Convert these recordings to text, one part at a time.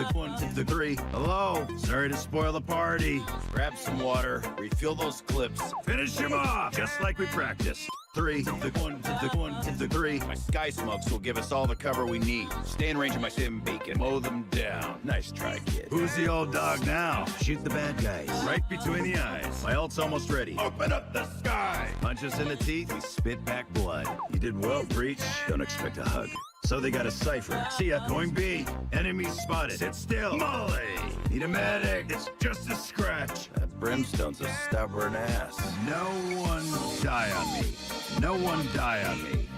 the 3. Hello. Sorry to spoil the party. Grab some water. Refill those clips. Finish him off, just like we practiced. 3. The 3. My sky smokes will give us all the cover we need. Stay in range of my sim beacon. Mow them down. Nice try, kid. Who's the old dog now? Shoot the bad guys. Right between the eyes. My ult's almost ready. Open up the sky. Punch us in the teeth. We spit back blood. You did well, Breach. Don't expect a hug. So they got a cipher. See ya, going B. Enemy spotted. Sit still. Molly. Need a medic. It's just a scratch. That Brimstone's a stubborn ass. No one die on me. No one die on me.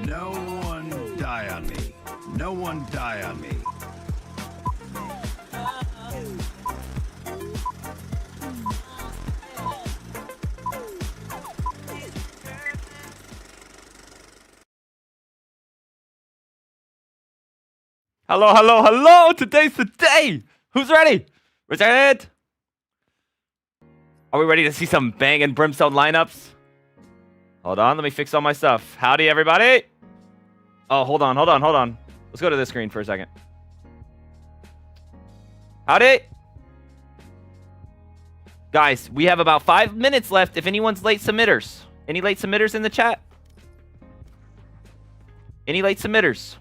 No one die on me. No one die on me. Hello, hello, hello! Today's the day! Who's ready? Raise your hand! Are we ready to see some banging Brimstone lineups? Hold on, let me fix all my stuff. Howdy, everybody! Oh, hold on. Let's go to this screen for a second. Howdy! Guys, we have about 5 minutes left if anyone's late submitters. Any late submitters in the chat? Any late submitters?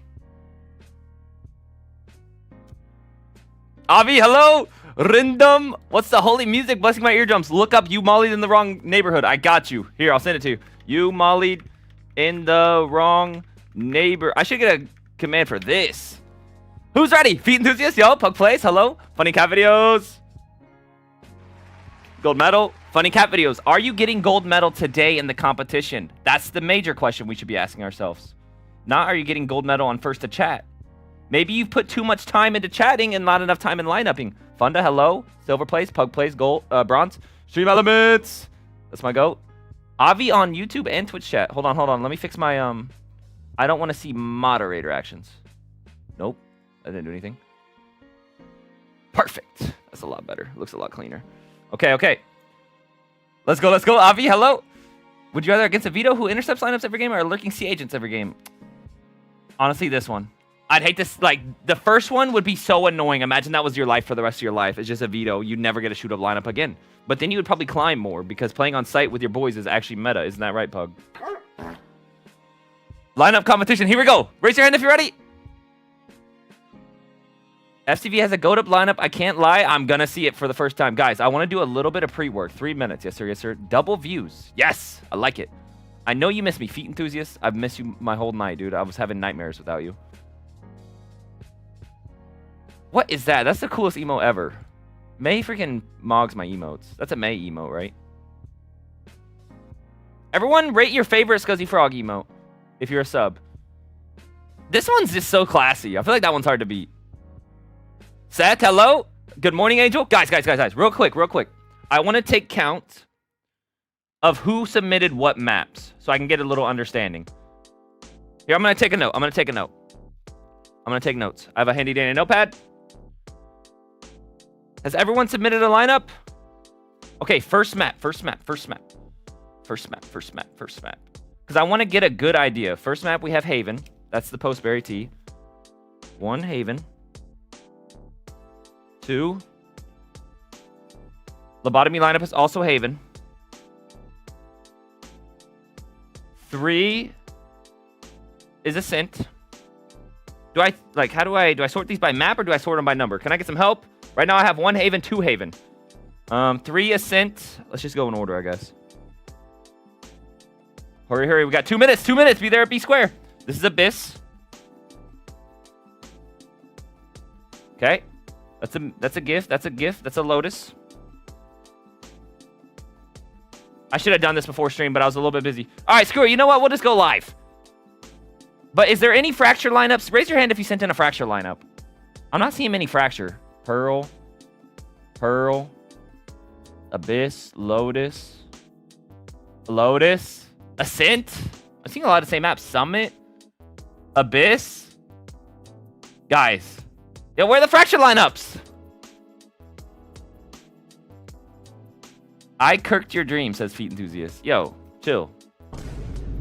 Avi, hello! Rindum! What's the holy music blessing my eardrums? Look up you mollied in the wrong neighborhood. I got you. Here, I'll send it to you. You mollied in the wrong neighbor. I should get a command for this. Who's ready? Feet enthusiast? Yo, Pug Plays, hello. Funny cat videos. Gold medal. Funny cat videos. Are you getting gold medal today in the competition? That's the major question we should be asking ourselves. Not are you getting gold medal on first to chat. Maybe you've put too much time into chatting and not enough time in lineupping. Funda, hello. Silver plays, Pug plays, gold, bronze. Stream elements. That's my goat. Avi on YouTube and Twitch chat. Hold on. Let me fix my, I don't want to see moderator actions. Nope. I didn't do anything. Perfect. That's a lot better. Looks a lot cleaner. Okay. Let's go. Avi, hello. Would you rather against a Vito who intercepts lineups every game or a lurking C agents every game? Honestly, this one. I'd hate to, like, the first one would be so annoying. Imagine that was your life for the rest of your life. It's just a veto. You'd never get a shoot-up lineup again. But then you would probably climb more because playing on site with your boys is actually meta. Isn't that right, Pug? Lineup competition. Here we go. Raise your hand if you're ready. FCV has a goat-up lineup. I can't lie. I'm going to see it for the first time. Guys, I want to do a little bit of pre-work. 3 minutes. Yes, sir. Double views. Yes. I like it. I know you miss me, feet enthusiasts. I've missed you my whole night, dude. I was having nightmares without you. What is that? That's the coolest emote ever. May freaking mogs my emotes. That's a May emote, right? Everyone rate your favorite Scuzzyfrog emote if you're a sub. This one's just so classy. I feel like that one's hard to beat. Seth, hello? Good morning, Angel. Guys. Real quick. I want to take count of who submitted what maps so I can get a little understanding. Here, I'm going to take a note. I'm going to take notes. I have a handy dandy notepad. Has everyone submitted a lineup? Okay, first map. Because I want to get a good idea. First map, we have Haven. That's the Postberry T. 1, Haven. 2. Lobotomy lineup is also Haven. 3 is Ascent. Do I sort these by map or do I sort them by number? Can I get some help? Right now I have 1 Haven, 2 Haven. 3 Ascent. Let's just go in order, I guess. Hurry. We got 2 minutes. Be there at B square. This is Abyss. Okay. That's a gift. That's a Lotus. I should have done this before stream, but I was a little bit busy. All right, screw it. You know what? We'll just go live. But is there any fracture lineups? Raise your hand if you sent in a fracture lineup. I'm not seeing many fracture. Pearl, Abyss, Lotus, Ascent. I'm seeing a lot of the same maps. Summit, Abyss. Guys, yo, where are the fracture lineups? I kirked your dream, says Feet Enthusiast. Yo, chill.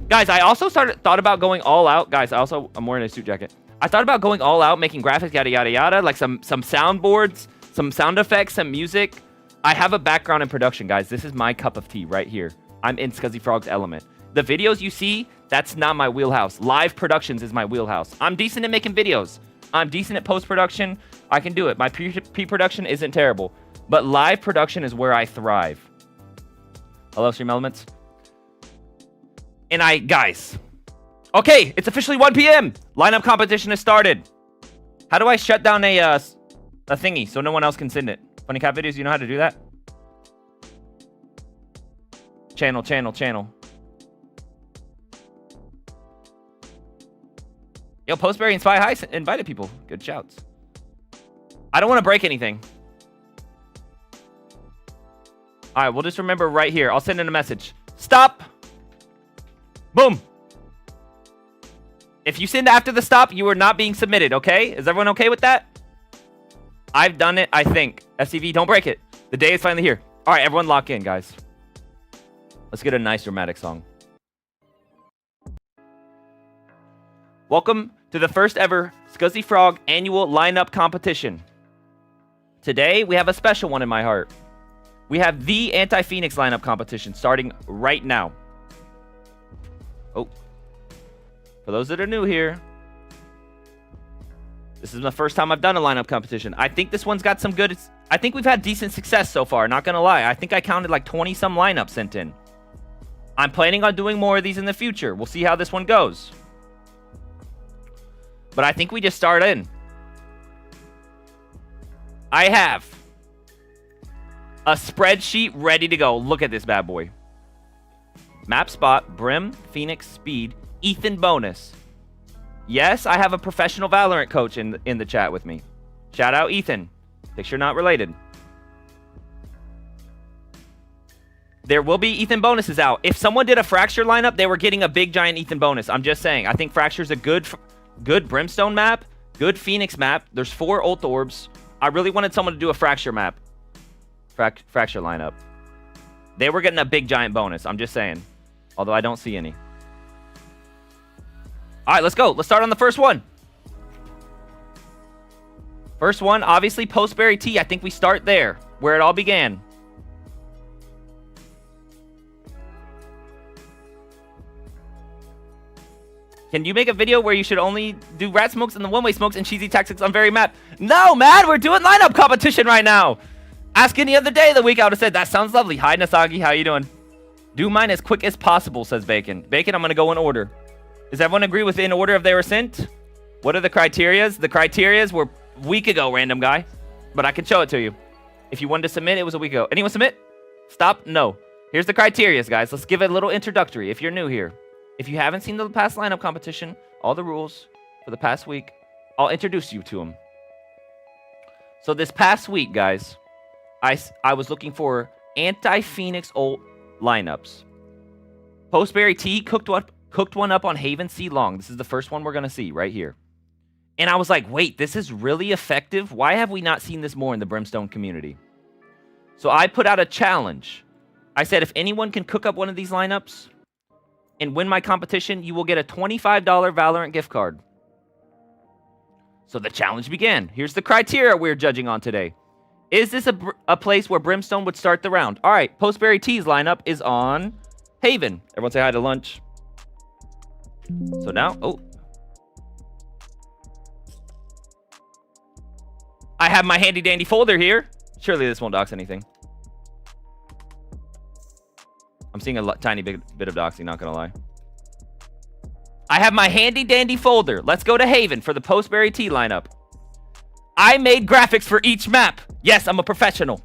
Guys, I also thought about going all out. Guys, I'm wearing a suit jacket. I thought about going all out, making graphics, yada, yada, yada, like some soundboards, some sound effects, some music. I have a background in production, guys. This is my cup of tea right here. I'm in Scuzzyfrog's element. The videos you see, that's not my wheelhouse. Live productions is my wheelhouse. I'm decent at making videos. I'm decent at post-production. I can do it. My pre-production isn't terrible. But live production is where I thrive. Hello, Stream Elements. And guys. Okay, it's officially 1 p.m. Lineup competition has started. How do I shut down a thingy so no one else can send it? Funny Cat Videos, you know how to do that? Channel. Yo, Postberry and Spy High invited people. Good shouts. I don't want to break anything. All right, we'll just remember right here. I'll send in a message. Stop. Boom. If you send after the stop, you are not being submitted, okay? Is everyone okay with that? I've done it, I think. FCV, don't break it. The day is finally here. All right, everyone lock in, guys. Let's get a nice dramatic song. Welcome to the first ever Scuzzyfrog annual lineup competition. Today, we have a special one in my heart. We have the Anti-Phoenix lineup competition starting right now. Oh. For those that are new here, this is the first time I've done a lineup competition. I think this one's got some good... I think we've had decent success so far, not gonna lie. I think I counted like 20-some lineups sent in. I'm planning on doing more of these in the future. We'll see how this one goes. But I think we just start in. I have a spreadsheet ready to go. Look at this bad boy. Map spot, Brim, Phoenix, Speed, Ethan bonus. Yes, I have a professional Valorant coach in the chat with me. Shout out Ethan. Picture not related. There will be Ethan bonuses out. If someone did a Fracture lineup, they were getting a big giant Ethan bonus. I'm just saying. I think Fracture's a good Brimstone map, good Phoenix map. There's 4 ult orbs. I really wanted someone to do a Fracture map. Fracture lineup. They were getting a big giant bonus. I'm just saying. Although I don't see any. All right, let's go. Let's start on the first one. First one, obviously, Postberry T. I think we start there, where it all began. Can you make a video where you should only do rat smokes and the one-way smokes and cheesy tactics on very map? No, man, we're doing lineup competition right now. Ask any other day of the week, I would have said, that sounds lovely. Hi, Nasagi, how you doing? Do mine as quick as possible, says Bacon. Bacon, I'm going to go in order. Does everyone agree with in order if they were sent? What are the criterias? The criterias were a week ago, random guy. But I can show it to you. If you wanted to submit, it was a week ago. Anyone submit? Stop? No. Here's the criterias, guys. Let's give it a little introductory if you're new here. If you haven't seen the past lineup competition, all the rules for the past week, I'll introduce you to them. So this past week, guys, I was looking for anti-Phoenix ult lineups. Postberry T cooked one up on Haven C Long. This is the first one we're going to see right here. And I was like, wait, this is really effective? Why have we not seen this more in the Brimstone community? So I put out a challenge. I said, if anyone can cook up one of these lineups and win my competition, you will get a $25 Valorant gift card. So the challenge began. Here's the criteria we're judging on today. Is this a place where Brimstone would start the round? All right, Postberry T's lineup is on Haven. Everyone say hi to Lunch. So now, I have my handy dandy folder here. Surely this won't dox anything. I'm seeing a tiny bit of doxing, not gonna lie. I have my handy dandy folder. Let's go to Haven for the Postberry T lineup. I made graphics for each map. Yes, I'm a professional.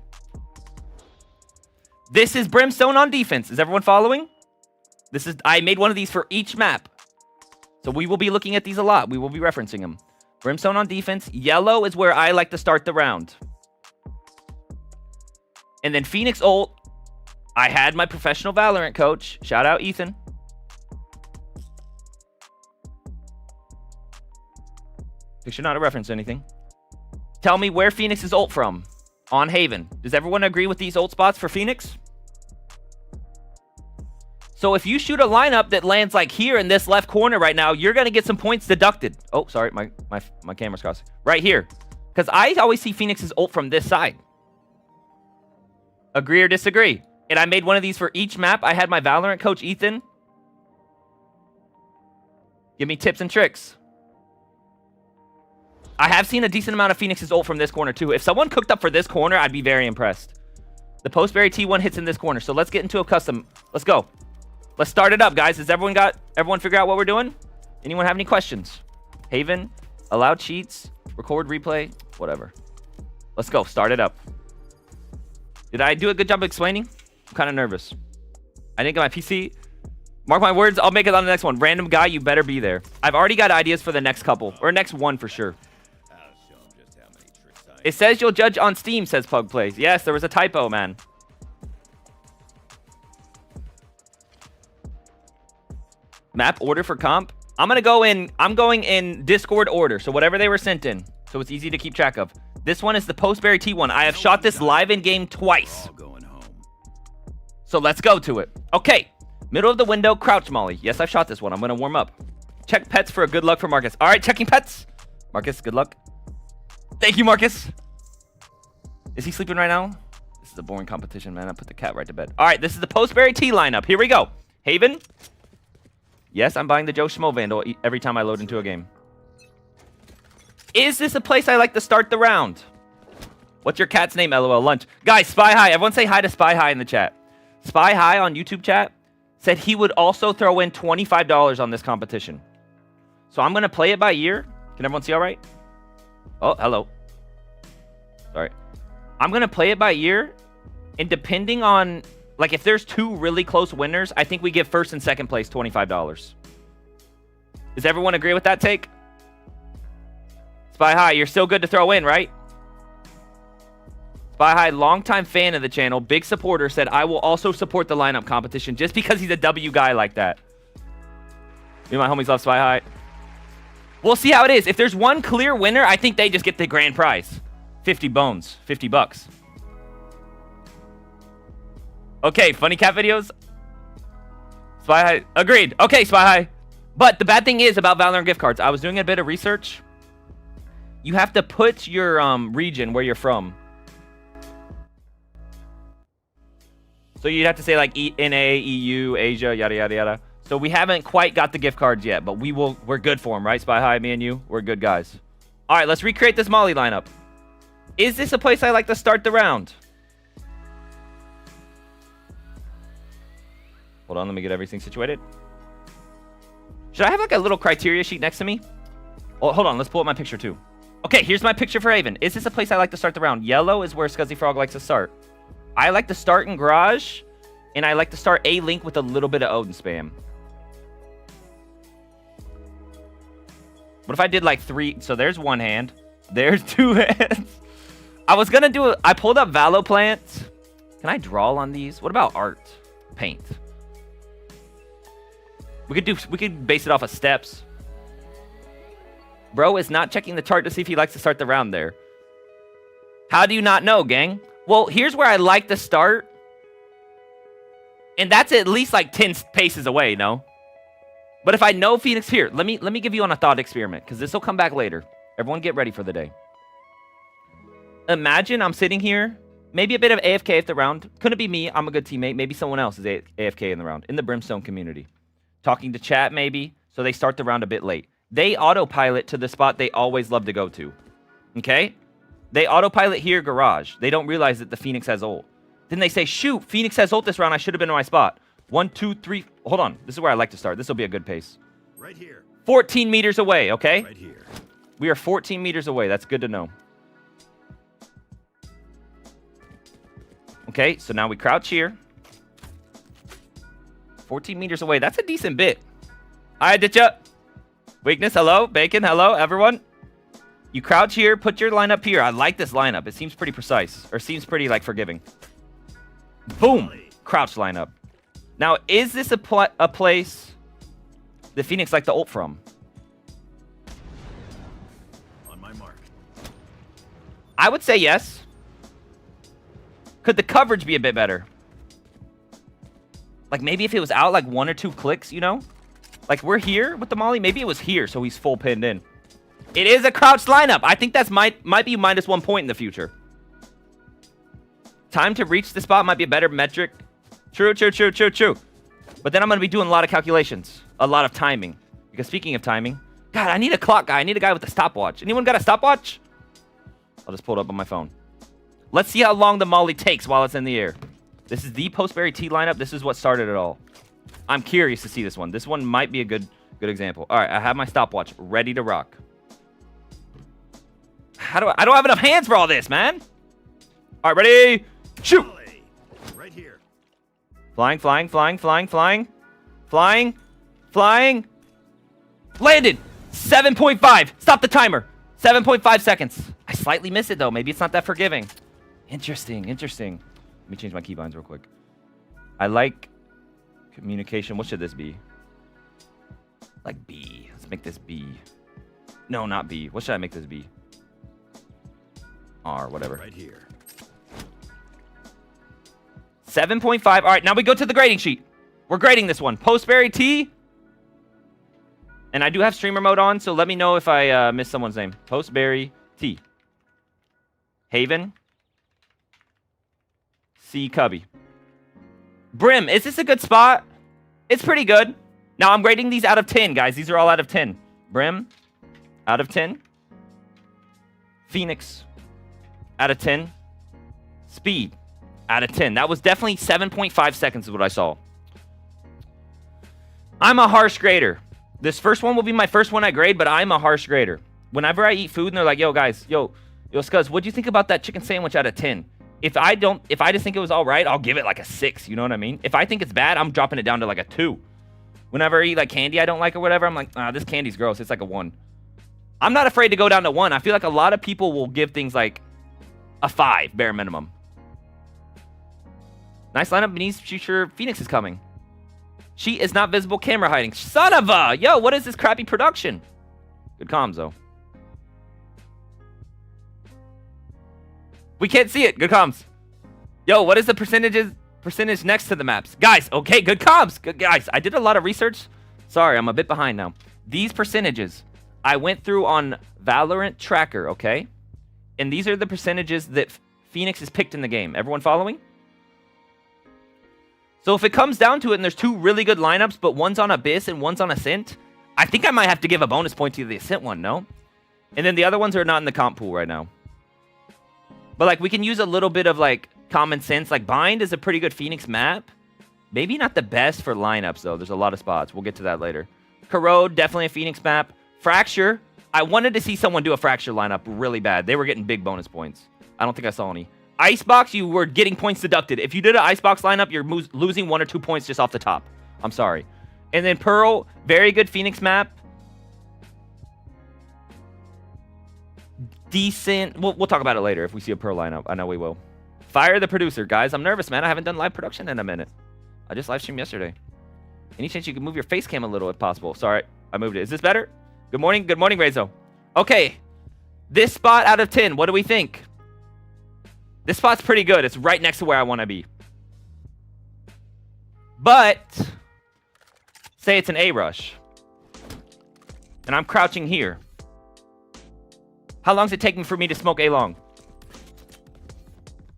This is Brimstone on defense. Is everyone following? I made one of these for each map. So we will be looking at these a lot. We will be referencing them. Brimstone on defense. Yellow is where I like to start the round. And then Phoenix ult. I had my professional Valorant coach. Shout out Ethan. Picture not a reference to anything. Tell me where Phoenix is ult from on Haven. Does everyone agree with these ult spots for Phoenix? So if you shoot a lineup that lands like here in this left corner right now, you're going to get some points deducted. Oh, sorry. My camera's crossing. Right here. Because I always see Phoenix's ult from this side. Agree or disagree? And I made one of these for each map. I had my Valorant coach, Ethan. Give me tips and tricks. I have seen a decent amount of Phoenix's ult from this corner too. If someone cooked up for this corner, I'd be very impressed. The post-berry T1 hits in this corner. So let's get into a custom. Let's go. Let's start it up, guys. Has everyone figure out what we're doing? Anyone have any questions? Haven, allow cheats, record replay, whatever. Let's go. Start it up. Did I do a good job explaining? I'm kind of nervous. I didn't get my PC. Mark my words, I'll make it on the next one. Random guy, you better be there. I've already got ideas for the next couple, or next one for sure. It says you'll judge on Steam, says Pug Plays. Yes, there was a typo, man. Map order for comp. I'm going in Discord order, so whatever they were sent in. So it's easy to keep track of. This one is the post-berry T1. I have shot this live in game twice. So let's go to it. Okay. Middle of the window, crouch molly. Yes, I've shot this one. I'm going to warm up. Check pets for a good luck for Marcus. All right, checking pets. Marcus, good luck. Thank you, Marcus. Is he sleeping right now? This is a boring competition, man. I put the cat right to bed. All right, this is the post-berry T lineup. Here we go. Haven. Yes, I'm buying the Joe Schmo Vandal every time I load into a game. Is this a place I like to start the round? What's your cat's name, LOL? Lunch. Guys, Spy High. Everyone say hi to Spy High in the chat. Spy High on YouTube chat said he would also throw in $25 on this competition. So I'm going to play it by ear. Can everyone see all right? Oh, hello. Sorry. I'm going to play it by ear. And depending on, like, if there's two really close winners, I think we give first and second place $25. Does everyone agree with that take? Spy High, you're still good to throw in, right? Spy High, longtime fan of the channel, big supporter, said, I will also support the lineup competition just because he's a W guy like that. Me and my homies love Spy High. We'll see how it is. If there's one clear winner, I think they just get the grand prize. 50 bones, 50 bucks. Okay, funny cat videos. Spy High, agreed. Okay, Spy High. But the bad thing is about Valorant gift cards, I was doing a bit of research. You have to put your region where you're from. So you'd have to say like NA, EU, Asia, yada, yada, yada. So we haven't quite got the gift cards yet, but we're good for them, right? Spy High, me and you, we're good guys. All right, let's recreate this Molly lineup. Is this a place I like to start the round? Hold on, let me get everything situated. Should I have like a little criteria sheet next to me? Oh, hold on, let's pull up my picture too. Okay, here's my picture for Haven. Is this a place I like to start the round? Yellow is where Scuzzyfrog likes to start. I like to start in Garage, and I like to start a link with a little bit of Odin spam. What if I did like 3? So there's one hand. There's 2 hands. I was going to do it. I pulled up Valo plants. Can I draw on these? What about art? Paint. We could base it off of steps. Bro is not checking the chart to see if he likes to start the round there. How do you not know, gang? Well, here's where I like to start. And that's at least like 10 paces away, no? But if I know Phoenix here, let me give you on a thought experiment, because this will come back later. Everyone get ready for the day. Imagine I'm sitting here, maybe a bit of AFK if the round. Couldn't be me, I'm a good teammate. Maybe someone else is AFK in the round, in the Brimstone community. Talking to chat maybe, so they start the round a bit late. They autopilot to the spot they always love to go to. Okay? They autopilot here, Garage. They don't realize that the Phoenix has ult. Then they say, shoot, Phoenix has ult this round. I should have been in my spot. 1, 2, 3. Hold on. This is where I like to start. This will be a good pace. Right here. 14 meters away, okay? Right here. We are 14 meters away. That's good to know. Okay, so now we crouch here. 14 meters away. That's a decent bit. Hi, Ditcha. Weakness, hello. Bacon, hello, everyone. You crouch here, put your lineup here. I like this lineup. It seems pretty precise, or seems pretty, like, forgiving. Boom! Crouch lineup. Now, is this a place the Phoenix like to ult from? On my mark. I would say yes. Could the coverage be a bit better? Like, maybe if it was out, like, 1 or 2 clicks, you know? Like, we're here with the molly. Maybe it was here, so he's full pinned in. It is a crouched lineup. I think that's might be -1 point in the future. Time to reach the spot might be a better metric. True. But then I'm going to be doing a lot of calculations. A lot of timing. Because speaking of timing, God, I need a clock guy. I need a guy with a stopwatch. Anyone got a stopwatch? I'll just pull it up on my phone. Let's see how long the molly takes while it's in the air. This is the Postberry T lineup. This is what started it all. I'm curious to see this one. This one might be a good example. All right, I have my stopwatch ready to rock. I don't have enough hands for all this, man. All right, ready? Shoot. Right here. Flying. Landed. 7.5. Stop the timer. 7.5 seconds. I slightly missed it, though. Maybe it's not that forgiving. Interesting. Let me change my keybinds real quick. I like communication. What should this be? Like B. Let's make this B. No, not B. What should I make this be? R, whatever. Right here. 7.5. All right, now we go to the grading sheet. We're grading this one. Postberry T. And I do have streamer mode on, so let me know if I missed someone's name. Postberry T. Haven. C. Cubby. Brim, is this a good spot? It's pretty good. Now, I'm grading these out of 10, guys. These are all out of 10. Brim, out of 10. Phoenix, out of 10. Speed, out of 10. That was definitely 7.5 seconds is what I saw. I'm a harsh grader. This first one will be my first one I grade, but I'm a harsh grader. Whenever I eat food and they're like, yo, guys, yo, Scuzz, what'd you think about that chicken sandwich out of 10? If I just think it was all right, I'll give it like a 6. You know what I mean? If I think it's bad, I'm dropping it down to like a 2. Whenever I eat like candy I don't like or whatever, I'm like, this candy's gross. It's like a 1. I'm not afraid to go down to 1. I feel like a lot of people will give things like a 5, bare minimum. Nice lineup. Beneath future Phoenix is coming. She is not visible. Camera hiding. Son of a! Yo, what is this crappy production? Good comms, though. We can't see it. Good comms. Yo, what is the percentage next to the maps? Guys, okay, good comms. Good, guys, I did a lot of research. Sorry, I'm a bit behind now. These percentages, I went through on Valorant Tracker, okay? And these are the percentages that Phoenix is picked in the game. Everyone following? So if it comes down to it and there's 2 really good lineups, but one's on Abyss and one's on Ascent, I think I might have to give a bonus point to the Ascent one, no? And then the other ones are not in the comp pool right now. But, like, we can use a little bit of, like, common sense. Like, Bind is a pretty good Phoenix map. Maybe not the best for lineups, though. There's a lot of spots. We'll get to that later. Corrode, definitely a Phoenix map. Fracture. I wanted to see someone do a Fracture lineup really bad. They were getting big bonus points. I don't think I saw any. Icebox, you were getting points deducted. If you did an Icebox lineup, you're losing 1 or 2 points just off the top. I'm sorry. And then Pearl, very good Phoenix map. Decent. We'll talk about it later if we see a Pearl lineup. I know we will. Fire the producer, guys. I'm nervous, man. I haven't done live production in a minute. I just live streamed yesterday. Any chance you can move your face cam a little if possible? Sorry, I moved it. Is this better? Good morning, Rezo. Okay, this spot out of 10. What do we think? This spot's pretty good. It's right next to where I want to be. But say it's an A rush, and I'm crouching here. How long does it take for me to smoke A long?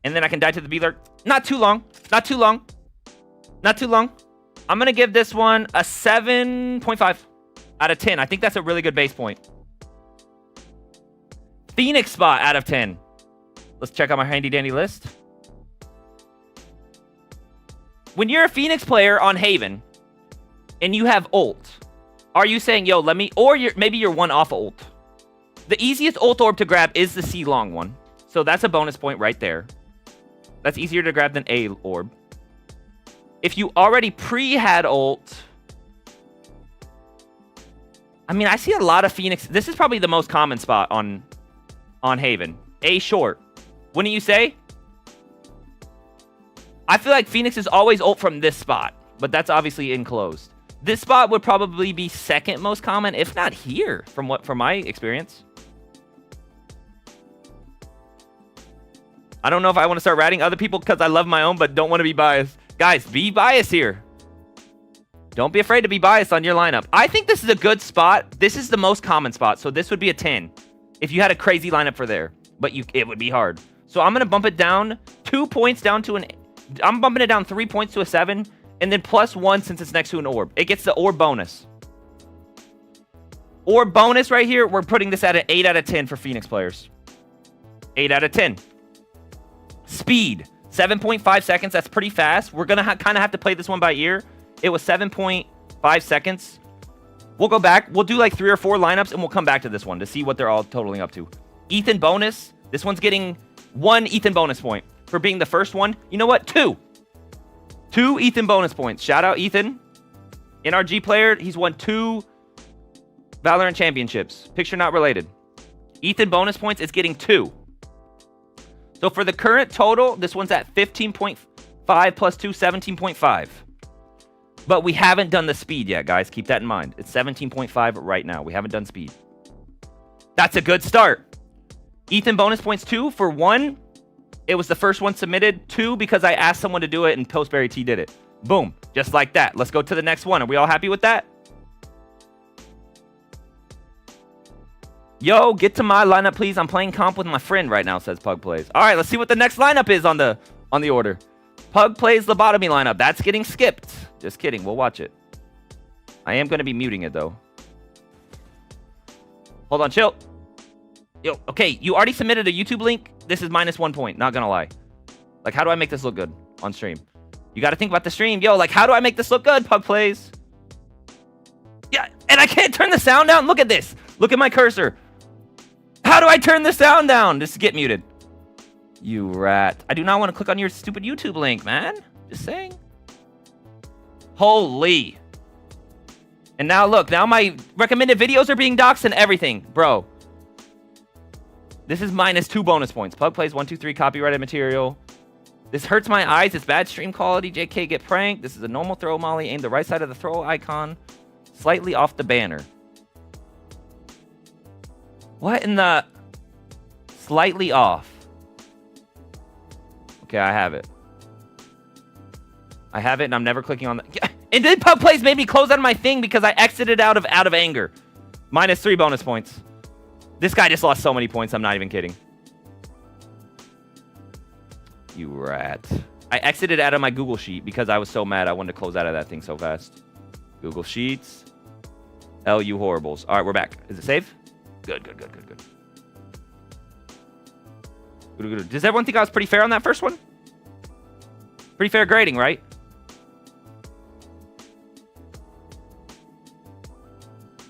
And then I can die to the B lurk. Not too long. Not too long. Not too long. I'm going to give this one a 7.5 out of 10. I think that's a really good base point. Phoenix spot out of 10. Let's check out my handy dandy list. When you're a Phoenix player on Haven and you have ult, are you saying, yo, let me, or maybe you're one off ult. The easiest ult orb to grab is the C long one. So that's a bonus point right there. That's easier to grab than A orb. If you already pre-had ult, I mean, I see a lot of Phoenix. This is probably the most common spot on Haven. A short. Wouldn't you say? I feel like Phoenix is always ult from this spot, but that's obviously enclosed. This spot would probably be second most common, if not here, from my experience. I don't know if I want to start ratting other people because I love my own, but don't want to be biased. Guys, be biased here. Don't be afraid to be biased on your lineup. I think this is a good spot. This is the most common spot, so this would be a 10 if you had a crazy lineup for there, but it would be hard. So I'm going to bump it down 2 points down to I'm bumping it down 3 points to a 7, and then +1 since it's next to an orb. It gets the orb bonus. Orb bonus right here, we're putting this at an 8 out of 10 for Phoenix players. 8 out of 10. Speed, 7.5 seconds. That's pretty fast. We're going to kind of have to play this one by ear. It was 7.5 seconds. We'll go back. We'll do like 3 or 4 lineups, and we'll come back to this one to see what they're all totaling up to. Ethan bonus. This one's getting 1 Ethan bonus point for being the first one. You know what? 2. 2 Ethan bonus points. Shout out Ethan. NRG player. He's won 2 Valorant championships. Picture not related. Ethan bonus points is getting 2. So for the current total, this one's at 15.5 plus 2, 17.5. But we haven't done the speed yet, guys. Keep that in mind. It's 17.5 right now. We haven't done speed. That's a good start. Ethan bonus points 2 for 1. It was the first one submitted. 2 because I asked someone to do it and Postberry T did it. Boom. Just like that. Let's go to the next one. Are we all happy with that? Yo, get to my lineup, please. I'm playing comp with my friend right now, says Pug Plays. All right, let's see what the next lineup is on the order. Pug Plays lobotomy lineup. That's getting skipped. Just kidding. We'll watch it. I am going to be muting it, though. Hold on, chill. Yo, okay, you already submitted a YouTube link. This is -1 point. Not going to lie. Like, how do I make this look good on stream? You got to think about the stream. Yo, like, how do I make this look good, Pug Plays? Yeah, and I can't turn the sound down. Look at this. Look at my cursor. How do I turn the sound down? Just get muted. You rat. I do not want to click on your stupid YouTube link, man. Just saying. Holy. And now look, now my recommended videos are being doxed and everything. Bro. This is -2 bonus points. Pug Plays 1, 2, 3 copyrighted material. This hurts my eyes. It's bad stream quality. JK get pranked. This is a normal throw molly. Aim the right side of the throw icon. Slightly off the banner. What in the... Slightly off. Okay, I have it. I have it, and I'm never clicking on the... And then Pug Plays made me close out of my thing because I exited out of anger. -3 bonus points. This guy just lost so many points, I'm not even kidding. You rat. I exited out of my Google Sheet because I was so mad I wanted to close out of that thing so fast. Google Sheets. LU Horribles. All right, we're back. Is it safe? Good. Does everyone think I was pretty fair on that first one? Pretty fair grading, right?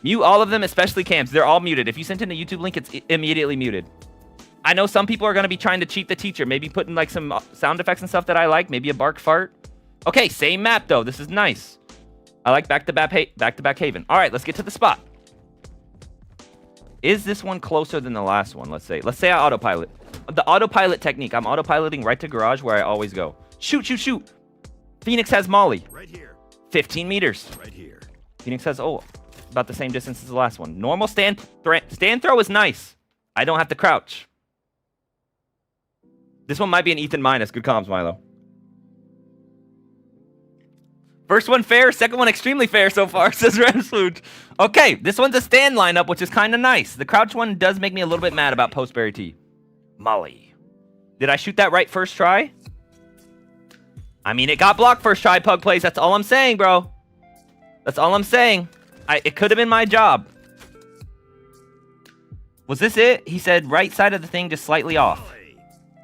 Mute all of them, especially camps. They're all muted. If you sent in a YouTube link, it's immediately muted. I know some people are going to be trying to cheat the teacher. Maybe putting like some sound effects and stuff that I like. Maybe a bark fart. Okay, same map though. This is nice. I like back-to-back Haven. All right, let's get to the spot. Is this one closer than the last one? Let's say I autopilot. The autopilot technique. I'm autopiloting right to garage where I always go. Shoot. Phoenix has Molly. Right here. 15 meters. Right here. Phoenix has, about the same distance as the last one. Normal stand throw is nice. I don't have to crouch. This one might be an Ethan minus. Good comms, Milo. First one fair, second one extremely fair so far, says Ramsfood. Okay, this one's a stand lineup, which is kind of nice. The crouch one does make me a little bit mad about Postberry T. Molly. Did I shoot that right first try? I mean, it got blocked first try, Pug Plays. That's all I'm saying, bro. That's all I'm saying. It could have been my job. Was this it? He said right side of the thing just slightly off.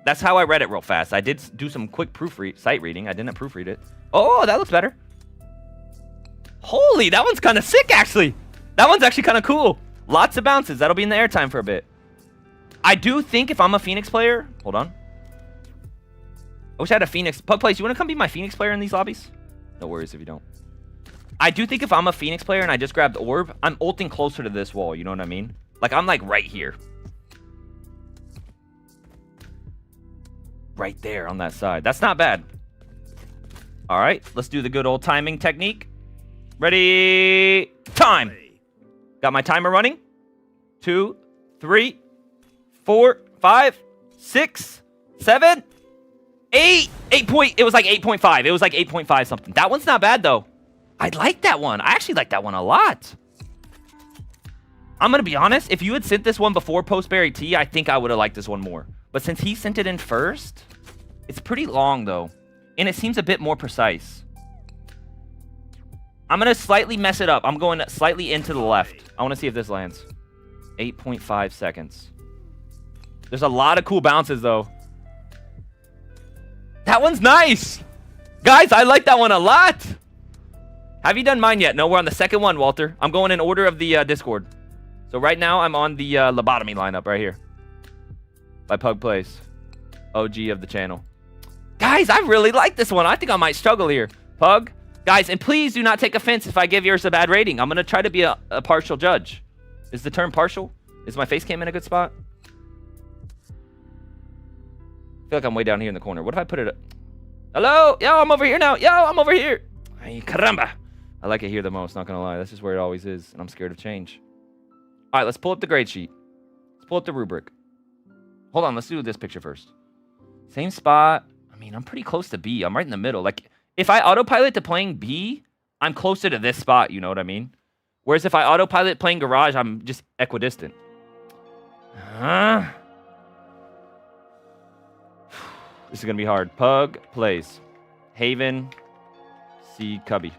That's how I read it real fast. I did do some quick sight reading. I didn't proofread it. Oh, that looks better. Holy, that one's kind of sick, actually. That one's actually kind of cool. Lots of bounces. That'll be in the airtime for a bit. I do think if I'm a Phoenix player... Hold on. I wish I had a Phoenix... Pug Plays, you want to come be my Phoenix player in these lobbies? No worries if you don't. I do think if I'm a Phoenix player and I just grabbed Orb, I'm ulting closer to this wall. You know what I mean? Like, I'm like right here. Right there on that side. That's not bad. All right, let's do the good old timing technique. Ready? Time. Got my timer running. 2, 3, 4, 5, 6, 7, 8. It was like 8.5. It was like 8.5 something. That one's not bad, though. I like that one. I actually like that one a lot. I'm going to be honest. If you had sent this one before Postberry Tea, I think I would have liked this one more. But since he sent it in first, it's pretty long, though. And it seems a bit more precise. I'm going to slightly mess it up. I'm going slightly into the left. I want to see if this lands. 8.5 seconds. There's a lot of cool bounces, though. That one's nice. Guys, I like that one a lot. Have you done mine yet? No, we're on the second one, Walter. I'm going in order of the Discord. So right now, I'm on the lobotomy lineup right here. By Pug Plays. OG of the channel. Guys, I really like this one. I think I might struggle here. Pug. Guys, and please do not take offense if I give yours a bad rating. I'm going to try to be a partial judge. Is the term partial? Is my face cam in a good spot? I feel like I'm way down here in the corner. What if I put it up? Hello? Yo, I'm over here now. Yo, I'm over here. Ay, caramba. I like it here the most, not going to lie. That's just where it always is, and I'm scared of change. All right, let's pull up the grade sheet. Let's pull up the rubric. Hold on, let's do this picture first. Same spot. I mean, I'm pretty close to B. I'm right in the middle. Like, if I autopilot to playing B, I'm closer to this spot, you know what I mean? Whereas if I autopilot playing garage, I'm just equidistant. This is going to be hard. Pug Plays. Haven. C. Cubby.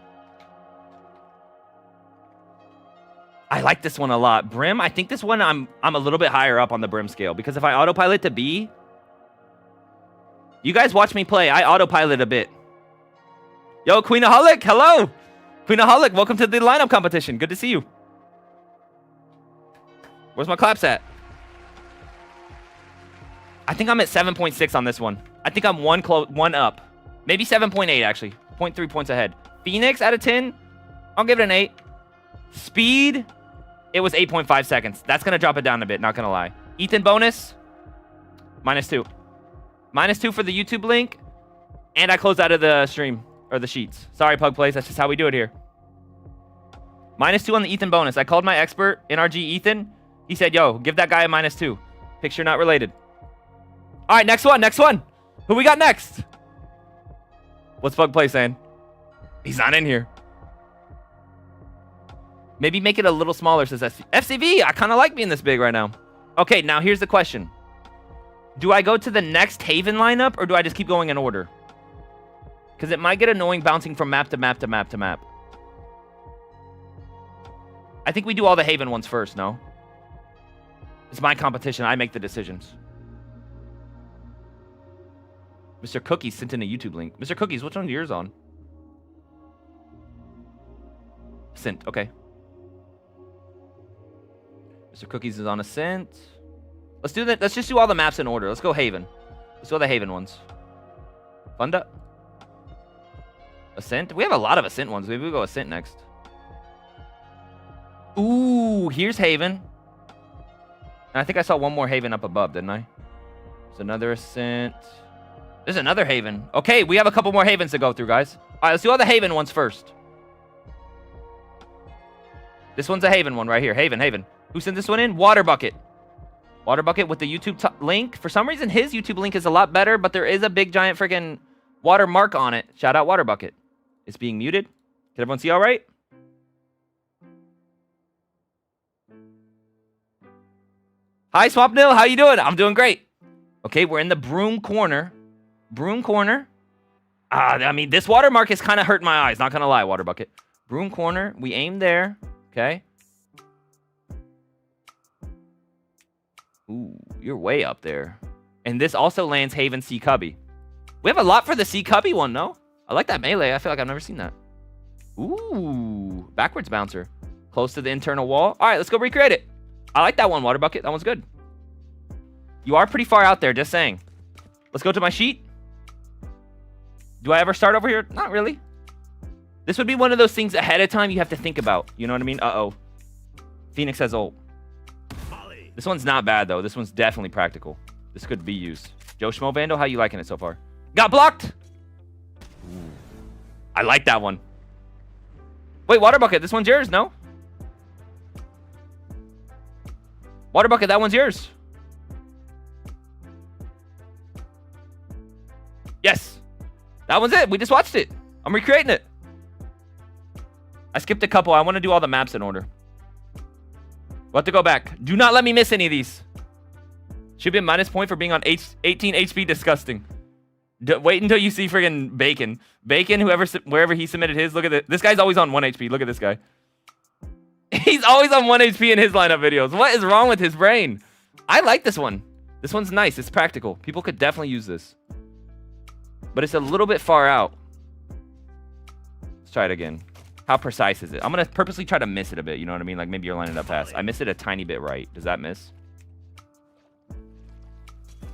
I like this one a lot. Brim, I think this one I'm a little bit higher up on the Brim scale. Because if I autopilot to B... You guys watch me play. I autopilot a bit. Yo, Queenaholic, hello! Queenaholic, welcome to the lineup competition. Good to see you. Where's my claps at? I think I'm at 7.6 on this one. I think I'm one up. Maybe 7.8, actually. 0.3 points ahead. Phoenix out of 10. I'll give it an 8. Speed. It was 8.5 seconds. That's going to drop it down a bit, not going to lie. Ethan bonus. -2. -2 for the YouTube link. And I closed out of the stream. Or the sheets. Sorry, Pug Plays. That's just how we do it here. -2 on the Ethan bonus. I called my expert, NRG Ethan. He said, yo, give that guy a -2. Picture not related. All right, next one. Next one. Who we got next? What's Pug Play saying? He's not in here. Maybe make it a little smaller, says FCV. I kind of like being this big right now. Okay, now here's the question. Do I go to the next Haven lineup, or do I just keep going in order? Because it might get annoying bouncing from map to map to map to map. I think we do all the Haven ones first, no? It's my competition. I make the decisions. Mr. Cookies sent in a YouTube link. Mr. Cookies, which one's yours on? Sent, okay. Mr. Cookies is on Ascent. Let's do that. Let's just do all the maps in order. Let's go Haven. Let's go the Haven ones. Funda. Ascent. We have a lot of Ascent ones. Maybe we'll go Ascent next. Ooh, here's Haven. And I think I saw one more Haven up above, didn't I? There's another Ascent. There's another Haven. Okay, we have a couple more Havens to go through, guys. All right, let's do all the Haven ones first. This one's a Haven one right here. Haven. Who sent this one in? Water Bucket. Water Bucket with the YouTube link. For some reason, his YouTube link is a lot better, but there is a big giant freaking watermark on it. Shout out Water Bucket. It's being muted. Can everyone see all right? Hi, Swamp Nil. How you doing? I'm doing great. Okay, we're in the broom corner. Broom corner. I mean, this watermark is kind of hurting my eyes. Not going to lie, Water Bucket. Broom corner. We aim there. Okay. Ooh, you're way up there. And this also lands Haven C Cubby. We have a lot for the C Cubby one, no? I like that melee. I feel like I've never seen that. Ooh, backwards bouncer. Close to the internal wall. All right, let's go recreate it. I like that one, Water Bucket. That one's good. You are pretty far out there, just saying. Let's go to my sheet. Do I ever start over here? Not really. This would be one of those things ahead of time you have to think about. You know what I mean? Uh-oh. Phoenix has ult. This one's not bad, though. This one's definitely practical. This could be used. Joe Schmo Vandal, how you liking it so far? Got blocked! Ooh. I like that one. Wait, Water Bucket, this one's yours, no? Water Bucket, that one's yours. Yes. That one's it. We just watched it. I'm recreating it. I skipped a couple. I want to do all the maps in order. We'll have to go back. Do not let me miss any of these. Should be a minus point for being on 18 HP. Disgusting. Wait until you see friggin' Bacon. Bacon, wherever he submitted his. Look at this. This guy's always on 1 HP. Look at this guy. He's always on 1 HP in his lineup videos. What is wrong with his brain? I like this one. This one's nice. It's practical. People could definitely use this. But it's a little bit far out. Let's try it again. How precise is it? I'm going to purposely try to miss it a bit. You know what I mean? Like maybe you're lining up fast. I missed it a tiny bit right. Does that miss?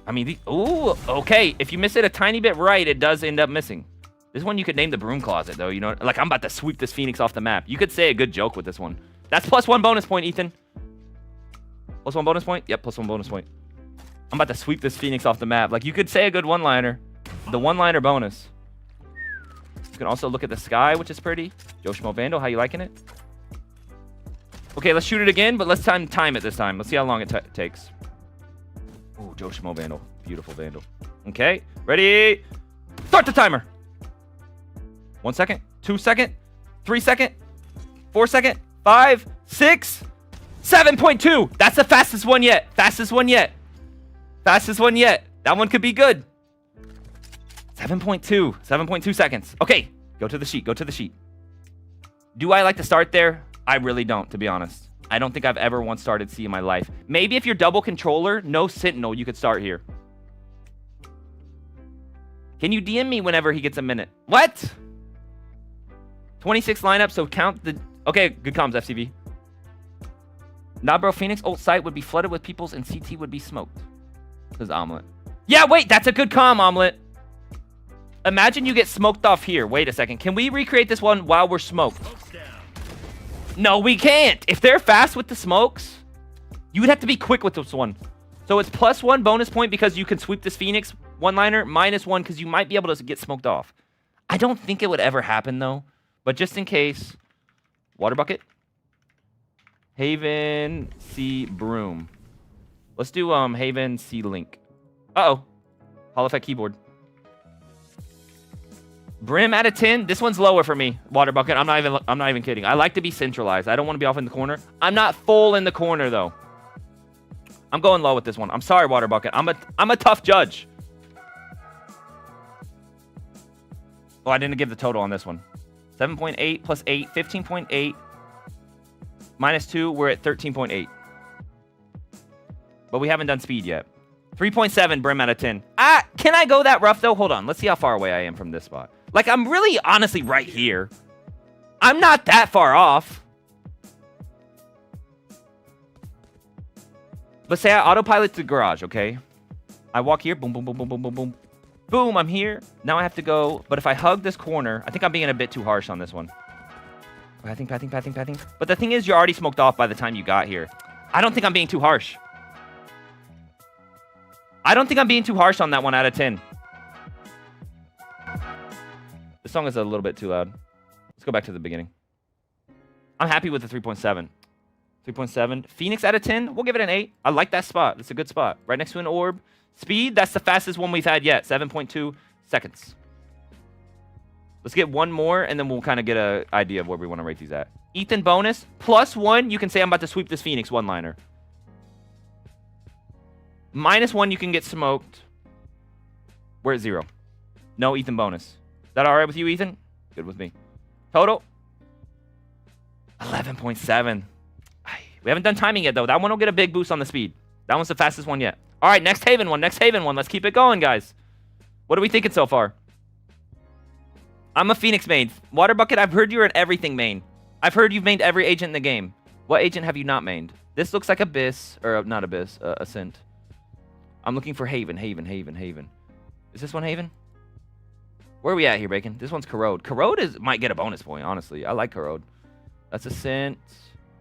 I mean, ooh, okay. If you miss it a tiny bit right, it does end up missing. This one you could name the broom closet, though. You know, like I'm about to sweep this Phoenix off the map. You could say a good joke with this one. That's +1 bonus point, Ethan. +1 bonus point? Yep, +1 bonus point. I'm about to sweep this Phoenix off the map. Like you could say a good one-liner. The one-liner bonus. You can also look at the sky, which is pretty. Joe Schmo Vandal, how you liking it? Okay, let's shoot it again, but let's time it this time. Let's see how long it takes. Oh, Joe Schmo Vandal. Beautiful Vandal. Okay, ready? Start the timer. 1 second, 2 second, 3 second, 4 second, 5, 6, 7.2. That's the fastest one yet. Fastest one yet. Fastest one yet. That one could be good. 7.2 seconds. Okay, go to the sheet. Go to the sheet. Do I like to start there? I really don't, to be honest. I don't think I've ever once started C in my life. Maybe if you're double controller, no Sentinel, you could start here. Can you DM me whenever he gets a minute? What? 26 lineup, so count the... Okay, good comms, FCV. Nah, bro, Phoenix ult site would be flooded with peoples and CT would be smoked. Says Omelet. Yeah, wait, that's a good comm, Omelet. Imagine you get smoked off here. Wait a second. Can we recreate this one while we're smoked? No, we can't. If they're fast with the smokes, you would have to be quick with this one. So it's +1 bonus point because you can sweep this Phoenix one-liner, -1 because you might be able to get smoked off. I don't think it would ever happen, though. But just in case, water bucket. Haven C broom. Let's do Haven C link. Uh-oh. Hall effect keyboard. Brim out of 10. This one's lower for me. Water bucket. I'm not even kidding. I like to be centralized. I don't want to be off in the corner. I'm not full in the corner though. I'm going low with this one. I'm sorry, water bucket. I'm a tough judge. Oh, I didn't give the total on this one. 7.8 plus 8, 15.8 minus 2. We're at 13.8. But we haven't done speed yet. 3.7 Brim out of 10. Can I go that rough though? Hold on. Let's see how far away I am from this spot. Like, I'm really honestly right here. I'm not that far off. Let's say I autopilot to the garage, okay? I walk here. Boom, boom, boom, boom, boom, boom, boom. Boom, I'm here. Now I have to go. But if I hug this corner, I think I'm being a bit too harsh on this one. Pathing. But the thing is, you're already smoked off by the time you got here. I don't think I'm being too harsh. I don't think I'm being too harsh on that 1 out of 10. This song is a little bit too loud. Let's go back to the beginning. I'm happy with the 3.7. 3.7. Phoenix out of 10. We'll give it an 8. I like that spot. It's a good spot. Right next to an orb. Speed, that's the fastest one we've had yet. 7.2 seconds. Let's get one more, and then we'll kind of get an idea of where we want to rate these at. Ethan bonus. +1, you can say I'm about to sweep this Phoenix one-liner. -1, you can get smoked. We're at 0. No Ethan bonus. Is that all right with you, Ethan? Good with me. Total? 11.7. We haven't done timing yet, though. That one will get a big boost on the speed. That one's the fastest one yet. All right, next Haven one. Next Haven one. Let's keep it going, guys. What are we thinking so far? I'm a Phoenix main. Water Bucket, I've heard you're an everything main. I've heard you've mained every agent in the game. What agent have you not mained? This looks like Abyss. Or not Abyss. Ascent. I'm looking for Haven. Is this one Haven? Where are we at here, Bacon? This one's Corrode. Corrode might get a bonus point, honestly. I like Corrode. That's Ascent.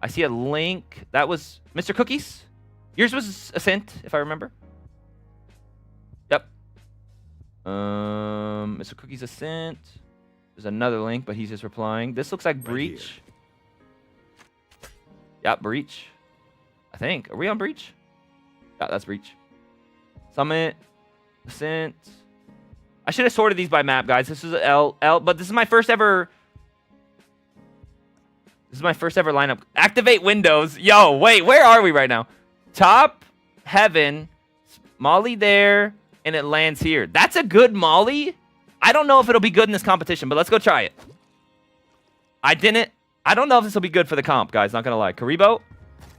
I see a link. That was Mr. Cookies. Yours was Ascent, if I remember. Yep. Mr. Cookies Ascent. There's another link, but he's just replying. This looks like Breach. Yep, Breach. I think. Are we on Breach? Yeah, that's Breach. Summit. Ascent. I should have sorted these by map, guys. This is L, but this is my first ever This is my first ever lineup. Activate windows. Yo, wait, where are we right now? Top, heaven, Molly there, and it lands here. That's a good Molly. I don't know if it'll be good in this competition, but let's go try it. I don't know if this will be good for the comp, guys. Not gonna lie. Karibo,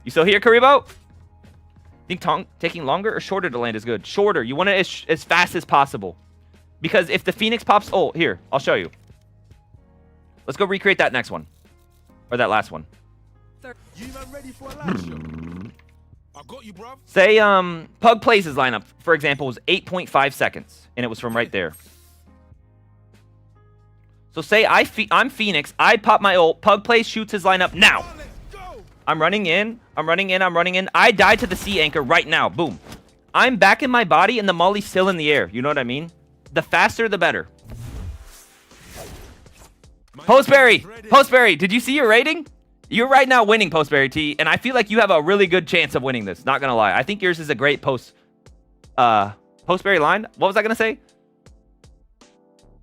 you still here, Karibo? Think taking longer or shorter to land is good? Shorter. You want it as fast as possible. Because if the Phoenix pops... Oh, here. I'll show you. Let's go recreate that next one. Or that last one. You man ready for a live show? I got you, bruv. Say, Pug Plays' lineup, for example, was 8.5 seconds. And it was from right there. So say I'm Phoenix. I pop my ult. Pug Plays shoots his lineup now. I'm running in. I die to the sea anchor right now. Boom. I'm back in my body and the Molly's still in the air. You know what I mean? The faster, the better. Postberry, did you see your rating? You're right now winning, Postberry T, and I feel like you have a really good chance of winning this. Not gonna lie. I think yours is a great Postberry line. What was I gonna say?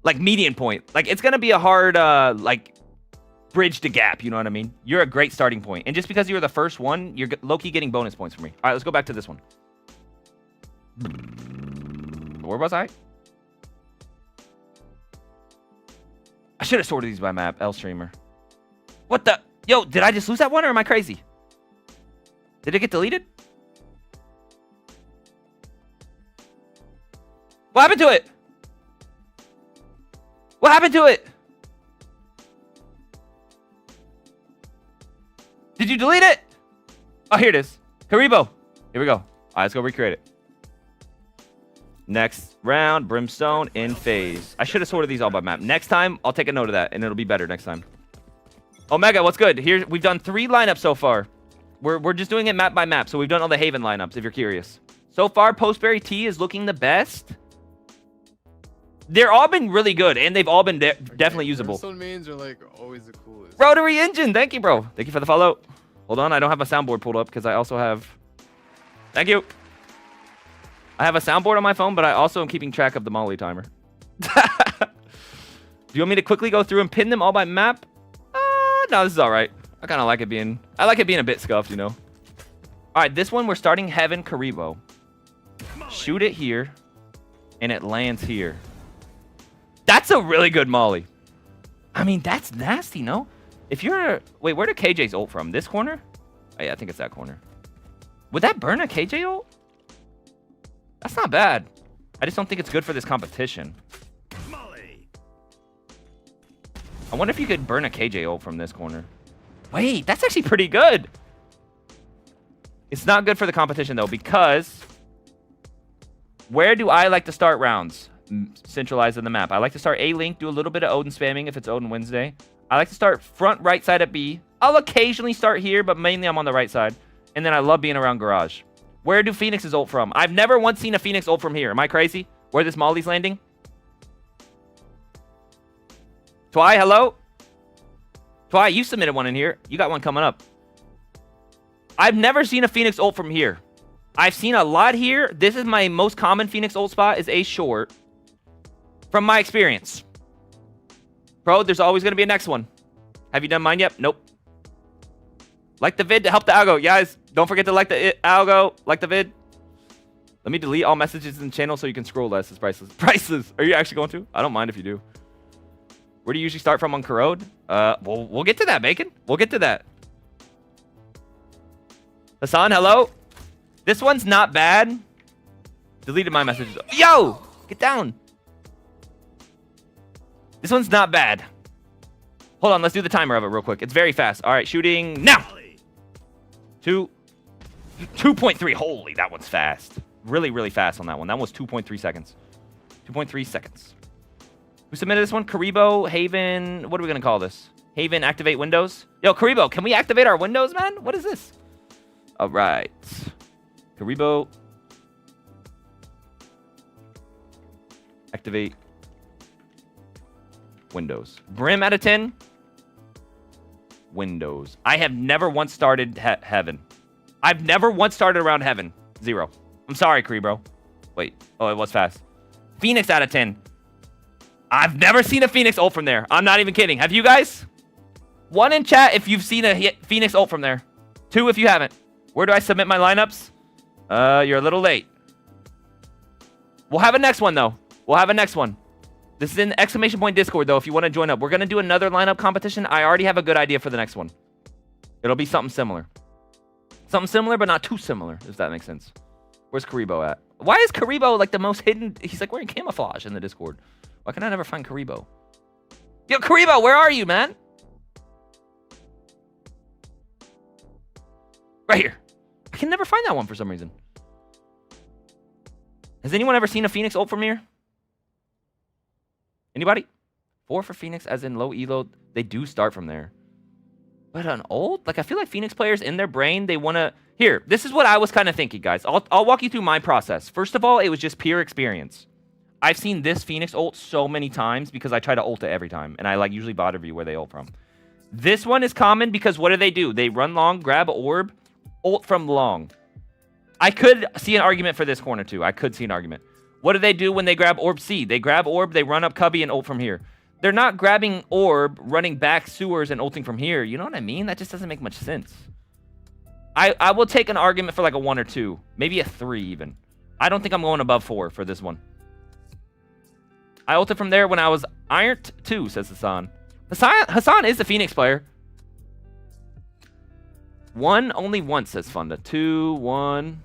Like median point. Like it's gonna be a hard bridge to gap, you know what I mean? You're a great starting point. And just because you were the first one, you're low-key getting bonus points for me. All right, let's go back to this one. Where was I? I should have sorted these by map, L streamer. What the? Yo, did I just lose that one or am I crazy? Did it get deleted? What happened to it? What happened to it? Did you delete it? Oh, here it is. Karibo. Here we go. All right, let's go recreate it. Next round, Brimstone in phase. I should have sorted these all by map. Next time, I'll take a note of that, and it'll be better next time. Omega, what's good? Here, we've done 3 lineups so far. We're just doing it map by map, so we've done all the Haven lineups, if you're curious. So far, Postberry T is looking the best. They're all been really good, and they've all been definitely usable. Brimstone mains are like always the coolest. Rotary Engine, thank you, bro. Thank you for the follow. Hold on, I don't have a soundboard pulled up because I also have... Thank you. I have a soundboard on my phone, but I also am keeping track of the Molly timer. Do you want me to quickly go through and pin them all by map? No, this is all right. I kind of like it being... I like it being a bit scuffed, you know. All right, this one, we're starting Heaven Karibo. Shoot it here, and it lands here. That's a really good Molly. I mean, that's nasty, no? If you're... Wait, where did KJ's ult from? This corner? Oh, yeah, I think it's that corner. Would that burn a KJ ult? That's not bad. I just don't think it's good for this competition. Molly. I wonder if you could burn a KJ ult from this corner. Wait, that's actually pretty good. It's not good for the competition, though, because... Where do I like to start rounds? Centralized in the map. I like to start A-Link, do a little bit of Odin spamming if it's Odin Wednesday. I like to start front right side at B. I'll occasionally start here, but mainly I'm on the right side. And then I love being around Garage. Where do Phoenix's ult from? I've never once seen a Phoenix ult from here. Am I crazy? Where this Molly's landing? Twy, hello? Twy, you submitted one in here. You got one coming up. I've never seen a Phoenix ult from here. I've seen a lot here. This is my most common Phoenix ult spot is A short. From my experience. Bro, there's always going to be a next one. Have you done mine yet? Nope. Like the vid to help the algo. Guys, don't forget to like the algo. Like the vid. Let me delete all messages in the channel so you can scroll less. It's priceless. Priceless. Are you actually going to? I don't mind if you do. Where do you usually start from on Corrode? We'll get to that, Bacon. We'll get to that. Hassan, hello? This one's not bad. Deleted my messages. Yo! Get down. This one's not bad. Hold on, let's do the timer of it real quick. It's very fast. All right, shooting now. 2.3. Holy, that one's fast. Really, really fast on that one. That was 2.3 seconds. 2.3 seconds. Who submitted this one? Karibo, Haven. What are we going to call this? Haven, activate windows. Yo, Karibo, can we activate our windows, man? What is this? All right. Karibo. Activate windows. Brim out of 10. Windows. I have never once started Heaven. I've never once started around Heaven. 0. I'm sorry, Karibo. Wait. Oh, it was fast. Phoenix out of 10. I've never seen a Phoenix ult from there. I'm not even kidding. Have you guys? 1 in chat if you've seen a Phoenix ult from there. 2 if you haven't. Where do I submit my lineups? You're a little late. We'll have a next one, though. We'll have a next one. This is in exclamation point Discord, though, if you want to join up. We're going to do another lineup competition. I already have a good idea for the next one. It'll be something similar. Something similar, but not too similar, if that makes sense. Where's Karibo at? Why is Karibo, like, the most hidden? He's, like, wearing camouflage in the Discord. Why can I never find Karibo? Yo, Karibo, where are you, man? Right here. I can never find that one for some reason. Has anyone ever seen a Phoenix ult from here? Anybody? 4 for Phoenix, as in low elo. They do start from there. But an ult? Like, I feel like Phoenix players, in their brain, they want to... Here, this is what I was kind of thinking, guys. I'll walk you through my process. First of all, it was just pure experience. I've seen this Phoenix ult so many times because I try to ult it every time. And I, like, usually bot review where they ult from. This one is common because what do? They run long, grab orb, ult from long. I could see an argument for this corner, too. I could see an argument. What do they do when they grab orb C? They grab orb, they run up cubby, and ult from here. They're not grabbing orb, running back sewers, and ulting from here. You know what I mean? That just doesn't make much sense. I will take an argument for like a 1 or 2. Maybe a 3 even. I don't think I'm going above 4 for this one. I ulted from there when I was ironed too, says Hassan. Hassan is the Phoenix player. 1 only once, says Funda. 2, 1.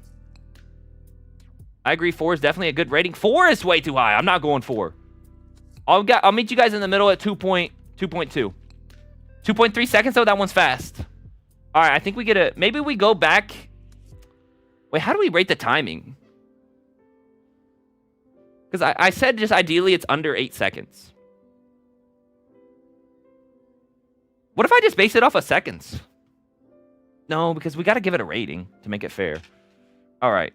I agree, 4 is definitely a good rating. 4 is way too high. I'm not going 4. I'll meet you guys in the middle at 2.2. 2.3 seconds, though. That one's fast. All right, I think we get a... Maybe we go back... Wait, how do we rate the timing? Because I said just ideally it's under 8 seconds. What if I just base it off of seconds? No, because we got to give it a rating to make it fair. All right.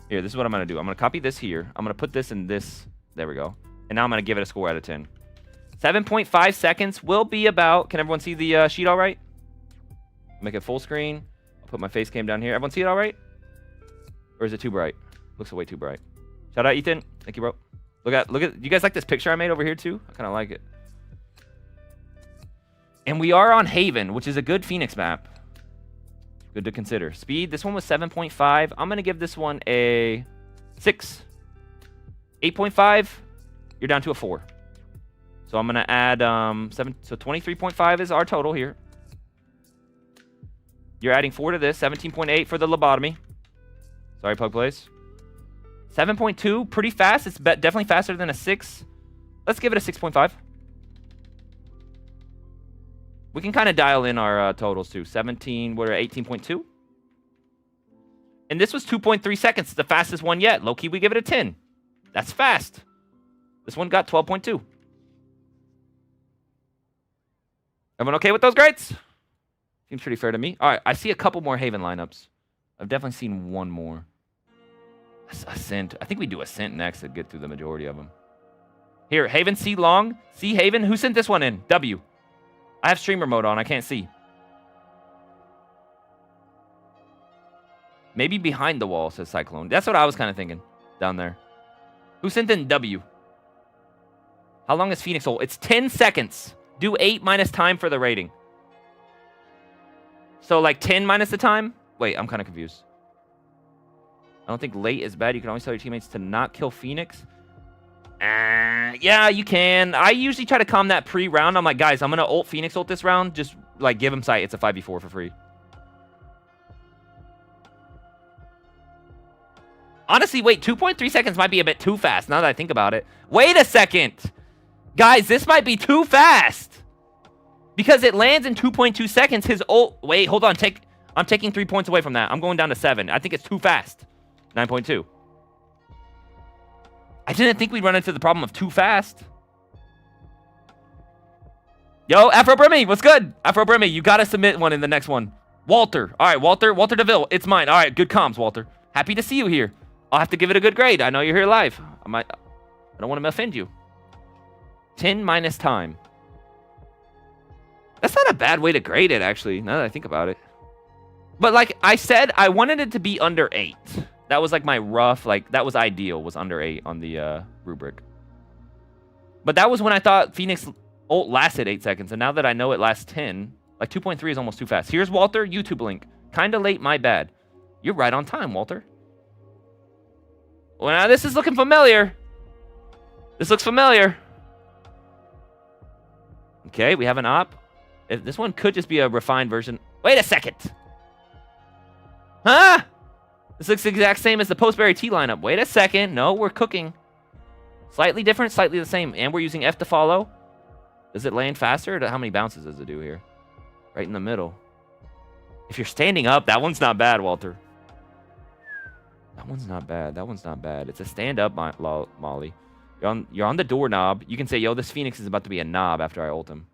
Here, this is what I'm going to do. I'm going to copy this here. I'm going to put this in this. There we go. And now I'm going to give it a score out of 10. 7.5 seconds will be about... Can everyone see the sheet all right? Make it full screen. I'll put my face cam down here. Everyone see it all right? Or is it too bright? Looks way too bright. Shout out, Ethan. Thank you, bro. Look at... You guys like this picture I made over here, too? I kind of like it. And we are on Haven, which is a good Phoenix map. Good to consider. Speed, this one was 7.5. I'm going to give this one a 6. 8.5, you're down to a 4. So I'm going to add 7. So 23.5 is our total here. You're adding 4 to this. 17.8 for the lobotomy. Sorry, Pug Plays. 7.2, pretty fast. It's definitely faster than a 6. Let's give it a 6.5. We can kind of dial in our totals too. 17, what are 18.2? And this was 2.3 seconds, the fastest one yet. Low-key, we give it a 10. That's fast. This one got 12.2. Everyone okay with those grades? Seems pretty fair to me. All right, I see a couple more Haven lineups. I've definitely seen one more. Ascent. I think we do Ascent next to get through the majority of them. Here, Haven C long. C Haven. Who sent this one in? W. I have streamer mode on. I can't see. Maybe behind the wall, says Cyclone. That's what I was kind of thinking down there. Who sent in W? How long is Phoenix ult? It's 10 seconds. Do 8 minus time for the rating. So like 10 minus the time? Wait, I'm kind of confused. I don't think late is bad. You can always tell your teammates to not kill Phoenix. Yeah, you can. I usually try to calm that pre-round. I'm like, guys, I'm going to ult Phoenix ult this round. Just, like, give him sight. It's a 5v4 for free. Honestly, wait, 2.3 seconds might be a bit too fast now that I think about it. Wait a second. Guys, this might be too fast. Because it lands in 2.2 seconds. His ult... Wait, hold on. I'm taking 3 points away from that. I'm going down to 7. I think it's too fast. 9.2. I didn't think we'd run into the problem of too fast. Yo, Afro Brimmy, what's good? Afro Brimmy, you gotta submit one in the next one. Walter. All right, Walter DeVille, it's mine. All right, good comms, Walter. Happy to see you here. I'll have to give it a good grade. I know you're here live. I don't want to offend you. 10 minus time. That's not a bad way to grade it, actually, now that I think about it. But like I said, I wanted it to be under 8. That was like my rough, like, that was ideal, was under 8 on the rubric. But that was when I thought Phoenix Ult lasted 8 seconds, and now that I know it lasts 10, like 2.3 is almost too fast. Here's Walter, YouTube link. Kinda late, my bad. You're right on time, Walter. Well, now this is looking familiar. This looks familiar. Okay, we have an op. This one could just be a refined version. Wait a second. Huh? This looks the exact same as the Postberry T lineup. Wait a second. No, we're cooking. Slightly different, slightly the same. And we're using F to follow. Does it land faster? How many bounces does it do here? Right in the middle. If you're standing up, that one's not bad, Walter. That one's not bad. That one's not bad. It's a stand-up, Molly. You're on the doorknob. You can say, yo, this Phoenix is about to be a knob after I ult him.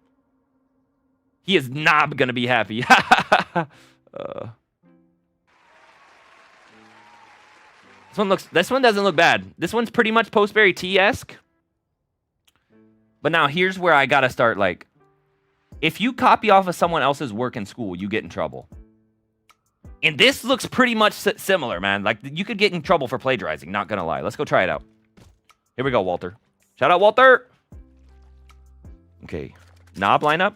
He is not going to be happy. This one doesn't look bad. This one's pretty much Postberry T-esque. But now here's where I got to start, like, if you copy off of someone else's work in school, you get in trouble. And this looks pretty much similar, man. Like, you could get in trouble for plagiarizing, not gonna lie. Let's go try it out. Here we go, Walter. Shout out, Walter! Okay. Knob lineup.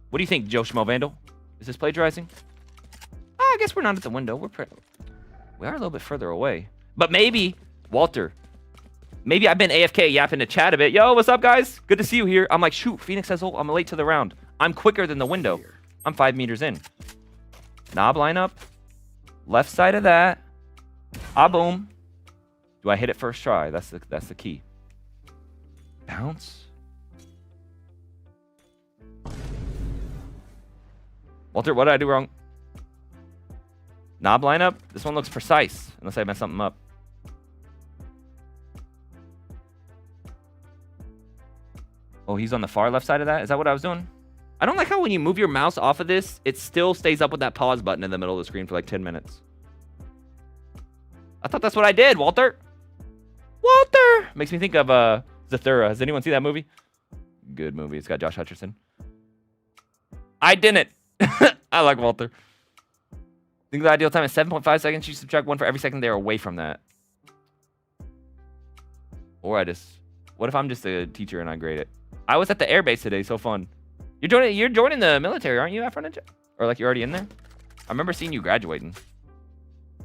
What do you think, Joe Schmo Vandal? Is this plagiarizing? I guess we're not at the window. We are a little bit further away. But maybe, Walter, maybe I've been AFK yapping to chat a bit. Yo, what's up, guys? Good to see you here. I'm like, shoot, Phoenix says, oh, I'm late to the round. I'm quicker than the window. I'm 5 meters in. Knob lineup. Left side of that. Ah, boom. Do I hit it first try? That's the key. Bounce. Walter, what did I do wrong? Knob lineup. This one looks precise, unless I messed something up. Oh, he's on the far left side of that? Is that what I was doing? I don't like how when you move your mouse off of this, it still stays up with that pause button in the middle of the screen for like 10 minutes. I thought that's what I did, Walter. Walter! Makes me think of Zathura. Has anyone seen that movie? Good movie. It's got Josh Hutcherson. I didn't. I like Walter. Think the ideal time is 7.5 seconds. You subtract 1 for every second they're away from that. Or what if I'm just a teacher and I grade it? I was at the airbase today. So fun. You're joining the military, aren't you, Afro Ninja? Or like you're already in there? I remember seeing you graduating.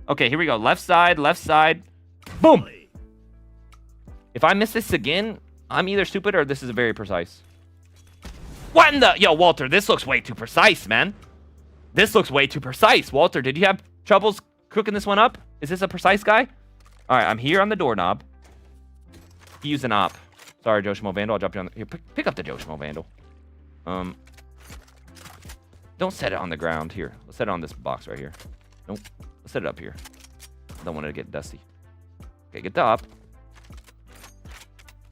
Okay, here we go. Left side, left side. Boom! If I miss this again, I'm either stupid or this is very precise. What in the... Yo, Walter, this looks way too precise, man. This looks way too precise. Walter, did you have troubles cooking this one up? Is this a precise guy? All right, I'm here on the doorknob. He used an op. Sorry, Joe Schmo Vandal. I'll drop you on... Here, pick up the Joe Schmo Vandal. Don't set it on the ground. Here, let's set it on this box right here. Nope. Let's set it up here. I don't want it to get dusty. Okay, get the op.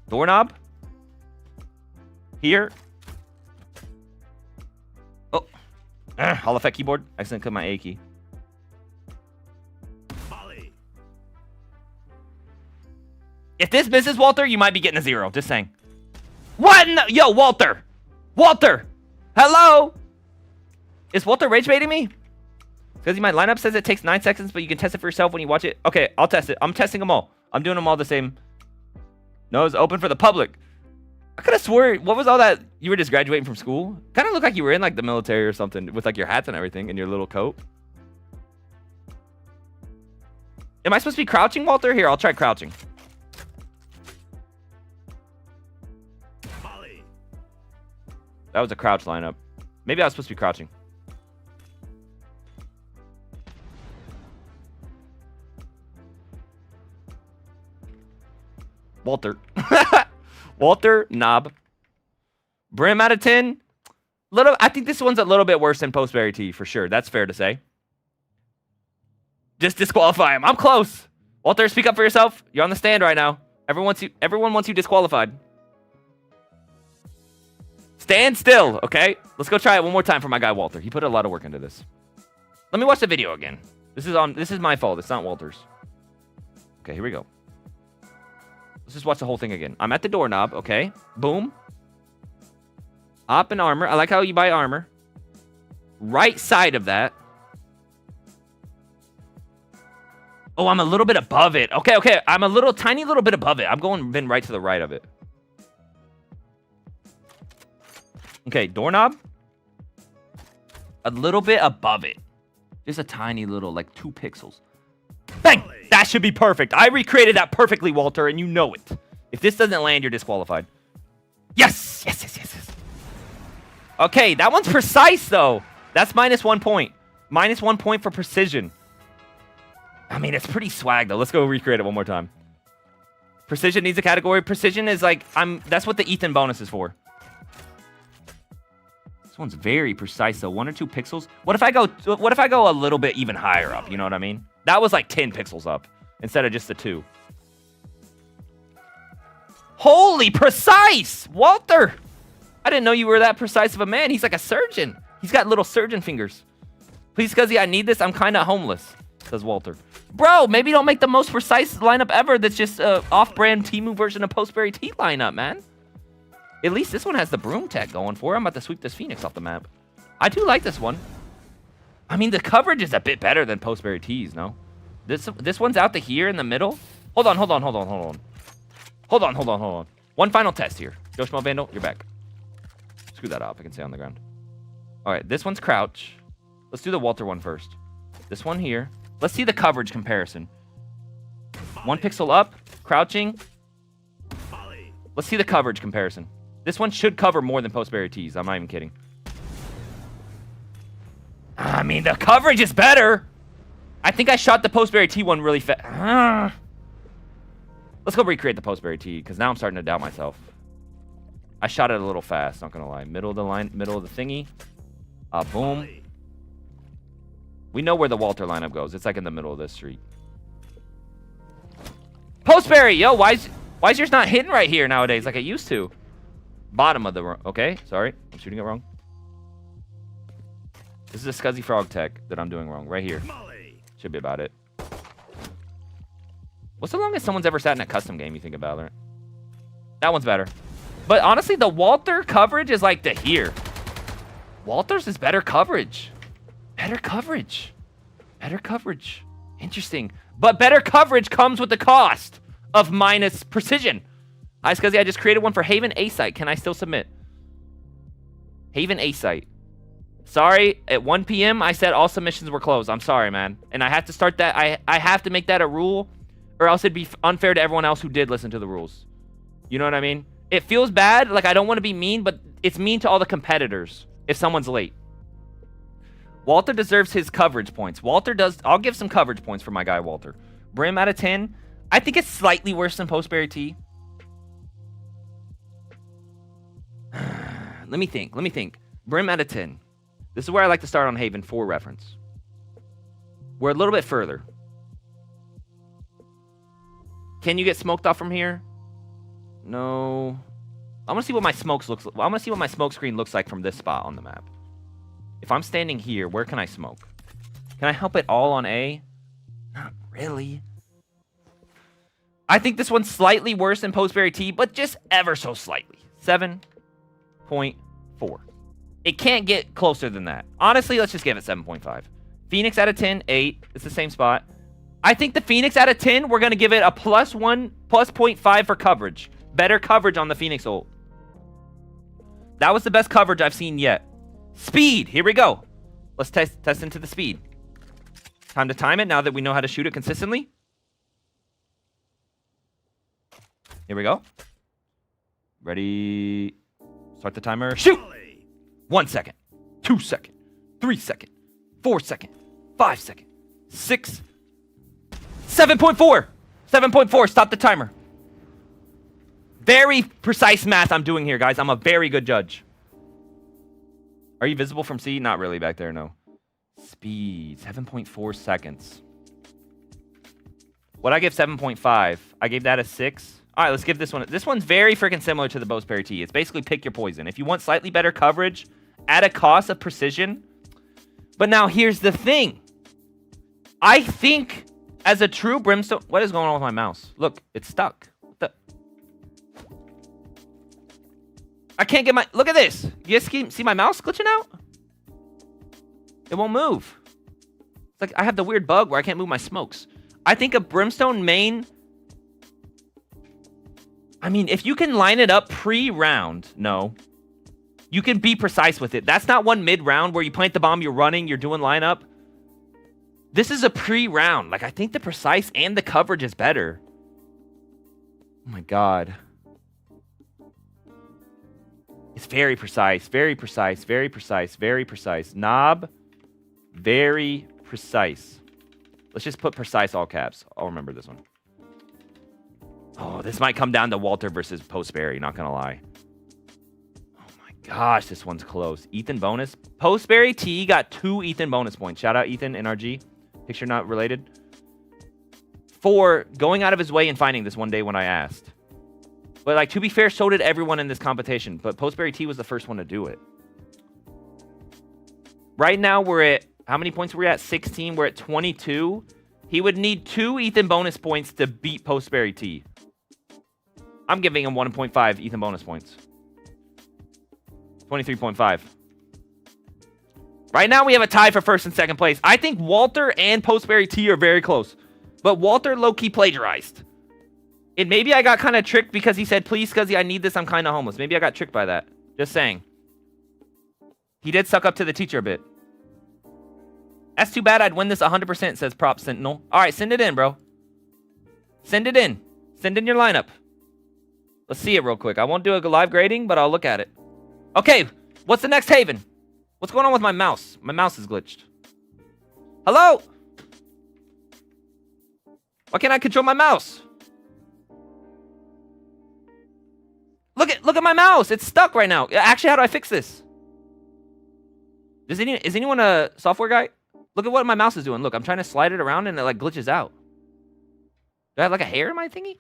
Doorknob. Here. Oh. Hall effect keyboard. Accidentally click my A key. If this misses, Walter, you might be getting a 0. Just saying. What in the... Yo, Walter. Walter. Hello. Is Walter rage baiting me? Because my lineup says it takes 9 seconds, but you can test it for yourself when you watch it. Okay, I'll test it. I'm testing them all. I'm doing them all the same. No, it's open for the public. I could have swore, what was all that? You were just graduating from school? Kind of looked like you were in like the military or something with like your hats and everything and your little coat. Am I supposed to be crouching, Walter? Here, I'll try crouching. That was a crouch lineup. Maybe I was supposed to be crouching. Walter. Walter, knob. Brim out of 10. I think this one's a little bit worse than Postberry T for sure. That's fair to say. Just disqualify him. I'm close. Walter, speak up for yourself. You're on the stand right now. Everyone wants you disqualified. Stand still, okay? Let's go try it one more time for my guy Walter. He put a lot of work into this. Let me watch the video again. This is my fault. It's not Walter's. Okay, here we go. Let's just watch the whole thing again. I'm at the doorknob, okay? Boom. Op and armor. I like how you buy armor. Right side of that. Oh, I'm a little bit above it. Okay. I'm a tiny little bit above it. I'm going right to the right of it. Okay, doorknob. A little bit above it. Just a tiny little, like 2 pixels. Bang! That should be perfect. I recreated that perfectly, Walter, and you know it. If this doesn't land, you're disqualified. Yes! Yes, yes, yes, yes. Okay, that one's precise, though. That's -1 point. -1 point for precision. I mean, it's pretty swag, though. Let's go recreate it one more time. Precision needs a category. Precision is like, that's what the Ethan bonus is for. This one's very precise, though. 1 or 2 pixels. What if I go a little bit even higher up? You know what I mean? That was like 10 pixels up instead of just the 2. Holy precise! Walter! I didn't know you were that precise of a man. He's like a surgeon. He's got little surgeon fingers. Please, Scuzzy, I need this. I'm kind of homeless, says Walter. Bro, maybe don't make the most precise lineup ever that's just an off-brand Temu version of Postberry Tea lineup, man. At least this one has the broom tech going for it. I'm about to sweep this Phoenix off the map. I do like this one. I mean, the coverage is a bit better than Postberry Teas, no? This one's out to here in the middle. Hold on. One final test here. Yoshimo Vandal, you're back. Screw that up. I can stay on the ground. All right, this one's crouch. Let's do the Walter one first. This one here. Let's see the coverage comparison. 1 pixel up, crouching. Let's see the coverage comparison. This one should cover more than Postberry Teas. I'm not even kidding. I mean, the coverage is better. I think I shot the Postberry Tea one really fast. Let's go recreate the Postberry Tea, because now I'm starting to doubt myself. I shot it a little fast, not going to lie. Middle of the line, middle of the thingy. Boom. We know where the Walter lineup goes. It's like in the middle of this street. Postberry! Yo, why is yours not hitting right here nowadays like it used to? Bottom of the... Okay, sorry. I'm shooting it wrong. This is a Scuzzyfrog tech that I'm doing wrong. Right here. Should be about it. What's the longest someone's ever sat in a custom game, you think about it? That one's better. But honestly, the Walter coverage is like to here. Walter's is better coverage. Better coverage. Better coverage. Interesting. But better coverage comes with the cost of minus precision. Hi, Scuzzy. I just created one for Haven A-Site. Can I still submit? Haven A-Site. Sorry, at 1 p.m. I said all submissions were closed. I'm sorry, man. And I have to start that. I have to make that a rule, or else it'd be unfair to everyone else who did listen to the rules. You know what I mean? It feels bad. Like, I don't want to be mean, but it's mean to all the competitors if someone's late. Walter deserves his coverage points. Walter does. I'll give some coverage points for my guy, Walter. Brim out of 10. I think it's slightly worse than Postberry Tea. Let me think. Brim out of 10. This is where I like to start on Haven for reference. We're a little bit further. Can you get smoked off from here? No. I want to see what my smokes looks like. I want to see what my smoke screen looks like from this spot on the map. If I'm standing here, where can I smoke? Can I help it all on A? Not really. I think this one's slightly worse than Postberry Tea, but just ever so slightly. 7.4. It can't get closer than that. Honestly, let's just give it 7.5. Phoenix out of 10, 8. It's the same spot. I think the Phoenix out of 10, we're going to give it a +1, +0.5 for coverage. Better coverage on the Phoenix ult. That was the best coverage I've seen yet. Speed. Here we go. Let's test into the speed. Time to time it now that we know how to shoot it consistently. Here we go. Ready. Start the timer. Shoot. 1 second, 2 second, 3 second, 4 second, 5 second, 6, 7.4, 7.4. Stop the timer. Very precise math I'm doing here, guys. I'm a very good judge. Are you visible from C? Not really back there, no. Speed, 7.4 seconds. What I give 7.5? I gave that a 6. All right, let's give this one. This one's very freaking similar to the Postberry Tea. It's basically pick your poison. If you want slightly better coverage at a cost of precision. But now here's the thing. I think as a true Brimstone... What is going on with my mouse? Look, it's stuck. What the... I can't get my... Look at this. You guys see my mouse glitching out? It won't move. It's like I have the weird bug where I can't move my smokes. I think a Brimstone main... I mean, if you can line it up pre-round, no. You can be precise with it. That's not one mid-round where you plant the bomb, you're running, you're doing lineup. This is a pre-round. Like, I think the precise and the coverage is better. Oh my god. It's very precise, very precise, very precise, very precise. Knob, very precise. Let's just put precise all caps. I'll remember this one. Oh, this might come down to Walter versus Postberry, not gonna lie. Oh my gosh, this one's close. Ethan bonus. Postberry T got 2 Ethan bonus points. Shout out Ethan, NRG. Picture not related. For going out of his way and finding this one day when I asked. But, like, to be fair, so did everyone in this competition. But Postberry T was the first one to do it. Right now, we're at... How many points were we at? 16. We're at 22. He would need 2 Ethan bonus points to beat Postberry T. I'm giving him 1.5 Ethan bonus points. 23.5. Right now, we have a tie for first and second place. I think Walter and Postberry T are very close. But Walter low-key plagiarized. And maybe I got kind of tricked because he said, please, Scuzzy, I need this. I'm kind of homeless. Maybe I got tricked by that. Just saying. He did suck up to the teacher a bit. That's too bad. I'd win this 100%, says Prop Sentinel. All right, send it in, bro. Send it in. Send in your lineup. Let's see it real quick. I won't do a live grading, but I'll look at it. Okay, what's the next Haven? What's going on with my mouse? My mouse is glitched. Hello? Why can't I control my mouse? Look at my mouse. It's stuck right now. Actually, how do I fix this? Is anyone a software guy? Look at what my mouse is doing. Look, I'm trying to slide it around and it like glitches out. Do I have like a hair in my thingy?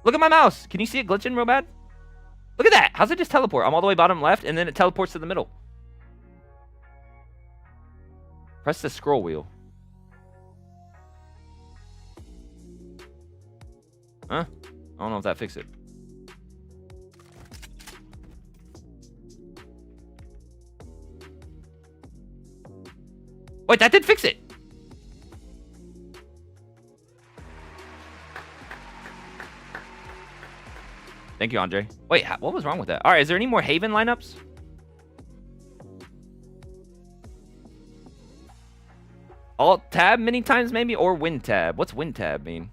Look at my mouse. Can you see it glitching real bad? Look at that. How's it just teleport? I'm all the way bottom left and then it teleports to the middle. Press the scroll wheel. Huh? I don't know if that fixed it. Wait, that did fix it. Thank you, Andre. Wait, what was wrong with that? All right, is there any more Haven lineups? Alt tab many times maybe, or win tab. What's win tab mean?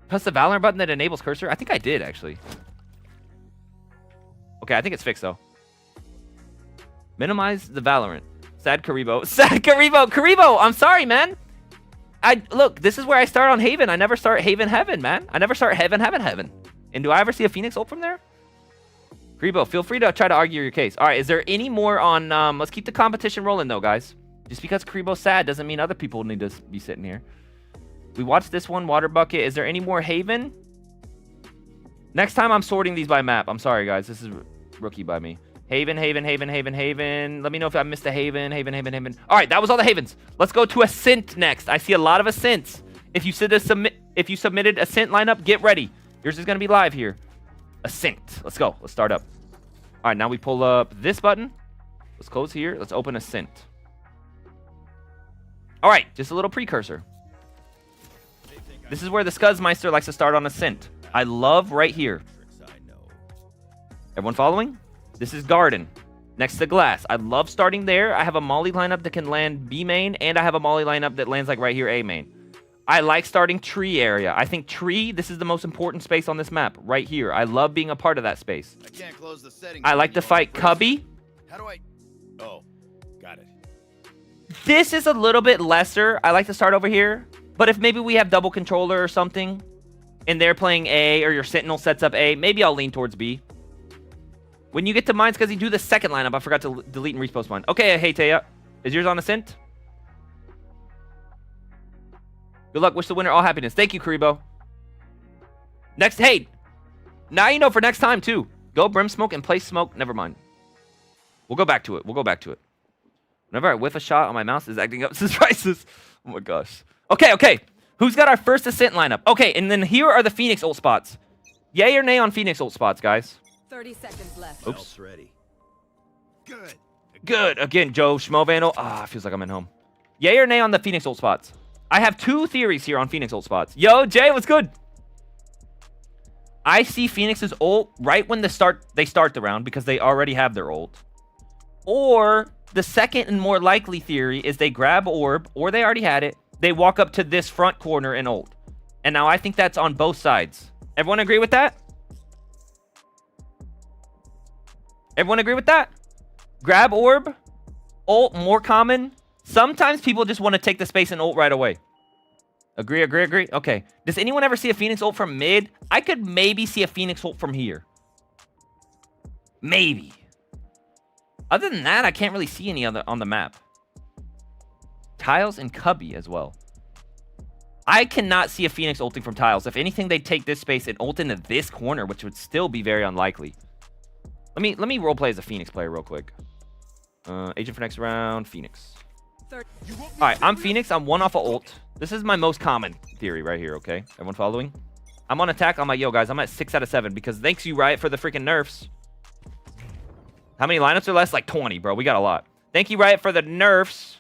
Press the Valorant button that enables cursor. I think I did actually. Okay, I think it's fixed though. Minimize the Valorant. Sad Karibo. Sad Karibo. Karibo, I'm sorry, man. Look, this is where I start on Haven. I never start Haven Heaven, man. I never start Heaven. And do I ever see a Phoenix ult from there? Karibo, feel free to try to argue your case. All right, is there any more on... let's keep the competition rolling, though, guys. Just because Karibo's sad doesn't mean other people need to be sitting here. We watched this one, Water Bucket. Is there any more Haven? Next time, I'm sorting these by map. I'm sorry, guys. This is rookie by me. Haven. Let me know if I missed a Haven. Haven. All right, that was all the Havens. Let's go to Ascent next. I see a lot of Ascents. If you submitted Ascent lineup, get ready. Yours is going to be live here. Ascent. Let's go. Let's start up. All right, now we pull up this button. Let's close here. Let's open Ascent. All right, just a little precursor. This is where the Scuzzmeister likes to start on Ascent. I love right here. Everyone following? This is Garden. Next to Glass. I love starting there. I have a Molly lineup that can land B main, and I have a Molly lineup that lands like right here A main. I like starting Tree area. I think Tree, this is the most important space on this map, right here. I love being a part of that space. I can't close the settings. I like to fight Cubby. How do I... Oh, got it. This is a little bit lesser. I like to start over here. But if maybe we have double controller or something, and they're playing A, or your Sentinel sets up A, maybe I'll lean towards B. When you get to mine, because you do the second lineup, I forgot to delete and repost mine. Okay, hey Taya. Is yours on Ascent? Good luck. Wish the winner all happiness. Thank you, Karibo. Next, hey. Now you know for next time, too. Go Brimsmoke and play Smoke. Never mind. We'll go back to it. Whenever I whiff a shot on my mouse, is acting up since prices. Oh my gosh. Okay. Who's got our first Ascent lineup? Okay, and then here are the Phoenix ult spots. Yay or nay on Phoenix ult spots, guys? 30 seconds left. Oops. Ready. Good. Again, Joe Schmo Vandal. Feels like I'm at home. Yay or nay on the Phoenix ult spots? I have 2 theories here on Phoenix ult spots. Yo, Jay, what's good? I see Phoenix's ult right when they start the round because they already have their ult. Or the second and more likely theory is they grab orb, or they already had it. They walk up to this front corner and ult. And now I think that's on both sides. Everyone agree with that? Everyone agree with that? Grab orb, ult more common. Sometimes people just want to take the space and ult right away. Agree, agree, agree. Okay. Does anyone ever see a Phoenix ult from mid? I could maybe see a Phoenix ult from here. Maybe. Other than that, I can't really see any other on the map. Tiles and Cubby as well. I cannot see a Phoenix ulting from Tiles. If anything, they'd take this space and ult into this corner, which would still be very unlikely. Let me roleplay as a Phoenix player real quick. Agent for next round, Phoenix. Alright, I'm Phoenix. I'm one off of ult. This is my most common theory right here, okay? Everyone following? I'm on attack. I'm like, yo, guys, I'm at 6 out of 7 because thanks you, Riot, for the freaking nerfs. How many lineups are less? Like 20, bro. We got a lot. Thank you, Riot, for the nerfs.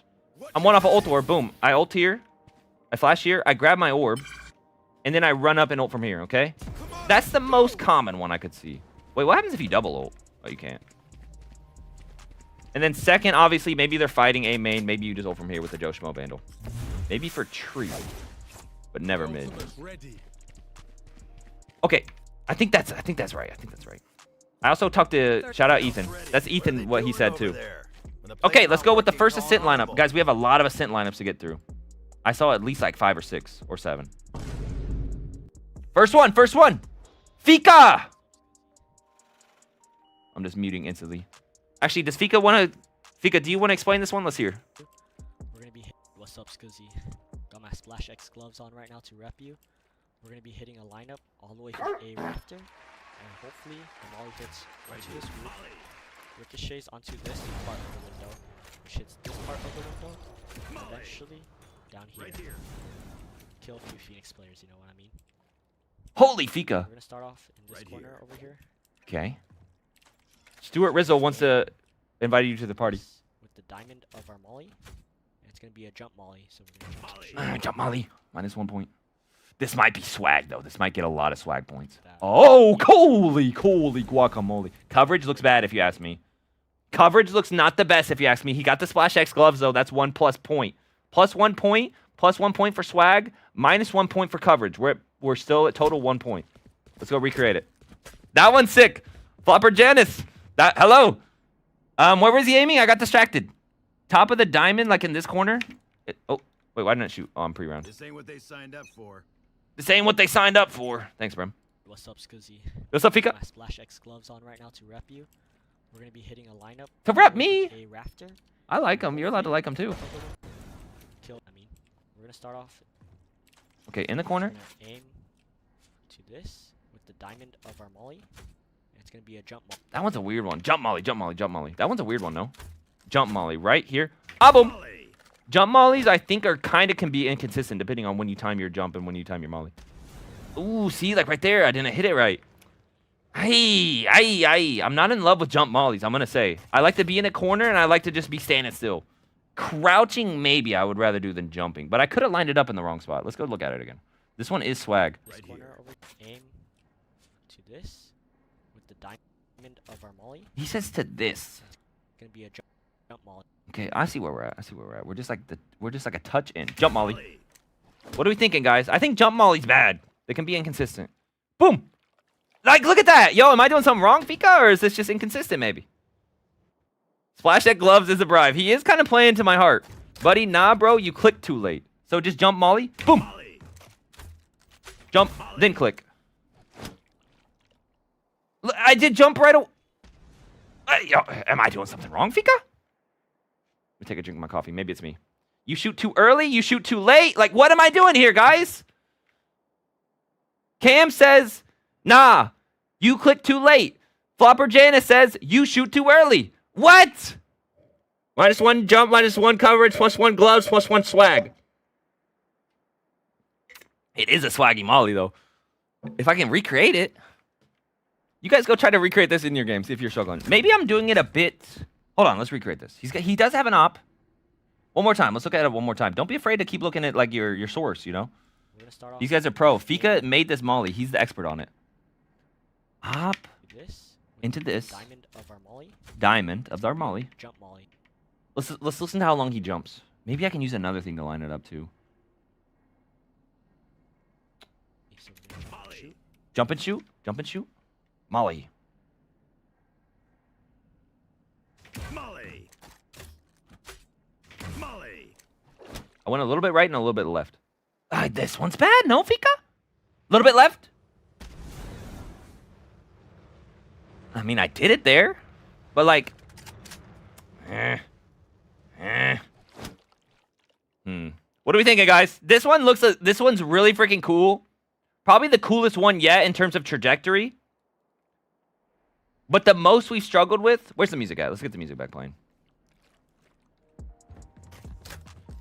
I'm one off of ult orb. Boom. I ult here. I flash here. I grab my orb. And then I run up and ult from here, okay? That's the most common one I could see. Wait, what happens if you double ult? Oh, you can't. And then second, obviously, maybe they're fighting A main. Maybe you just ult from here with the Joe Schmo Vandal. Maybe for tree. But never mid. Okay. I think that's right. I think that's right. I also talked to... Shout out Ethan. That's Ethan, what he said, too. Okay, let's go with the first Ascent lineup. Guys, we have a lot of Ascent lineups to get through. I saw at least like 5 or 6 or 7. First one. Fika! I'm just muting instantly. Actually, does Fika want to... Fika, do you want to explain this one? Let's hear. We're going to be hitting... What's up, Scuzzy? Got my Splash X gloves on right now to rep you. We're going to be hitting a lineup all the way from A rafter. And hopefully, the molly hits onto this roof, ricochets onto this part of the window, which hits this part of the window, and eventually down here. Kill a few Phoenix players, you know what I mean? Holy Fika! We're gonna start off in this corner over here. Okay. Stuart Rizzo wants to invite you to the party. With the diamond of our molly, and it's gonna be a jump molly, so we're gonna jump to Jump molly. -1 point. This might be swag, though. This might get a lot of swag points. Oh, holy guacamole. Coverage looks bad, if you ask me. Coverage looks not the best, if you ask me. He got the Splash X gloves, though. That's 1+ point. +1 point. +1 point for swag. -1 point for coverage. We're still at total 1 point. Let's go recreate it. That one's sick. Flopper Janice. Hello. Where was he aiming? I got distracted. Top of the diamond, like in this corner. Oh, wait, why didn't I shoot? Oh, I'm pre-round. This ain't what they signed up for. This ain't what they signed up for. Thanks, Brim. What's up, Scuzzy? What's up, Fika? My Splash X gloves on right now to rep you. We're gonna be hitting a lineup. To rep me? A rafter. I like him. You're allowed to like him, too. We're gonna start off. Okay, in the corner. We're gonna aim to this with the diamond of our molly. And it's gonna be a jump molly. That one's a weird one. Jump molly. That one's a weird one, no? Jump molly right here. Ah, boom. Jump mollies, I think, can be inconsistent depending on when you time your jump and when you time your molly. Ooh, see, like right there, I didn't hit it right. I'm not in love with jump mollies, I'm going to say. I like to be in a corner, and I like to just be standing still. Crouching, maybe I would rather do than jumping, but I could have lined it up in the wrong spot. Let's go look at it again. This one is swag. This corner over, aim to this with the diamond of our molly. He says to this. It's going to be a jump molly. Okay, I see where we're at. We're just like a touch in. Jump molly. What are we thinking, guys? I think jump molly's bad. They can be inconsistent. Boom! Like, look at that! Yo, am I doing something wrong, Fika? Or is this just inconsistent, maybe? Splash that gloves is a bribe. He is kind of playing to my heart. Buddy, nah, bro, you clicked too late. So just jump molly. Boom! Jump, then click. I did jump right away. Yo, am I doing something wrong, Fika? Let me take a drink of my coffee. Maybe it's me. You shoot too early? You shoot too late? Like, what am I doing here, guys? Cam says, nah, you click too late. Flopper Janice says, you shoot too early. What? -1 jump, -1 coverage, +1 gloves, +1 swag. It is a swaggy molly, though. If I can recreate it. You guys go try to recreate this in your game. See if you're struggling. Maybe I'm doing it a bit... Hold on, let's recreate this. He does have an op. One more time. Let's look at it one more time. Don't be afraid to keep looking at like your source, you know? These guys are pro. Fika made this molly. He's the expert on it. Hop This. into this. Diamond of our molly. Diamond of our molly. Jump molly. Let's listen to how long he jumps. Maybe I can use another thing to line it up too. So we're gonna jump and shoot. Jump and shoot. Jump and shoot. Molly. Molly. Molly. I went a little bit right and a little bit left. This one's bad. No, Fika? A little bit left. I mean, I did it there. But like... What are we thinking, guys? This one's really freaking cool. Probably the coolest one yet in terms of trajectory. But the most we've struggled with... Where's the music at? Let's get the music back playing.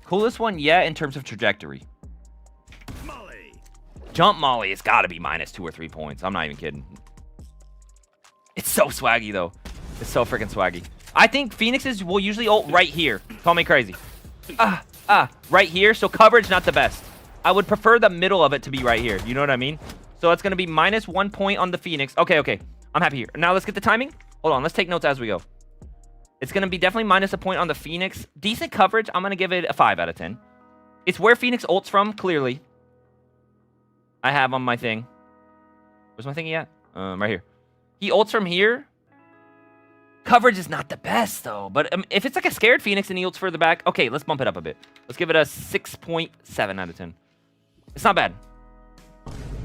Coolest one yet in terms of trajectory. Molly. Jump molly has got to be -2 or 3 points. I'm not even kidding. It's so swaggy, though. It's so freaking swaggy. I think Phoenixes will usually ult right here. Call me crazy. Right here. So coverage, not the best. I would prefer the middle of it to be right here. You know what I mean? So it's going to be -1 point on the Phoenix. Okay. I'm happy here. Now let's get the timing. Hold on. Let's take notes as we go. It's going to be definitely -1 point on the Phoenix. Decent coverage. I'm going to give it a 5 out of 10. It's where Phoenix ults from, clearly. I have on my thing. Where's my thingy at? Right here. He ults from here. Coverage is not the best, though. But if it's like a scared Phoenix and he ults further back... Okay, let's bump it up a bit. Let's give it a 6.7 out of 10. It's not bad.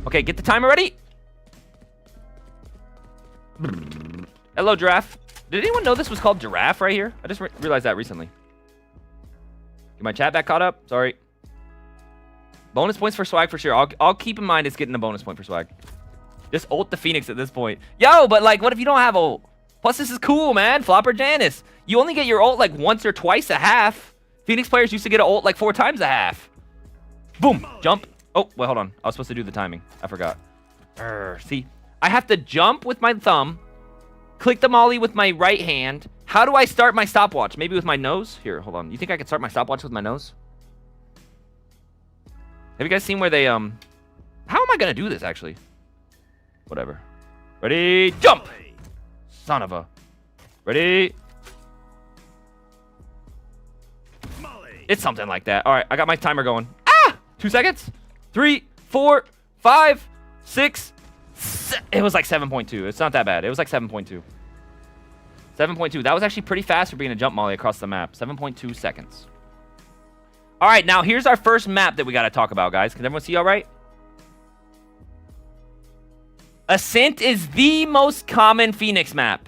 Okay, get the timer ready. Hello, Giraffe. Did anyone know this was called Giraffe right here? I just realized that recently. Get my chat back caught up. Sorry. Bonus points for swag for sure. I'll keep in mind it's getting a bonus point for swag. Just ult the Phoenix at this point. Yo, but like, what if you don't have ult? Plus, this is cool, man. Flopper Janice. You only get your ult like once or twice a half. Phoenix players used to get an ult like 4 times a half. Boom. Jump. Oh, wait, hold on. I was supposed to do the timing. I forgot. See, I have to jump with my thumb. Click the molly with my right hand. How do I start my stopwatch? Maybe with my nose? Here, hold on. You think I could start my stopwatch with my nose? Have you guys seen where they, How am I gonna do this, actually? Whatever. Ready? Jump! Son of a... Ready? It's something like that. All right, I got my timer going. 2 seconds. 3, 4, 5, 6... It was like 7.2. It's not that bad. It was like 7.2. 7.2. That was actually pretty fast for being a jump molly across the map. 7.2 seconds. All right, now here's our first map that we got to talk about, guys. Can everyone see all right? Ascent is the most common Phoenix map.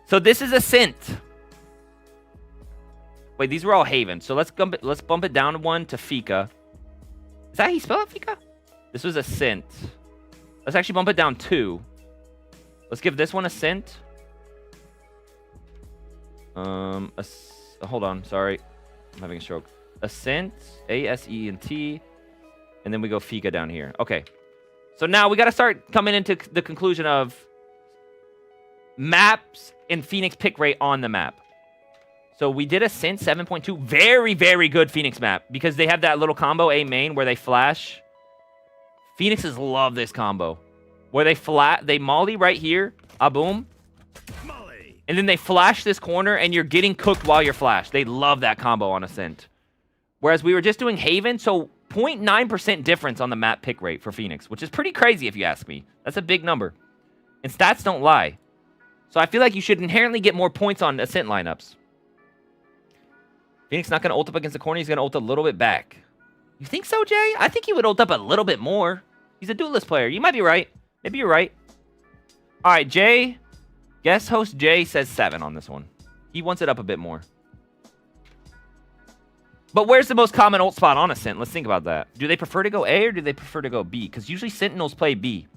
So this is Ascent. Wait, these were all Haven. So let's bump it down one to Fika. Is that how you spell it, Fika? This was Ascent. Let's actually bump it down 2. Let's give this one Ascent. Hold on, sorry. I'm having a stroke. Ascent, A-S-E-N-T. And then we go Fika down here. Okay. So now we got to start coming into the conclusion of maps and Phoenix pick rate on the map. So we did Ascent 7.2. Very, very good Phoenix map because they have that little combo A main where they flash. Phoenixes love this combo. Where they molly right here. Boom. And then they flash this corner and you're getting cooked while you're flashed. They love that combo on Ascent. Whereas we were just doing Haven, so 0.9% difference on the map pick rate for Phoenix, which is pretty crazy if you ask me. That's a big number. And stats don't lie. So I feel like you should inherently get more points on Ascent lineups. Phoenix not going to ult up against the corner. He's going to ult a little bit back. You think so, Jay? I think he would ult up a little bit more. He's a duelist player. You might be right. Maybe you're right. All right, Jay. Guest host Jay says 7 on this one. He wants it up a bit more. But where's the most common ult spot on Ascent? Let's think about that. Do they prefer to go A or do they prefer to go B? Because usually Sentinels play B.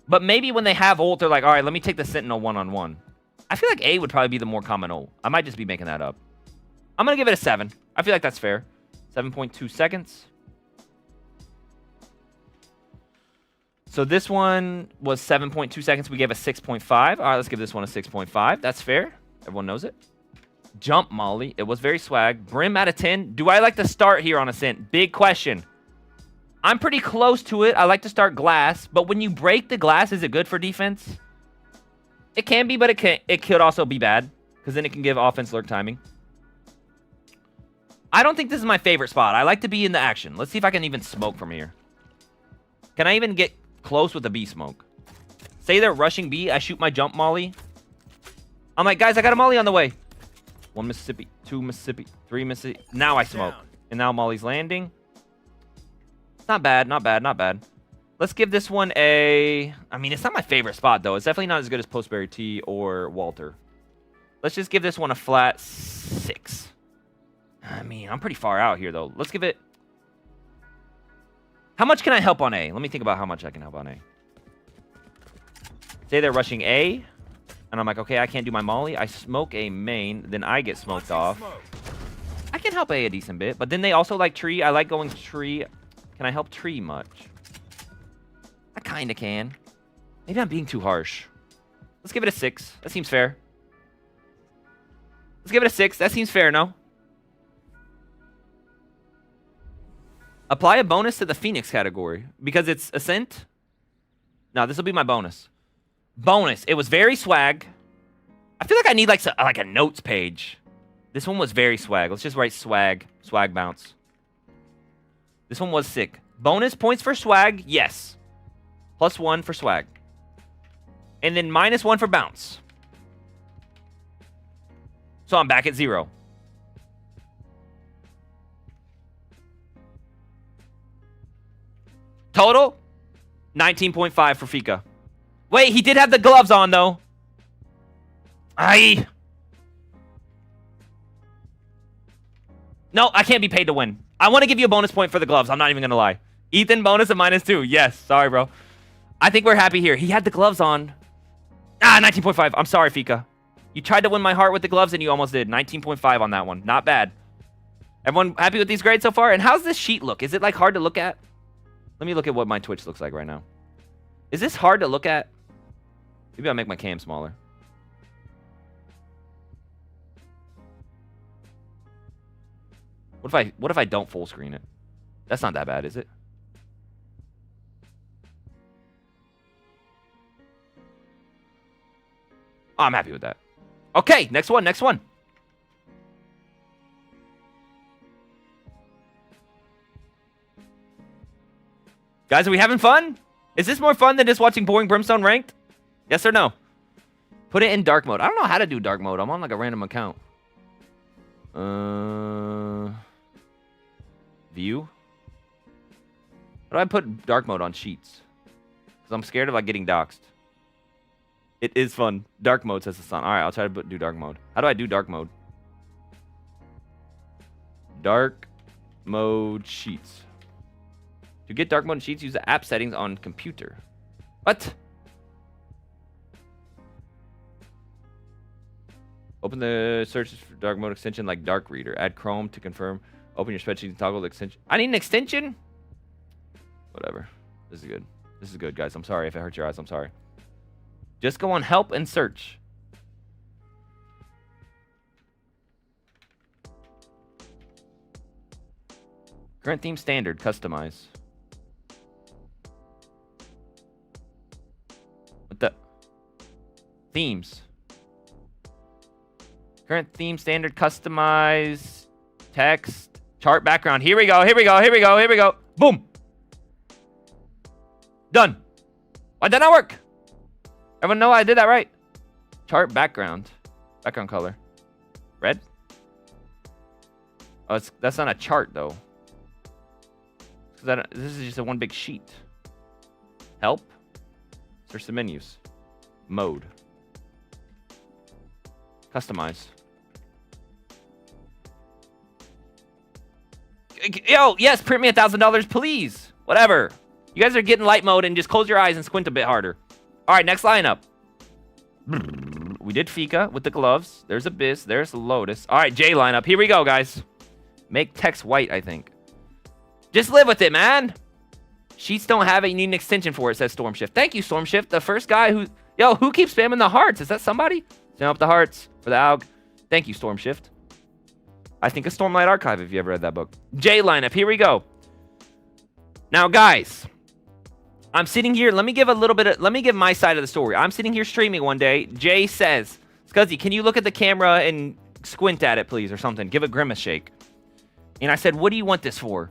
But maybe when they have ult, they're like, all right, let me take the Sentinel one-on-one. I feel like A would probably be the more common ult. I might just be making that up. I'm going to give it a 7. I feel like that's fair. 7.2 seconds. So this one was 7.2 seconds. We gave a 6.5. All right, let's give this one a 6.5. That's fair. Everyone knows it. Jump molly. It was very swag. Brim out of 10. Do I like to start here on Ascent? Big question. I'm pretty close to it. I like to start glass, but when you break the glass, is it good for defense? It can be, but it could also be bad, because then it can give offense lurk timing. I don't think this is my favorite spot. I like to be in the action. Let's see if I can even smoke from here. Can I even get close with the B smoke? Say they're rushing B, I shoot my jump molly. I'm like, guys, I got a molly on the way. 1 Mississippi, 2 Mississippi, 3 Mississippi. Now I smoke. And now molly's landing. It's not bad, not bad, not bad. Let's give this one a... I mean, it's not my favorite spot, though. It's definitely not as good as Postberry T or Walter. Let's just give this one a flat 6. I mean, I'm pretty far out here, though. Let's give it... How much can I help on A? Let me think about how much I can help on A. Say they're rushing A. And I'm like, okay, I can't do my molly. I smoke a main. Then I get smoked off. I can help A decent bit. But then they also like tree. I like going tree. Can I help tree much? I kind of can. Maybe I'm being too harsh. Let's give it a 6. That seems fair. Let's give it a 6. That seems fair, no? Apply a bonus to the Phoenix category. Because it's Ascent? No, this will be my bonus. Bonus. It was very swag. I feel like I need like a notes page. This one was very swag. Let's just write swag. Swag bounce. This one was sick. Bonus points for swag. Yes. +1 for swag. And then -1 for bounce. So I'm back at 0. Total 19.5 for Fika. Wait, he did have the gloves on, though. Aye. No, I can't be paid to win. I want to give you a bonus point for the gloves. I'm not even going to lie. Ethan, bonus of -2. Yes. Sorry, bro. I think we're happy here. He had the gloves on. 19.5. I'm sorry, Fika. You tried to win my heart with the gloves, and you almost did. 19.5 on that one. Not bad. Everyone happy with these grades so far? And how's this sheet look? Is it, like, hard to look at? Let me look at what my Twitch looks like right now. Is this hard to look at? Maybe I'll make my cam smaller. What if I don't full screen it? That's not that bad, is it? Oh, I'm happy with that. Okay, next one, next one. Guys, are we having fun? Is this more fun than just watching boring Brimstone ranked? Yes or no? Put it in dark mode. I don't know how to do dark mode. I'm on like a random account. View? How do I put dark mode on sheets? Because I'm scared of like getting doxxed. It is fun. Dark mode, says the sun. Alright, I'll try to do dark mode. How do I do dark mode? Dark mode sheets. To get dark mode sheets, use the app settings on computer. What? Open the search for dark mode extension like Dark Reader. Add Chrome to confirm. Open your spreadsheet and toggle the extension. I need an extension? Whatever. This is good. This is good, guys. I'm sorry if it hurt your eyes. I'm sorry. Just go on help and search. Current theme standard. Customize. What the? Themes. Current theme standard. Customize. Text. Chart background. Here we go. Here we go. Here we go. Here we go. Boom. Done. Why'd that not work? Everyone know I did that right. Chart background. Background color. Red? Oh, that's not a chart, though. This is just a one big sheet. Help. Search the menus. Mode. Customize. Yo, yes, print me $1,000, please. Whatever. You guys are getting light mode and just close your eyes and squint a bit harder. All right, next lineup. We did Fika with the gloves. There's Abyss. There's Lotus. All right, J lineup. Here we go, guys. Make text white, I think. Just live with it, man. Sheets don't have it. You need an extension for it, says Stormshift. Thank you, Stormshift. The first guy who... Yo, who keeps spamming the hearts? Is that somebody? Spam up the hearts for the AUG. Thank you, Stormshift. I think a Stormlight Archive, if you ever read that book. J lineup. Here we go. Now, guys, I'm sitting here. Let me give my side of the story. I'm sitting here streaming one day. Jay says, Scuzzy, can you look at the camera and squint at it, please, or something? Give a grimace shake. And I said, what do you want this for?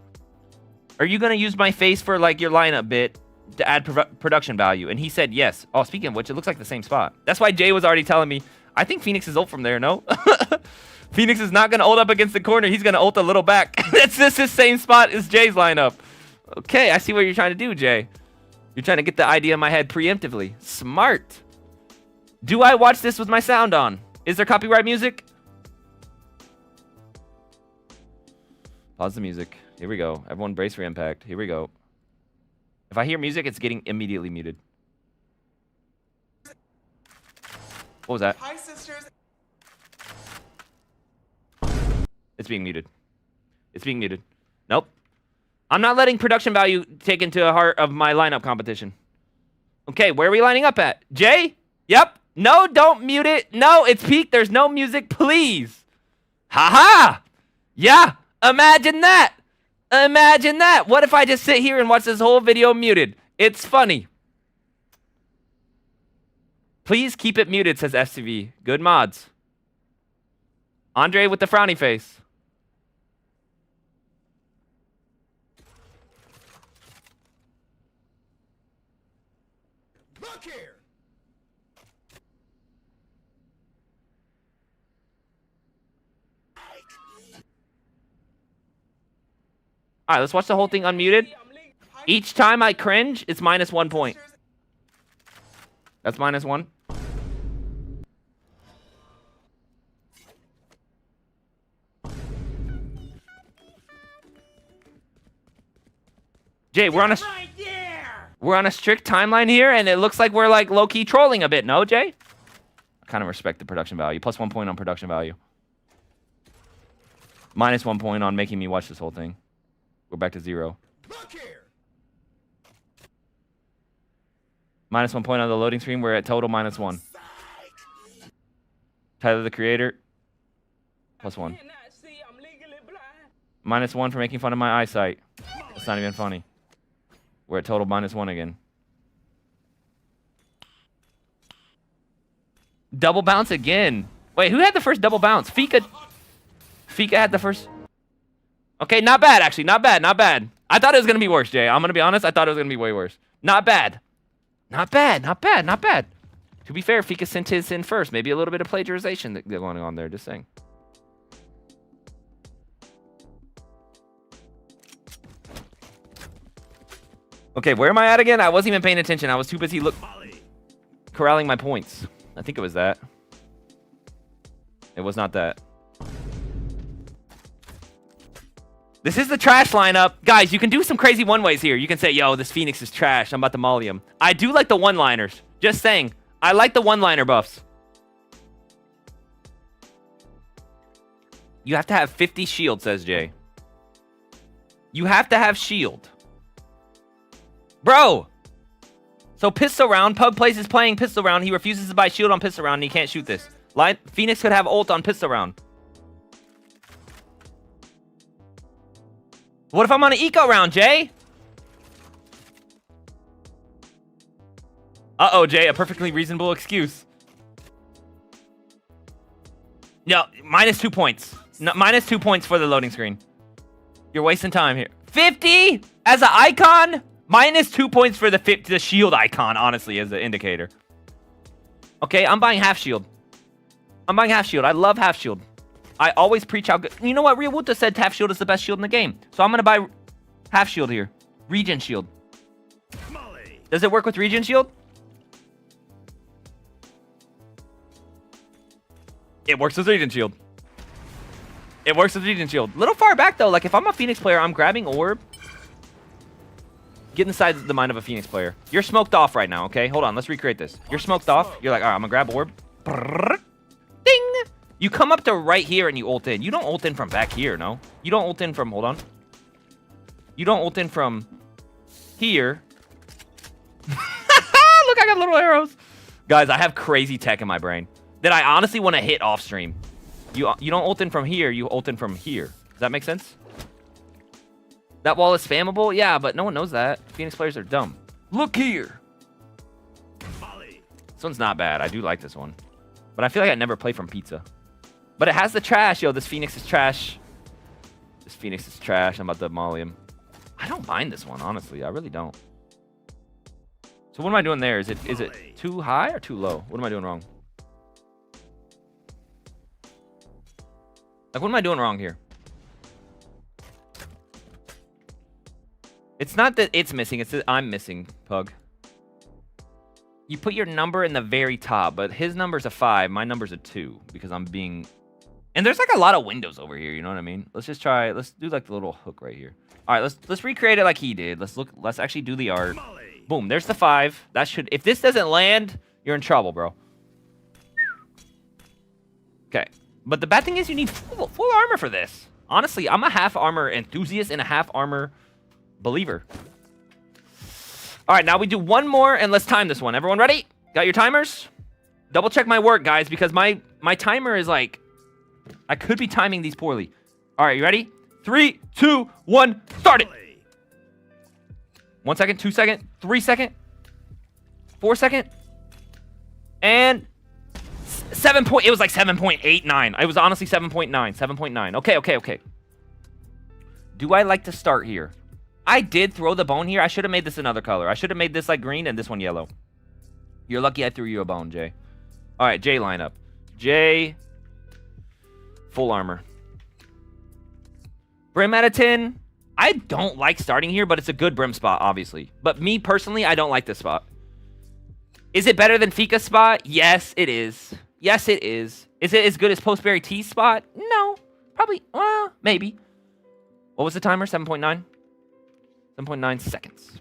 Are you going to use my face for, like, your lineup bit to add production value? And he said, yes. Oh, speaking of which, it looks like the same spot. That's why Jay was already telling me, I think Phoenix is ult from there, no? Phoenix is not going to ult up against the corner. He's going to ult a little back. It's just the same spot as Jay's lineup. Okay, I see what you're trying to do, Jay. You're trying to get the idea in my head preemptively. Smart. Do I watch this with my sound on? Is there copyright music? Pause the music. Here we go. Everyone brace for impact. Here we go. If I hear music, it's getting immediately muted. What was that? Hi, sisters. It's being muted. It's being muted. Nope. I'm not letting production value take into the heart of my lineup competition. Okay, where are we lining up at? Jay? Yep. No, don't mute it. No, it's peak. There's no music, please. Ha-ha! Yeah, imagine that. Imagine that. What if I just sit here and watch this whole video muted? It's funny. Please keep it muted, says FCV. Good mods. Andre with the frowny face. Look here. All right, let's watch the whole thing unmuted. Each time I cringe, it's -1 point. That's -1. Jay, we're on a strict timeline here, and it looks like we're like low-key trolling a bit. No, Jay? I kind of respect the production value. +1 point on production value. -1 point on making me watch this whole thing. We're back to 0. Look here. -1 point on the loading screen. We're at total -1. Tyler, the creator. +1. -1 for making fun of my eyesight. It's not even funny. We're at total -1 again. Double bounce again. Wait, who had the first double bounce? Fika had the first. Okay, not bad, actually. Not bad, not bad. I thought it was going to be worse, Jay. I'm going to be honest. I thought it was going to be way worse. Not bad. Not bad, not bad, not bad. To be fair, Fika sent his in first. Maybe a little bit of plagiarization going on there. Just saying. Okay, where am I at again? I wasn't even paying attention. I was too busy corralling my points. I think it was that. It was not that. This is the trash lineup. Guys, you can do some crazy one-ways here. You can say, yo, this Phoenix is trash. I'm about to molly him. I do like the one-liners. Just saying. I like the one-liner buffs. You have to have 50 shield, says Jay. You have to have shield. Bro! So pistol round. Pug plays is playing pistol round. He refuses to buy shield on pistol round, and he can't shoot this. Phoenix could have ult on pistol round. What if I'm on an eco round, Jay? Uh-oh, Jay, a perfectly reasonable excuse. No, -2 points. No, -2 points for the loading screen. You're wasting time here. 50 as an icon? -2 points for the shield icon, honestly, as an indicator. Okay, I'm buying half shield. I'm buying half shield. I love half shield. I always preach how good. You know what? Ria Wuta said half shield is the best shield in the game. So I'm going to buy half shield here. Regen shield. Does it work with regen shield? It works with regen shield. It works with regen shield. Little far back, though. Like, if I'm a Phoenix player, I'm grabbing orb. Get inside the mind of a Phoenix player. You're smoked off right now, okay? Hold on. Let's recreate this. You're smoked off. You're like, all right, I'm going to grab orb. Ding! You come up to right here and you ult in. You don't ult in from back here, no? You don't ult in from, hold on. You don't ult in from here. Look, I got little arrows. Guys, I have crazy tech in my brain that I honestly want to hit off stream. You don't ult in from here, you ult in from here. Does that make sense? That wall is spammable? Yeah, but no one knows that. Phoenix players are dumb. Look here. This one's not bad. I do like this one. But I feel like I never play from pizza. But it has the trash. Yo, this Phoenix is trash. This Phoenix is trash. I'm about to molly him. I don't mind this one, honestly. I really don't. So what am I doing there? Is it too high or too low? What am I doing wrong? Like, what am I doing wrong here? It's not that it's missing. It's that I'm missing, Pug. You put your number in the very top, but his number's a 5. My number's a 2 because I'm being... And there's like a lot of windows over here, you know what I mean? Let's just try... Let's do like the little hook right here. All right, let's recreate it like he did. Let's actually do the art. Boom, there's the 5. That should... If this doesn't land, you're in trouble, bro. Okay. But the bad thing is you need full armor for this. Honestly, I'm a half armor enthusiast and a half armor believer. All right, now we do one more, and let's time this one. Everyone ready? Got your timers? Double check my work, guys, because my timer is like... I could be timing these poorly. All right, you ready? 3, 2, 1, start it! 1 second, 2 second, 3 second, 4 second, and 7 point... It was like 7.89. It was honestly 7.9. 7.9. Okay. Do I like to start here? I did throw the bone here. I should have made this another color. I should have made this like green and this one yellow. You're lucky I threw you a bone, Jay. All right, Jay lineup. Jay, full armor. Brim out of 10. I don't like starting here, but it's a good Brim spot, obviously. But me personally, I don't like this spot. Is it better than Fika's spot? Yes, it is. Yes, it is. Is it as good as Postberry T's spot? No. Probably, maybe. What was the timer? 7.9? 7.9 seconds.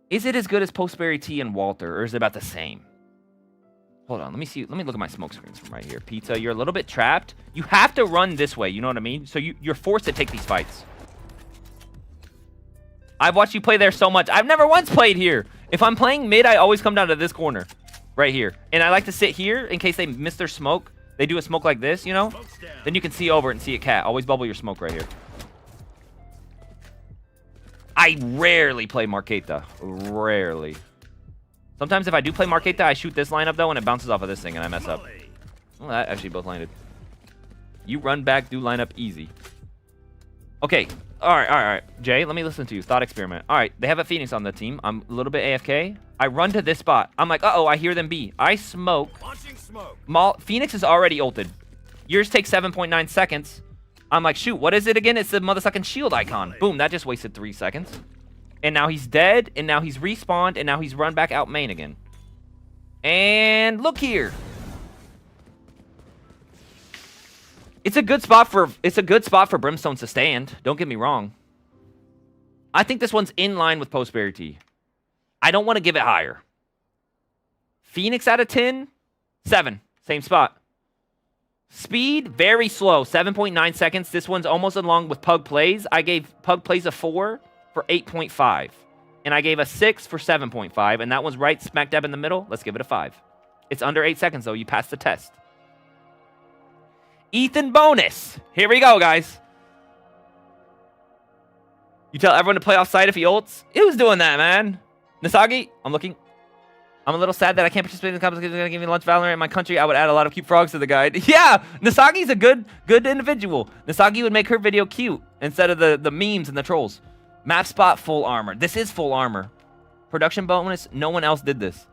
Is it as good as Postberry T and Walter, or is it about the same? Hold on, let me see. Let me look at my smoke screens from right here. Pizza, you're a little bit trapped. You have to run this way, you know what I mean? So you're forced to take these fights. I've watched you play there so much. I've never once played here. If I'm playing mid, I always come down to this corner. Right here. And I like to sit here in case they miss their smoke. They do a smoke like this, you know? Then you can see over it and see a cat. Always bubble your smoke right here. I rarely play Marqueta. Rarely. Sometimes if I do play Marqueta, I shoot this lineup, though, and it bounces off of this thing, and I mess up. Well, that actually both landed. You run back, do lineup easy. Okay. All right. Jay, let me listen to you. Thought experiment. All right. They have a Phoenix on the team. I'm a little bit AFK. I run to this spot. I'm like, uh-oh, I hear them B. I smoke. Phoenix is already ulted. Yours takes 7.9 seconds. I'm like, shoot, what is it again? It's the motherfucking shield icon. Boom, that just wasted 3 seconds. And now he's dead, and now he's respawned, and now he's run back out main again. And look here. It's a good spot for Brimstone to stand. Don't get me wrong. I think this one's in line with Postberry T. I don't want to give it higher. Phoenix out of 10, 7. Same spot. Speed, very slow, 7.9 seconds. This one's almost along with Pug Plays. I gave Pug Plays a 4 for 8.5. And I gave a 6 for 7.5. And that one's right smack dab in the middle. Let's give it a 5. It's under 8 seconds, though. You passed the test. Ethan bonus. Here we go, guys. You tell everyone to play off site if he ults? Who's doing that, man? Nasagi? I'm looking. I'm a little sad that I can't participate in the competition because they're going to give me lunch Valorant in my country. I would add a lot of cute frogs to the guide. Yeah, Nasagi's a good individual. Nasagi would make her video cute instead of the memes and the trolls. Map spot, full armor. This is full armor. Production bonus, no one else did this.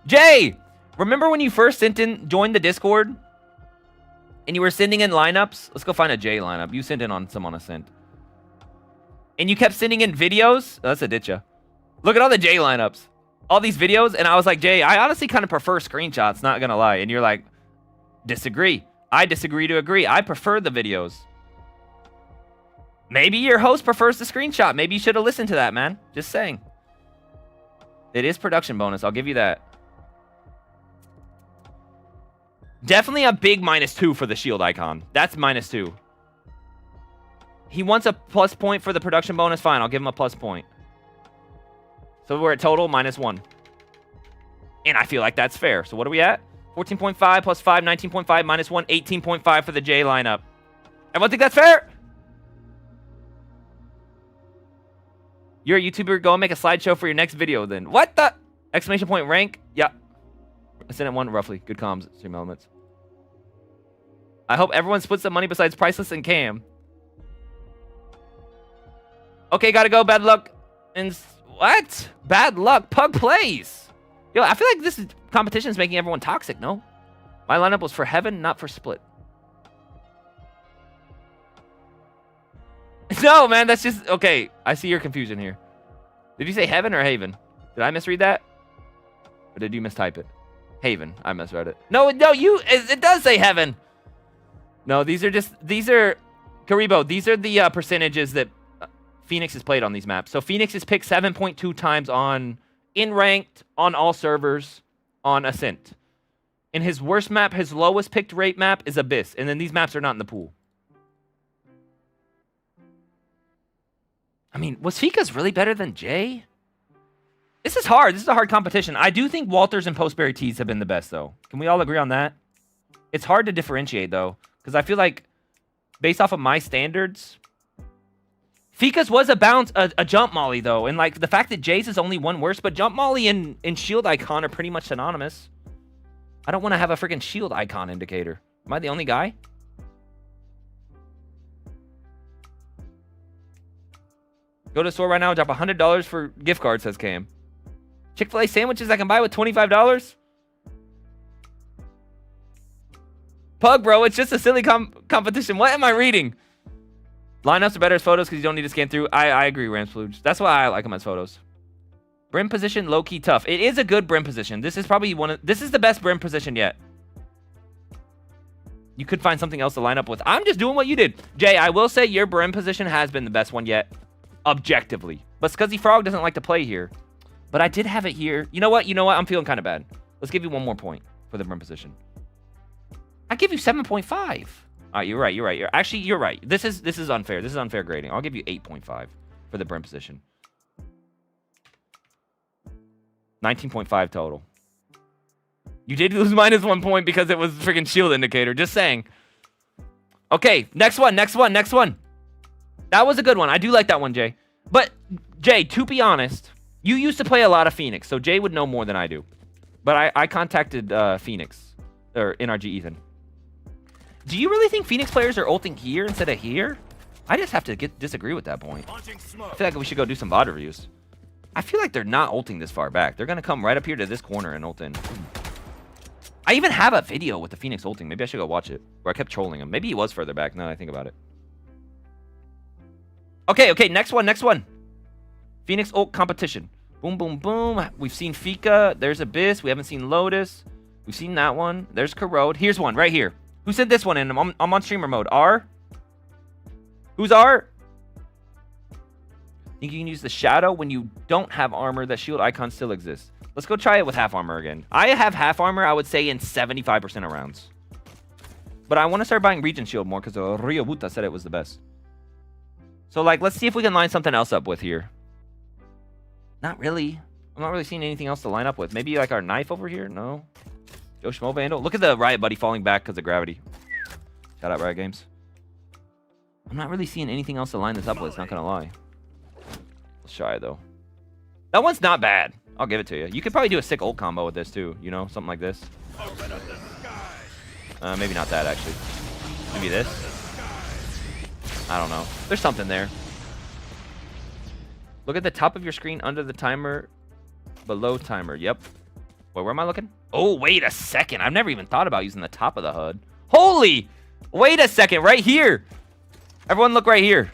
Jay, remember when you first joined the Discord? And you were sending in lineups? Let's go find a Jay lineup. You sent in on some on a sent. And you kept sending in videos? Oh, that's a ditcha. Look at all the Jay lineups. All these videos, and I was like, Jay, I honestly kind of prefer screenshots, not gonna lie. And you're like, disagree. I disagree to agree. I prefer the videos. Maybe your host prefers the screenshot. Maybe you should have listened to that, man. Just saying. It is production bonus. I'll give you that. Definitely a big -2 for the shield icon. That's -2. He wants a plus point for the production bonus. Fine, I'll give him a plus point. So we're at total -1. And I feel like that's fair. So what are we at? 14.5 plus 5, 19.5 -1, 18.5 for the J lineup. Everyone think that's fair? You're a YouTuber. Go and make a slideshow for your next video then. What the? Exclamation point rank. Yeah. Ascendant 1 roughly. Good comms. Stream elements. I hope everyone splits the money besides Priceless and Cam. Okay, gotta go. Bad luck. And what? Bad luck. Pug plays. Yo, I feel like this competition is making everyone toxic, no? My lineup was for heaven, not for split. No, man, that's just... Okay, I see your confusion here. Did you say heaven or haven? Did I misread that? Or did you mistype it? Haven. I misread it. No, it does say heaven. No, these are Karibo, these are the percentages that Phoenix has played on these maps. So Phoenix is picked 7.2 times on in ranked, on all servers, on Ascent. In his worst map, his lowest picked rate map is Abyss. And then these maps are not in the pool. I mean, was Fika's really better than Jay? This is hard. This is a hard competition. I do think Walters and Postberry Tees have been the best, though. Can we all agree on that? It's hard to differentiate, though. Because I feel like, based off of my standards, Fika's was a jump molly, though. And, like, the fact that Jay's is only one worse, but jump molly and shield icon are pretty much synonymous. I don't want to have a freaking shield icon indicator. Am I the only guy? Go to the store right now and drop $100 for gift card, says Cam. Chick-fil-A sandwiches I can buy with $25? Pug, bro, it's just a silly competition. What am I reading? Lineups are better as photos because you don't need to scan through. I agree, Ramsplooge. That's why I like them as photos. Brim position, low-key tough. It is a good brim position. This is probably this is the best brim position yet. You could find something else to line up with. I'm just doing what you did. Jay, I will say your brim position has been the best one yet. Objectively. But Scuzzyfrog doesn't like to play here. But I did have it here. You know what? I'm feeling kind of bad. Let's give you one more point for the brim position. I give you 7.5. All right, you're right. Actually, you're right. This is unfair. This is unfair grading. I'll give you 8.5 for the brim position. 19.5 total. You did lose minus 1 point because it was freaking shield indicator. Just saying. Okay, next one. That was a good one. I do like that one, Jay. But, Jay, to be honest, you used to play a lot of Phoenix, so Jay would know more than I do. But I contacted Phoenix, or NRG Ethan. Do you really think Phoenix players are ulting here instead of here? I just have to disagree with that point. I feel like we should go do some VOD reviews. I feel like they're not ulting this far back. They're going to come right up here to this corner and ult in. I even have a video with the Phoenix ulting. Maybe I should go watch it. Where I kept trolling him. Maybe he was further back now that I think about it. Okay, next one. Phoenix ult competition. Boom, boom, boom. We've seen Fika. There's Abyss. We haven't seen Lotus. We've seen that one. There's Corrode. Here's one right here. Who sent this one in? I'm on streamer mode. R? Who's R? Think you can use the shadow when you don't have armor. That shield icon still exists. Let's go try it with half armor again. I have half armor, I would say, in 75% of rounds. But I want to start buying Region Shield more because Ryobuta said it was the best. So, like, let's see if we can line something else up with here. Not really. I'm not really seeing anything else to line up with. Maybe, like, our knife over here? No. Joe Schmo Vandal. Look at the Riot Buddy falling back because of gravity. Shout out Riot Games. I'm not really seeing anything else to line this up with, not going to lie. Let's try it, though. That one's not bad. I'll give it to you. You could probably do a sick ult combo with this, too. You know, something like this. Maybe not that, actually. Maybe this. I don't know. There's something there. Look at the top of your screen under the timer. Below timer. Yep. Wait, where am I looking? Oh, wait a second. I've never even thought about using the top of the HUD. Holy! Wait a second. Right here. Everyone look right here.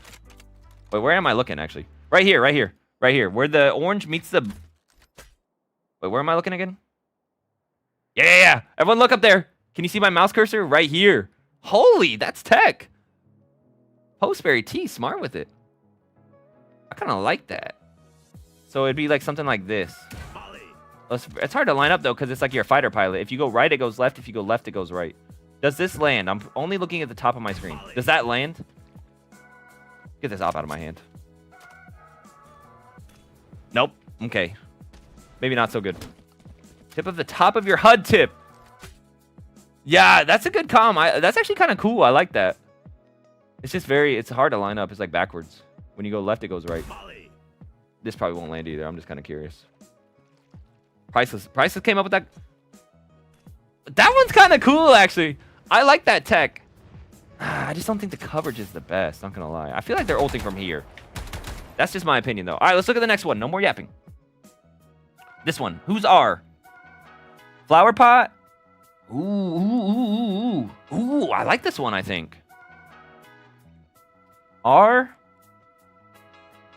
Wait, where am I looking, actually? Right here. Right here. Where the orange meets the... Wait, where am I looking again? Yeah. Everyone look up there. Can you see my mouse cursor? Right here. Holy, that's tech. Postberry T, smart with it. I kind of like that. So it'd be like something like this. It's hard to line up, though, because it's like you're a fighter pilot. If you go right, it goes left. If you go left, it goes right. Does this land? I'm only looking at the top of my screen. Does that land? Get this op out of my hand. Nope. Okay. Maybe not so good. Tip of the top of your HUD tip. Yeah, that's a good comm. That's actually kind of cool. I like that. It's just it's hard to line up. It's like backwards. When you go left, it goes right. This probably won't land either. I'm just kind of curious. Priceless came up with that. That one's kind of cool, actually. I like that tech. I just don't think the coverage is the best. Not gonna lie. I feel like they're ulting from here. That's just my opinion, though. All right, let's look at the next one. No more yapping. This one. Who's R? Flower pot. Ooh. I like this one, I think. R.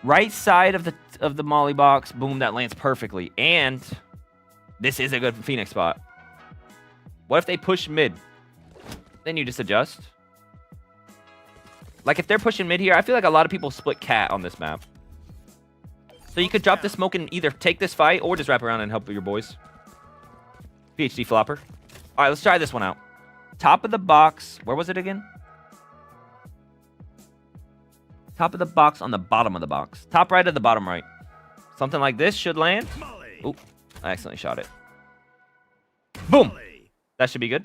Right side of the molly box. Boom, that lands perfectly. And this is a good Phoenix spot. What if they push mid? Then you just adjust. Like, if they're pushing mid here, I feel like a lot of people split cat on this map. So you could drop the smoke and either take this fight or just wrap around and help your boys. PhD flopper. All right, let's try this one out. Top of the box. Where was it again? Top of the box on the bottom of the box. Top right of the bottom right. Something like this should land. Oop, I accidentally shot it. Boom. That should be good.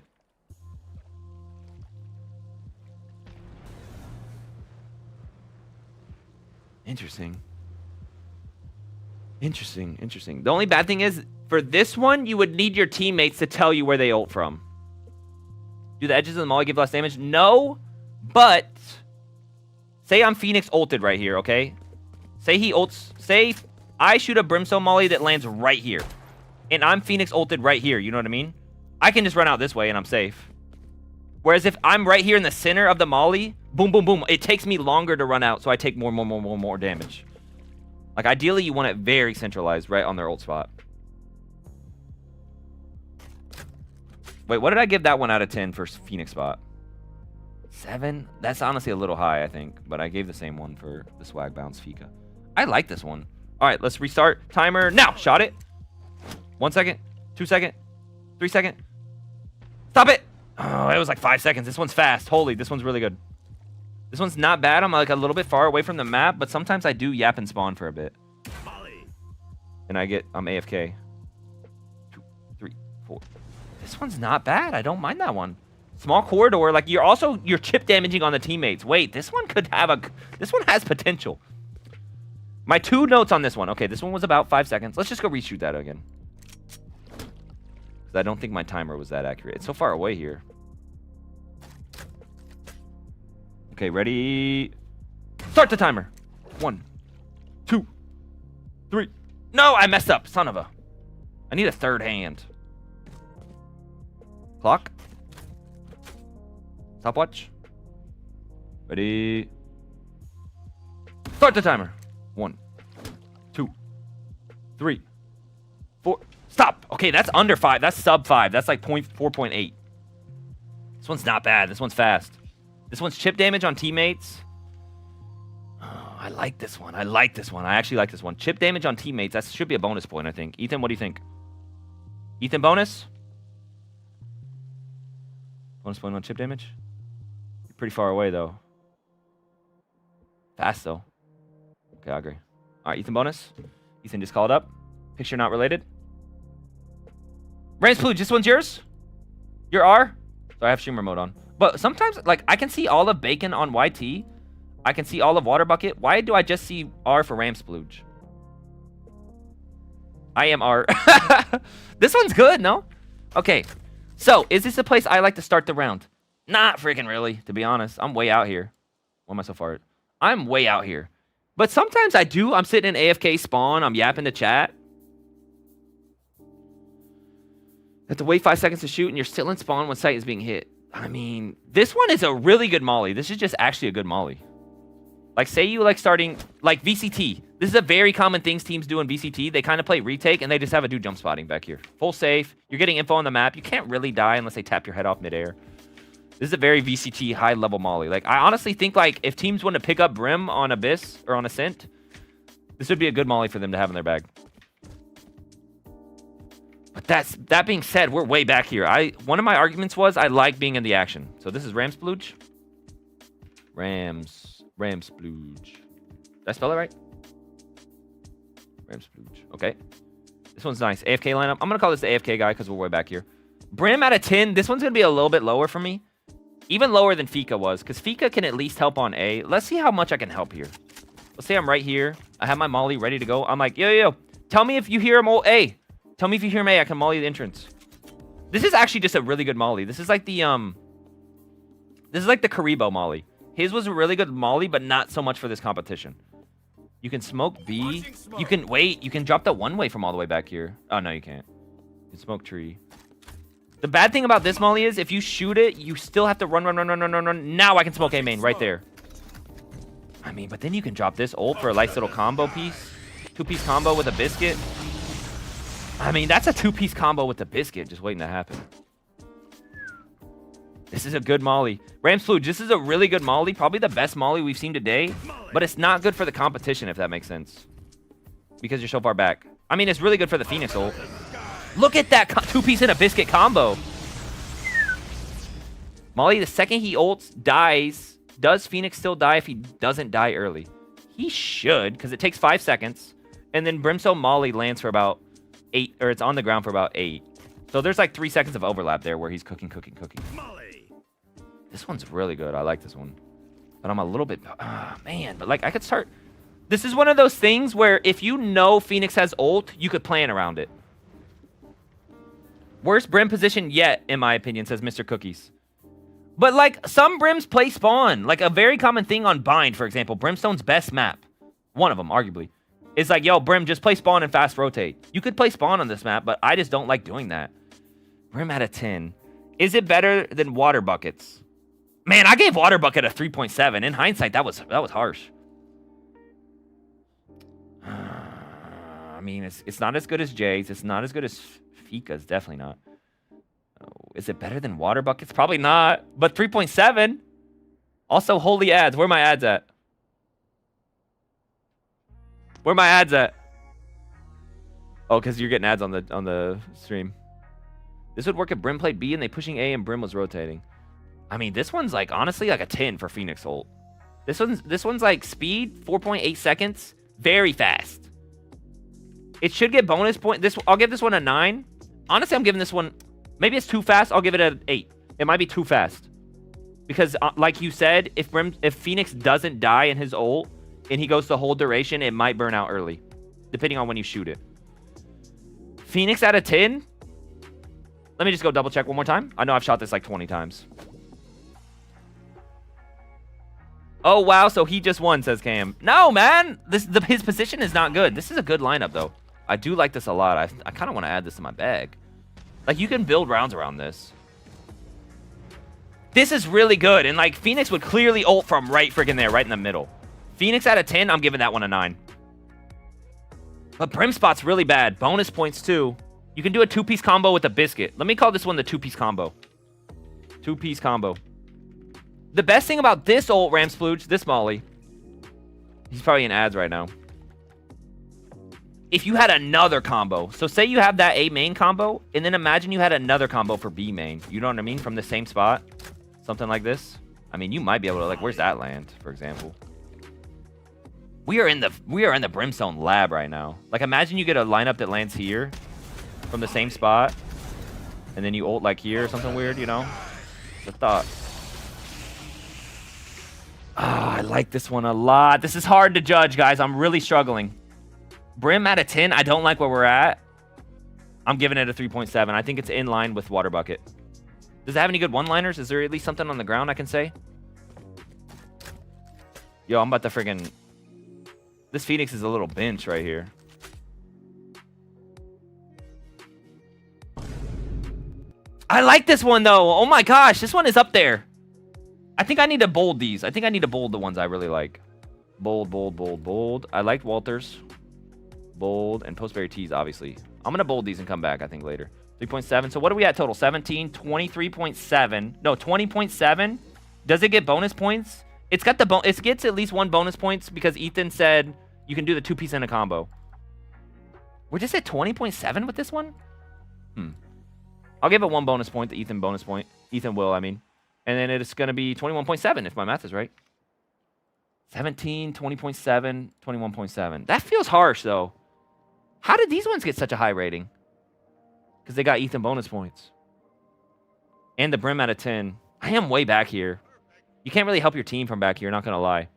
Interesting. The only bad thing is, for this one, you would need your teammates to tell you where they ult from. Do the edges of the molly give less damage? No, but say I'm Phoenix ulted right here, okay? Say he ults, say I shoot a Brimstone molly that lands right here, and I'm Phoenix ulted right here, you know what I mean? I can just run out this way and I'm safe. Whereas if I'm right here in the center of the molly, boom, boom, boom, it takes me longer to run out, so I take more damage. Like, ideally, you want it very centralized right on their ult spot. Wait, what did I give that 1 out of 10 for Phoenix spot? 7? That's honestly a little high, I think. But I gave the same one for the swag bounce Fika. I like this one. All right, let's restart. Timer now. Shot it. 1 second. 2 second. 3 second. Stop it. Oh, it was like 5 seconds. This one's fast. Holy, this one's really good. This one's not bad. I'm like a little bit far away from the map, but sometimes I do yap and spawn for a bit. And I'm AFK. 2, 3, 4. This one's not bad. I don't mind that one. Small corridor. Like, you're chip damaging on the teammates. Wait, this one has potential. My 2 notes on this one. Okay, this one was about 5 seconds. Let's just go reshoot that again. Because I don't think my timer was that accurate. It's so far away here. Okay, ready? Start the timer. 1, 2, 3. No, I messed up. Son of a. I need a third hand. Clock. Stopwatch. Ready? Start the timer. 1, 2, 3, 4. Stop. Okay, that's under 5. That's sub 5. That's like 4.8. This one's not bad. This one's fast. This one's chip damage on teammates. Oh, I like this one. I actually like this one. Chip damage on teammates. That should be a bonus point, I think. Ethan, what do you think? Ethan, bonus? Bonus point on chip damage? You're pretty far away, though. Fast, though. Okay, I agree. All right, Ethan, bonus. Ethan just called up. Picture not related. Ramspluge, this one's yours? Your R? So I have streamer mode on. But sometimes, like, I can see all of Bacon on YT. I can see all of Water Bucket. Why do I just see R for Ramspluge? I am R. This one's good, no? Okay. So, is this a place I like to start the round? Not freaking really, to be honest. I'm way out here. Why am I so far? I'm way out here. But sometimes I do. I'm sitting in AFK spawn. I'm yapping to chat. Have to wait 5 seconds to shoot, and you're still in spawn when sight is being hit. I mean, this one is a really good molly. This is just actually a good molly. Like, say you like starting, like VCT. This is a very common thing teams do in VCT. They kind of play retake, and they just have a dude jump spotting back here. Full safe. You're getting info on the map. You can't really die unless they tap your head off midair. This is a very VCT high-level molly. Like, I honestly think, like, if teams want to pick up Brim on Abyss or on Ascent, this would be a good molly for them to have in their bag. But that being said, we're way back here. One of my arguments was I like being in the action. So this is Ramspluge. Ramspluge. Did I spell it right? Ramspluge. Okay. This one's nice. AFK lineup. I'm going to call this the AFK guy because we're way back here. Brim out of 10. This one's going to be a little bit lower for me. Even lower than Fika was, because Fika can at least help on A. Let's see how much I can help here. let's say I'm right here. I have my molly ready to go. I'm like, yo. Tell me if you hear him A. Tell me if you hear him A. I can molly the entrance. This is actually just a really good molly. This is like the Karibo molly. His was a really good molly, but not so much for this competition. You can smoke B. You can wait. You can drop the one way from all the way back here. Oh, no, you can't. You can smoke tree. The bad thing about this molly is if you shoot it, you still have to run. Now I can smoke A main right there. I mean, but then you can drop this ult for a nice little combo piece. 2-piece combo with a biscuit. I mean, that's a 2-piece combo with the biscuit just waiting to happen. This is a good molly. Ramsfluge, this is a really good molly. Probably the best molly we've seen today. But it's not good for the competition, if that makes sense. Because you're so far back. I mean, it's really good for the Phoenix ult. Look at that 2-piece and a biscuit combo. Molly, the second he ults, dies. Does Phoenix still die if he doesn't die early? He should, because it takes 5 seconds. And then Brimstone Molly lands for about 8, or it's on the ground for about 8. So there's like 3 seconds of overlap there where he's cooking. This one's really good. I like this one. But I'm a little bit, man, but like I could start. This is one of those things where if you know Phoenix has ult, you could plan around it. Worst Brim position yet, in my opinion, says Mr. Cookies. But like some Brims play spawn. Like a very common thing on Bind, for example, Brimstone's best map, one of them arguably, is like, yo, Brim, just play spawn and fast rotate. You could play spawn on this map, but I just don't like doing that. Brim out of 10. Is it better than water buckets? Man, I gave water bucket a 3.7. In hindsight, that was harsh. I mean, it's not as good as Jay's. It's not as good as Fika's. Definitely not. Oh, is it better than water buckets? Probably not. But 3.7. Also, holy ads. Where are my ads at? Where are my ads at? Oh, because you're getting ads on the stream. This would work if Brim played B and they pushing A and Brim was rotating. I mean, this one's like honestly like a 10 for Phoenix ult. This one's like speed 4.8 seconds, very fast. It should get bonus point. I'll give this one a 9. Honestly, I'm giving this one, maybe it's too fast. I'll give it an 8. It might be too fast because like you said, if Phoenix doesn't die in his ult and he goes the whole duration, it might burn out early, depending on when you shoot it. Phoenix out of 10. Let me just go double check one more time. I know I've shot this like 20 times. Oh, wow. So he just won, says Cam. No, man. His position is not good. This is a good lineup, though. I do like this a lot. I kind of want to add this to my bag. Like, you can build rounds around this. This is really good. And, like, Phoenix would clearly ult from right freaking there, right in the middle. Phoenix out of 10, I'm giving that one a 9. But Brim Spot's really bad. Bonus points, too. You can do a 2-piece combo with a biscuit. Let me call this one the 2-piece combo. 2-piece combo. The best thing about this ult, Ramsplooge, this molly, he's probably in ads right now. If you had another combo, so say you have that A main combo, and then imagine you had another combo for B main. You know what I mean? From the same spot, something like this. I mean, you might be able to like, where's that land, for example? We are in the Brimstone lab right now. Like, imagine you get a lineup that lands here from the same spot, and then you ult like here or something weird, you know? It's a thought. Ah, I like this one a lot. This is hard to judge, guys. I'm really struggling. Brim out of 10. I don't like where we're at. I'm giving it a 3.7. I think it's in line with Water Bucket. Does it have any good one-liners? Is there at least something on the ground I can say? Yo, I'm about to friggin'... This Phoenix is a little bench right here. I like this one, though. Oh, my gosh. This one is up there. I think I need to bold these. I think I need to bold the ones I really like. Bold, bold, bold, bold. I liked Walters. Bold. And Postberry Tees, obviously. I'm going to bold these and come back, I think, later. 3.7. So what are we at total? 17, 23.7. No, 20.7. Does it get bonus points? It's got the it gets at least 1 bonus points because Ethan said you can do the 2-piece in a combo. We're just at 20.7 with this one? I'll give it 1 bonus point, the Ethan bonus point. Ethan will, I mean. And then it's going to be 21.7 if my math is right. 17, 20.7, 21.7. That feels harsh, though. How did these ones get such a high rating? Because they got Ethan bonus points. And the Brim out of 10. I am way back here. You can't really help your team from back here, not going to lie.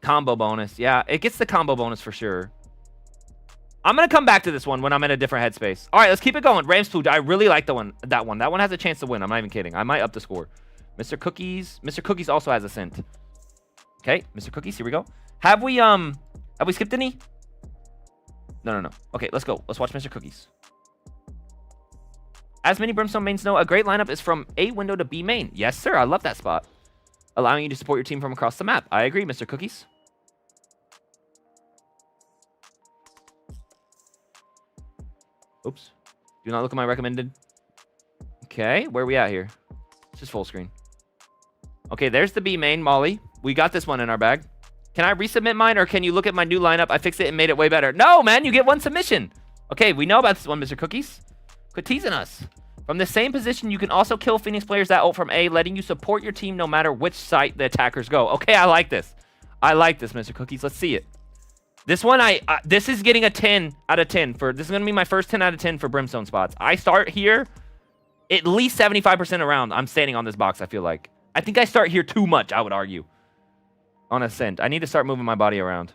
Combo bonus. Yeah, it gets the combo bonus for sure. I'm going to come back to this one when I'm in a different headspace. All right, let's keep it going. Ramsplooge, I really like that one. That one has a chance to win. I'm not even kidding. I might up the score. Mr. Cookies. Mr. Cookies also has a scent. Okay, Mr. Cookies, here we go. Have we skipped any? No. Okay, let's go. Let's watch Mr. Cookies. As many Brimstone mains know, a great lineup is from A window to B main. Yes, sir. I love that spot. Allowing you to support your team from across the map. I agree, Mr. Cookies. Oops. Do not look at my recommended. Okay, where are we at here? It's just full screen. Okay, there's the B main, Molly. We got this one in our bag. Can I resubmit mine, or can you look at my new lineup? I fixed it and made it way better. No, man, you get one submission. Okay, we know about this one, Mr. Cookies. Quit teasing us. From the same position, you can also kill Phoenix players that ult from A, letting you support your team no matter which site the attackers go. Okay, I like this. I like this, Mr. Cookies. Let's see it. This one, this is getting a 10 out of 10. This is going to be my first 10 out of 10 for Brimstone spots. I start here at least 75% around. I'm standing on this box, I feel like. I think I start here too much, I would argue. On Ascent. I need to start moving my body around.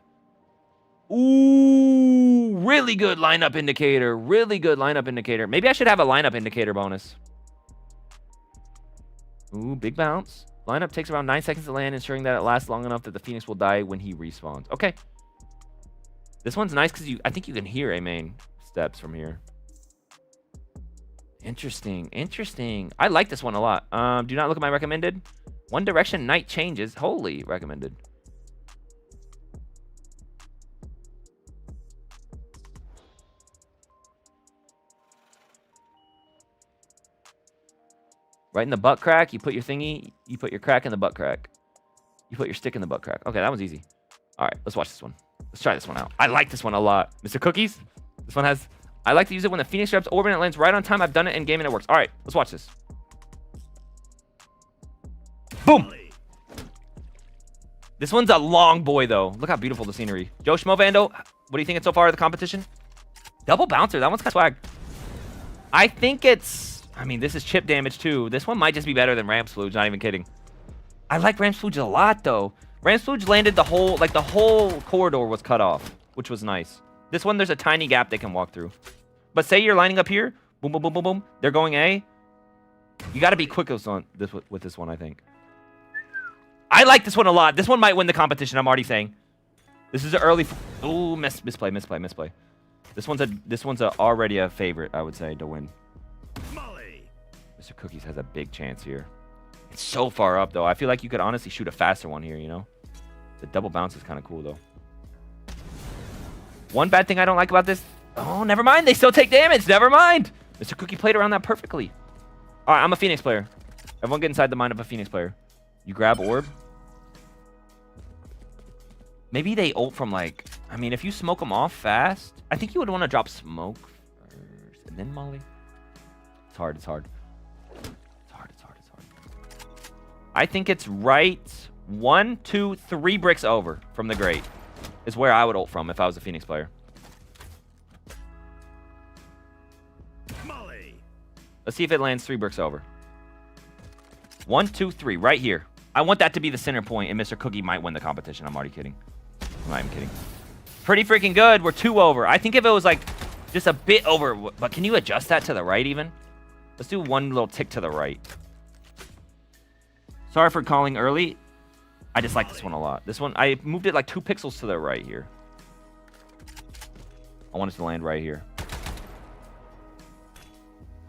Ooh, really good lineup indicator. Really good lineup indicator. Maybe I should have a lineup indicator bonus. Ooh, big bounce. Lineup takes around 9 seconds to land, ensuring that it lasts long enough that the Phoenix will die when he respawns. Okay. This one's nice because I think you can hear A main steps from here. Interesting. Interesting. I like this one a lot. Do not look at my recommended. One Direction night changes. Holy, recommended. Right in the butt crack, you put your thingy, you put your crack in the butt crack. You put your stick in the butt crack. Okay, that one's easy. All right, let's watch this one. Let's try this one out. I like this one a lot. Mr. Cookies, this one has... I like to use it when the Phoenix reps orb and it lands right on time. I've done it in game and it works. All right, let's watch this. Boom! This one's a long boy, though. Look how beautiful the scenery. Joe Schmovando, what do you think it's so far of the competition? Double bouncer. That one's kind of swag. I think it's... I mean, this is chip damage, too. This one might just be better than Ramsplooge, not even kidding. I like Ramsplooge a lot, though. Ramsplooge landed the whole... Like, the whole corridor was cut off, which was nice. This one, there's a tiny gap they can walk through. But say you're lining up here. Boom, boom, boom, boom, boom. They're going A. You got to be quick with this one, I think. I like this one a lot. This one might win the competition, I'm already saying. This is an early... Ooh, misplay. This one's already a favorite, I would say, to win. Mr. Cookies has a big chance here. It's so far up, though. I feel like you could honestly shoot a faster one here, you know? The double bounce is kind of cool, though. One bad thing I don't like about this... Oh, never mind. They still take damage. Never mind. Mr. Cookie played around that perfectly. All right, I'm a Phoenix player. Everyone get inside the mind of a Phoenix player. You grab orb. Maybe they ult from, like... I mean, if you smoke them off fast... I think you would want to drop smoke first. And then molly. It's hard. It's hard. I think it's right 1, 2, 3 bricks over from the grate is where I would ult from if I was a Phoenix player. Let's see if it lands 3 bricks over. 1, 2, 3, right here. I want that to be the center point, and Mr. Cookie might win the competition. I'm already kidding. I'm not even kidding. Pretty freaking good. We're 2 over. I think if it was like just a bit over, but can you adjust that to the right even? Let's do one little tick to the right. Sorry for calling early. I just like this one a lot. This one, I moved it like 2 pixels to the right here. I want it to land right here.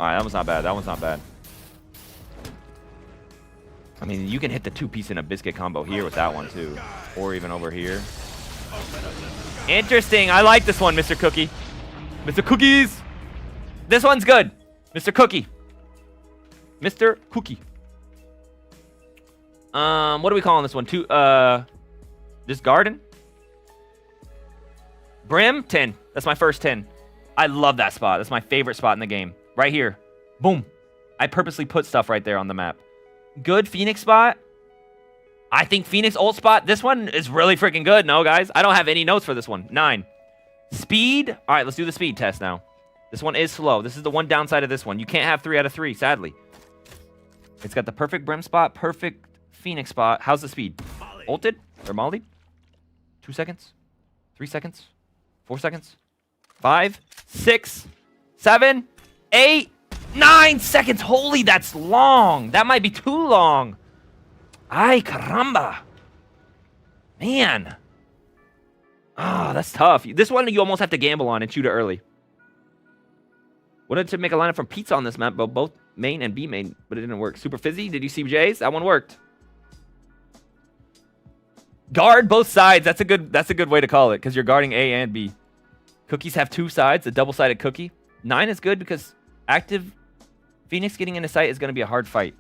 All right, that one's not bad. That one's not bad. I mean, you can hit the 2-piece in a biscuit combo here with that one too. Or even over here. Interesting. I like this one, Mr. Cookie. Mr. Cookies. This one's good. Mr. Cookie. Mr. Cookie. What are we calling this one? This garden? Brim? 10. That's my first 10. I love that spot. That's my favorite spot in the game. Right here. Boom. I purposely put stuff right there on the map. Good Phoenix spot. I think Phoenix ult spot. This one is really freaking good. No, guys. I don't have any notes for this one. 9. Speed. All right, let's do the speed test now. This one is slow. This is the one downside of this one. You can't have 3 out of 3, sadly. It's got the perfect Brim spot, perfect Phoenix spot. How's the speed? Ulted or mollied? 2 seconds, 3 seconds, 4 seconds, 5, 6, 7, 8, 9 seconds. Holy, that's long. That might be too long. Ay, caramba. Man. Oh, that's tough. This one you almost have to gamble on and shoot it early. Wanted to make a lineup from pizza on this map, but both main and B main, but it didn't work. Super fizzy. Did you see Jay's? That one worked. Guard both sides. That's a good way to call it, because you're guarding A and B. Cookies have 2 sides, a double-sided cookie. 9 is good because active Phoenix getting into sight is going to be a hard fight.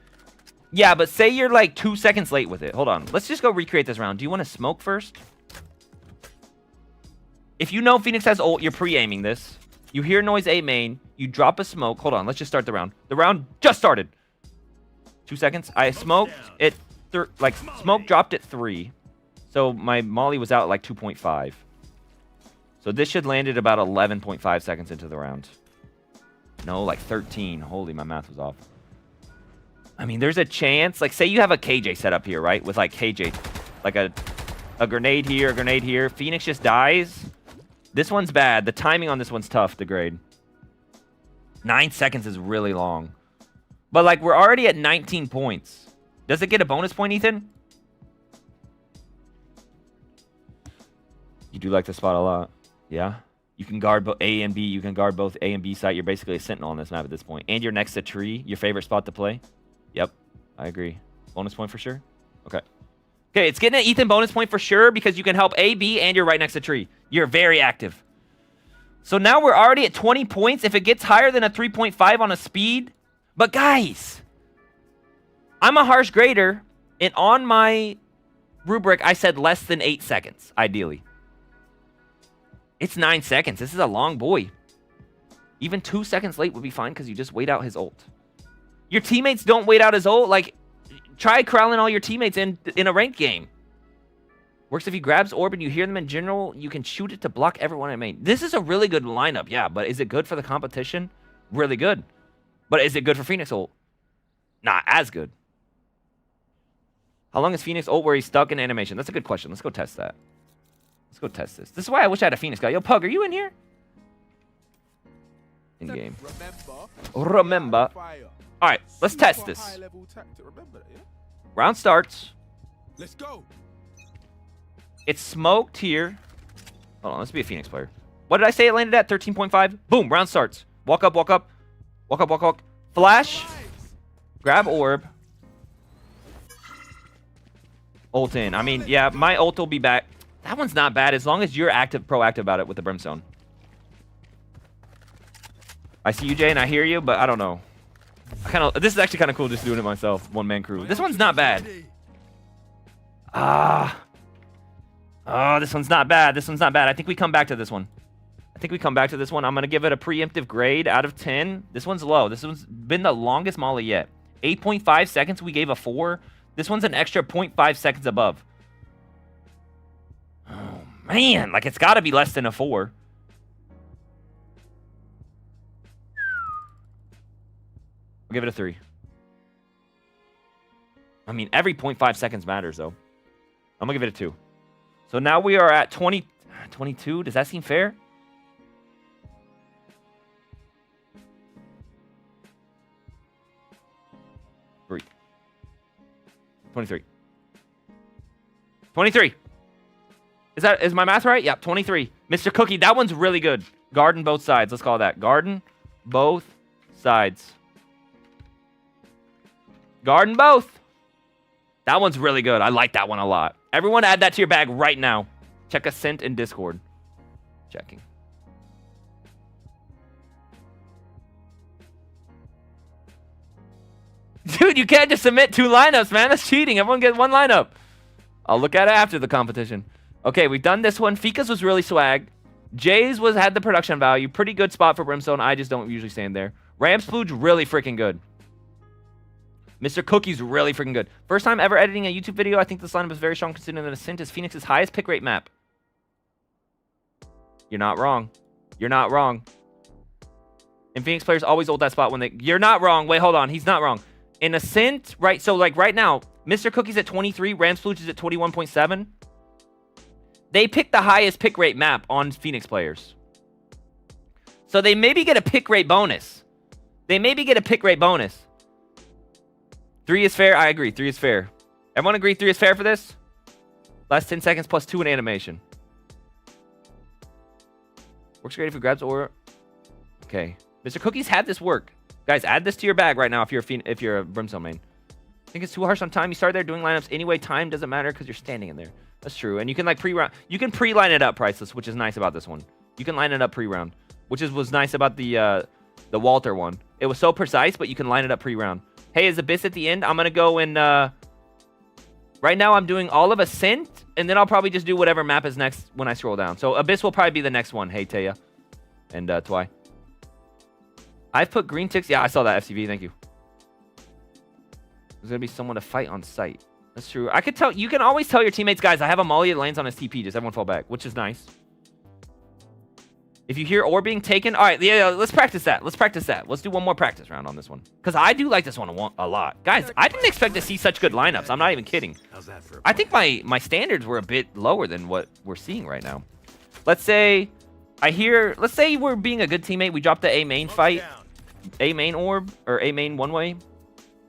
Yeah, but say you're like 2 seconds late with it. Hold on. Let's just go recreate this round. Do you want to smoke first? If you know Phoenix has ult, you're pre-aiming this. You hear noise A main. You drop a smoke. Hold on. Let's just start the round. The round just started. 2 seconds. I smoked it. Smoke dropped at 3. So my molly was out at like 2.5. So this should land at about 11.5 seconds into the round. No, like 13. Holy, my math was off. I mean, there's a chance. Like, say you have a KJ set up here, right? With like KJ. Like a grenade here, a grenade here. Phoenix just dies. This one's bad. The timing on this one's tough to grade. 9 seconds is really long. But like, we're already at 19 points. Does it get a bonus point, Ethan? You do like the spot a lot. Yeah? You can guard both A and B. You can guard both A and B site. You're basically a sentinel on this map at this point. And you're next to tree. Your favorite spot to play. Yep. I agree. Bonus point for sure? Okay. Okay, it's getting an Ethan bonus point for sure because you can help A, B, and you're right next to tree. You're very active. So now we're already at 20 points. If it gets higher than a 3.5 on a speed. But guys, I'm a harsh grader. And on my rubric, I said less than 8 seconds, ideally. It's 9 seconds. This is a long boy. Even 2 seconds late would be fine because you just wait out his ult. Your teammates don't wait out his ult. Like, try corralling all your teammates in a ranked game. Works if he grabs orb and you hear them in general, you can shoot it to block everyone at main. This is a really good lineup, yeah, but is it good for the competition? Really good. But is it good for Phoenix ult? Not as good. How long is Phoenix ult where he's stuck in animation? That's a good question. Let's go test that. Let's go test this. This is why I wish I had a Phoenix guy. Yo, Pug, are you in here? In game. Remember. All right, let's test this. Round starts. Let's go. It's smoked here. Hold on, let's be a Phoenix player. What did I say it landed at? 13.5. Boom, round starts. Walk up, walk up. Walk up, walk up. Flash. Grab orb. Ult in. I mean, yeah, my ult will be back. That one's not bad as long as you're proactive about it with the Brimstone. I see you, Jay, and I hear you, but I don't know. This is actually kind of cool just doing it myself. One-man crew. This one's not bad. Oh, this one's not bad. This one's not bad. I think we come back to this one. I'm going to give it a preemptive grade out of 10. This one's low. This one's been the longest molly yet. 8.5 seconds. We gave a 4. This one's an extra 0.5 seconds above. Oh, man. Like, it's got to be less than a 4. I'll give it a 3. I mean, every 0.5 seconds matters, though. I'm going to give it a 2. So now we are at 22. Does that seem fair? Three. 23. 23. Is my math right? Yep, 23. Mr. Cookie, that one's really good. Garden both sides. Let's call that. Garden both sides. Garden both. That one's really good. I like that one a lot. Everyone add that to your bag right now. Check Ascent in Discord. Checking. Dude, you can't just submit 2 lineups, man. That's cheating. Everyone gets 1 lineup. I'll look at it after the competition. Okay, we've done this one. Fika's was really swag. Jay's had the production value. Pretty good spot for Brimstone. I just don't usually stand there. Ramsplooge, really freaking good. Mr. Cookie's really freaking good. First time ever editing a YouTube video. I think this lineup is very strong considering that Ascent is Phoenix's highest pick rate map. You're not wrong. You're not wrong. And Phoenix players always ult that spot when they... You're not wrong. Wait, hold on. He's not wrong. In Ascent, right? So, like, right now, Mr. Cookie's at 23. Ramsplooge is at 21.7. They pick the highest pick rate map on Phoenix players. So they maybe get a pick rate bonus. They maybe get a pick rate bonus. 3 is fair. I agree. 3 is fair. Everyone agree 3 is fair for this? Last 10 seconds plus 2 in animation. Works great if it grabs or... Okay. Mr. Cookies had this work. Guys, add this to your bag right now if you're a Brimstone main. I think it's too harsh on time. You start there doing lineups anyway. Time doesn't matter because you're standing in there. That's true. And you can like pre-round. You can pre-line it up, Priceless, which is nice about this one. You can line it up pre-round, which was nice about the Walter one. It was so precise, but you can line it up pre-round. Hey, is Abyss at the end? I'm gonna go and right now I'm doing all of Ascent, and then I'll probably just do whatever map is next when I scroll down. So Abyss will probably be the next one. Hey, Taya and Twy. I've put green ticks. Yeah, I saw that FCV. Thank you. There's gonna be someone to fight on site. That's true. I could tell. You can always tell your teammates, guys, I have a molly that lands on his TP. Just everyone fall back, which is nice. If you hear ore being taken, all right, yeah, let's practice that. Let's practice that. Let's do one more practice round on this one. Because I do like this one a lot. Guys, I didn't expect to see such good lineups. I'm not even kidding. How's that for? I think my standards were a bit lower than what we're seeing right now. Let's say let's say we're being a good teammate. We drop the A main fight, A main orb, or A main one way.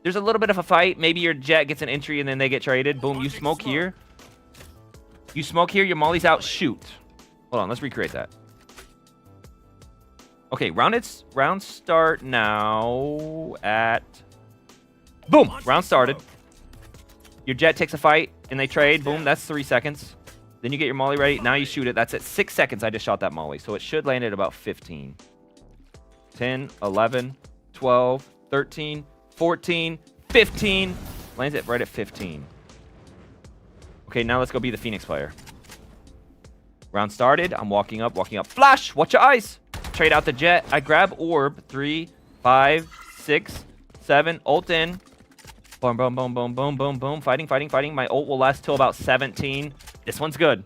There's a little bit of a fight. Maybe your jet gets an entry and then they get traded. Boom, you smoke here. You smoke here, your molly's out, shoot. Hold on, let's recreate that. Okay, round start now at... Boom, round started. Your jet takes a fight and they trade. Boom, that's 3 seconds. Then you get your molly ready. Now you shoot it. That's at 6 seconds I just shot that molly. So it should land at about 15. 10, 11, 12, 13, 14, 15. Lands it right at 15. Okay, now let's go be the Phoenix player. Round started. I'm walking up. Flash! Watch your eyes! Trade out the jet. I grab orb. 3, 5, 6, 7. Ult in. Boom, boom, boom, boom, boom, boom, boom. Fighting. My ult will last till about 17. This one's good.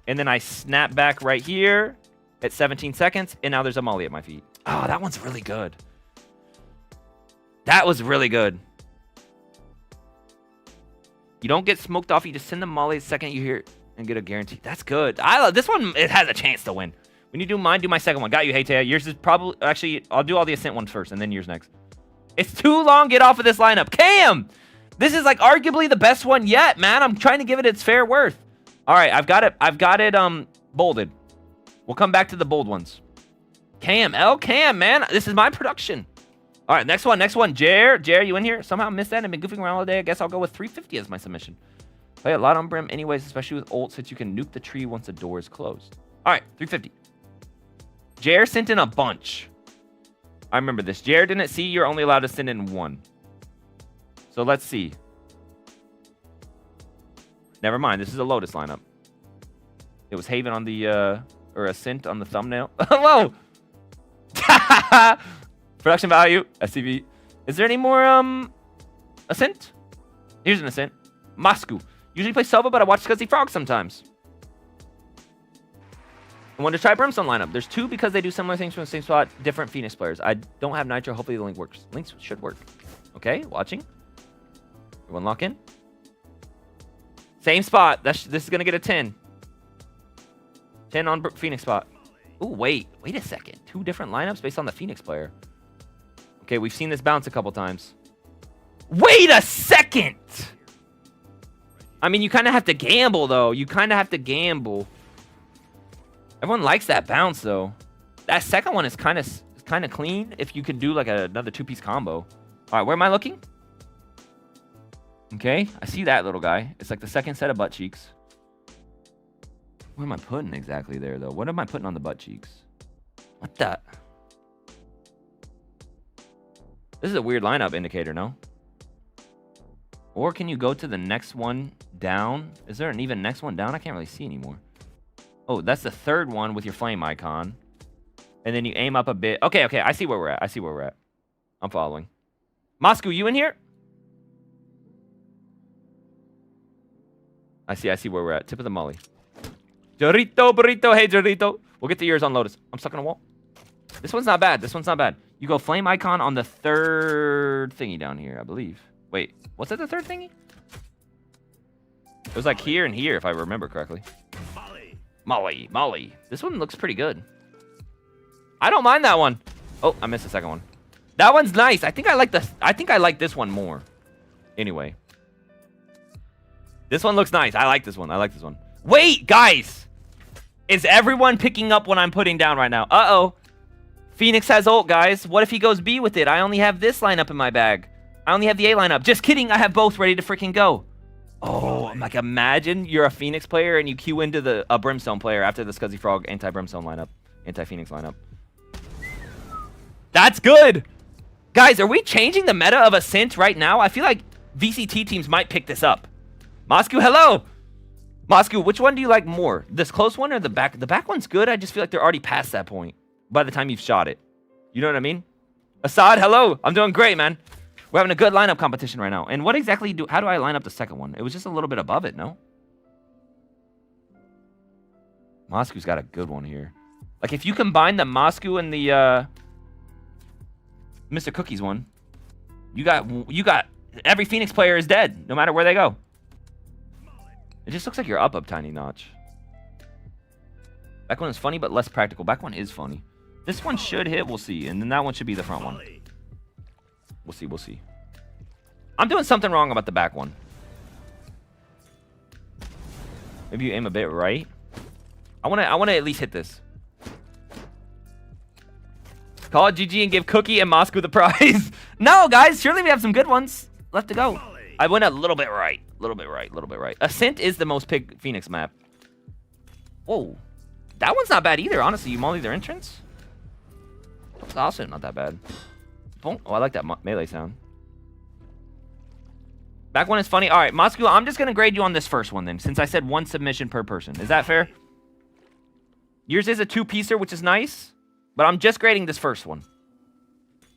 And then I snap back right here at 17 seconds. And now there's a molly at my feet. Oh, that one's really good. That was really good. You don't get smoked off. You just send the molly the second you hear it and get a guarantee. That's good. I love this one. It has a chance to win. When you do mine, do my second one. Got you, hey Taya. Yours is probably... Actually, I'll do all the Ascent ones first, and then yours next. It's too long. Get off of this lineup. Cam! This is, like, arguably the best one yet, man. I'm trying to give it its fair worth. All right, I've got it bolded. We'll come back to the bold ones. Cam, man. This is my production. All right, next one. Jer, you in here? Somehow missed that and been goofing around all day. I guess I'll go with 350 as my submission. Play a lot on Brim anyways, especially with ult, since you can nuke the tree once the door is closed. All right, 350. Jer sent in a bunch. I remember this. Jer didn't see you're only allowed to send in 1. So let's see. Never mind. This is a Lotus lineup. It was Haven on the, or Ascent on the thumbnail. Whoa! Production value. SCV. Is there any more, Ascent? Here's an Ascent. Moscow. Usually play Sova, but I watch Scuzzyfrog sometimes. I want to try Brimstone lineup. There's 2 because they do similar things from the same spot. Different Phoenix players. I don't have Nitro. Hopefully the link works. Links should work. Okay, watching. Everyone lock in. Same spot. This is going to get a 10. 10 on Phoenix spot. Ooh, wait a second. 2 different lineups based on the Phoenix player. Okay, we've seen this bounce a couple times. Wait a second! I mean, you kind of have to gamble, though. Everyone likes that bounce, though. That second one is kind of clean if you can do, like, another 2-piece combo. All right, where am I looking? Okay, I see that little guy. It's like the second set of butt cheeks. What am I putting exactly there, though? What am I putting on the butt cheeks? What the? This is a weird lineup indicator, no? Or can you go to the next one down? Is there an even next one down? I can't really see anymore. Oh, that's the third one with your flame icon. And then you aim up a bit. Okay, I see where we're at. I'm following. Moscow, you in here? I see where we're at. Tip of the molly. Dorito, burrito. Hey, Dorito. We'll get to yours on Lotus. I'm stuck on a wall. This one's not bad. You go flame icon on the third thingy down here, I believe. Wait, what's that, the third thingy? It was like here and here, if I remember correctly. Molly. This one looks pretty good. I don't mind that one. Oh, I missed the second one. That one's nice. I think I like this one more. Anyway. This one looks nice. I like this one. Wait, guys. Is everyone picking up what I'm putting down right now? Uh-oh. Phoenix has ult, guys. What if he goes B with it? I only have this lineup in my bag. I only have the A lineup. Just kidding. I have both ready to freaking go. Oh, I'm like, imagine you're a Phoenix player and you queue into a Brimstone player after the Scuzzyfrog anti-Brimstone lineup. Anti-Phoenix lineup. That's good. Guys, are we changing the meta of Ascent right now? I feel like VCT teams might pick this up. Moscow, hello. Moscow, which one do you like more? This close one or the back? The back one's good. I just feel like they're already past that point by the time you've shot it. You know what I mean? Assad, hello. I'm doing great, man. We're having a good lineup competition right now. And what exactly how do I line up the second one? It was just a little bit above it, no? Moscow's got a good one here. Like, if you combine the Moscow and the Mr. Cookies one, you got every Phoenix player is dead, no matter where they go. It just looks like you're up a tiny notch. Back one is funny, but less practical. Back one is funny. This one should hit, we'll see. And then that one should be the front one. We'll see. I'm doing something wrong about the back one. Maybe you aim a bit right. I wanna at least hit this. Call it GG and give Cookie and Moscow the prize. No, guys, surely we have some good ones left to go. I went a little bit right. Ascent is the most picked Phoenix map. Whoa. That one's not bad either, honestly. You molly their entrance. That's also not that bad. Oh, I like that melee sound. Back one is funny. All right, Moscow, I'm just going to grade you on this first one then, since I said one submission per person. Is that fair? Yours is a two-piecer, which is nice, but I'm just grading this first one.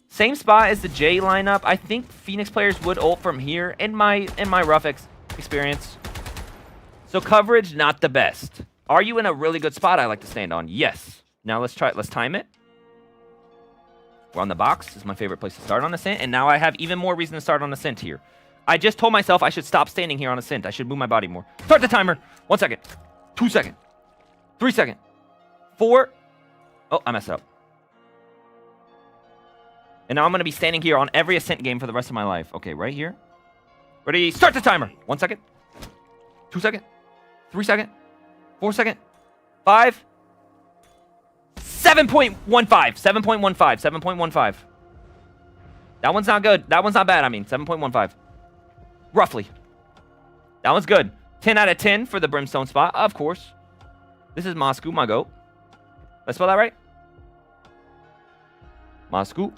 Same spot as the J lineup. I think Phoenix players would ult from here in my rough experience. So coverage, not the best. Are you in a really good spot I like to stand on? Yes. Now let's try it. Let's time it. We're on the box. This is my favorite place to start on Ascent. And now I have even more reason to start on Ascent here. I just told myself I should stop standing here on Ascent. I should move my body more. Start the timer. 1 second. 2 seconds. 3 seconds. 4. Oh, I messed it up. And now I'm going to be standing here on every Ascent game for the rest of my life. Okay, right here. Ready? Start the timer. 1 second. 2 seconds. 3 seconds. 4 seconds. 5. 7.15. 7.15. That one's not good. That one's not bad, I mean. 7.15. Roughly. That one's good. 10 out of 10 for the Brimstone spot, of course. This is Moscow, my goat. Did I spell that right? Moscow.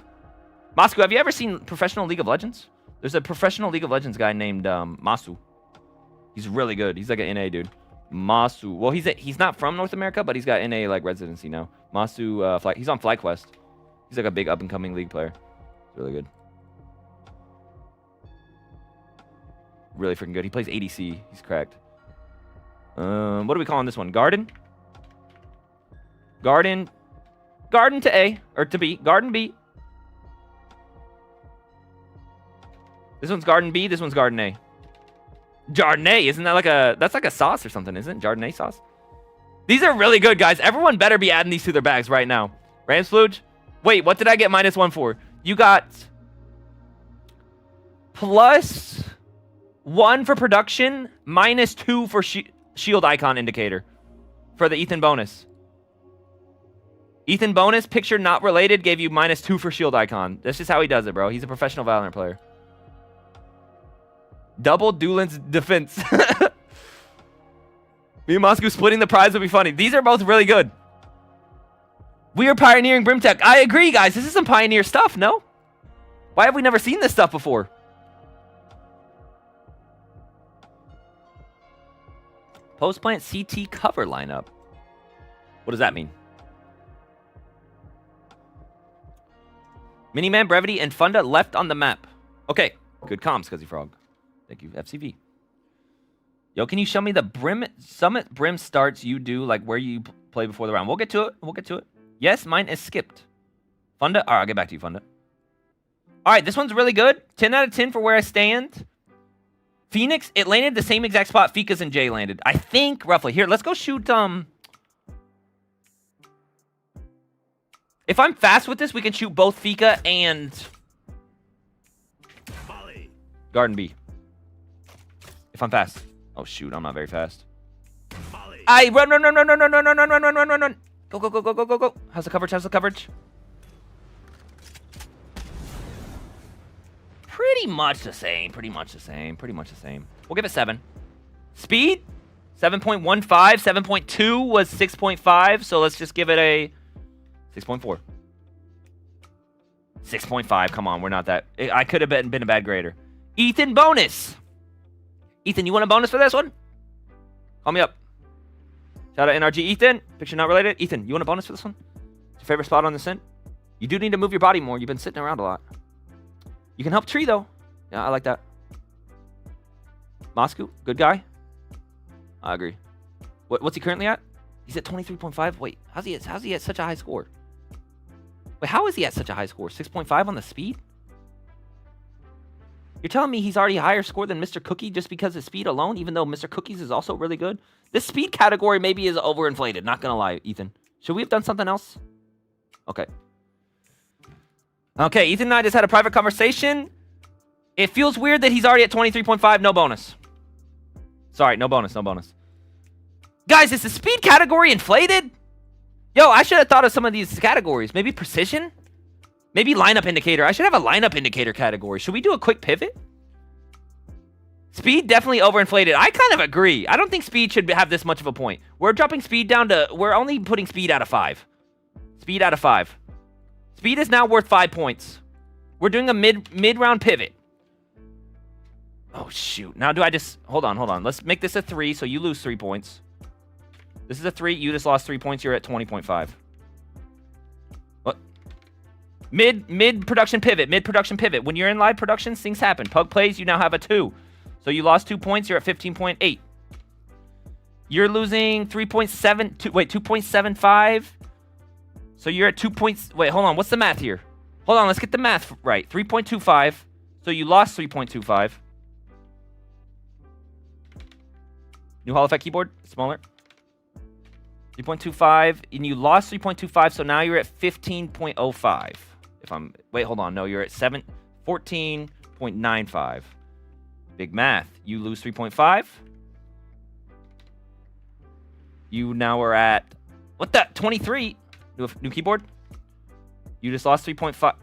Moscow, have you ever seen Professional League of Legends? There's a Professional League of Legends guy named Masu. He's really good. He's like an NA dude. Masu. Well, he's not from North America, but he's got NA like residency now. Masu, he's on FlyQuest. He's like a big up-and-coming league player. He's really good. Really freaking good. He plays ADC. He's cracked. What are we calling this one? Garden? Garden to A, or to B. Garden B. This one's Garden B, this one's Garden A. Jardinay, isn't that like that's like a sauce or something, isn't it? Jardinay sauce? These are really good, guys. Everyone better be adding these to their bags right now. Ramsfluge? Wait, what did I get -1 for? You got +1 for production, -2 for shield icon indicator for the Ethan bonus. Ethan bonus, picture not related, gave you -2 for shield icon. That's just how he does it, bro. He's a professional Valorant player. Double Doolin's defense. Me and Moscow splitting the prize would be funny. These are both really good. We are pioneering Brimtech. I agree, guys. This is some pioneer stuff, no? Why have we never seen this stuff before? Post-plant CT cover lineup. What does that mean? Miniman, Brevity, and Funda left on the map. Okay. Good comms, Scuzzyfrog. Thank you, FCV. Yo, can you show me the Summit Brim starts you do, like where you play before the round? We'll get to it. Yes, mine is skipped. Funda? All right, I'll get back to you, Funda. All right, this one's really good. 10 out of 10 for where I stand. Phoenix, it landed the same exact spot Fika's and Jay landed. I think, roughly. Here, let's go shoot, If I'm fast with this, we can shoot both Fika and Volley. Garden B. If I'm fast. Oh, shoot, I'm not very fast. Volley. I run. Go. How's the coverage? Pretty much the same. We'll give it 7. Speed? 7.15. 7.2 was 6.5. So let's just give it a 6.4. 6.5. Come on, we're not that. I could have been a bad grader. Ethan, bonus. Ethan, you want a bonus for this one? Call me up. Shout out NRG Ethan. Picture not related. Ethan, you want a bonus for this one? What's your favorite spot on the scent? You do need to move your body more. You've been sitting around a lot. You can help Tree, though. Yeah, I like that. Moscow, good guy. I agree. What's he currently at? He's at 23.5. Wait, how's he at such a high score? Wait, how is he at such a high score? 6.5 on the speed? You're telling me he's already higher score than Mr. Cookie just because of speed alone, even though Mr. Cookies is also really good? This speed category maybe is overinflated. Not gonna lie, Ethan. Should we have done something else? Okay. Okay, Ethan and I just had a private conversation. It feels weird that he's already at 23.5. No bonus. Sorry, no bonus. Guys, is the speed category inflated? Yo, I should have thought of some of these categories. Maybe precision? Maybe lineup indicator. I should have a lineup indicator category. Should we do a quick pivot? Speed definitely overinflated. I kind of agree. I don't think speed should have this much of a point. We're dropping speed down to... We're only putting speed out of 5. Speed out of 5. Speed is now worth 5 points. We're doing a mid-round pivot. Oh, shoot. Now do I just... Hold on. Let's make this a 3, so you lose 3 points. This is a 3. You just lost 3 points. You're at 20.5. What? Mid-production pivot. When you're in live productions, things happen. Pug plays, you now have a 2. So you lost 2 points. You're at 15.8. You're losing 2.75. So you're at 2 points. Wait, hold on. What's the math here? Hold on. Let's get the math right. 3.25. So you lost 3.25. New Hall Effect keyboard. Smaller. 3.25. And you lost 3.25. So now you're at 15.05. Wait, hold on. No, you're at 14.95. Big math. You lose 3.5. You now are at... What the? 23. New keyboard. You just lost 3.5.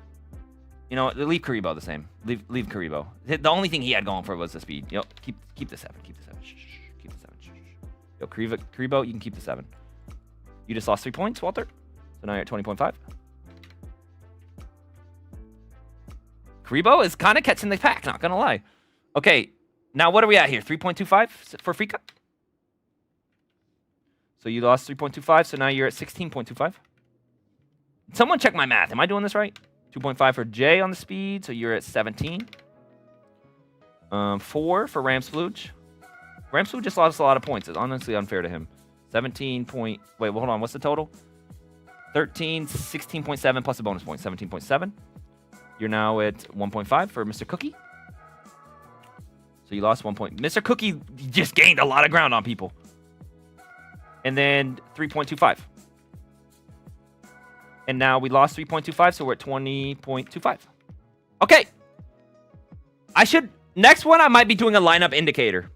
You know what? Leave Karibo the same. Leave Karibo. The only thing he had going for it was the speed. Yo, keep the 7. Keep the 7. Shh, keep the 7. Shh. Yo, Karibo, you can keep the 7. You just lost 3 points, Walter. So now you're at 20.5. Karibo is kind of catching the pack, not gonna lie. Okay, now what are we at here? 3.25 for Fika? So you lost 3.25, so now you're at 16.25. Someone check my math. Am I doing this right? 2.5 for Jay on the speed, so you're at 17. 4 for Ramsplooge. Ramsplooge just lost a lot of points. It's honestly unfair to him. 17 point... Wait, well, hold on. What's the total? 13, 16.7 plus a bonus point. 17.7. You're now at 1.5 for Mr. Cookie. So you lost 1 point. Mr. Cookie just gained a lot of ground on people. And then 3.25. And now we lost 3.25, so we're at 20.25. Okay. Next one, I might be doing a lineup indicator.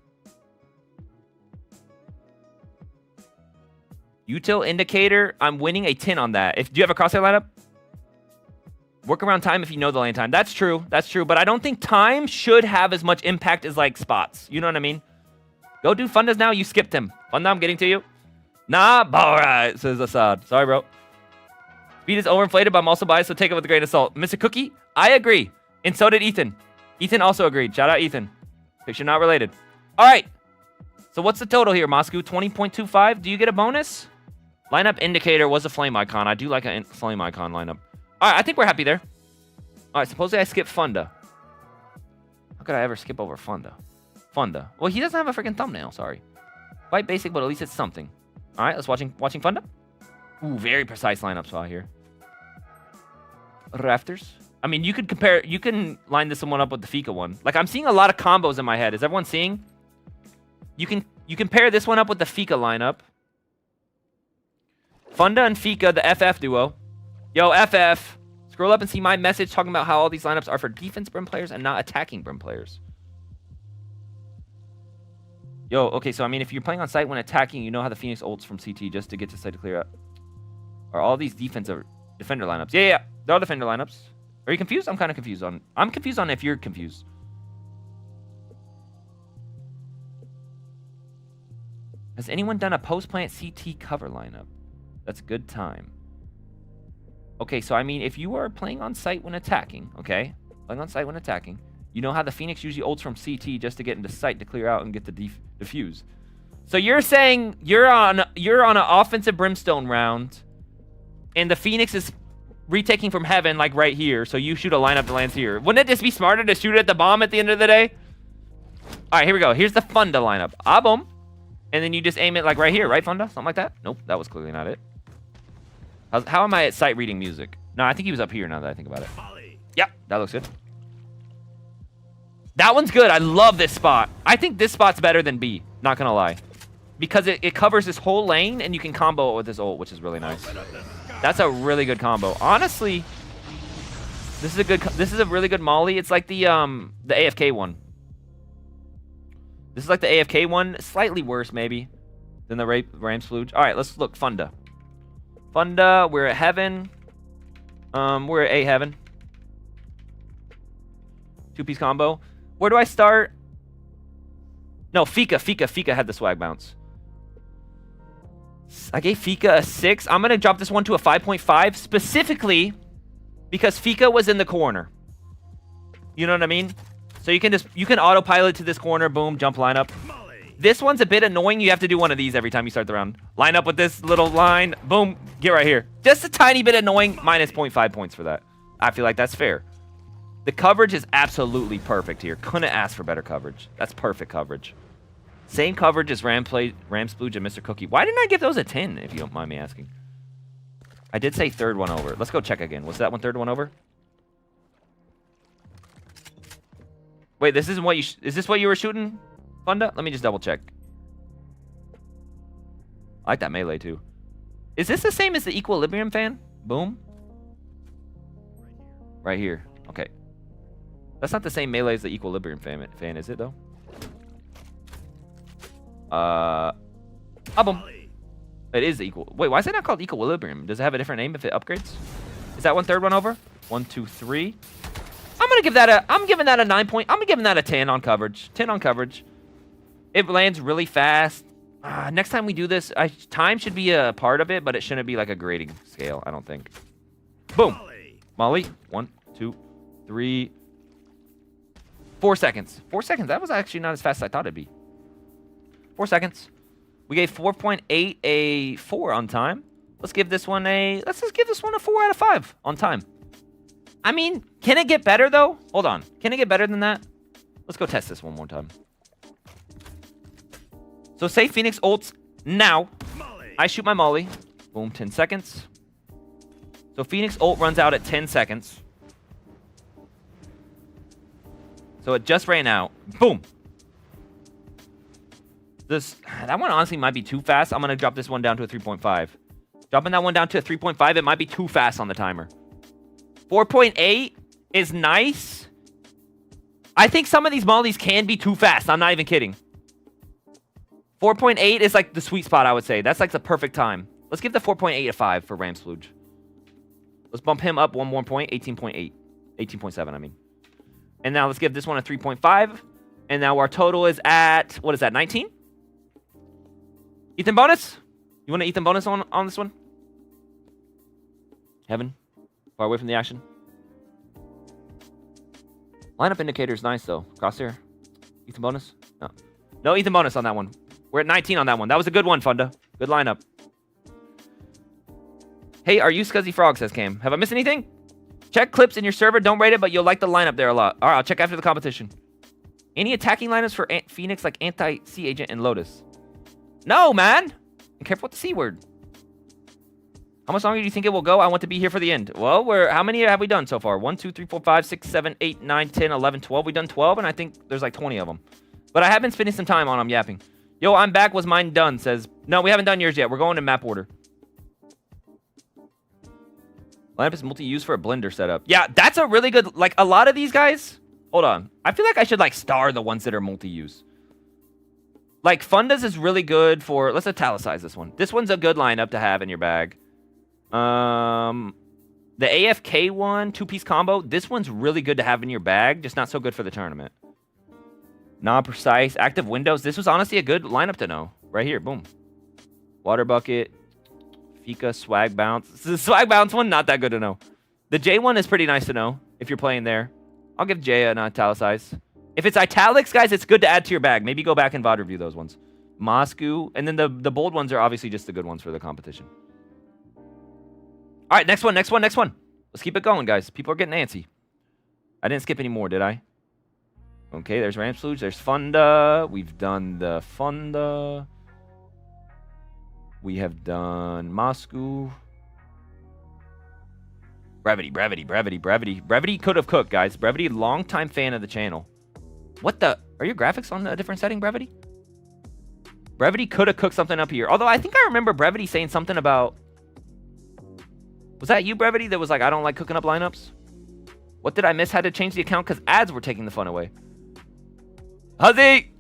Util indicator, I'm winning a 10 on that. Do you have a crosshair lineup? Work around time if you know the lane time. That's true. But I don't think time should have as much impact as, like, spots. You know what I mean? Go do Fundas now. You skipped him. Funda, I'm getting to you. Nah, alright, says Assad. Sorry, bro. Speed is overinflated, but I'm also biased, so take it with a grain of salt. Mr. Cookie, I agree. And so did Ethan. Ethan also agreed. Shout out Ethan. Picture not related. Alright. So what's the total here, Moscow? 20.25. Do you get a bonus? Lineup indicator was a flame icon. I do like a flame icon lineup. Alright, I think we're happy there. Alright, supposedly I skip Funda. How could I ever skip over Funda? Funda. Well, he doesn't have a freaking thumbnail, sorry. Quite basic, but at least it's something. Alright, let's watching Funda. Ooh, very precise lineup spot here. Rafters. I mean, you could compare. You can line this one up with the Fika one. Like I'm seeing a lot of combos in my head. Is everyone seeing? You can pair this one up with the Fika lineup. Funda and Fika, the FF duo. Yo, FF. Scroll up and see my message talking about how all these lineups are for defense Brim players and not attacking Brim players. Yo, okay, so I mean, if you're playing on site when attacking, you know how the Phoenix ults from CT just to get to site to clear out. Are all these defender lineups? Yeah, they're all defender lineups. Are you confused? I'm kind of confused on. I'm confused on if you're confused. Has anyone done a post-plant CT cover lineup? That's a good time. Okay, so I mean, if you are playing on site when attacking, okay? Playing on site when attacking, you know how the Phoenix usually ults from CT just to get into site to clear out and get the defuse. So you're saying you're on an offensive Brimstone round, and the Phoenix is retaking from heaven, like right here, so you shoot a lineup that lands here. Wouldn't it just be smarter to shoot at the bomb at the end of the day? All right, here we go. Here's the Funda lineup. Boom. And then you just aim it like right here, right, Funda? Something like that? Nope, that was clearly not it. How am I at sight reading music? No, I think he was up here now that I think about it. Yep, that looks good. That one's good. I love this spot. I think this spot's better than B, not gonna lie. Because it covers this whole lane, and you can combo it with this ult, which is really nice. That's a really good combo. Honestly, this is a really good molly. It's like the AFK one. This is like the AFK one, slightly worse maybe than the Rams Flooge. All right, let's look. Funda. Funda, we're at heaven. We're at A heaven. 2-piece combo. Where do I start? No, Fika had the swag bounce. I gave Fika a 6. I'm gonna drop this one to a 5.5 specifically because Fika was in the corner. You know what I mean? So you can autopilot to this corner, boom, jump lineup. This one's a bit annoying. You have to do one of these every time you start the round. Line up with this little line, boom, get right here. Just a tiny bit annoying, minus 0.5 points for that. I feel like that's fair. The coverage is absolutely perfect here. Couldn't ask for better coverage. That's perfect coverage. Same coverage as Ramsplooge and Mr. Cookie. Why didn't I give those a 10, if you don't mind me asking? I did say third one over. Let's go check again. Was that one third one over? Wait, this isn't what you... Is this what you were shooting, Funda? Let me just double check. I like that melee, too. Is this the same as the Equilibrium fan? Boom. Right here. Okay. That's not the same melee as the Equilibrium fan, is it, though? Boom. It is equal. Wait, why is it not called Equilibrium? Does it have a different name if it upgrades? Is that one third one over? 1, 2, 3. I'm giving that a 9 point. I'm giving that a 10 on coverage. 10 on coverage. It lands really fast. Next time we do this, time should be a part of it, but it shouldn't be like a grading scale, I don't think. Boom. Molly. 1, 2, 3. 4 seconds. 4 seconds. That was actually not as fast as I thought it'd be. 4 seconds. We gave 4.8 a 4 on time. Let's just give this one a 4 out of 5 on time. I mean, can it get better though? Hold on. Can it get better than that? Let's go test this one more time. So say Phoenix ults now. I shoot my molly. Boom, 10 seconds. So Phoenix ult runs out at 10 seconds. So it just ran out. Boom. That one honestly might be too fast. I'm going to drop this one down to a 3.5. Dropping that one down to a 3.5, it might be too fast on the timer. 4.8 is nice. I think some of these mollies can be too fast. I'm not even kidding. 4.8 is like the sweet spot, I would say. That's like the perfect time. Let's give the 4.8 a 5 for Ramsplooge. Let's bump him up one more point. 18.8. 18.7, I mean. And now let's give this one a 3.5. And now our total is at, what is that, 19? Ethan bonus? You want an Ethan bonus on this one? Heaven? Far away from the action. Lineup indicator is nice, though. Crosshair. Ethan bonus? No. No Ethan bonus on that one. We're at 19 on that one. That was a good one, Funda. Good lineup. Hey, are you Scuzzyfrog, says Cam. Have I missed anything? Check clips in your server. Don't rate it, but you'll like the lineup there a lot. All right, I'll check after the competition. Any attacking lineups for Phoenix like Anti-Sea Agent and Lotus? No, man. Be careful with the C word. How much longer do you think it will go? I want to be here for the end. Well, how many have we done so far? 1, 2, 3, 4, 5, 6, 7, 8, 9, 10, 11, 12. We've done 12, and I think there's like 20 of them. But I have been spending some time on them yapping. Yo, I'm back. Was mine done? Says, no, we haven't done yours yet. We're going in map order. Lineup is multi-use for a blender setup. Yeah, that's a really good, like, a lot of these guys. Hold on. I feel like I should, like, star the ones that are multi-use. Like, Fundas is really good for, let's italicize this one. This one's a good lineup to have in your bag. The AFK one, 2-piece combo, this one's really good to have in your bag, just not so good for the tournament. Non-precise, active windows. This was honestly a good lineup to know. Right here, boom. Water bucket, Fika, swag bounce. The swag bounce one, not that good to know. The J one is pretty nice to know if you're playing there. I'll give J an italicize. If it's italics, guys, it's good to add to your bag. Maybe go back and VOD review those ones. Moscow, and then the bold ones are obviously just the good ones for the competition. All right, next one. Let's keep it going, guys. People are getting antsy. I didn't skip any more, did I? Okay, there's Ramsluge. There's Funda. We've done the Funda. We have done Moscow. Brevity. Brevity could have cooked, guys. Brevity, longtime fan of the channel. What the? Are your graphics on a different setting, Brevity? Brevity could have cooked something up here. Although I think I remember Brevity saying something about... Was that you, Brevity, that was like, I don't like cooking up lineups? What did I miss? Had to change the account because ads were taking the fun away. Huzzy!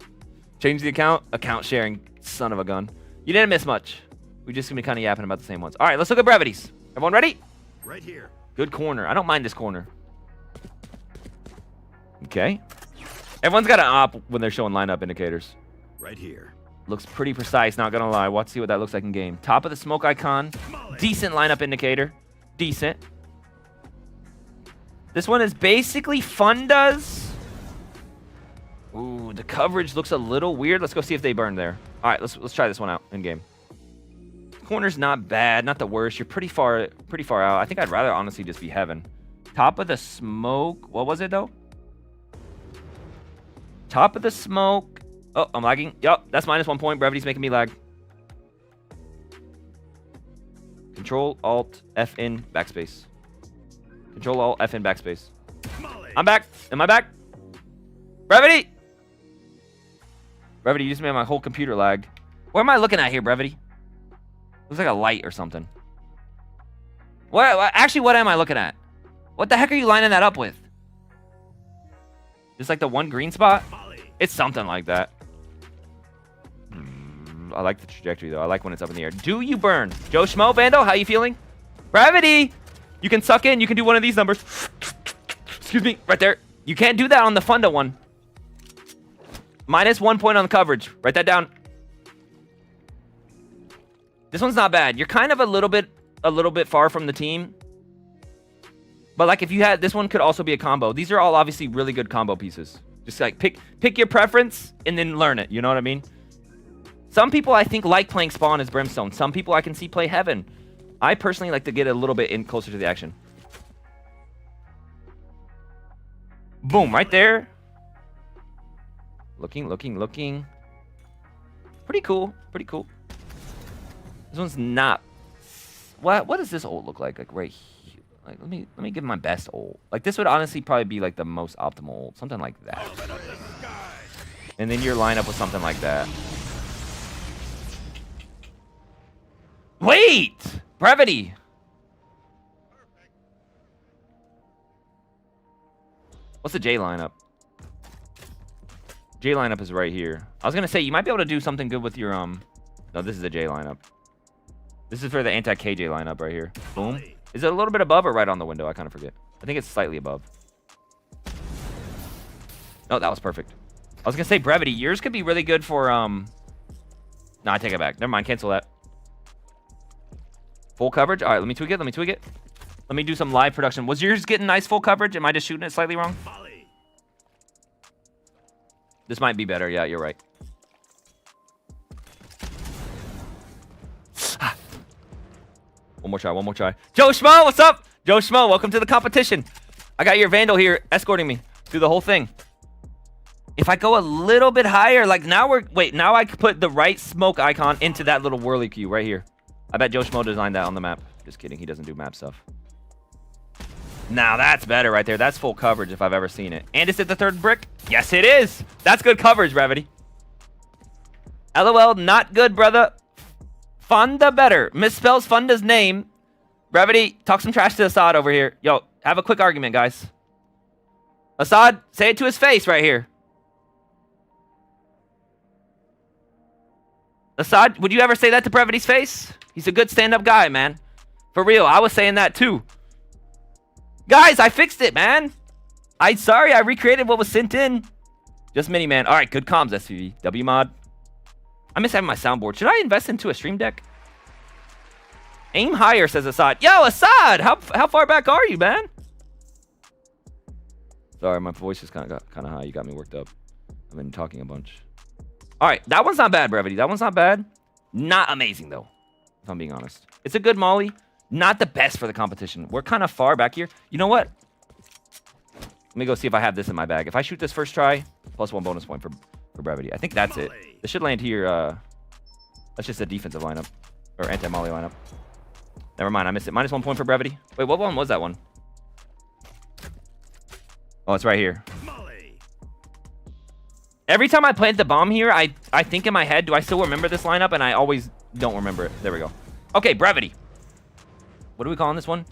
Change the account. Account sharing. Son of a gun. You didn't miss much. We just gonna be kind of yapping about the same ones. All right, let's look at brevities. Everyone ready? Right here. Good corner. I don't mind this corner. Okay. Everyone's got an op when they're showing lineup indicators. Right here. Looks pretty precise, not gonna lie. Let's see what that looks like in game. Top of the smoke icon. Decent lineup indicator. Decent. This one is basically Fundas. Ooh, the coverage looks a little weird. Let's go see if they burn there. All right, let's try this one out in game. Corner's not bad, not the worst. You're pretty far out. I think I'd rather honestly just be heaven. Top of the smoke. What was it though? Top of the smoke. Oh, I'm lagging. Yup, that's -1 point. Brevity's making me lag. Control Alt FN backspace. Control Alt FN backspace. I'm back. Am I back? Brevity. Brevity, you just made my whole computer lag. What am I looking at here, Brevity? Looks like a light or something. Actually, what am I looking at? What the heck are you lining that up with? Just like the one green spot? It's something like that. I like the trajectory, though. I like when it's up in the air. Do you burn? Joe Schmo, Vandal, how you feeling? Brevity! You can suck in. You can do one of these numbers. Excuse me. Right there. You can't do that on the Funda one. -1 point on the coverage. Write that down. This one's not bad. You're kind of a little bit far from the team. But like if you had, this one could also be a combo. These are all obviously really good combo pieces. Just like pick your preference and then learn it. You know what I mean? Some people I think like playing Spawn as Brimstone. Some people I can see play Heaven. I personally like to get a little bit in closer to the action. Boom, right there. Looking. Pretty cool. This one's not. What does this ult look like? Like right here. Like let me give my best ult. Like this would honestly probably be like the most optimal ult. Something like that. And then you're lined up with something like that. Wait! Brevity! What's the J lineup? J lineup is right here. I was gonna say you might be able to do something good with your No, this is the J lineup. This is for the anti-KJ lineup right here. Boom. Is it a little bit above or right on the window? I kind of forget. I think it's slightly above. Oh, that was perfect. I was gonna say brevity. Yours could be really good for No, I take it back. Never mind. Cancel that. Full coverage. All right, let me tweak it. Let me do some live production. Was yours getting nice full coverage? Am I just shooting it slightly wrong? This might be better. Yeah, you're right. One more try. Joe Schmo, what's up? Joe Schmo, welcome to the competition. I got your Vandal here escorting me through the whole thing. If I go a little bit higher, like now I could put the right smoke icon into that little whirly cue right here. I bet Joe Schmo designed that on the map. Just kidding. He doesn't do map stuff. Now that's better right there. That's full coverage if I've ever seen it. And is it the third brick? Yes, it is. That's good coverage, Brevity. LOL, not good, brother. Funda better. Misspells Funda's name. Brevity, talk some trash to Assad over here. Yo, have a quick argument, guys. Assad, say it to his face right here. Assad, would you ever say that to Brevity's face? He's a good stand-up guy, man. For real, I was saying that too. Guys, I fixed it, man. Sorry, I recreated what was sent in. Just Mini-Man. All right, good comms, SVV. W mod. I miss having my soundboard. Should I invest into a stream deck? Aim higher, says Assad. Yo, Assad, how far back are you, man? Sorry, my voice is kind of high. You got me worked up. I've been talking a bunch. All right, that one's not bad, Brevity. That one's not bad. Not amazing, though, if I'm being honest. It's a good molly. Not the best for the competition. We're kind of far back here. You know what? Let me go see if I have this in my bag. If I shoot this first try, +1 bonus point for Brevity. I think that's it. This should land here. That's just a defensive lineup. Or anti-molly lineup. Never mind, I missed it. -1 point for Brevity. Wait, what one was that one? Oh, it's right here. Every time I plant the bomb here, I think in my head, do I still remember this lineup? And I always don't remember it. There we go. Okay, Brevity. What are we calling this one?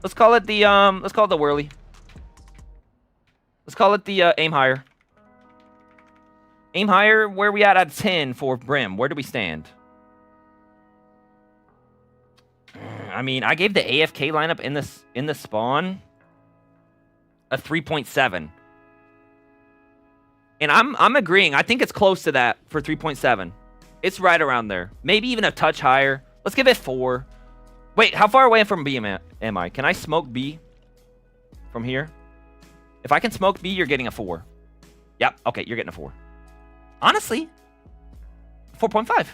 Let's call it the whirly. Let's call it the aim higher. Aim higher, where are we at 10 for Brim? Where do we stand? I mean, I gave the AFK lineup in the spawn a 3.7. And I'm agreeing. I think it's close to that for 3.7. It's right around there. Maybe even a touch higher. Let's give it 4. Wait, how far away from B am I? Can I smoke B from here? If I can smoke B, you're getting a 4. Yep, okay, you're getting a 4. Honestly, 4.5.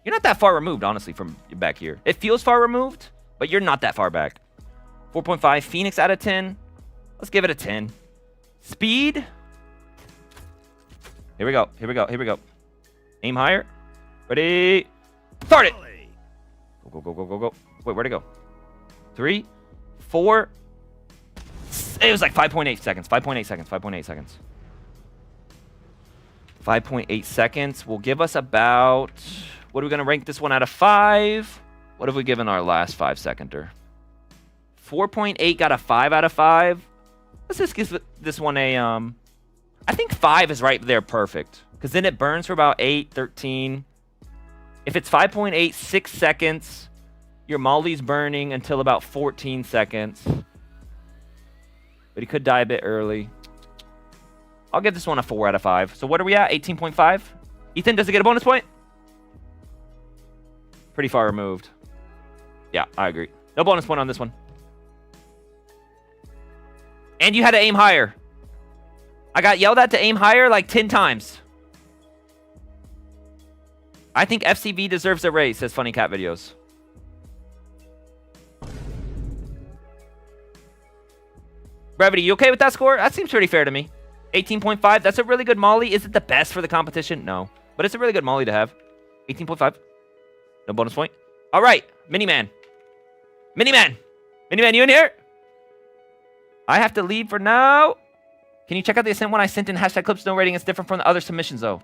You're not that far removed, honestly, from back here. It feels far removed, but you're not that far back. 4.5. Phoenix out of 10. Let's give it a 10. Speed. Here we go. Here we go. Here we go. Aim higher. Ready. Start it. Go, go, go, go, go. Wait, where'd it go? 3, 4. It was like 5.8 seconds. 5.8 seconds. 5.8 seconds. 5.8 seconds will give us about... What are we going to rank this one out of 5? What have we given our last 5-seconder? 4.8 got a 5 out of 5. Let's just give this one a... I think 5 is right there perfect. Because then it burns for about 8, 13. If it's 5.8, 6 seconds, your molly's burning until about 14 seconds. But he could die a bit early. I'll give this one a 4 out of 5. So what are we at? 18.5? Ethan, does it get a bonus point? Pretty far removed. Yeah, I agree. No bonus point on this one. And you had to aim higher. I got yelled at to aim higher like 10 times. I think FCV deserves a raise, says Funny Cat Videos. Brevity, you okay with that score? That seems pretty fair to me. 18.5, that's a really good molly. Is it the best for the competition? No. But it's a really good molly to have. 18.5. No bonus point. All right, Mini-Man. Mini-Man. Mini-Man, you in here? I have to leave for now. Can you check out the ascent one I sent in hashtag clips? No rating. It's different from the other submissions, though.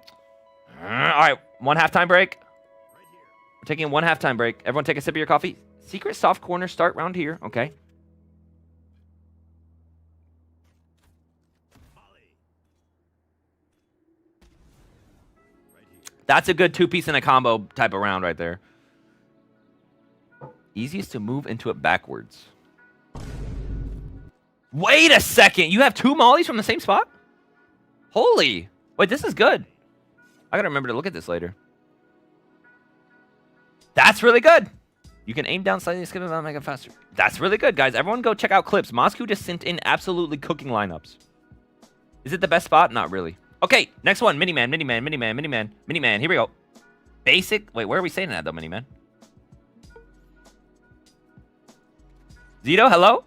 All right, 1 halftime break. We're taking 1 halftime break. Everyone take a sip of your coffee. Secret soft corner start round here. Okay. That's a good 2-piece in a combo type of round right there. Easiest to move into it backwards. Wait a second. You have 2 mollies from the same spot? Holy. Wait, this is good. I gotta remember to look at this later. That's really good. You can aim down slightly, skip it, and make it faster. That's really good, guys. Everyone go check out clips. Moscow just sent in absolutely cooking lineups. Is it the best spot? Not really. Okay, next one. Mini-Man, Mini-Man, Mini-Man, Mini-Man, Mini-Man. Here we go. Basic. Wait, where are we saying that, though, Mini-Man? Zito, hello?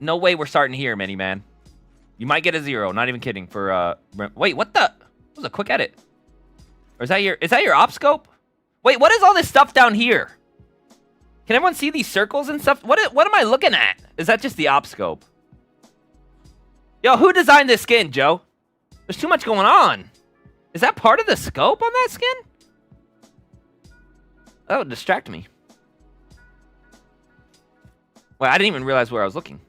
No way we're starting here, Mini-Man. You might get a 0. Not even kidding. For wait, what the? That was a quick edit. Or is that your op scope? Wait, what is all this stuff down here? Can everyone see these circles and stuff? What am I looking at? Is that just the op scope? Yo, who designed this skin, Joe? There's too much going on. Is that part of the scope on that skin? That would distract me. Wait, I didn't even realize where I was looking.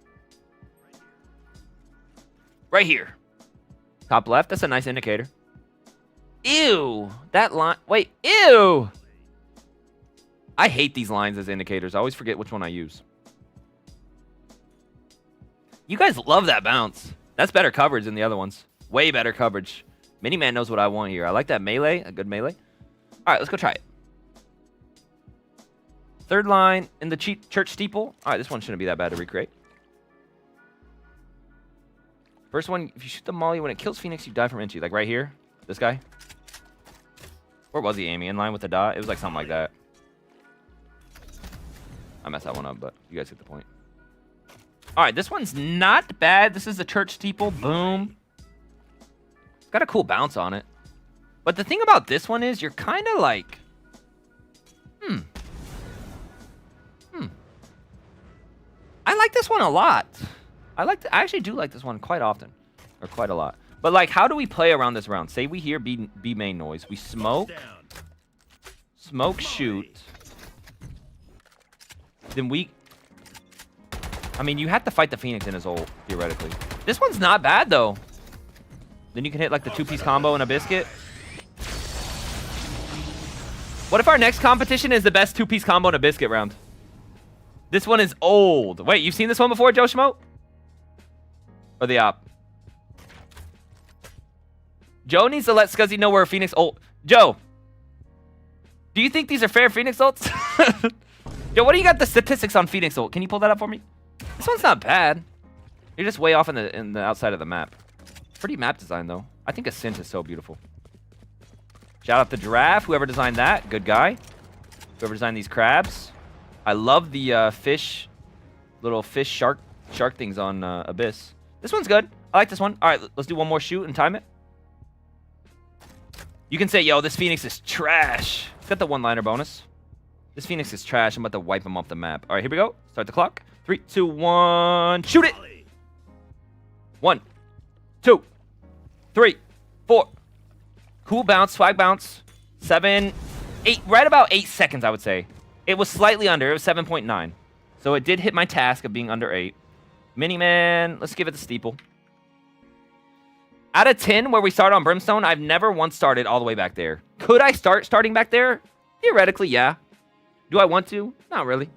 Right here. Top left, that's a nice indicator. Ew, that line, wait, ew. I hate these lines as indicators. I always forget which one I use. You guys love that bounce. That's better coverage than the other ones. Way better coverage. Miniman knows what I want here. I like that melee, a good melee. All right, let's go try it. Third line in the church steeple. All right, this one shouldn't be that bad to recreate. First one, if you shoot the molly when it kills Phoenix, you die from entry. Like right here, this guy. Where was he aiming? In line with the dot? It was like something like that. I messed that one up, but you guys get the point. All right, this one's not bad. This is the church steeple. Boom. It's got a cool bounce on it. But the thing about this one is you're kind of like, I like this one a lot. I actually do like this one quite often, or quite a lot. But like, how do we play around this round? Say we hear B main noise. We smoke, shoot. Then I mean, you have to fight the Phoenix in his ult, theoretically. This one's not bad, though. Then you can hit, like, the two-piece combo and a biscuit. What if our next competition is the best two-piece combo and a biscuit round? This one is old. Wait, you've seen this one before, Joe Schmo? Or the op? Joe needs to let Scuzzy know where Phoenix ult. Joe, do you think these are fair Phoenix ults? Joe, what do you got the statistics on Phoenix ult? Can you pull that up for me? This one's not bad. You're just way off in the outside of the map. Pretty map design, though. I think Ascent is so beautiful. Shout out to Giraffe, whoever designed that. Good guy. Whoever designed these crabs. I love the little fish shark things on Abyss. This one's good. I like this one. All right, let's do one more shoot and time it. You can say, yo, this Phoenix is trash. It's got the one-liner bonus. This Phoenix is trash. I'm about to wipe him off the map. All right, here we go. Start the clock. 3, 2, 1. Shoot it. 1, 2, 3, 4. Cool bounce, swag bounce. 7, 8, right about 8 seconds, I would say. It was slightly under. It was 7.9. So it did hit my task of being under 8. Miniman, let's give it the steeple. Out of 10, where we start on Brimstone, I've never once started all the way back there. Could I starting back there? Theoretically, yeah. Do I want to? Not really.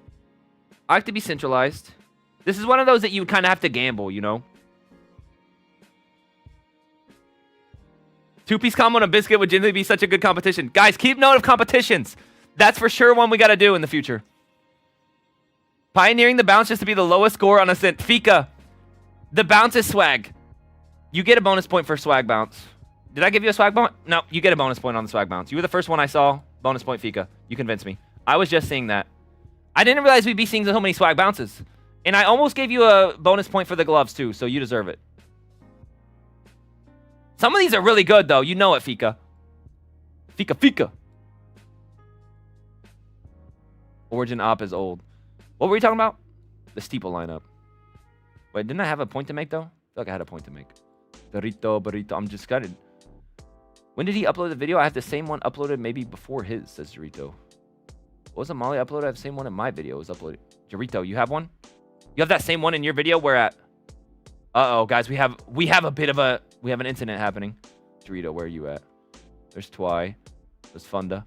I like to be centralized. This is one of those that you would kind of have to gamble, you know? Two-piece combo and a biscuit would generally be such a good competition. Guys, keep note of competitions. That's for sure one we got to do in the future. Pioneering the bounce just to be the lowest score on Ascent. Fika, the bounce is swag. You get a bonus point for swag bounce. Did I give you a swag bonus? No, you get a bonus point on the swag bounce. You were the first one I saw. Bonus point, Fika. You convinced me. I was just seeing that. I didn't realize we'd be seeing so many swag bounces. And I almost gave you a bonus point for the gloves, too, so you deserve it. Some of these are really good, though. You know it, Fika. Fika. Origin op is old. What were we talking about? The steeple lineup. Wait, didn't I have a point to make, though? I feel like I had a point to make. Burrito. I'm just gutted. When did he upload the video? I have the same one uploaded maybe before his, says Dorito. What was the Molly uploaded? I have the same one in my video. It was uploaded. Dorito, you have one? You have that same one in your video? Where at? Uh-oh, guys. We have an incident happening. Dorito, where are you at? There's Twy. There's Funda.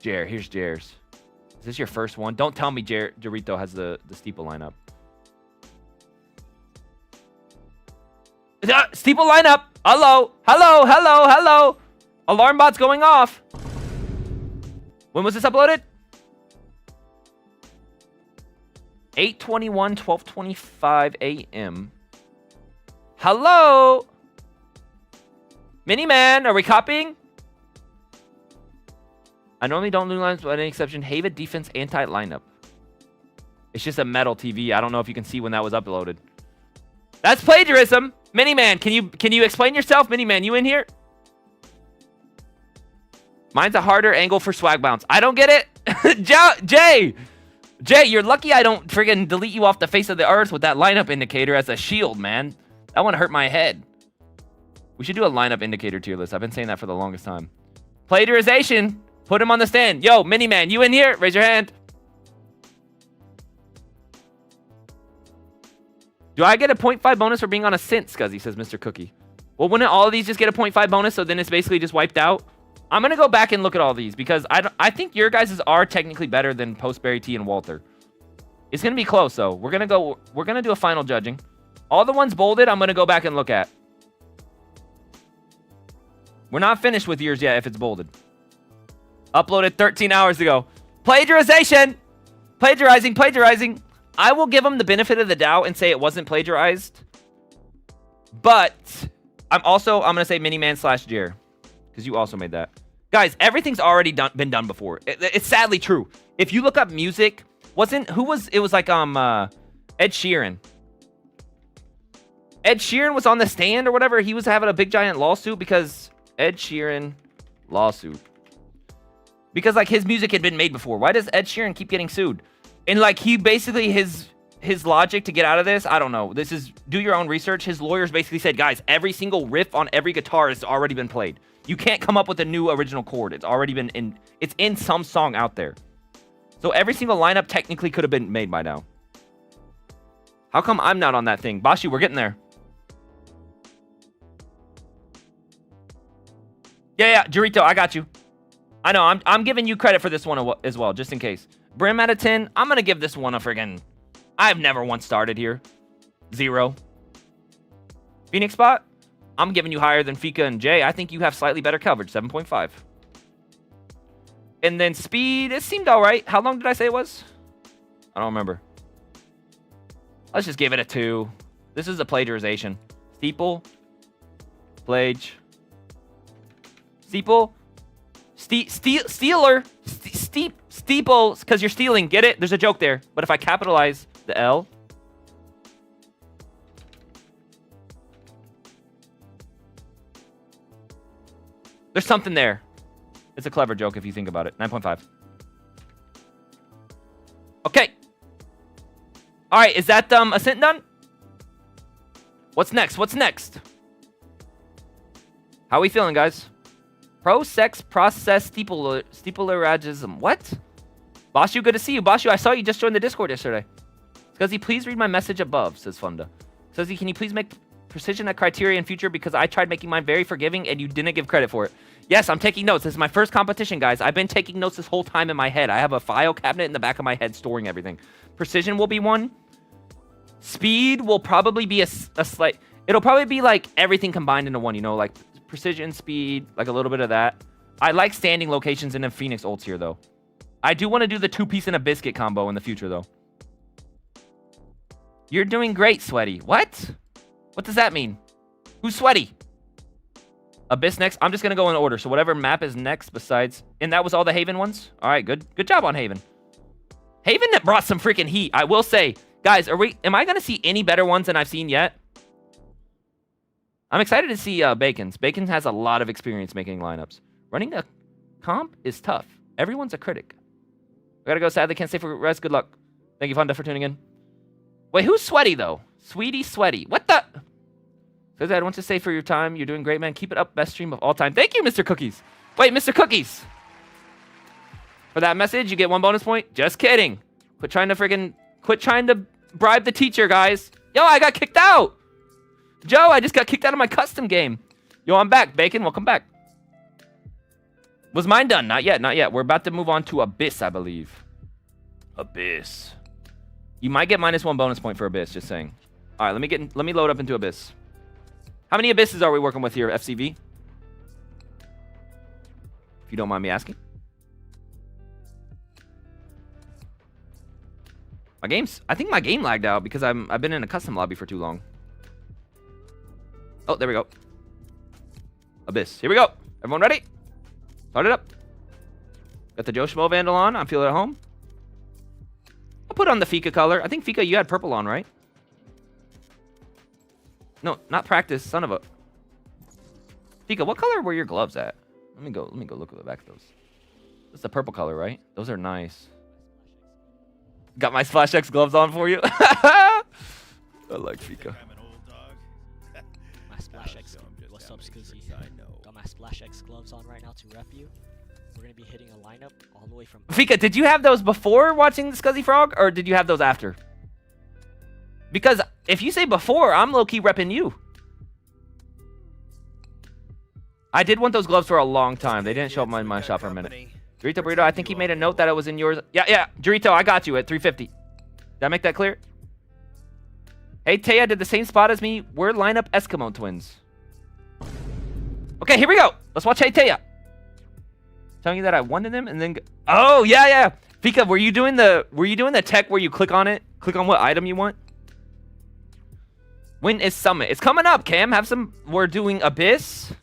Here's Jair's. Is this your first one? Don't tell me Dorito has the steeple lineup. Steeple lineup. Hello. Alarm bot's going off. When was this uploaded? 8:21, 12:25 a.m. Hello. Miniman, are we copying? I normally don't do lines with any exception. Hava defense anti-lineup. It's just a metal TV. I don't know if you can see when that was uploaded. That's plagiarism. Miniman, can you explain yourself? Miniman, you in here? Mine's a harder angle for swag bounce. I don't get it. Jay, you're lucky I don't friggin' delete you off the face of the earth with that lineup indicator as a shield, man. That one hurt my head. We should do a lineup indicator tier list. I've been saying that for the longest time. Plagiarization. Put him on the stand. Yo, Miniman, you in here? Raise your hand. Do I get a 0.5 bonus for being on a synth, Scuzzy, says Mr. Cookie. Well, wouldn't all of these just get a 0.5 bonus, so then it's basically just wiped out? I'm going to go back and look at all these, because I think your guys' are technically better than Postberry T and Walter. It's going to be close, though. We're going to do a final judging. All the ones bolded, I'm going to go back and look at. We're not finished with yours yet if it's bolded. Uploaded 13 hours ago. Plagiarization! Plagiarizing. I will give them the benefit of the doubt and say it wasn't plagiarized. But I'm going to say Miniman / Jer. Because you also made that. Guys, everything's already been done before. It's sadly true. If you look up music, it was like Ed Sheeran. Ed Sheeran was on the stand or whatever. He was having a big giant lawsuit because Ed Sheeran lawsuit. Because like his music had been made before. Why does Ed Sheeran keep getting sued? And like he basically his logic to get out of this, I don't know. This is do your own research. His lawyers basically said, guys, every single riff on every guitar has already been played. You can't come up with a new original chord. It's already been it's in some song out there. So every single lineup technically could have been made by now. How come I'm not on that thing? Bashi, we're getting there. Yeah, Jarito, I got you. I know, I'm giving you credit for this one as well, just in case. Brim out of 10, I'm going to give this one a friggin'... I've never once started here. 0. Phoenix spot, I'm giving you higher than Fika and Jay. I think you have slightly better coverage, 7.5. And then speed, it seemed all right. How long did I say it was? I don't remember. Let's just give it a 2. This is a plagiarization. Steeple. Plage. Steeple. Steeler. Steeple, because you're stealing. Get it? There's a joke there. But if I capitalize the L. There's something there. It's a clever joke if you think about it. 9.5. Okay. All right, is that ascent done? What's next? How are we feeling, guys? Pro-sex process steeplerism. What? Bashu, good to see you. Bashu, I saw you just joined the Discord yesterday. Scuzzy, please read my message above, says Funda. Scuzzy, can you please make precision a criteria in future because I tried making mine very forgiving and you didn't give credit for it. Yes, I'm taking notes. This is my first competition, guys. I've been taking notes this whole time in my head. I have a file cabinet in the back of my head storing everything. Precision will be 1. Speed will probably be a slight... It'll probably be like everything combined into 1, you know, like precision, speed, like a little bit of that. I like standing locations in the Phoenix ults here, though. I do want to do the 2-piece and a biscuit combo in the future, though. You're doing great, Sweaty. What? What does that mean? Who's Sweaty? Abyss next. I'm just going to go in order. So whatever map is next besides... And that was all the Haven ones? All right, good. Good job on Haven. Haven that brought some freaking heat. I will say, guys, am I going to see any better ones than I've seen yet? I'm excited to see Bacon's. Bacon has a lot of experience making lineups. Running a comp is tough. Everyone's a critic. I gotta go. Sadly, can't stay for rest. Good luck. Thank you, Fonda, for tuning in. Wait, who's Sweaty, though? Sweetie Sweaty. What the? Because I want to say for your time, you're doing great, man. Keep it up. Best stream of all time. Thank you, Mr. Cookies. Wait, Mr. Cookies. For that message, you get 1 bonus point. Just kidding. Quit trying to bribe the teacher, guys. Yo, I got kicked out. Joe, I just got kicked out of my custom game. Yo, I'm back. Bacon, welcome back. Was mine done? Not yet, not yet. We're about to move on to Abyss, I believe. Abyss. You might get -1 bonus point for Abyss, just saying. All right, let me load up into Abyss. How many Abysses are we working with here, FCV? If you don't mind me asking. I think my game lagged out because I've been in a custom lobby for too long. Oh, there we go. Abyss. Here we go. Everyone ready? Start it up. Got the Joe Schmo Vandal on. I'm feeling at home. I'll put on the Fika color. I think Fika, you had purple on, right? No, not practice. Son of a... Fika, what color were your gloves at? Let me go look at the back of those. That's the purple color, right? Those are nice. Got my Splash X gloves on for you. I like Fika. My Splash X. What's up, Scuzzy? Got my Splash X gloves on right now to rep you. We're gonna be hitting a lineup all the way from. Fika, did you have those before watching the Scuzzyfrog, or did you have those after? Because if you say before, I'm low-key repping you. I did want those gloves for a long time. They didn't show up in my shop for a minute. Dorito Burrito, I think he made a note that it was in yours. Yeah. Dorito, I got you at 350. Did I make that clear? Hey, Taya did the same spot as me. We're lineup Eskimo twins. Okay, here we go. Let's watch Hey Taya. Telling you that I wanted them and then... Oh, yeah. Fika, were you doing the tech where you click on it? Click on what item you want? When is Summit? It's coming up, Cam. We're doing Abyss.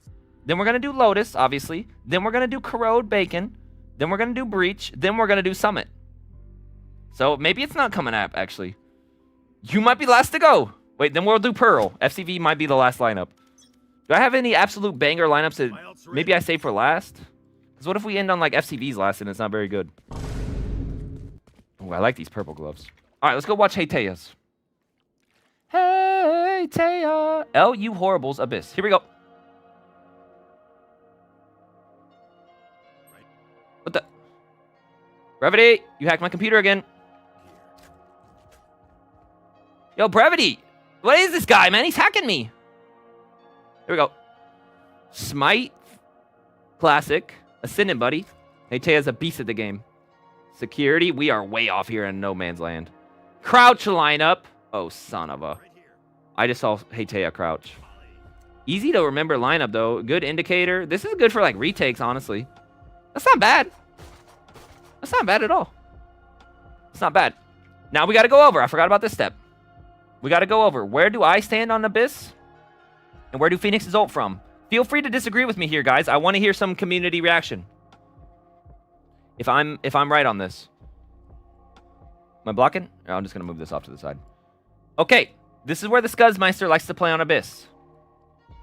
Then we're going to do Lotus, obviously. Then we're going to do Corrode Bacon. Then we're going to do Breach. Then we're going to do Summit. So maybe it's not coming up, actually. You might be last to go. Wait, then we'll do Pearl. FCV might be the last lineup. Do I have any absolute banger lineups that maybe I save for last? Because what if we end on like FCV's last and it's not very good? Oh, I like these purple gloves. All right, let's go watch Hey Taya's. Hey Taya. LU Horribles Abyss. Here we go. What the? Brevity, you hacked my computer again. Yo, Brevity. What is this guy, man? He's hacking me. Here we go. Smite. Classic. Ascendant, buddy. Hey, Taya's a beast at the game. Security. We are way off here in no man's land. Crouch lineup. Oh, son of a. I just saw Hey Taya crouch. Easy to remember lineup, though. Good indicator. This is good for, like, retakes, honestly. That's not bad. That's not bad at all. It's not bad. Now we got to go over. I forgot about this step. We got to go over. Where do I stand on Abyss? And where do Phoenix's ult from? Feel free to disagree with me here, guys. I want to hear some community reaction. If I'm right on this. Am I blocking? No, I'm just going to move this off to the side. Okay. This is where the Scuzzmeister likes to play on Abyss.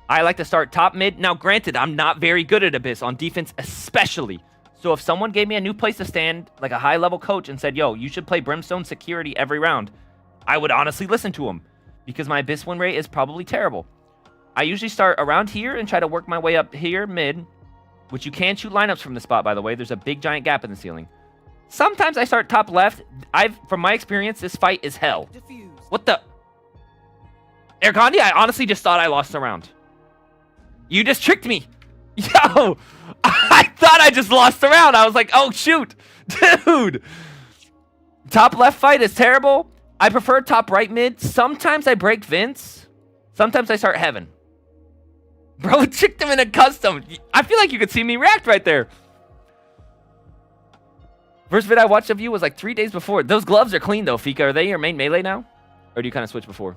I like to start top mid. Now, granted, I'm not very good at Abyss, on defense especially. So if someone gave me a new place to stand, like a high-level coach, and said, yo, you should play Brimstone security every round, I would honestly listen to him, because my Abyss win rate is probably terrible. I usually start around here and try to work my way up here mid, which you can shoot lineups from the spot, by the way. There's a big, giant gap in the ceiling. Sometimes I start top left. From my experience, this fight is hell. What the? Air Gandhi, I honestly just thought I lost the round. You just tricked me. Yo, I thought I just lost the round. I was like, oh, shoot. Dude. Top left fight is terrible. I prefer top right mid. Sometimes I break Vince. Sometimes I start Heaven. Bro, tricked him in a custom. I feel like you could see me react right there. First vid I watched of you was like 3 days before. Those gloves are clean, though, Fika. Are they your main melee now? Or do you kind of switch before?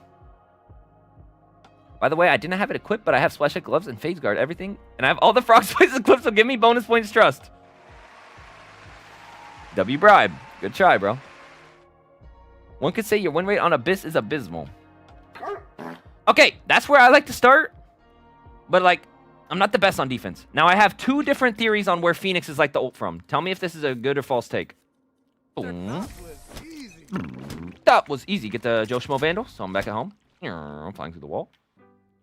By the way, I didn't have it equipped, but I have Splash Hit gloves and Phase Guard, everything. And I have all the Frog Spice equipped, so give me bonus points trust. W bribe. Good try, bro. One could say your win rate on Abyss is abysmal. Okay, that's where I like to start. But, like, I'm not the best on defense. Now, I have 2 different theories on where Phoenix is like the ult from. Tell me if this is a good or false take. Boom. That was easy. Get the Joe Schmo Vandal, so I'm back at home. I'm flying through the wall.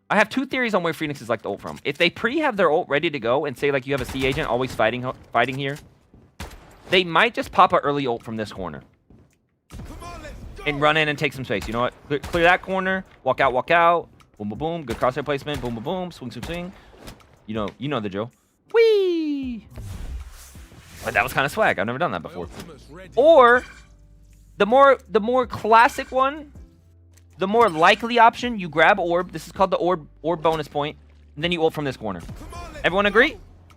I have 2 theories on where Phoenix is like the ult from. If they have their ult ready to go and say, like, you have a C agent always fighting here, they might just pop an early ult from this corner and run in and take some space. You know what? Clear that corner. Walk out, walk out. Boom, boom, boom. Good crosshair placement. Boom, boom, boom. Swing, swing, swing. You know the drill. Whee! But that was kind of swag. I've never done that before. Or the more classic one, the more likely option, you grab orb. This is called the orb bonus point, and then you ult from this corner. Everyone agree?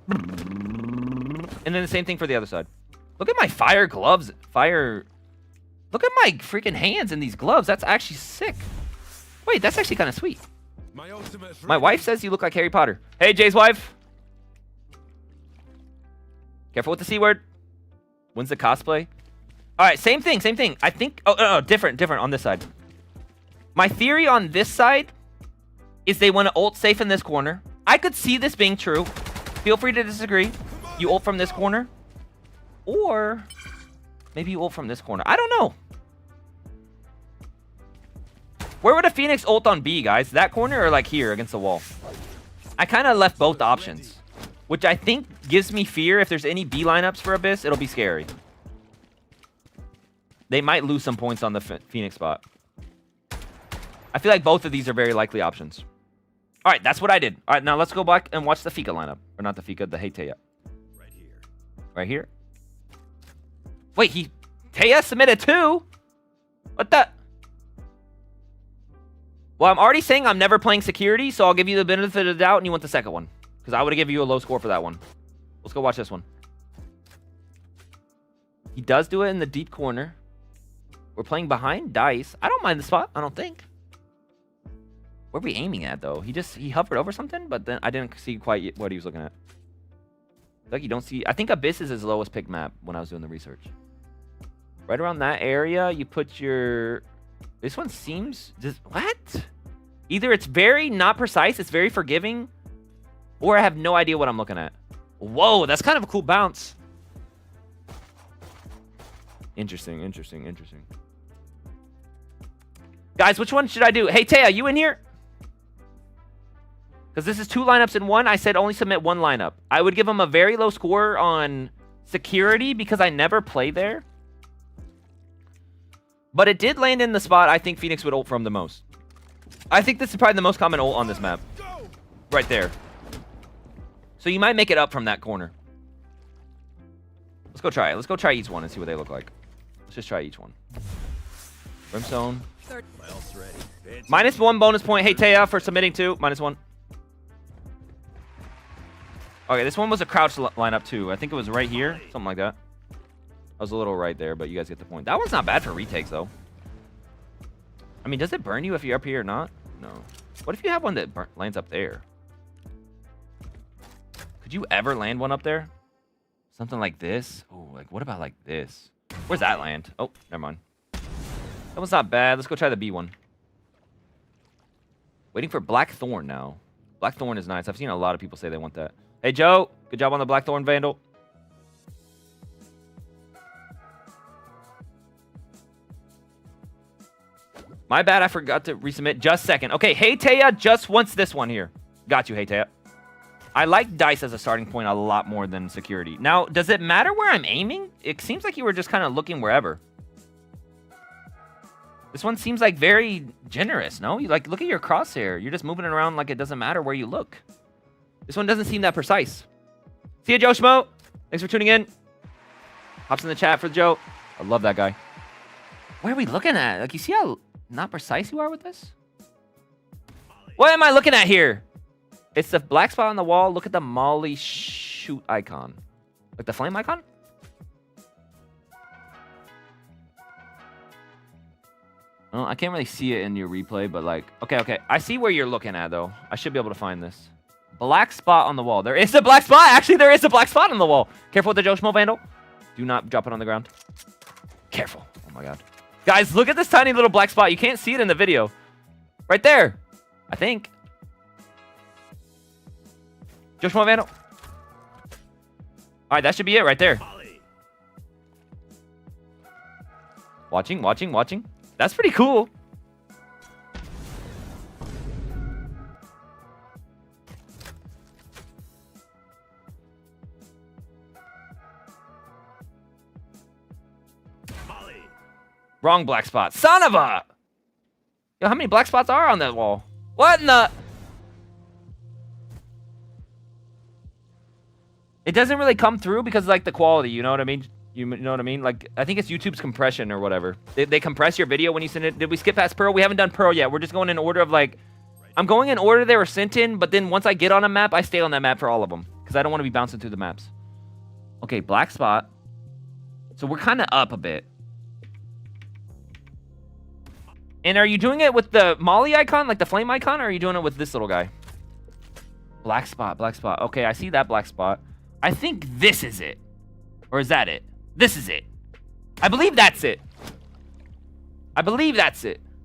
And then the same thing for the other side. Look at my fire gloves. Look at my freaking hands in these gloves. That's actually sick. Wait, that's actually kind of sweet. My wife says you look like Harry Potter. Hey, Jay's wife. Careful with the C word. When's the cosplay? All right, same thing. I think, different on this side. My theory on this side is they want to ult safe in this corner. I could see this being true. feel free to disagree. You ult from this corner. Or maybe you ult from this corner. I don't know. Where would a Phoenix ult on B, guys? That corner or like here against the wall? I kind of left both options, which I think gives me fear. If there's any B lineups for Abyss, it'll be scary. They might lose some points on the Phoenix spot. I feel like both of these are very likely options. All right, that's what I did. All right, now let's go back and watch the Fika lineup. Or not the Fika, the Hey Taya. Right here. Right here? Wait, Taya submitted 2? What the? Well, I'm already saying I'm never playing security, so I'll give you the benefit of the doubt, and you want the second one. Because I would have given you a low score for that one. Let's go watch this one. He does do it in the deep corner. We're playing behind Dice. I don't mind the spot, I don't think. Where are we aiming at, though? He hovered over something, but then I didn't see quite what he was looking at. Like you don't see... I think Abyss is his lowest pick map when I was doing the research. Right around that area, you put your... This one seems... What? Either it's very not precise, it's very forgiving, or I have no idea what I'm looking at. Whoa, that's kind of a cool bounce. Interesting, interesting, interesting. Guys, which one should I do? Hey, Taya, you in here? Because this is 2 lineups in one. I said only submit 1 lineup. I would give him a very low score on security because I never play there. But it did land in the spot I think Phoenix would ult from the most. I think this is probably the most common ult on this map. Right there. So you might make it up from that corner. Let's go try it. Let's go try each one and see what they look like. Let's just try each one. Brimstone. -1 bonus point. Hey, Taya, for submitting 2. -1. Okay, this one was a crouch lineup too. I think it was right here. Something like that. I was a little right there, but you guys get the point. That one's not bad for retakes, though. I mean, does it burn you if you're up here or not? No. What if you have one that lands up there? Could you ever land one up there? Something like this? Oh, like, what about like this? Where's that land? Oh, never mind. That one's not bad. Let's go try the B one. Waiting for Blackthorn now. Blackthorn is nice. I've seen a lot of people say they want that. Hey, Joe. Good job on the Blackthorn Vandal. My bad. I forgot to resubmit. Just a second. Okay, Hey Taya just wants this one here. Got you, Hey Taya. I like Dice as a starting point a lot more than security. Now, does it matter where I'm aiming? It seems like you were just kind of looking wherever. This one seems like very generous, no? You like, look at your crosshair. You're just moving it around like it doesn't matter where you look. This one doesn't seem that precise. See ya, Joe Schmo. Thanks for tuning in. Hops in the chat for Joe. I love that guy. Where are we looking at? Like, you see how not precise you are with this? What am I looking at here? It's the black spot on the wall. Look at the Molly shoot icon. Like the flame icon? Well, I can't really see it in your replay, but like... Okay. I see where you're looking at, though. I should be able to find this. Black spot on the wall. There is a black spot! Actually, there is a black spot on the wall. Careful with the Joe Schmo Vandal. Do not drop it on the ground. Careful. Oh, my God. Guys, look at this tiny little black spot. You can't see it in the video. Right there. I think. Joe Schmo Vandal. All right, that should be it right there. Watching. That's pretty cool. Wrong black spot. Son of a... Yo, how many black spots are on that wall? What in the... It doesn't really come through because, like, the quality, you know what I mean? You know what I mean? Like, I think it's YouTube's compression or whatever. They compress your video when you send it. Did we skip past Pearl? We haven't done Pearl yet. We're just going in order of, like... I'm going in order they were sent in, but then once I get on a map, I stay on that map for all of them. Because I don't want to be bouncing through the maps. Okay, black spot. So we're kind of up a bit. And are you doing it with the Molly icon, like the flame icon, or are you doing it with this little guy? Black spot. Okay, I see that black spot. I think this is it. Or is that it? This is it. I believe that's it.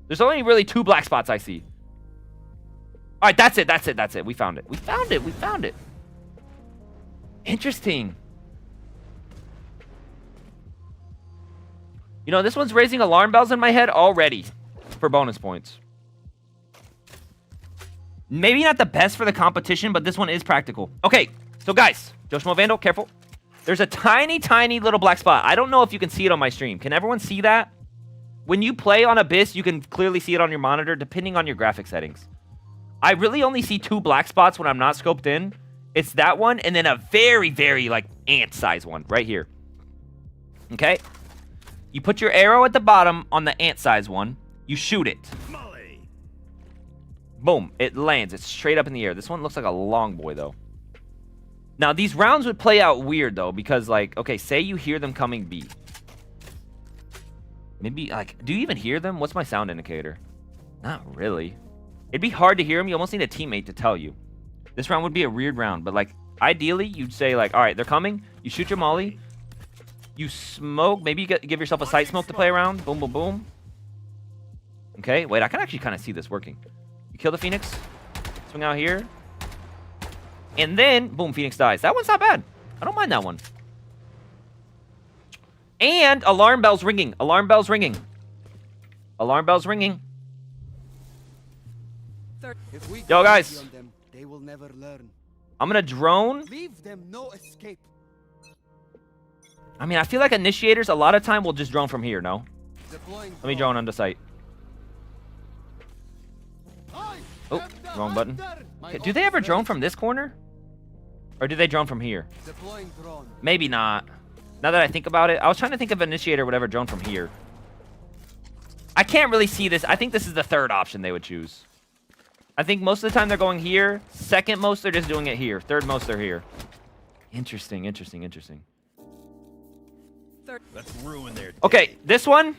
There's only really 2 black spots I see. All right, that's it. We found it. Interesting. You know, this one's raising alarm bells in my head already for bonus points. Maybe not the best for the competition, but this one is practical. Okay, so guys, Joshua Vandal, careful. There's a tiny, tiny little black spot. I don't know if you can see it on my stream. Can everyone see that? When you play on Abyss, you can clearly see it on your monitor, depending on your graphic settings. I really only see 2 black spots when I'm not scoped in. It's that one, and then a very, very, like, ant-size one right here. Okay? You put your arrow at the bottom on the ant-size one. You shoot it. Molly. Boom. It lands. It's straight up in the air. This one looks like a long boy, though. Now, these rounds would play out weird, though, because, like, okay, say you hear them coming B. Maybe, like, do you even hear them? What's my sound indicator? Not really. It'd be hard to hear them. You almost need a teammate to tell you. This round would be a weird round, but, like, ideally, you'd say, like, all right, they're coming. You shoot your molly. You smoke. Maybe you give yourself a sight smoke to play around. Boom, boom, boom. Okay, wait, I can actually kind of see this working. You kill the Phoenix. Swing out here. And then, boom, Phoenix dies. That one's not bad. I don't mind that one. And alarm bells ringing. Alarm bells ringing. Alarm bells ringing. Yo, guys. Them, they will never learn. I'm going to drone. Leave them no escape. I mean, I feel like initiators a lot of time will just drone from here, no? Deploying Let me drone onto site. Oh, wrong button. Okay, do they ever drone from this corner? Or do they drone from here? Deploying drone. Maybe not. Now that I think about it, I was trying to think of initiator would ever drone from here. I can't really see this. I think this is the third option they would choose. I think most of the time they're going here. Second most, they're just doing it here. Third most, they're here. Interesting, interesting, interesting. Let's ruin their day. Okay, this one.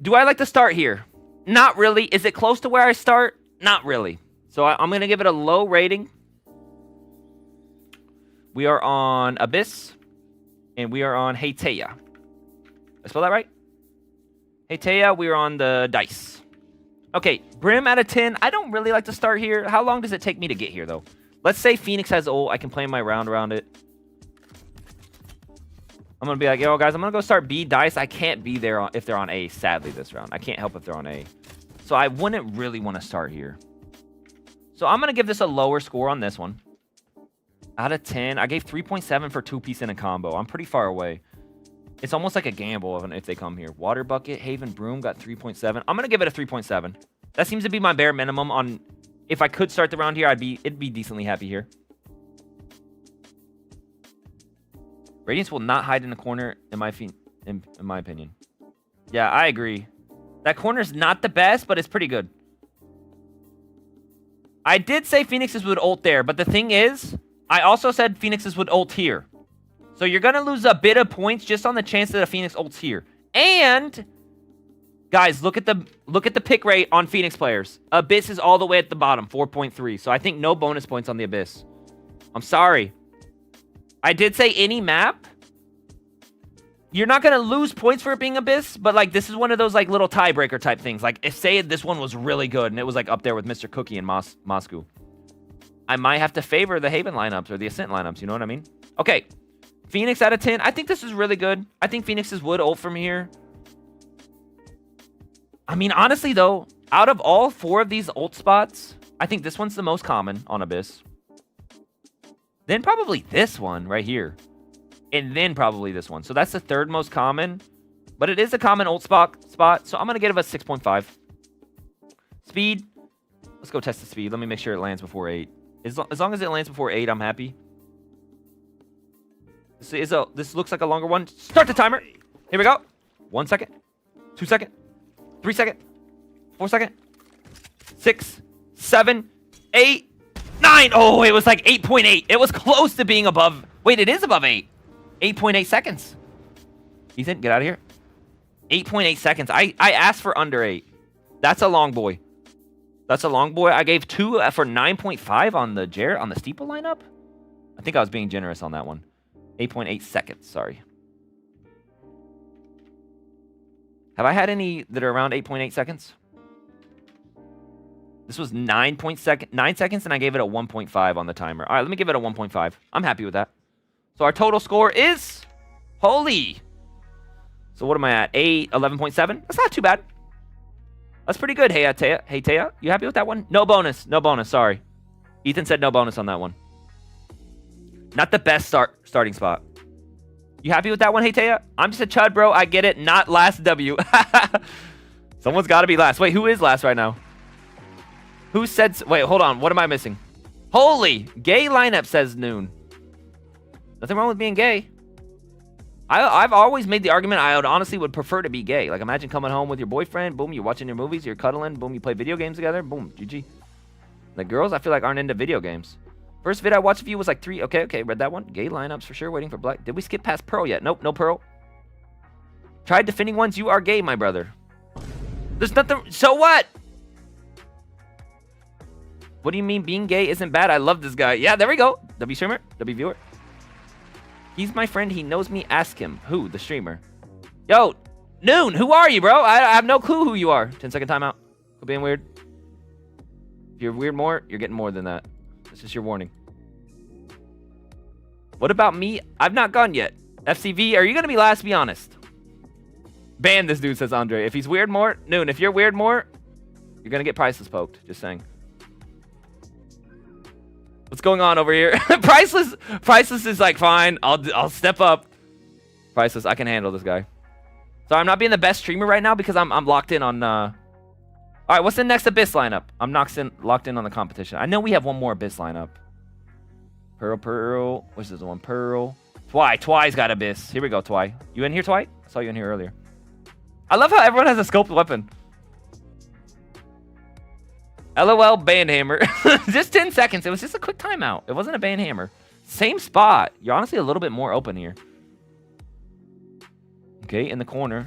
Do I like to start here? Not really. Is it close to where I start? Not really. So I'm going to give it a low rating. We are on Abyss. And we are on Heitea. I spell that right? Heitea, we are on the dice. Okay, Brim out of 10. I don't really like to start here. How long does it take me to get here, though? Let's say Phoenix has ult. I can play my round around it. I'm going to be like, yo, guys, I'm going to go start B dice. I can't be there if they're on A, sadly, this round. I can't help if they're on A. So I wouldn't really want to start here. So I'm going to give this a lower score on this one. Out of 10, I gave 3.7 for 2-piece in a combo. I'm pretty far away. It's almost like a gamble if they come here. Water Bucket, Haven Broom got 3.7. I'm going to give it a 3.7. That seems to be my bare minimum on... If I could start the round here, it'd be decently happy here. Radiance will not hide in the corner, in my opinion. Yeah, I agree. That corner's not the best, but it's pretty good. I did say Phoenixes would ult there, but the thing is... I also said Phoenixes would ult here. So you're going to lose a bit of points just on the chance that a Phoenix ults here. And, guys, look at the pick rate on Phoenix players. Abyss is all the way at the bottom, 4.3. So I think no bonus points on the Abyss. I'm sorry. I did say any map. You're not going to lose points for it being Abyss, but, like, this is one of those, like, little tiebreaker type things. Like, if, say, this one was really good and it was, like, up there with Mr. Cookie and Moscow. I might have to favor the Haven lineups or the Ascent lineups. You know what I mean? Okay. Phoenix out of 10. I think this is really good. I think Phoenixes would ult from here. I mean, honestly, though, out of all 4 of these ult spots, I think this one's the most common on Abyss. Then probably this one right here. And then probably this one. So that's the 3rd most common. But it is a common ult spot. So I'm going to give it a 6.5. Speed. Let's go test the speed. Let me make sure it lands before 8. As long as it lands before 8, I'm happy. This looks like a longer one. Start the timer. Here we go. 1 second. 2 second. 3 second. 4 second. 6, 7, 8, 9. Oh, it was like 8.8. It was close to being above. Wait, it is above 8. 8.8 seconds. Ethan, get out of here. 8.8 seconds. I asked for under 8. That's a long boy. That's a long boy. I gave 2 for 9.5 on the steeple lineup. I think I was being generous on that one. 8.8 seconds, sorry. Have I had any that are around 8.8 seconds? This was 9 seconds, and I gave it a 1.5 on the timer. All right, let me give it a 1.5. I'm happy with that. So our total score is... Holy! So what am I at? 11.7? That's not too bad. That's pretty good. Hey, Taya. Hey, Taya. You happy with that one? No bonus. No bonus. Sorry. Ethan said no bonus on that one. Not the best starting spot. You happy with that one, Hey, Taya? I'm just a chud, bro. I get it. Not last W. Someone's got to be last. Wait, who is last right now? Who said... Wait, hold on. What am I missing? Holy! Gay lineup says noon. Nothing wrong with being gay. I've always made the argument I would prefer to be gay. Like, imagine coming home with your boyfriend. Boom, you're watching your movies. You're cuddling. Boom, you play video games together. Boom, GG. The girls, I feel like, aren't into video games. First vid I watched of you was like 3. Okay, read that one. Gay lineups for sure. Waiting for black. Did we skip past Pearl yet? Nope, no Pearl. Tried defending ones. You are gay, my brother. There's nothing. So what? What do you mean being gay isn't bad? I love this guy. Yeah, there we go. W streamer. W viewer. He's my friend. He knows me. Ask him. Who? The streamer. Yo, Noon. Who are you, bro? I have no clue who you are. 10-second timeout. Quit being weird. If you're weird more, you're getting more than that. This is your warning. What about me? I've not gone yet. FCV, are you going to be last? Be honest. Ban this dude, says Andre. If he's weird more, Noon, if you're weird more, you're going to get priceless poked. Just saying. What's going on over here? Priceless is like, fine. I'll step up. Priceless, I can handle this guy. So I'm not being the best streamer right now because I'm locked in on... All right, what's the next Abyss lineup? I'm locked in on the competition. I know we have one more Abyss lineup. Pearl. What's this one? Pearl. Twy's got Abyss. Here we go, Twy. You in here, Twy? I saw you in here earlier. I love how everyone has a scoped weapon. LOL, band hammer. Just 10 seconds. It was just a quick timeout. It wasn't a band hammer. Same spot. You're honestly a little bit more open here. Okay, in the corner.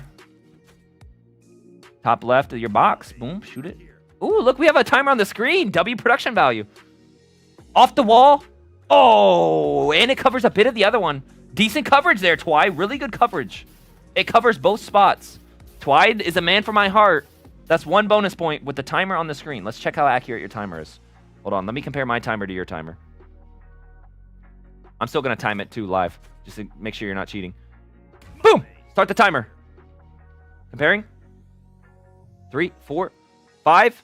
Top left of your box. Boom, shoot it. Ooh, look, we have a timer on the screen. W production value. Off the wall. Oh, and it covers a bit of the other one. Decent coverage there, Twy. Really good coverage. It covers both spots. Twy is a man for my heart. That's one bonus point with the timer on the screen. Let's check how accurate your timer is. Hold on. Let me compare my timer to your timer. I'm still going to time it too live, just to make sure you're not cheating. Boom! Start the timer. Comparing. 3, 4, 5,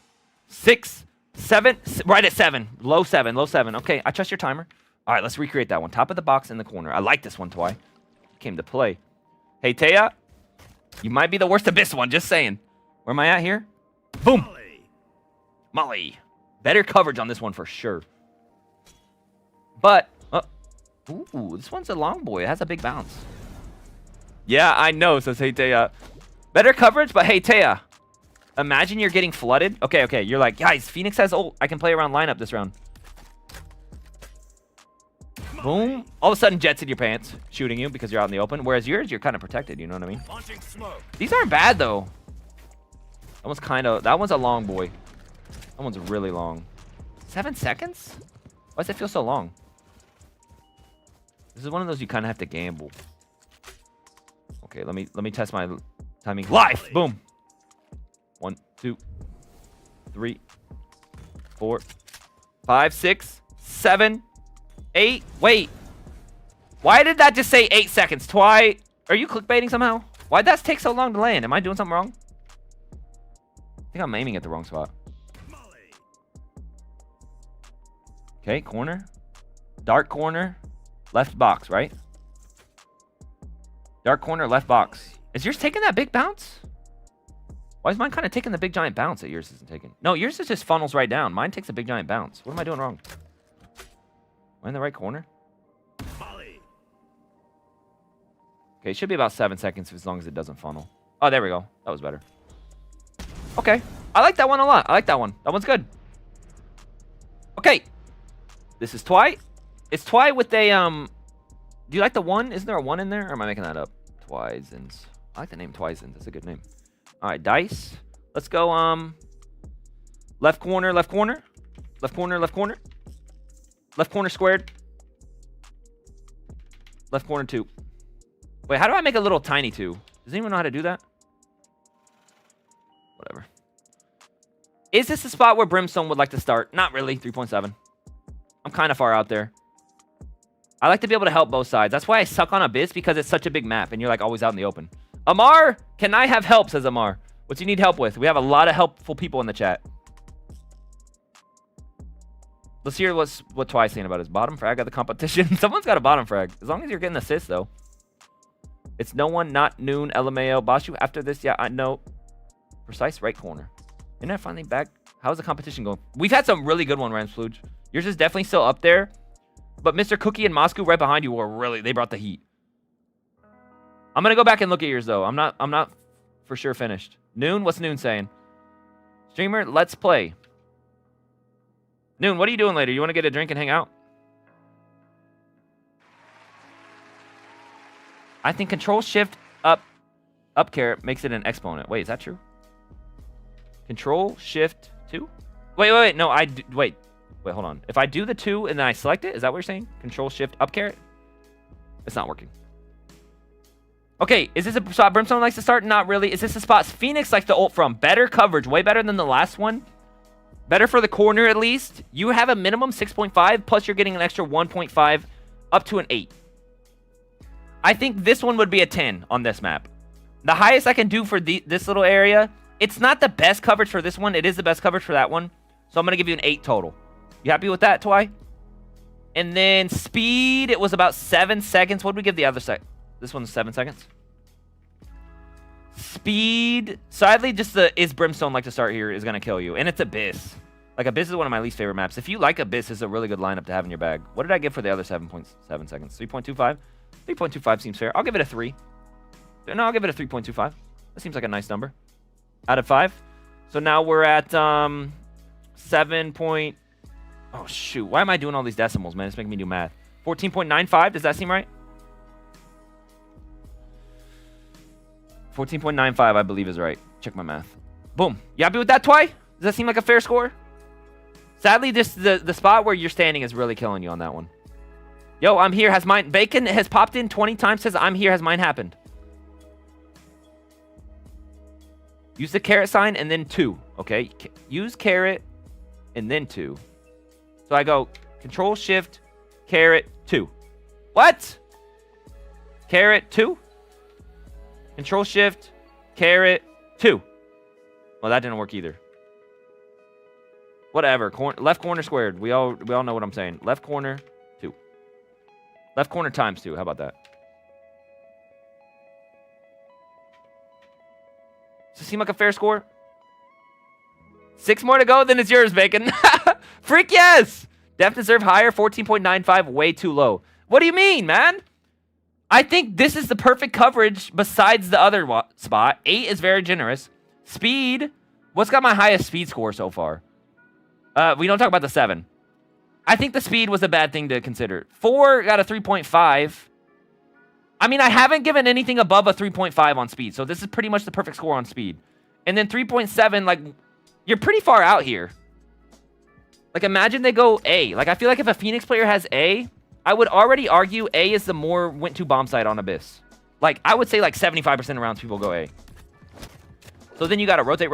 6, 7. Right at 7. Low 7. Low 7. Okay, I trust your timer. All right, let's recreate that one. Top of the box in the corner. I like this one, Twy. Came to play. Hey, Taya. You might be the worst Abyss one. Just saying. Where am I at here? Boom. Molly. Better coverage on this one for sure. But, ooh, this one's a long boy. It has a big bounce. Yeah, I know, says Hey Taya. Better coverage, but Hey Taya. Imagine you're getting flooded. Okay. You're like, guys, Phoenix has ult. I can play around lineup this round. Boom. All of a sudden, Jet's in your pants, shooting you because you're out in the open. Whereas yours, you're kind of protected. You know what I mean? These aren't bad, though. That one's a long boy. That one's really long. 7 seconds? Why does it feel so long? This is one of those you kind of have to gamble. Okay, let me test my timing live. Boom. 1, 2, 3, 4, 5, 6, 7, 8. Wait. Why did that just say 8 seconds? Twy, are you clickbaiting somehow? Why'd that take so long to land? Am I doing something wrong? I think I'm aiming at the wrong spot. Okay, corner. Dark corner. Left box, right? Dark corner, left box. Is yours taking that big bounce? Why is mine kind of taking the big giant bounce that yours isn't taking? No, yours is just funnels right down. Mine takes a big giant bounce. What am I doing wrong? Am I in the right corner? Okay, it should be about 7 seconds as long as it doesn't funnel. Oh, there we go. That was better. Okay. I like that one a lot. I like that one. That one's good. Okay. This is Twy. It's Twy with a, do you like the 1? Isn't there a 1 in there? Or am I making that up? Twizens. I like the name Twizens. That's a good name. All right, dice. Let's go, left corner, left corner. Left corner, left corner. Left corner squared. Left corner 2. Wait, how do I make a little tiny 2? Does anyone know how to do that? Whatever. Is this the spot where Brimstone would like to start? Not really. 3.7. I'm kind of far out there. I like to be able to help both sides. That's why I suck on Abyss, because it's such a big map and you're like always out in the open. Amar, can I have help, says Amar. What do you need help with? We have a lot of helpful people in the chat. Let's hear what Twi's saying about his bottom frag of the competition. Someone's got a bottom frag. As long as you're getting assists, though. It's no one, not Noon, LMAO. Bashu, after this, yeah, I know. Precise right corner. Isn't that finally back? How's the competition going? We've had some really good one, Ramsfluge. Yours is definitely still up there. But Mr. Cookie and Moscow right behind you were really, they brought the heat. I'm going to go back and look at yours, though. I'm not for sure finished. Noon, what's Noon saying? Streamer, let's play. Noon, what are you doing later? You want to get a drink and hang out? I think Control Shift up caret makes it an exponent. Wait, is that true? Control Shift 2? Wait. No, wait, hold on. If I do the 2 and then I select it, is that what you're saying? Control Shift up caret? It's not working. Okay, is this a spot Brimstone likes to start? Not really. Is this a spot Phoenix likes to ult from? Better coverage, way better than the last one. Better for the corner, at least. You have a minimum 6.5, plus you're getting an extra 1.5 up to an 8. I think this one would be a 10 on this map. The highest I can do for this little area, it's not the best coverage for this one. It is the best coverage for that one. So I'm going to give you an 8 total. You happy with that, Twy? And then speed, it was about 7 seconds. What did we give the other side? This one's 7 seconds. Speed, sadly, just the is Brimstone like to start here is going to kill you. And it's Abyss. Like, Abyss is one of my least favorite maps. If you like Abyss, it's a really good lineup to have in your bag. What did I give for the other 7.7 seconds? 3.25? 3.25 seems fair. I'll give it a 3. No, I'll give it a 3.25. That seems like a nice number. Out of 5. So now we're at 7 point... Oh, shoot. Why am I doing all these decimals, man? It's making me do math. 14.95. Does that seem right? 14.95, I believe, is right. Check my math. Boom. You happy with that, Twy? Does that seem like a fair score? Sadly, the spot where you're standing is really killing you on that one. Yo, I'm here. Has mine... Bacon has popped in 20 times. Says, I'm here. Has mine happened? Use the caret sign and then 2. Okay? Use caret and then 2. So I go Control Shift caret 2. What? Caret 2? Control Shift caret 2. Well, that didn't work either. Whatever. Left corner squared. We all know what I'm saying. Left corner 2. Left corner times 2. How about that? Does it seem like a fair score? 6 more to go, then it's yours, Bacon. Freak yes! Depth deserve higher, 14.95, way too low. What do you mean, man? I think this is the perfect coverage besides the other spot. 8 is very generous. Speed. What's got my highest speed score so far? We don't talk about the 7. I think the speed was a bad thing to consider. 4 got a 3.5. I mean, I haven't given anything above a 3.5 on speed, so this is pretty much the perfect score on speed. And then 3.7, like, you're pretty far out here. Like, imagine they go A. Like, I feel like if a Phoenix player has A, I would already argue A is the more went to bomb site on Abyss. Like, I would say like 75% of rounds people go A. So then you got to rotate. I'm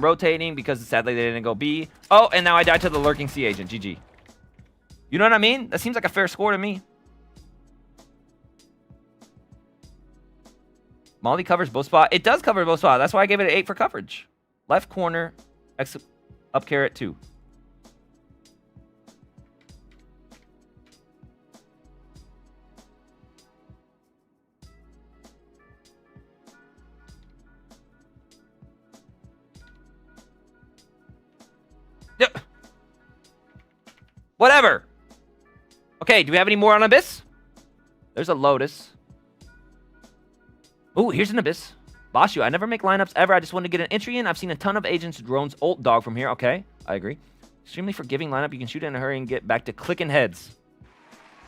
rotating because sadly they didn't go B. Oh, and now I died to the lurking C agent. GG. You know what I mean? That seems like a fair score to me. Molly covers both spots. It does cover both spots. That's why I gave it an 8 for coverage. Left corner, up caret 2. Whatever. Okay, do we have any more on Abyss? There's a Lotus. Ooh, here's an Abyss. Bashu, I never make lineups ever. I just want to get an entry in. I've seen a ton of agents, drones, ult dog from here. Okay, I agree. Extremely forgiving lineup. You can shoot in a hurry and get back to clicking heads.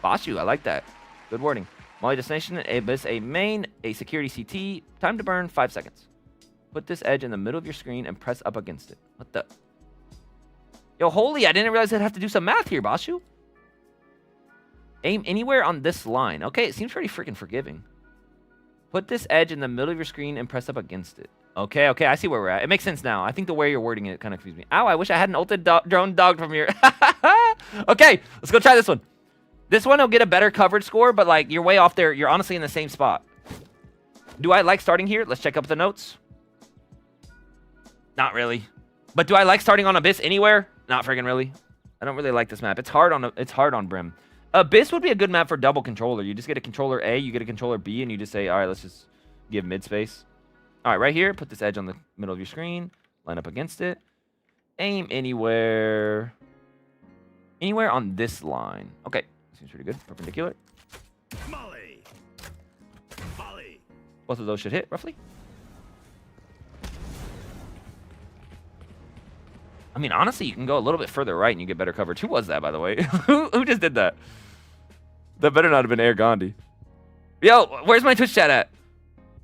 Bashu, I like that. Good wording. Molly destination, Abyss, a main, a security CT. Time to burn, 5 seconds. Put this edge in the middle of your screen and press up against it. What the? Yo, holy, I didn't realize I'd have to do some math here, Bashu. Aim anywhere on this line. Okay, it seems pretty freaking forgiving. Put this edge in the middle of your screen and press up against it. Okay, I see where we're at. It makes sense now. I think the way you're wording it kind of confused me. Ow, I wish I had an ulted drone dog from here. Okay, let's go try this one. This one will get a better coverage score, but like you're way off there. You're honestly in the same spot. Do I like starting here? Let's check up the notes. Not really. But do I like starting on Abyss anywhere? Not friggin' really. I don't really like this map. It's hard on Brim. Abyss would be a good map for double controller. You just get a controller A, you get a controller B, and you just say, all right, let's just give mid space. All right, right here, put this edge on the middle of your screen. Line up against it. Aim anywhere. Anywhere on this line. Okay, seems pretty good. Perpendicular. Molly. Molly. Both of those should hit, roughly. I mean, honestly, you can go a little bit further right and you get better coverage. Who was that, by the way? Who just did that? That better not have been Air Gandhi. Yo, where's my Twitch chat at?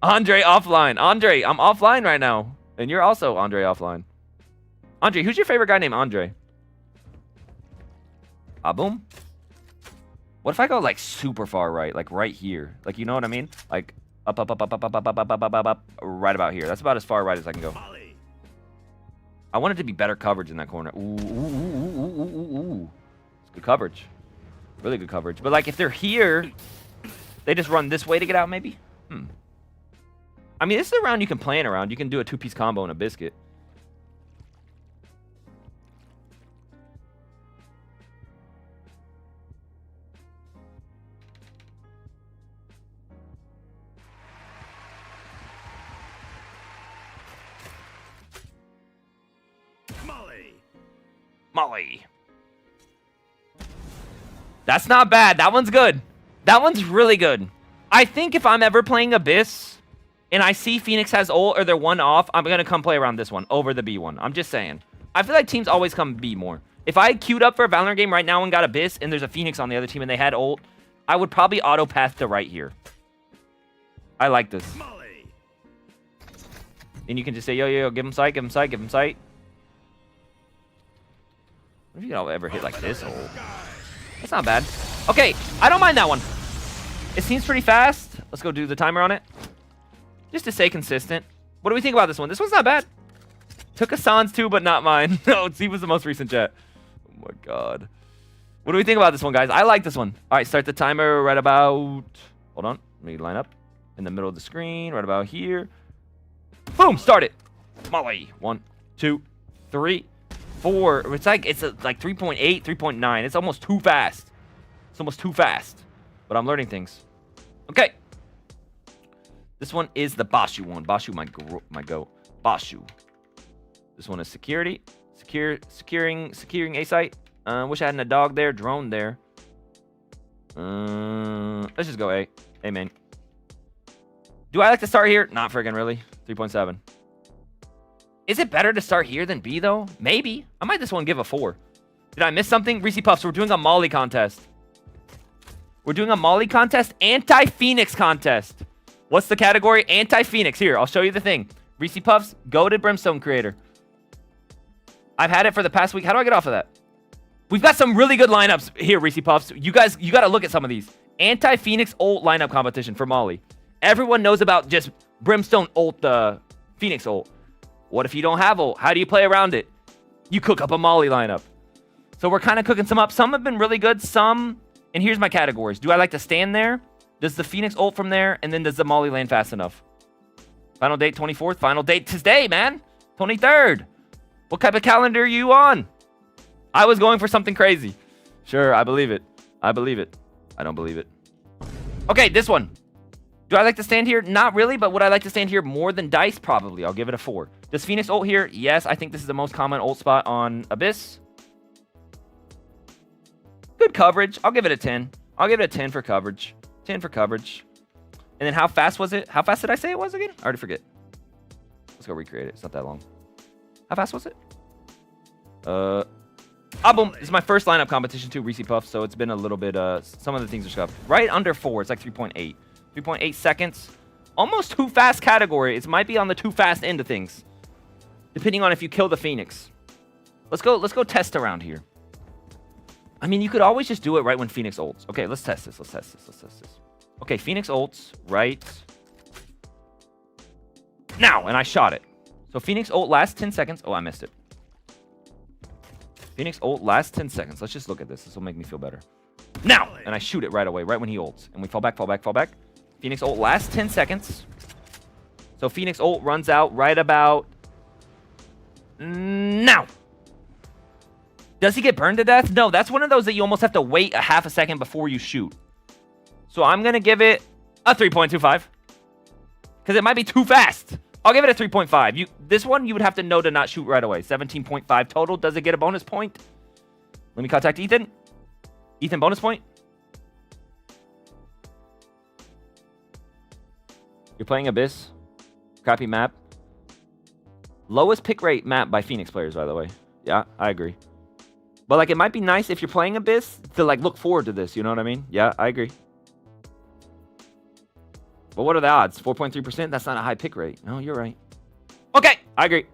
Andre offline. Andre, I'm offline right now. And you're also Andre offline. Andre, who's your favorite guy named Andre? Ah, boom. What if I go like super far right? Like right here. Like, you know what I mean? Like up, up, up, up, up, up, up, up, up, up, up, up, right about here. That's about as far right as I can go. Molly. I want it to be better coverage in that corner. Ooh, ooh, ooh, ooh, ooh, ooh, ooh. It's good coverage. Really good coverage. But like if they're here, they just run this way to get out maybe? I mean, this is a round you can plan around. You can do a two-piece combo and a biscuit. Molly. Molly. That's not bad. That one's good. That one's really good. I think if I'm ever playing Abyss and I see Phoenix has ult or they're one off, I'm going to come play around this one over the B one. I'm just saying. I feel like teams always come B more. If I queued up for a Valorant game right now and got Abyss and there's a Phoenix on the other team and they had ult, I would probably auto path to right here. I like this. Molly. And you can just say, yo, yo, yo, give him sight, give him sight, give him sight. What if you don't ever hit like this ult? That's not bad. Okay, I don't mind that one. It seems pretty fast. Let's go do the timer on it. Just to stay consistent. What do we think about this one? This one's not bad. Took Hassan's too, but not mine. No, he was the most recent chat. Oh my god. What do we think about this one, guys? I like this one. All right, start the timer right about... Hold on. Let me line up in the middle of the screen, right about here. Boom, start it. Molly. 1, 2, 3, 4. It's like 3.8, 3.9. It's almost too fast. It's almost too fast. But I'm learning things. Okay. This one is the Bashu one. Bashu, my goat. Bashu. This one is security. Securing A site. Wish I had a dog there. Drone there. Let's just go A. A main. Do I like to start here? Not friggin' really. 3.7. Is it better to start here than B though? Maybe. I might this one give a 4. Did I miss something? Reese Puffs, we're doing a Molly contest. We're doing a Molly contest. Anti-Phoenix contest. What's the category? Anti-Phoenix. Here, I'll show you the thing. Reese Puffs, go to Brimstone creator. I've had it for the past week. How do I get off of that? We've got some really good lineups here, Reese Puffs. You guys, you got to look at some of these. Anti-Phoenix ult lineup competition for Molly. Everyone knows about just Brimstone ult, the Phoenix ult. What if you don't have ult? How do you play around it? You cook up a Molly lineup. So we're kind of cooking some up. Some have been really good. Some, and here's my categories. Do I like to stand there? Does the Phoenix ult from there? And then does the Molly land fast enough? Final date 24th. Final date today, man. 23rd. What type of calendar are you on? I was going for something crazy. Sure, I believe it. I believe it. I don't believe it. Okay, this one. Do I like to stand here? Not really, but would I like to stand here more than Dice? Probably. I'll give it a 4. Does Phoenix ult here? Yes, I think this is the most common ult spot on Abyss. Good coverage. I'll give it a 10. I'll give it a 10 for coverage. 10 for coverage. And then how fast was it? How fast did I say it was again? I already forget. Let's go recreate it. It's not that long. How fast was it? Ah, boom. This is my first lineup competition too, Reese Puff, so it's been a little bit, some of the things are scuffed. Right under 4. It's like 3.8. 3.8 seconds. Almost too fast category. It might be on the too fast end of things. Depending on if you kill the Phoenix. Let's go test around here. I mean, you could always just do it right when Phoenix ults. Okay, let's test this. Let's test this. Okay, Phoenix ults right now, and I shot it. So Phoenix ult lasts 10 seconds. Oh, I missed it. Phoenix ult lasts 10 seconds. Let's just look at this. This will make me feel better. Now! And I shoot it right away, right when he ults. And we fall back, fall back, fall back. Phoenix ult lasts 10 seconds. So Phoenix ult runs out right about now. Does he get burned to death? No, that's one of those that you almost have to wait a half a second before you shoot. So I'm going to give it a 3.25. Because it might be too fast. I'll give it a 3.5. This one, you would have to know to not shoot right away. 17.5 total. Does it get a bonus point? Let me contact Ethan. Ethan, bonus point? You're playing Abyss. Crappy map. Lowest pick rate map by Phoenix players, by the way. Yeah, I agree. But, like, it might be nice if you're playing Abyss to, like, look forward to this. You know what I mean? Yeah, I agree. But what are the odds? 4.3%? That's not a high pick rate. No, you're right. Okay, I agree.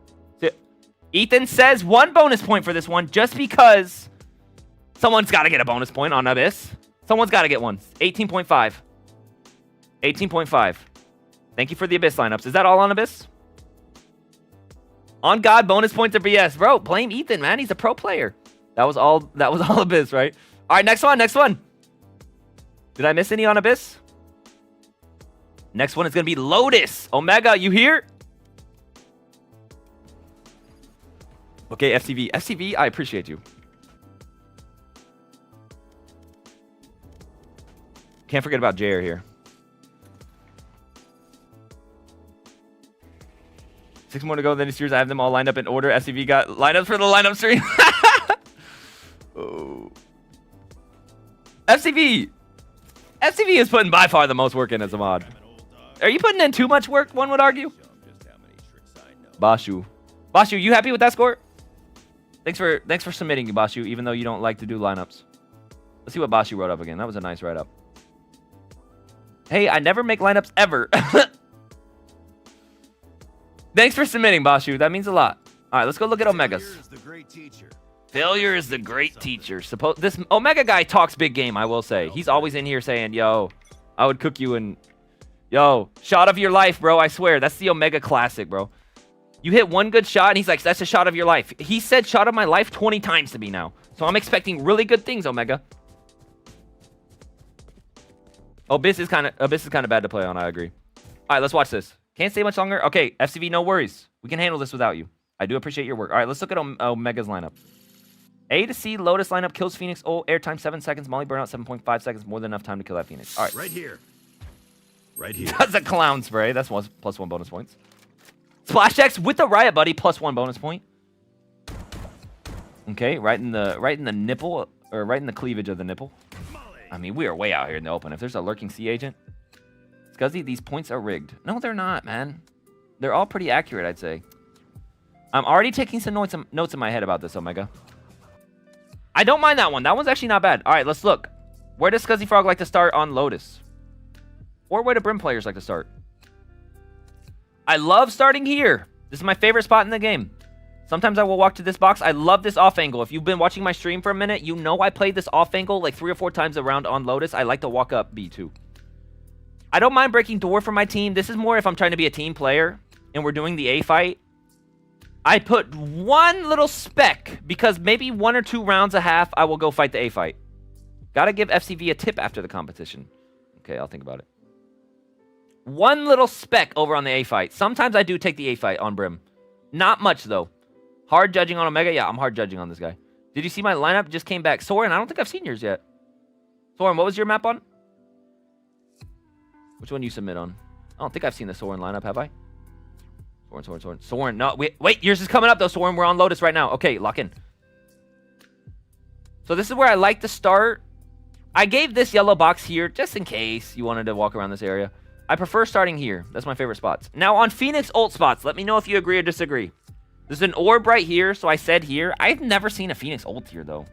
Ethan says 1 bonus point for this one just because someone's got to get a bonus point on Abyss. Someone's got to get one. 18.5. 18.5. Thank you for the Abyss lineups. Is that all on Abyss? On God, bonus points are BS. Bro, blame Ethan, man. He's a pro player. That was all Abyss, right? All right, next one. Did I miss any on Abyss? Next one is going to be Lotus. Omega, you here? Okay, FCV. FCV, I appreciate you. Can't forget about Jair here. 6 more to go. Then this year's I have them all lined up in order. SCV got lineups for the lineup stream. Oh. FCV is putting by far the most work in as a mod. Are you putting in too much work, one would argue? Bashu, you happy with that score? Thanks for submitting, Bashu, even though you don't like to do lineups. Let's see what Bashu wrote up again. That was a nice write-up. Hey, I never make lineups ever. Thanks for submitting, Bashu. That means a lot. All right, let's go look at Omegas. Failure is the great teacher. This Omega guy talks big game, I will say. He's always in here saying, yo, I would cook you and... Yo, shot of your life, bro. I swear. That's the Omega classic, bro. You hit one good shot, and he's like, that's a shot of your life. He said shot of my life 20 times to me now. So I'm expecting really good things, Omega. Abyss is kind of bad to play on, I agree. All right, let's watch this. Can't stay much longer. Okay, FCV, no worries. We can handle this without you. I do appreciate your work. All right, let's look at Omega's lineup. A to C, Lotus lineup, kills Phoenix. Airtime 7 seconds. Molly burnout 7.5 seconds. More than enough time to kill that Phoenix. All right. Right here. Right here. That's a clown spray. That's plus 1 bonus points. Splash X with the Riot Buddy, plus 1 bonus point. Okay, right in the nipple, or right in the cleavage of the nipple. I mean, we are way out here in the open. If there's a lurking sea agent, Scuzzy, these points are rigged. No, they're not, man. They're all pretty accurate, I'd say. I'm already taking some notes in my head about this, Omega. I don't mind that one. That one's actually not bad. All right, let's look. Where does Scuzzyfrog like to start on Lotus? Or where do Brim players like to start? I love starting here. This is my favorite spot in the game. Sometimes I will walk to this box. I love this off angle. If you've been watching my stream for a minute, you know I played this off angle like 3 or 4 times around on Lotus. I like to walk up B2. I don't mind breaking door for my team. This is more if I'm trying to be a team player and we're doing the A fight. I put one little speck because maybe 1 or 2 rounds a half I will go fight the A fight. Gotta give FCV a tip after the competition. Okay, I'll think about it. One little speck over on the A fight. Sometimes I do take the A fight on Brim. Not much, though. Hard judging on Omega? Yeah, I'm hard judging on this guy. Did you see my lineup? Just came back. Soren, I don't think I've seen yours yet. Soren, what was your map on? Which one you submit on? I don't think I've seen the Soren lineup, have I? Soren. Soren, no, wait, yours is coming up, though, Soren. We're on Lotus right now. Okay, lock in. So this is where I like to start. I gave this yellow box here just in case you wanted to walk around this area. I prefer starting here. That's my favorite spots. Now, on Phoenix ult spots, let me know if you agree or disagree. There's an orb right here, so I said here. I've never seen a Phoenix ult here, though.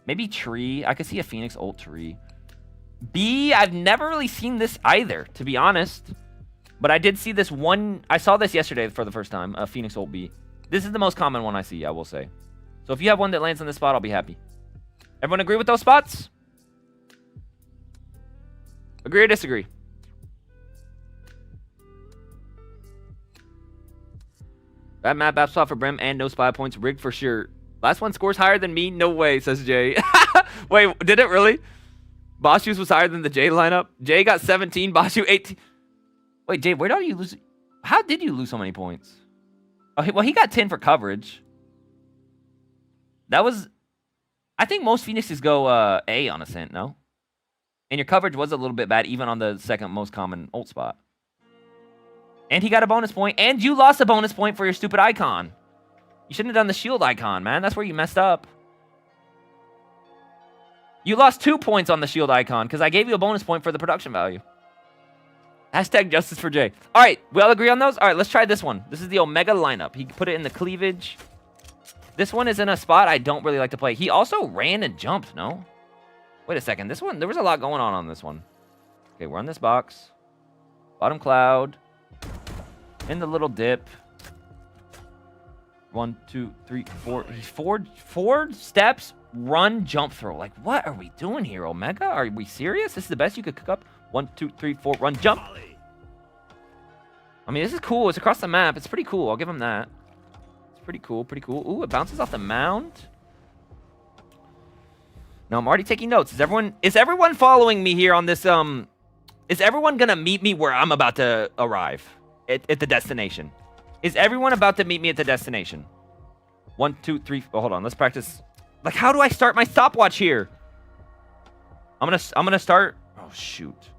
Maybe tree. I could see a Phoenix ult tree. B, I've never really seen this either, to be honest. But I did see this one. I saw this yesterday for the first time, a Phoenix ult B. This is the most common one I see, I will say. So if you have one that lands on this spot, I'll be happy. Everyone agree with those spots? Agree or disagree? That map app spot for Brim and no spy points. Rigged for sure. Last one scores higher than me? No way, says Jay. Wait, did it really? Boshu's was higher than the Jay lineup. Jay got 17, Boshu 18. Wait, Jay, where did you lose? How did you lose so many points? Oh, well, he got 10 for coverage. That was... I think most Phoenixes go A on Ascent, no? And your coverage was a little bit bad, even on the second most common ult spot. And he got a bonus point, and you lost a bonus point for your stupid icon. You shouldn't have done the shield icon, man. That's where you messed up. You lost 2 points on the shield icon, because I gave you a bonus point for the production value. Hashtag justice for Jay. All right, we all agree on those? All right, let's try this one. This is the Omega lineup. He put it in the cleavage. This one is in a spot I don't really like to play. He also ran and jumped, no? Wait a second. This one, there was a lot going on this one. Okay, we're on this box. Bottom cloud. In the little dip. 1, 2, 3, 4. He's four steps, run, jump throw. Like, what are we doing here, Omega? Are we serious? This is the best you could cook up? 1, 2, 3, 4, run, jump. I mean, this is cool. It's across the map. It's pretty cool. I'll give him that. It's pretty cool, pretty cool. Ooh, it bounces off the mound. No, I'm already taking notes. Is everyone following me here on this? Is everyone gonna meet me where I'm about to arrive at the destination? Is everyone about to meet me at the destination? 1, 2, 3. Oh, hold on. Let's practice. Like, how do I start my stopwatch here? I'm gonna start. Oh shoot.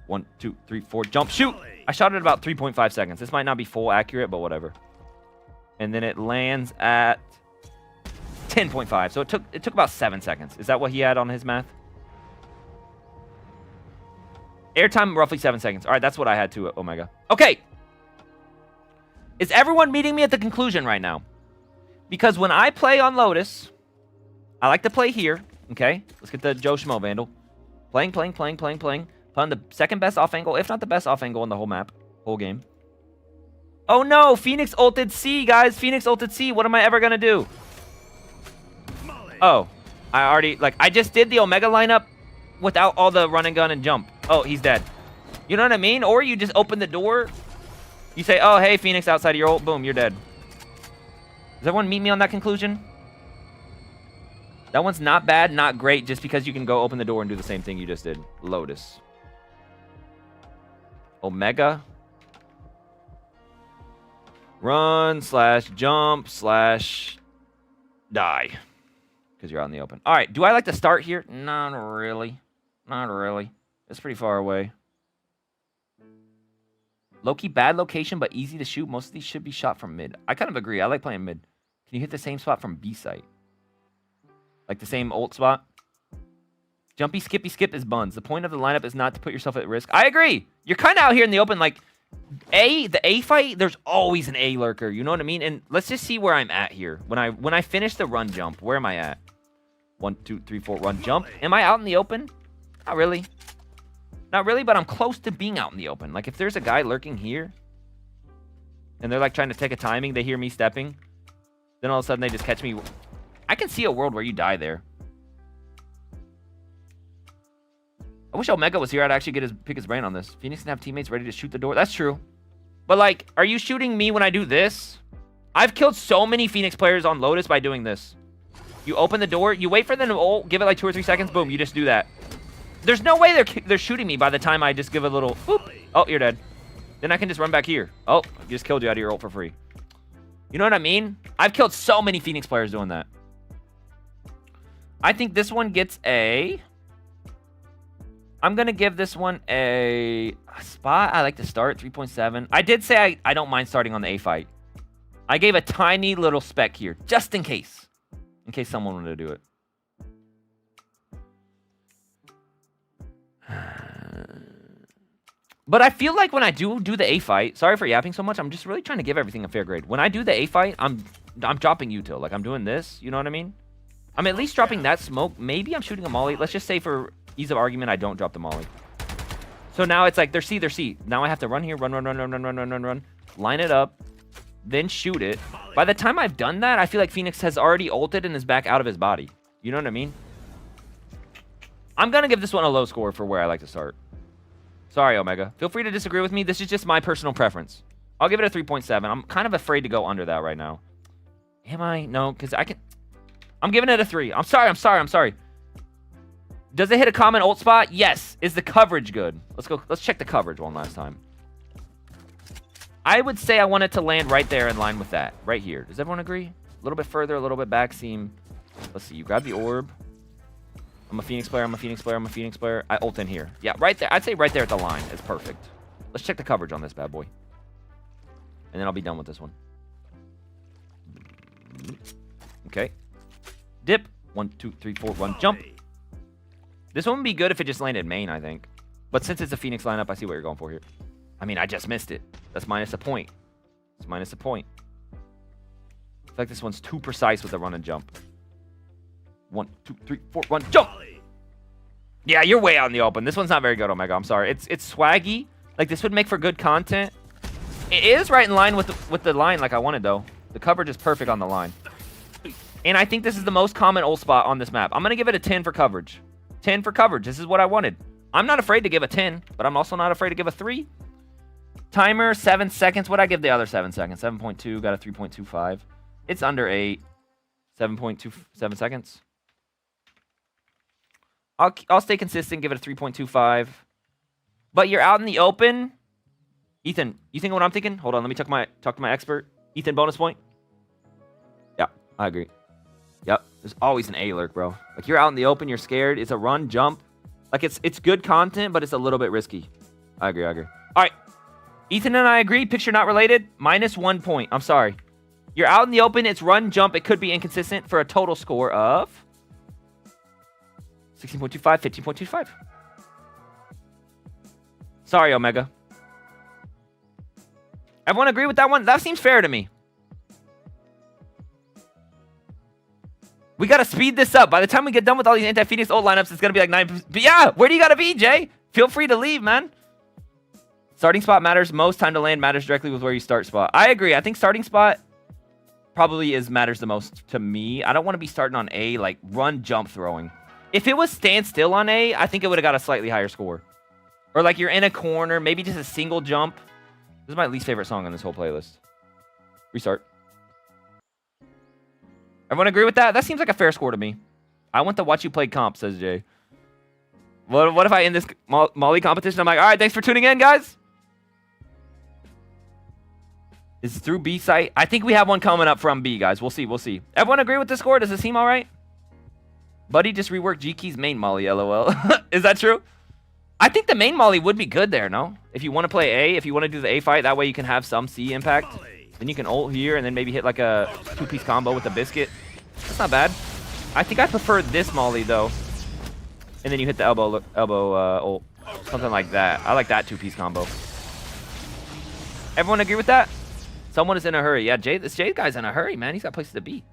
1, 2, 3, 4. Jump. Shoot. I shot it at about 3.5 seconds. This might not be full accurate, but whatever. And then it lands at 10.5. So it took about 7 seconds. Is that what he had on his math? Airtime roughly 7 seconds. All right, that's what I had too, Omega. Okay. Is everyone meeting me at the conclusion right now? Because when I play on Lotus, I like to play here. Okay, let's get the Joe Schmo Vandal. Playing. Playing the second best off angle, if not the best off angle in the whole map, whole game. Oh no, Phoenix ulted C, guys. Phoenix ulted C. What am I ever gonna do? Oh, I just did the Omega lineup without all the run and gun and jump. Oh, he's dead. You know what I mean? Or you just open the door. You say, oh, hey, Phoenix, outside of your ult. Boom, you're dead. Does everyone meet me on that conclusion? That one's not bad, not great, just because you can go open the door and do the same thing you just did. Lotus. Omega. Run / jump / die. Because you're out in the open. All right, do I like to start here? Not really. Not really. It's pretty far away. Low-key bad location, but easy to shoot. Most of these should be shot from mid. I kind of agree. I like playing mid. Can you hit the same spot from B site? Like the same ult spot? Jumpy, skippy, skip is buns. The point of the lineup is not to put yourself at risk. I agree. You're kind of out here in the open. Like, the A fight, there's always an A lurker. You know what I mean? And let's just see where I'm at here. When I finish the run jump, where am I at? 1, 2, 3, 4, run jump. Am I out in the open? Not really. Not really, but I'm close to being out in the open. Like, if there's a guy lurking here, and they're, like, trying to take a timing, they hear me stepping, then all of a sudden they just catch me. I can see a world where you die there. I wish Omega was here. I'd actually pick his brain on this. Phoenix can have teammates ready to shoot the door. That's true. But, like, are you shooting me when I do this? I've killed so many Phoenix players on Lotus by doing this. You open the door, you wait for them to ult, give it like 2 or 3 seconds, boom, you just do that. There's no way they're shooting me by the time I just give a little, whoop. Oh, you're dead. Then I can just run back here. Oh, I just killed you out of your ult for free. You know what I mean? I've killed so many Phoenix players doing that. I think this one gets a... I'm going to give this one a spot. I like to start, 3.7. I did say I don't mind starting on the A fight. I gave a tiny little spec here, just in case. In case someone wanted to do it. But I feel like when I do the A fight, sorry for yapping so much, I'm just really trying to give everything a fair grade. When I do the A fight, I'm dropping util. Like, I'm doing this, you know what I mean? I'm at least dropping that smoke. Maybe I'm shooting a molly. Let's just say for ease of argument, I don't drop the molly. So now it's like, they're C. Now I have to run here, run. Line it up, then shoot it. By the time I've done that, I feel like Phoenix has already ulted and is back out of his body. You know what I mean? I'm going to give this one a low score for where I like to start. Sorry, Omega. Feel free to disagree with me. This is just my personal preference. I'll give it a 3.7. I'm kind of afraid to go under that right now. Am I? No, because I can... I'm giving it a 3. I'm sorry. Does it hit a common ult spot? Yes. Is the coverage good? Let's check the coverage one last time. I would say I want it to land right there in line with that. Right here. Does everyone agree? A little bit further, a little bit back seam. Let's see. You grab the orb. I'm a Phoenix player. I'm a Phoenix player. I'm a Phoenix player. I ult in here. Yeah, right there. I'd say right there at the line is perfect. Let's check the coverage on this bad boy. And then I'll be done with this one. Okay. Dip. 1, 2, 3, 4, 1. Jump. This one would be good if it just landed main, I think. But since it's a Phoenix lineup, I see what you're going for here. I mean, I just missed it. That's minus a point. It's minus a point. I feel like this one's too precise with the run and jump. 1, 2, 3, 4, 1. Jump! Yeah, you're way out in the open. This one's not very good, Omega. I'm sorry. It's swaggy. Like, this would make for good content. It is right in line with the line like I wanted, though. The coverage is perfect on the line. And I think this is the most common ult spot on this map. I'm going to give it a 10 for coverage. 10 for coverage. This is what I wanted. I'm not afraid to give a 10, but I'm also not afraid to give a 3. Timer, 7 seconds. What'd I give the other 7 seconds? 7.2, got a 3.25. It's under 8. 7.27 seconds. I'll stay consistent, give it a 3.25. But you're out in the open. Ethan, you think what I'm thinking? Hold on, let me talk to my expert. Ethan, bonus point. Yeah, I agree. Yep, there's always an A lurk, bro. Like, you're out in the open, you're scared. It's a run, jump. Like, it's good content, but it's a little bit risky. I agree. All right. Ethan and I agree. Picture not related. Minus 1 point. I'm sorry. You're out in the open. It's run, jump. It could be inconsistent for a total score of 16.25, 15.25. Sorry, Omega. Everyone agree with that one? That seems fair to me. We got to speed this up. By the time we get done with all these anti-Phoenix ult lineups, it's going to be like 9. But yeah, where do you got to be, Jay? Feel free to leave, man. Starting spot matters most. Time to land matters directly with where you start spot. I agree. I think starting spot probably matters the most to me. I don't want to be starting on A, like run, jump, throwing. If it was stand still on A, I think it would have got a slightly higher score. Or like you're in a corner, maybe just a single jump. This is my least favorite song on this whole playlist. Restart. Everyone agree with that? That seems like a fair score to me. I want to watch you play comp, says Jay. What if I end this Molly competition? I'm like, all right, thanks for tuning in, guys. Is it through B site? I think we have one coming up from B, guys. We'll see. Everyone agree with this score? Does it seem all right? Buddy just reworked G-Key's main Molly, LOL. Is that true? I think the main Molly would be good there, no? If you want to play A, if you want to do the A fight, that way you can have some C impact. Then you can ult here and then maybe hit like a 2-piece combo with the biscuit. That's not bad. I think I prefer this Molly, though. And then you hit the elbow ult. Something like that. I like that 2-piece combo. Everyone agree with that? Someone is in a hurry. Yeah, this Jay guy's in a hurry, man. He's got places to be.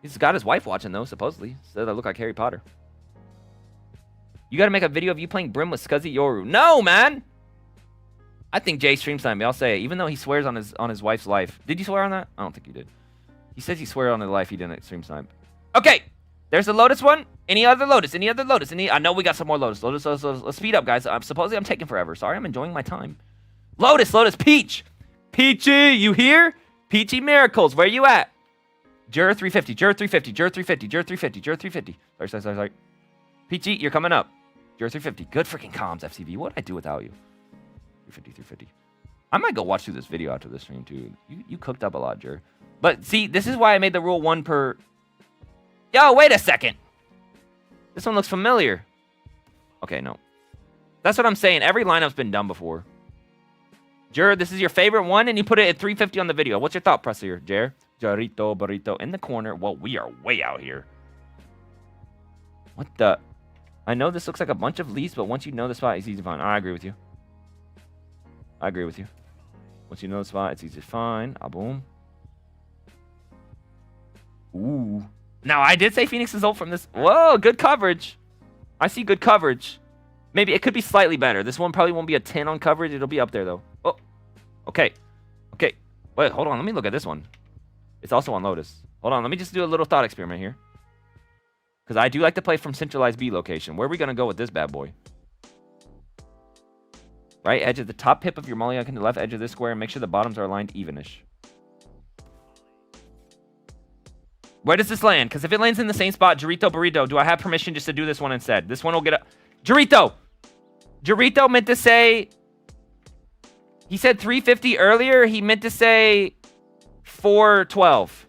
He's got his wife watching, though, supposedly. Said I look like Harry Potter. You got to make a video of you playing Brim with Scuzzy Yoru. No, man! I think Jay stream sniped me. I'll say it. Even though he swears on his wife's life. Did you swear on that? I don't think you did. He says he swear on his life he didn't stream snipe. Okay. There's the Lotus one. Any other Lotus? I know we got some more Lotus. Let's speed up, guys. Supposedly I'm taking forever. Sorry, I'm enjoying my time. Lotus, Peach. Peachy, you here? Peachy Miracles, where you at? Jur 350, Jur 350. Sorry. Peachy, you're coming up. Jur 350. Good freaking comms, FCV. What would I do without you? 350. I might go watch through this video after this stream, too. You cooked up a lot, Jur. But, see, this is why I made the rule 1 per... Yo, wait a second. This one looks familiar. Okay, no. That's what I'm saying. Every lineup's been done before. Jur, this is your favorite one, and you put it at 350 on the video. What's your thought process here, Jer? Jarrito, burrito, in the corner. Well, we are way out here. What the... I know this looks like a bunch of leads, but once you know the spot, it's easy to find. I agree with you. Once you know the spot, it's easy to find. Ah, boom. Ooh. Now, I did say Phoenix is ult from this. Whoa, good coverage. I see good coverage. Maybe it could be slightly better. This one probably won't be a 10 on coverage. It'll be up there, though. Oh, okay. Wait, hold on. Let me look at this one. It's also on Lotus. Hold on. Let me just do a little thought experiment here. Because I do like to play from centralized B location. Where are we going to go with this bad boy? Right edge of the top hip of your molly icon to the left edge of this square and make sure the bottoms are aligned evenish. Where does this land? Because if it lands in the same spot, Dorito Burrito, do I have permission just to do this one instead? This one will get a... Dorito! Dorito meant to say... He said 350 earlier. He meant to say 412.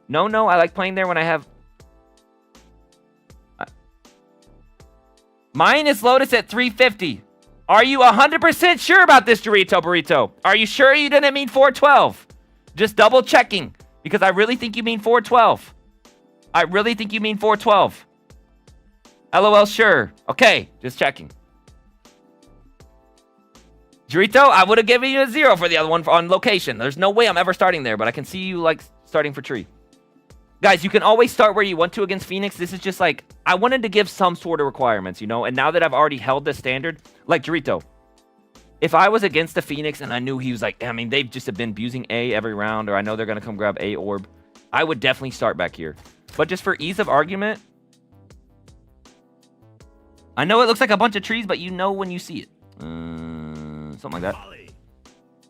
No, I like playing there when I have... Mine is Lotus at 350. Are you 100% sure about this, Dorito Burrito? Are you sure you didn't mean 412? Just double checking, because I really think you mean 412. I really think you mean 412. LOL, sure. Okay, just checking. Dorito, I would have given you a 0 for the other one on location. There's no way I'm ever starting there, but I can see you like starting for tree. Guys, you can always start where you want to against Phoenix. This is just like, I wanted to give some sort of requirements, you know? And now that I've already held this standard, like Dorito, if I was against the Phoenix and I knew he was like, I mean, they've just been abusing A every round, or I know they're going to come grab A orb, I would definitely start back here. But just for ease of argument, I know it looks like a bunch of trees, but you know when you see it. Something like that.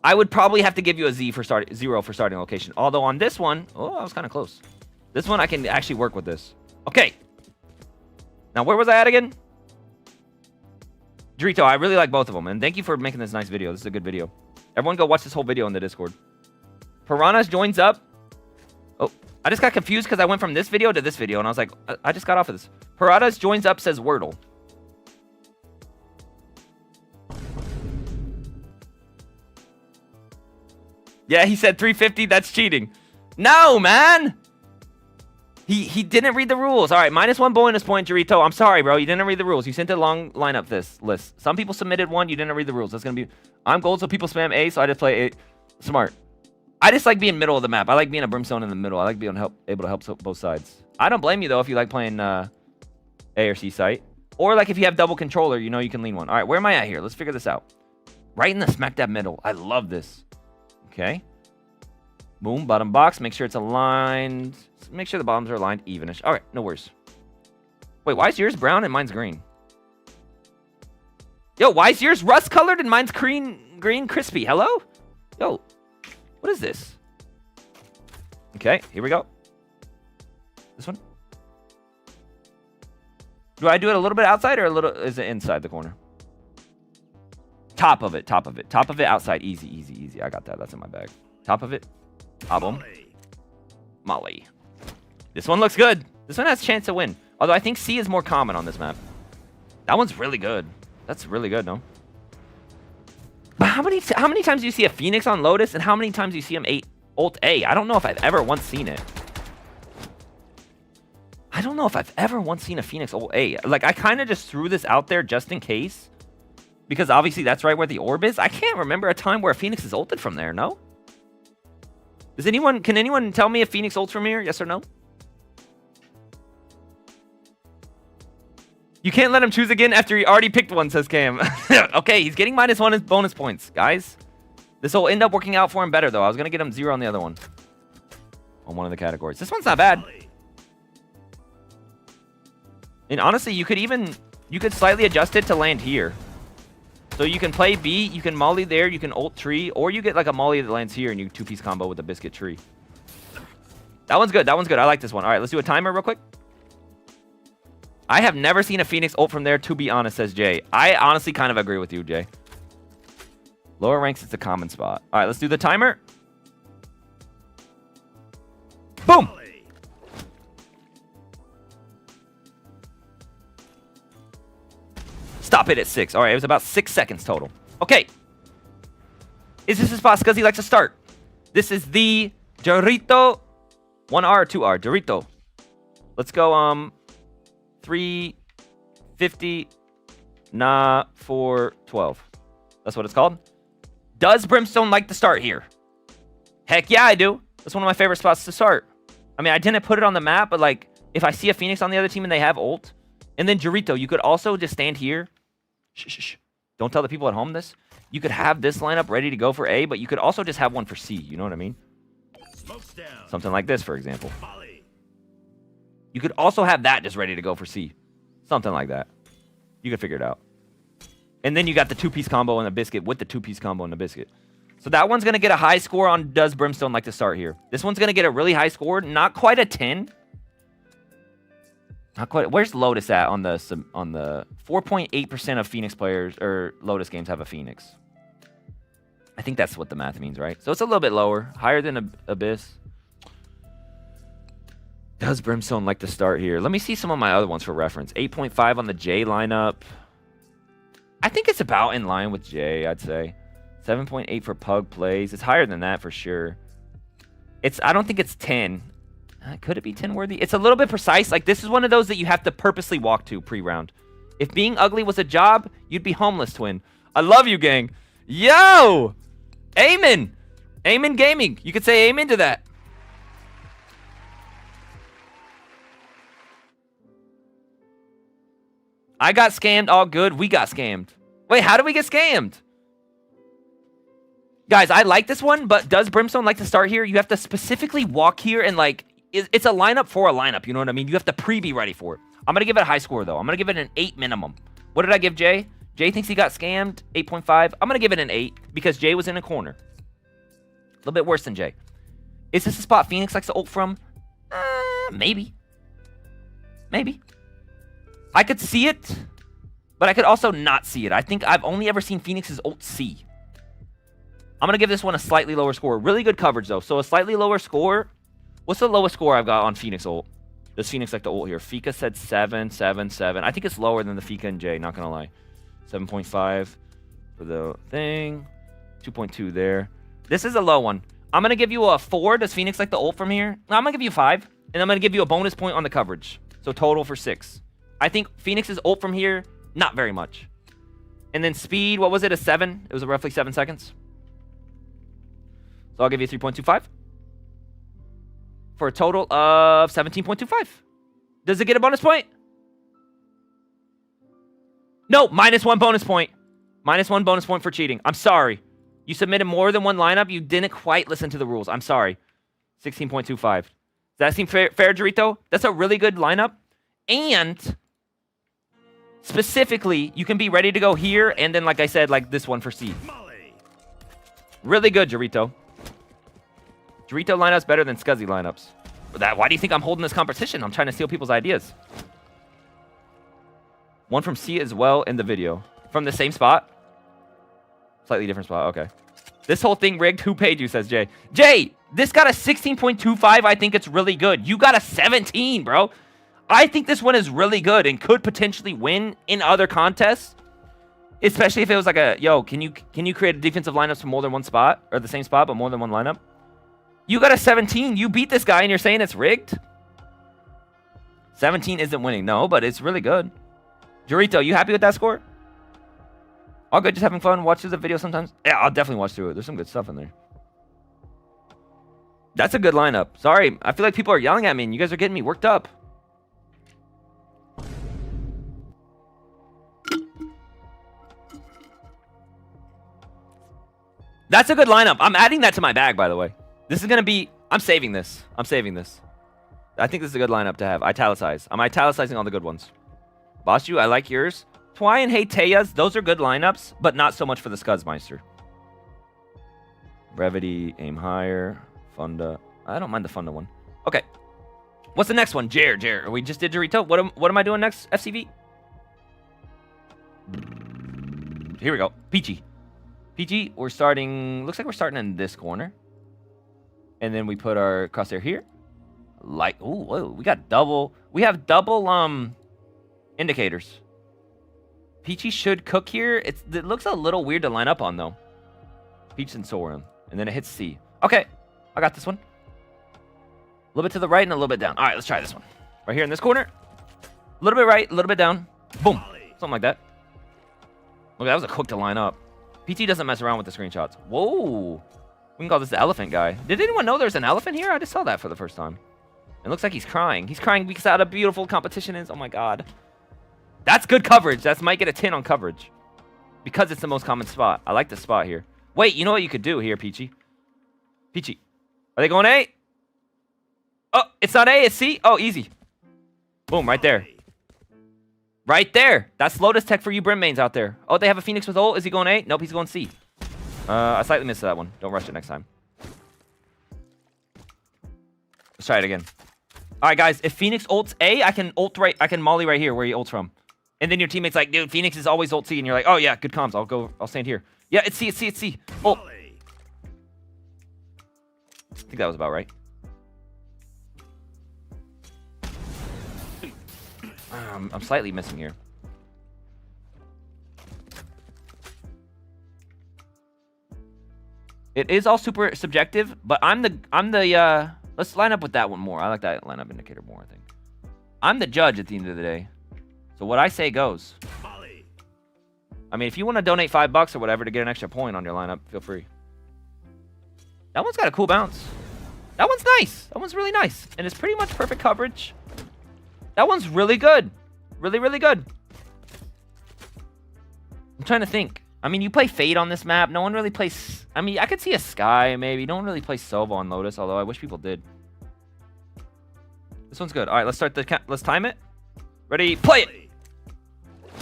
I would probably have to give you a 0 for starting location. Although on this one, oh, I was kind of close. This one, I can actually work with this. Okay. Now, where was I at again? Dorito, I really like both of them. And thank you for making this nice video. This is a good video. Everyone go watch this whole video in the Discord. Piranhas joins up. Oh, I just got confused because I went from this video to this video. And I was like, I just got off of this. Piranhas joins up says Wordle. Yeah, he said 350. That's cheating. No, man. He didn't read the rules. All right, -1 bonus point, Dorito. I'm sorry, bro. You didn't read the rules. You sent a long lineup this list. Some people submitted one. You didn't read the rules. That's going to be... I'm gold, so people spam A, so I just play A. Smart. I just like being middle of the map. I like being a Brimstone in the middle. I like being able to help both sides. I don't blame you, though, if you like playing A or C site. Or, like, if you have double controller, you know you can lean one. All right, where am I at here? Let's figure this out. Right in the smack dab middle. I love this. Okay. Boom, bottom box. Make sure it's aligned. Make sure the bottoms are aligned evenish. All right, no worries. Wait, why is yours brown and mine's green? Yo, why is yours rust colored and mine's green crispy? Hello? Yo, what is this? Okay, here we go. This one? Do I do it a little bit outside or a little, is it inside the corner? Top of it, top of it. Top of it outside. Easy, easy, easy. I got that. That's in my bag. Top of it. Album. Molly. This one looks good. This one has a chance to win. Although I think C is more common on this map. That one's really good. That's really good, no? But how many times do you see a Phoenix on Lotus, and how many times do you see him ult A? I don't know if I've ever once seen it. I don't know if I've ever once seen a Phoenix ult A. Like, I kind of just threw this out there just in case. Because obviously that's right where the orb is. I can't remember a time where a Phoenix is ulted from there, no? Can anyone tell me if Phoenix ults from here? Yes or no? You can't let him choose again after he already picked one, says Cam. Okay, he's getting -1 as bonus points, guys. This will end up working out for him better, though. I was going to get him 0 on the other one. On one of the categories. This one's not bad. And honestly, you could slightly adjust it to land here. So you can play B, you can molly there, you can ult tree, or you get like a molly that lands here and you 2-piece combo with a biscuit tree. That one's good. That one's good. I like this one. All right, let's do a timer real quick. I have never seen a Phoenix ult from there, to be honest, says Jay. I honestly kind of agree with you, Jay. Lower ranks, it's a common spot. All right, let's do the timer. Boom! Stop it at 6. All right, it was about 6 seconds total. Okay. Is this a spot Scuzzy likes to start? This is the Dorito. 1R or 2R? Dorito. Let's go 350. Nah, 412. That's what it's called. Does Brimstone like to start here? Heck yeah, I do. That's one of my favorite spots to start. I mean, I didn't put it on the map, but like, if I see a Phoenix on the other team and they have ult, and then Dorito, you could also just stand here. Shh. Don't tell the people at home this. You could have this lineup ready to go for A, but you could also just have one for C. You know what I mean? Something like this, for example. You could also have that just ready to go for C. Something like that. You could figure it out. And then you got the 2-piece combo and a biscuit with the 2-piece combo and a biscuit. So that one's going to get a high score on does Brimstone like to start here. This one's going to get a really high score. Not quite a 10. Not quite. Where's Lotus at on the 4.8% of Phoenix players or Lotus games have a Phoenix? I think that's what the math means, right? So it's a little bit lower, higher than Abyss. Does Brimstone like to start here? Let me see some of my other ones for reference. 8.5 on the J lineup. I think it's about in line with J, I'd say. 7.8 for Pug plays. It's higher than that for sure. I don't think it's 10. Could it be 10 worthy? It's a little bit precise. Like, this is one of those that you have to purposely walk to pre-round. If being ugly was a job, you'd be homeless, twin. I love you, gang. Yo! Amen! Amen Gaming. You could say amen to that. I got scammed. All good. We got scammed. Wait, how did we get scammed? Guys, I like this one, but does Brimstone like to start here? You have to specifically walk here and, like, it's a lineup for a lineup. You know what I mean? You have to be ready for it. I'm going to give it a high score, though. I'm going to give it an 8 minimum. What did I give Jay? Jay thinks he got scammed. 8.5. I'm going to give it an 8 because Jay was in a corner. A little bit worse than Jay. Is this a spot Phoenix likes to ult from? Maybe. Maybe. I could see it, but I could also not see it. I think I've only ever seen Phoenix's ult C. I'm going to give this one a slightly lower score. Really good coverage, though. So a slightly lower score. What's the lowest score I've got on Phoenix ult? Does Phoenix like to ult here? Fika said 7, 7, 7. I think it's lower than the Fika and J, not going to lie. 7.5 for the thing. 2.2 there. This is a low one. I'm going to give you a 4. Does Phoenix like to ult from here? No, I'm going to give you a 5. And I'm going to give you a bonus point on the coverage. So total for 6. I think Phoenix's ult from here, not very much. And then speed, what was it? A 7? It was roughly 7 seconds. So I'll give you 3.25. For a total of 17.25. Does it get a bonus point? No, -1 bonus point. -1 bonus point for cheating. I'm sorry. You submitted more than one lineup. You didn't quite listen to the rules. I'm sorry. 16.25. Does that seem fair, Dorito? That's a really good lineup. And specifically, you can be ready to go here. And then, like I said, like this one for C. Really good, Dorito. Dorito lineups better than Scuzzy lineups. Why do you think I'm holding this competition? I'm trying to steal people's ideas. One from C as well in the video. From the same spot? Slightly different spot. Okay. This whole thing rigged. Who paid you, says Jay. Jay, this got a 16.25. I think it's really good. You got a 17, bro. I think this one is really good and could potentially win in other contests. Especially if it was like a, yo, can you create a defensive lineup for more than one spot? Or the same spot, but more than one lineup? You got a 17. You beat this guy and you're saying it's rigged? 17 isn't winning. No, but it's really good. Dorito, you happy with that score? All good, just having fun. Watch through the video sometimes. Yeah, I'll definitely watch through it. There's some good stuff in there. That's a good lineup. Sorry, I feel like people are yelling at me and you guys are getting me worked up. That's a good lineup. I'm adding that to my bag, by the way. This is going to be... I'm saving this. I'm saving this. I think this is a good lineup to have. Italicize. I'm italicizing all the good ones. Bossu, I like yours. Twy and Heiteas, those are good lineups, but not so much for the Scuzzmeister. Brevity, aim higher. Funda. I don't mind the Funda one. Okay. What's the next one? Jer. We just did Dorito. What am I doing next, FCV? Here we go. Peachy. Peachy, we're starting... Looks like we're starting in this corner. And then we put our crosshair here. Like, ooh, whoa, we got double... We have double, indicators. Peachy should cook here. It looks a little weird to line up on, though. Peach and Soren. And then it hits C. Okay, I got this one. A little bit to the right and a little bit down. All right, let's try this one. Right here in this corner. A little bit right, a little bit down. Boom. Something like that. Look, that was a quick to line up. PT doesn't mess around with the screenshots. Whoa. We can call this the elephant guy. Did anyone know there's an elephant here? I just saw that for the first time. It looks like he's crying. He's crying because how beautiful competition is. Oh, my God. That's good coverage. That might get a 10 on coverage. Because it's the most common spot. I like the spot here. Wait, you know what you could do here, Peachy? Peachy. Are they going A? Oh, it's not A, it's C. Oh, easy. Boom, right there. Right there. That's Lotus Tech for you Brim mains out there. Oh, they have a Phoenix with ult. Is he going A? Nope, he's going C. I slightly missed that one. Don't rush it next time. Let's try it again. All right, guys. If Phoenix ults A, I can ult right. I can molly right here where he ults from. And then your teammate's like, dude, Phoenix is always ult C, and you're like, oh yeah, good comms. I'll stand here. Yeah, it's C, it's C, it's C. Ult. I think that was about right. I'm slightly missing here. It is all super subjective, but I'm the let's line up with that one more. I like that lineup indicator more, I think. I'm the judge at the end of the day. So what I say goes. I mean, if you want to donate $5 or whatever to get an extra point on your lineup, feel free. That one's got a cool bounce. That one's nice. That one's really nice. And it's pretty much perfect coverage. That one's really good. Really, really good. I'm trying to think. I mean, you play Fade on this map. No one really plays... I mean, I could see a Sky, maybe. No one really plays Sova on Lotus, although I wish people did. This one's good. All right, let's start the... Let's time it. Ready? Play it!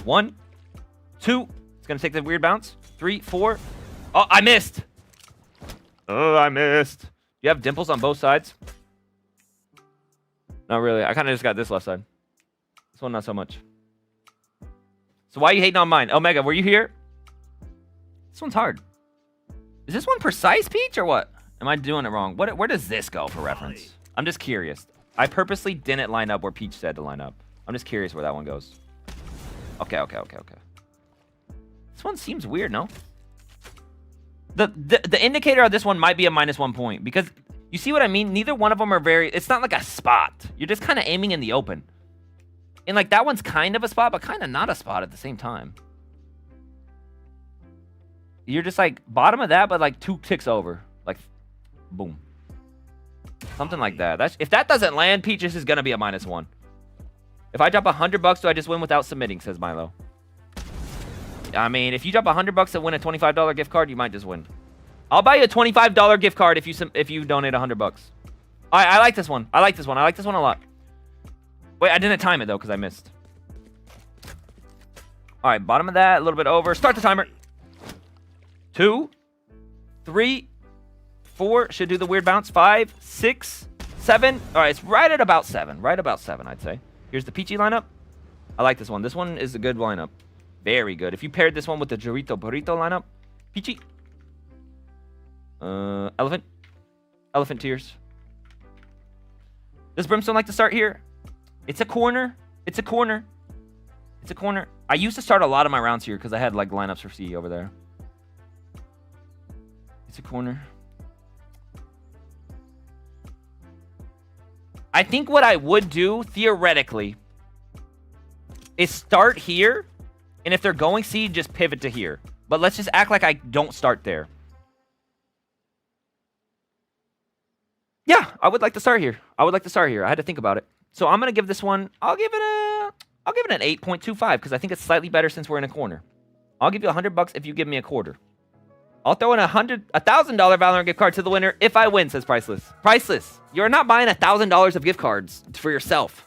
1, 2. It's going to take the weird bounce. 3, 4. Oh, I missed! Oh, I missed. You have dimples on both sides? Not really. I kind of just got this left side. This one, not so much. So why are you hating on mine? Omega, were you here? This one's hard. Is this one precise, Peach, or what? Am I doing it wrong? Where does this go for reference? I'm just curious. I purposely didn't line up where Peach said to line up. I'm just curious where that one goes. Okay. This one seems weird, no? The indicator of this one might be a -1 point because you see what I mean? Neither one of them are very... It's not like a spot. You're just kind of aiming in the open. And like that one's kind of a spot, but kind of not a spot at the same time. You're just like bottom of that, but like 2 ticks over. Like, boom. Something like that. If that doesn't land, Peach, this is going to be a -1. If I drop $100, do I just win without submitting, says Milo. I mean, if you drop $100 and win a $25 gift card, you might just win. I'll buy you a $25 gift card if you donate $100. All right, I like this one. I like this one a lot. Wait, I didn't time it, though, because I missed. All right, bottom of that, a little bit over. Start the timer. 2, 3, 4. Should do the weird bounce. 5, 6, 7. All right, it's right at about 7. Right about 7, I'd say. Here's the Peachy lineup. I like this one. This one is a good lineup. Very good. If you paired this one with the Burrito lineup. Peachy. Elephant. Elephant tears. Does Brimstone like to start here? It's a corner. It's a corner. It's a corner. I used to start a lot of my rounds here because I had like lineups for C over there. It's a corner. I think what I would do, theoretically, is start here. And if they're going C, just pivot to here. But let's just act like I don't start there. Yeah, I would like to start here. I had to think about it. So I'm going to give this one, I'll give it an 8.25 because I think it's slightly better since we're in a corner. I'll give you $100 if you give me a quarter. I'll throw in $1,000 Valorant gift card to the winner if I win, says Priceless. Priceless. You're not buying $1,000 of gift cards for yourself.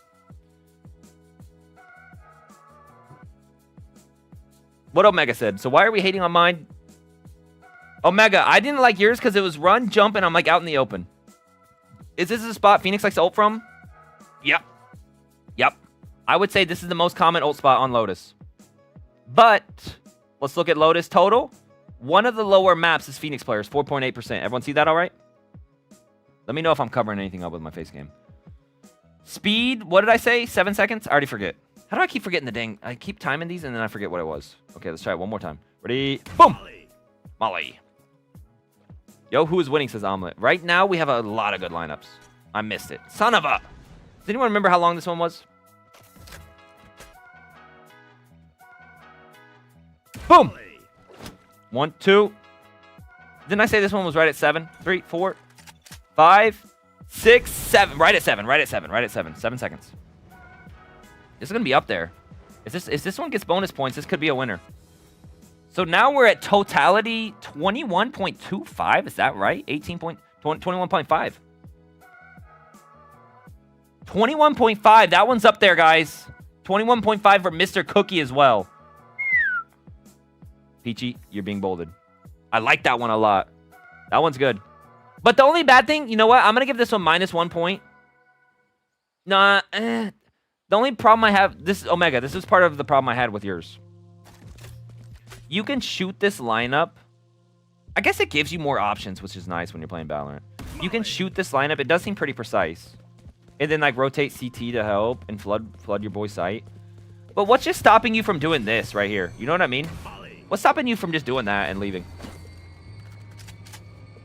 What Omega said. So why are we hating on mine? Omega, I didn't like yours because it was run, jump, and I'm like out in the open. Is this a spot Phoenix likes to ult from? Yep. Yep. I would say this is the most common ult spot on Lotus. But let's look at Lotus total. One of the lower maps is Phoenix players, 4.8%. Everyone see that all right? Let me know if I'm covering anything up with my face game. Speed, what did I say? 7 seconds? I already forget. How do I keep forgetting the dang? I keep timing these and then I forget what it was. Okay, let's try it one more time. Ready? Boom! Molly. Yo, who is winning, says Omelet. Right now, we have a lot of good lineups. I missed it. Son of a... Does anyone remember how long this one was? Boom! 1, 2. Didn't I say this one was right at 7? 3, 4, 5, 6, 7. Right at 7. Right at 7. Right at 7. 7 seconds. This is gonna be up there. If this one gets bonus points, this could be a winner. So now we're at totality 21.25. Is that right? 21.5. 21.5. That one's up there, guys. 21.5 for Mr. Cookie as well. Peachy, you're being bolded. I like that one a lot. That one's good. But the only bad thing, you know what? I'm going to give this one -1 point. Nah, The only problem I have, this is Omega. This is part of the problem I had with yours. You can shoot this lineup. I guess it gives you more options, which is nice when you're playing Valorant. You can shoot this lineup. It does seem pretty precise. And then like rotate CT to help and flood your boy's sight. But what's just stopping you from doing this right here? You know what I mean? What's stopping you from just doing that and leaving?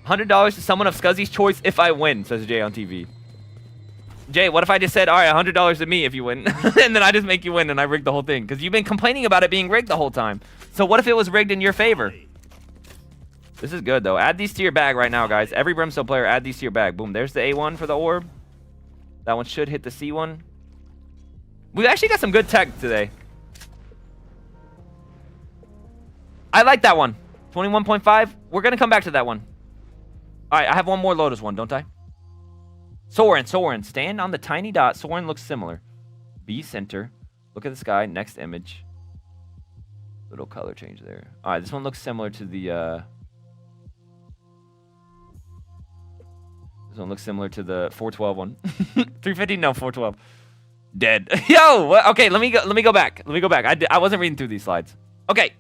$100 to someone of Scuzzy's choice if I win, says Jay on TV. Jay, what if I just said, all right, $100 to me if you win, and then I just make you win and I rig the whole thing? Because you've been complaining about it being rigged the whole time. So what if it was rigged in your favor? This is good, though. Add these to your bag right now, guys. Every Brimstone player, add these to your bag. Boom, there's the A1 for the orb. That one should hit the C1. We've actually got some good tech today. I like that one. 21.5. We're going to come back to that one. All right, I have one more Lotus one, don't I? Soren. Stand on the tiny dot. Soren looks similar. B center. Look at the sky. Next image. Little color change there. All right, this one looks similar to the... This one looks similar to the 412 one. 350? No, 412. Dead. Yo! What? Okay, let me go back. I wasn't reading through these slides. Okay.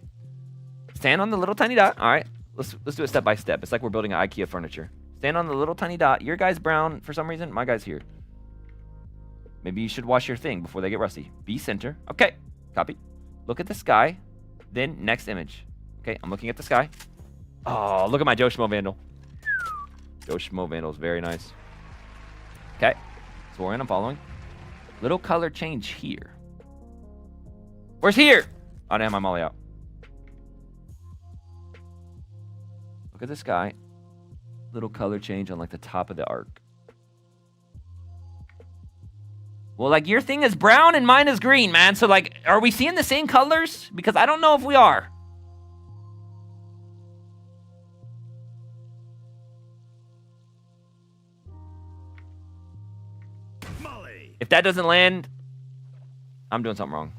Stand on the little tiny dot. All right. Let's do it step by step. It's like we're building an IKEA furniture. Stand on the little tiny dot. Your guy's brown for some reason. My guy's here. Maybe you should wash your thing before they get rusty. Be center. Okay. Copy. Look at the sky. Then next image. Okay, I'm looking at the sky. Oh, look at my Joe Schmo Vandal. Joe Schmo Vandal is very nice. Okay. Soren, I'm following. Little color change here. Where's here? Oh, damn, I'm all out. Look at the sky. Little color change on like the top of the arc. Well, like your thing is brown and mine is green, man. So like, are we seeing the same colors? Because I don't know if we are. If that doesn't land, I'm doing something wrong.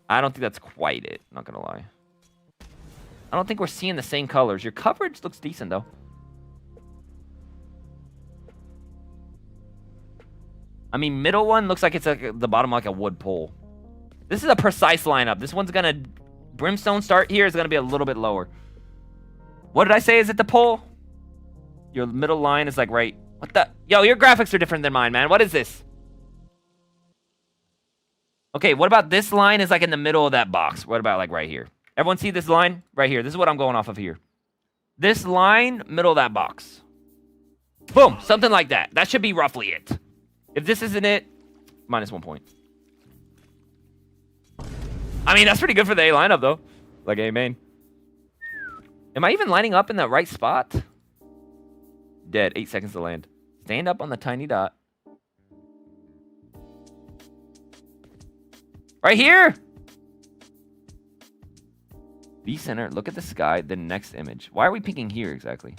I don't think that's quite it. Not gonna lie. I don't think we're seeing the same colors. Your coverage looks decent, though. I mean, middle one looks like it's like the bottom like a wood pole. This is a precise lineup. This one's gonna... Brimstone start here is gonna be a little bit lower. What did I say? Is it the pole? Your middle line is like right... What the... Yo, your graphics are different than mine, man. What is this? Okay, what about this line is like in the middle of that box? What about like right here? Everyone see this line? Right here. This is what I'm going off of here. This line, middle of that box. Boom. Something like that. That should be roughly it. If this isn't it, -1 point. I mean, that's pretty good for the A lineup, though. Like A main. Am I even lining up in the right spot? Dead. 8 seconds to land. Stand up on the tiny dot. Right here! Be center. Look at the sky. The next image. Why are we peeking here exactly?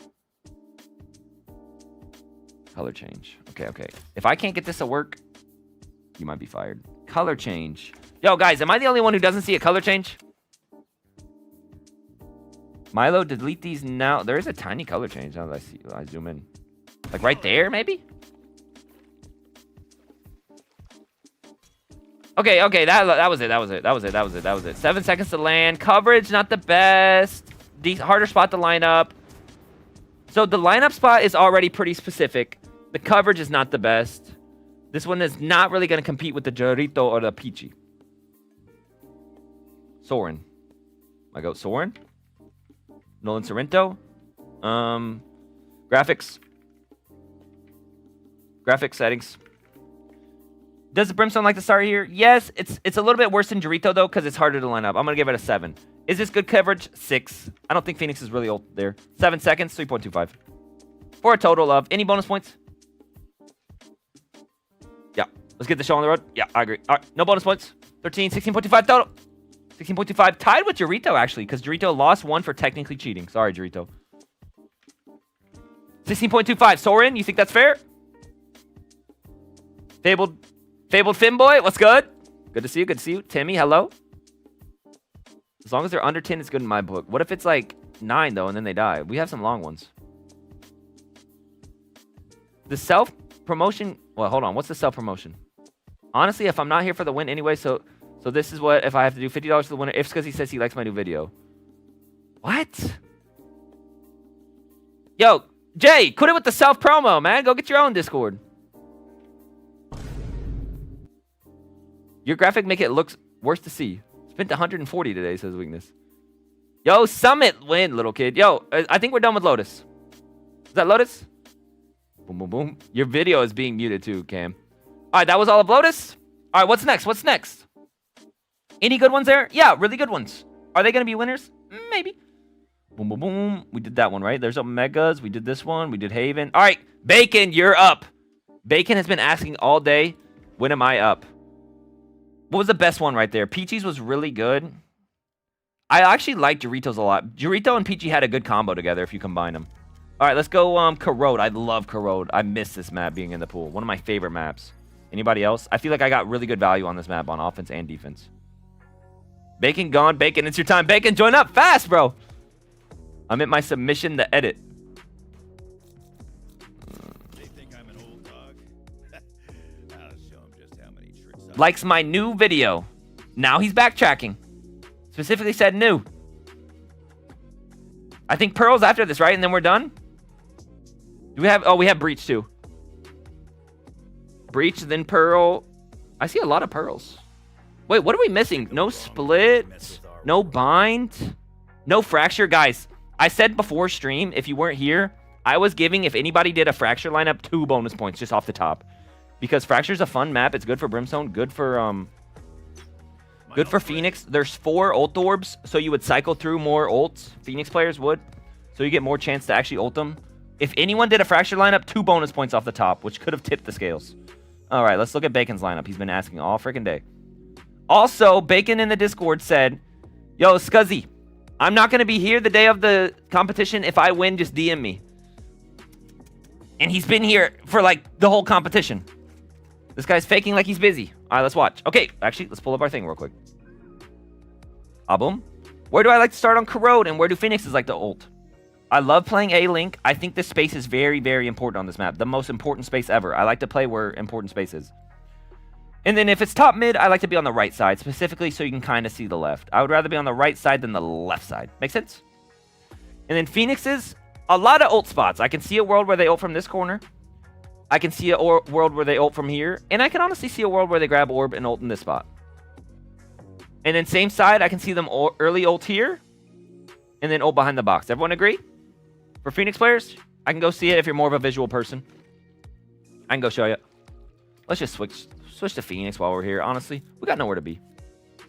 Color change. Okay. If I can't get this to work, you might be fired. Color change. Yo, guys, am I the only one who doesn't see a color change? Milo, delete these now. There is a tiny color change now that I zoom in. Like right there, maybe? Okay, that was it. 7 seconds to land. Coverage, not the best. Harder spot to line up. So the lineup spot is already pretty specific. The coverage is not the best. This one is not really going to compete with the Jorito or the Peachy. Soren. I go Soren. Nolan Sorrento. Graphics. Graphics settings. Does the Brimstone like to start here? Yes, it's a little bit worse than Jorito, though, because it's harder to line up. I'm going to give it a 7. Is this good coverage? 6. I don't think Phoenix is really old there. 7 seconds, 3.25. For a total of... Any bonus points? Yeah. Let's get the show on the road. Yeah, I agree. All right, no bonus points. 13, 16.25 total. 16.25. Tied with Jorito, actually, because Jorito lost 1 for technically cheating. Sorry, Jorito. 16.25. Soren, you think that's fair? Fabled Finboy, what's good? Good to see you. Timmy, hello. As long as they're under 10, it's good in my book. What if it's like 9, though, and then they die? We have some long ones. The self-promotion... Well, hold on. What's the self-promotion? Honestly, if I'm not here for the win anyway, so this is what... If I have to do $50 to the winner, if Scuzzy says he likes my new video. What? Yo, Jay, quit it with the self-promo, man. Go get your own Discord. Your graphic make it look worse to see. Spent 140 today, says Weakness. Yo, Summit win, little kid. Yo, I think we're done with Lotus. Is that Lotus? Boom, boom, boom. Your video is being muted too, Cam. All right, that was all of Lotus. All right, what's next? What's next? Any good ones there? Yeah, really good ones. Are they going to be winners? Maybe. Boom, boom, boom. We did that one, right? There's Omegas. We did this one. We did Haven. All right, Bacon, you're up. Bacon has been asking all day, when am I up? What was the best one right there? Peachy's was really good. I actually like Doritos a lot. Dorito and Peachy had a good combo together if you combine them. All right, let's go Corrode. I love Corrode. I miss this map being in the pool. One of my favorite maps. Anybody else? I feel like I got really good value on this map on offense and defense. Bacon gone. Bacon, it's your time. Bacon, join up fast, bro. I'm at my submission to edit. They think I'm an old dog. I'll show 'em just how many tricks I Likes my new video. Now he's backtracking. Specifically said new. I think Pearl's after this, right? And then we're done? Do we have... Oh, we have Breach too. Breach, then Pearl. I see a lot of Pearls. Wait, what are we missing? No Split. No Bind. No Fracture. Guys, I said before stream, if you weren't here, I was giving, if anybody did a Fracture lineup, 2 bonus points just off the top. Because Fracture's a fun map. It's good for Brimstone. Good for Phoenix. There's 4 ult orbs, so you would cycle through more ults. Phoenix players would. So you get more chance to actually ult them. If anyone did a Fracture lineup, 2 bonus points off the top, which could have tipped the scales. All right, let's look at Bacon's lineup. He's been asking all freaking day. Also, Bacon in the Discord said, yo, Scuzzy, I'm not going to be here the day of the competition. If I win, just DM me. And he's been here for, like, the whole competition. This guy's faking like he's busy. All right, let's watch. Okay, actually, let's pull up our thing real quick. Ah, boom. Where do I like to start on Corrode, and where do Phoenixes like to ult? I love playing A-Link. I think this space is very, very important on this map. The most important space ever. I like to play where important space is. And then if it's top mid, I like to be on the right side, specifically so you can kind of see the left. I would rather be on the right side than the left side. Make sense? And then Phoenixes, a lot of ult spots. I can see a world where they ult from this corner. I can see a world where they ult from here. And I can honestly see a world where they grab orb and ult in this spot. And then same side, I can see them early ult here. And then ult behind the box. Everyone agree? For Phoenix players, I can go see it if you're more of a visual person. I can go show you. Let's just switch to Phoenix while we're here. Honestly, we got nowhere to be.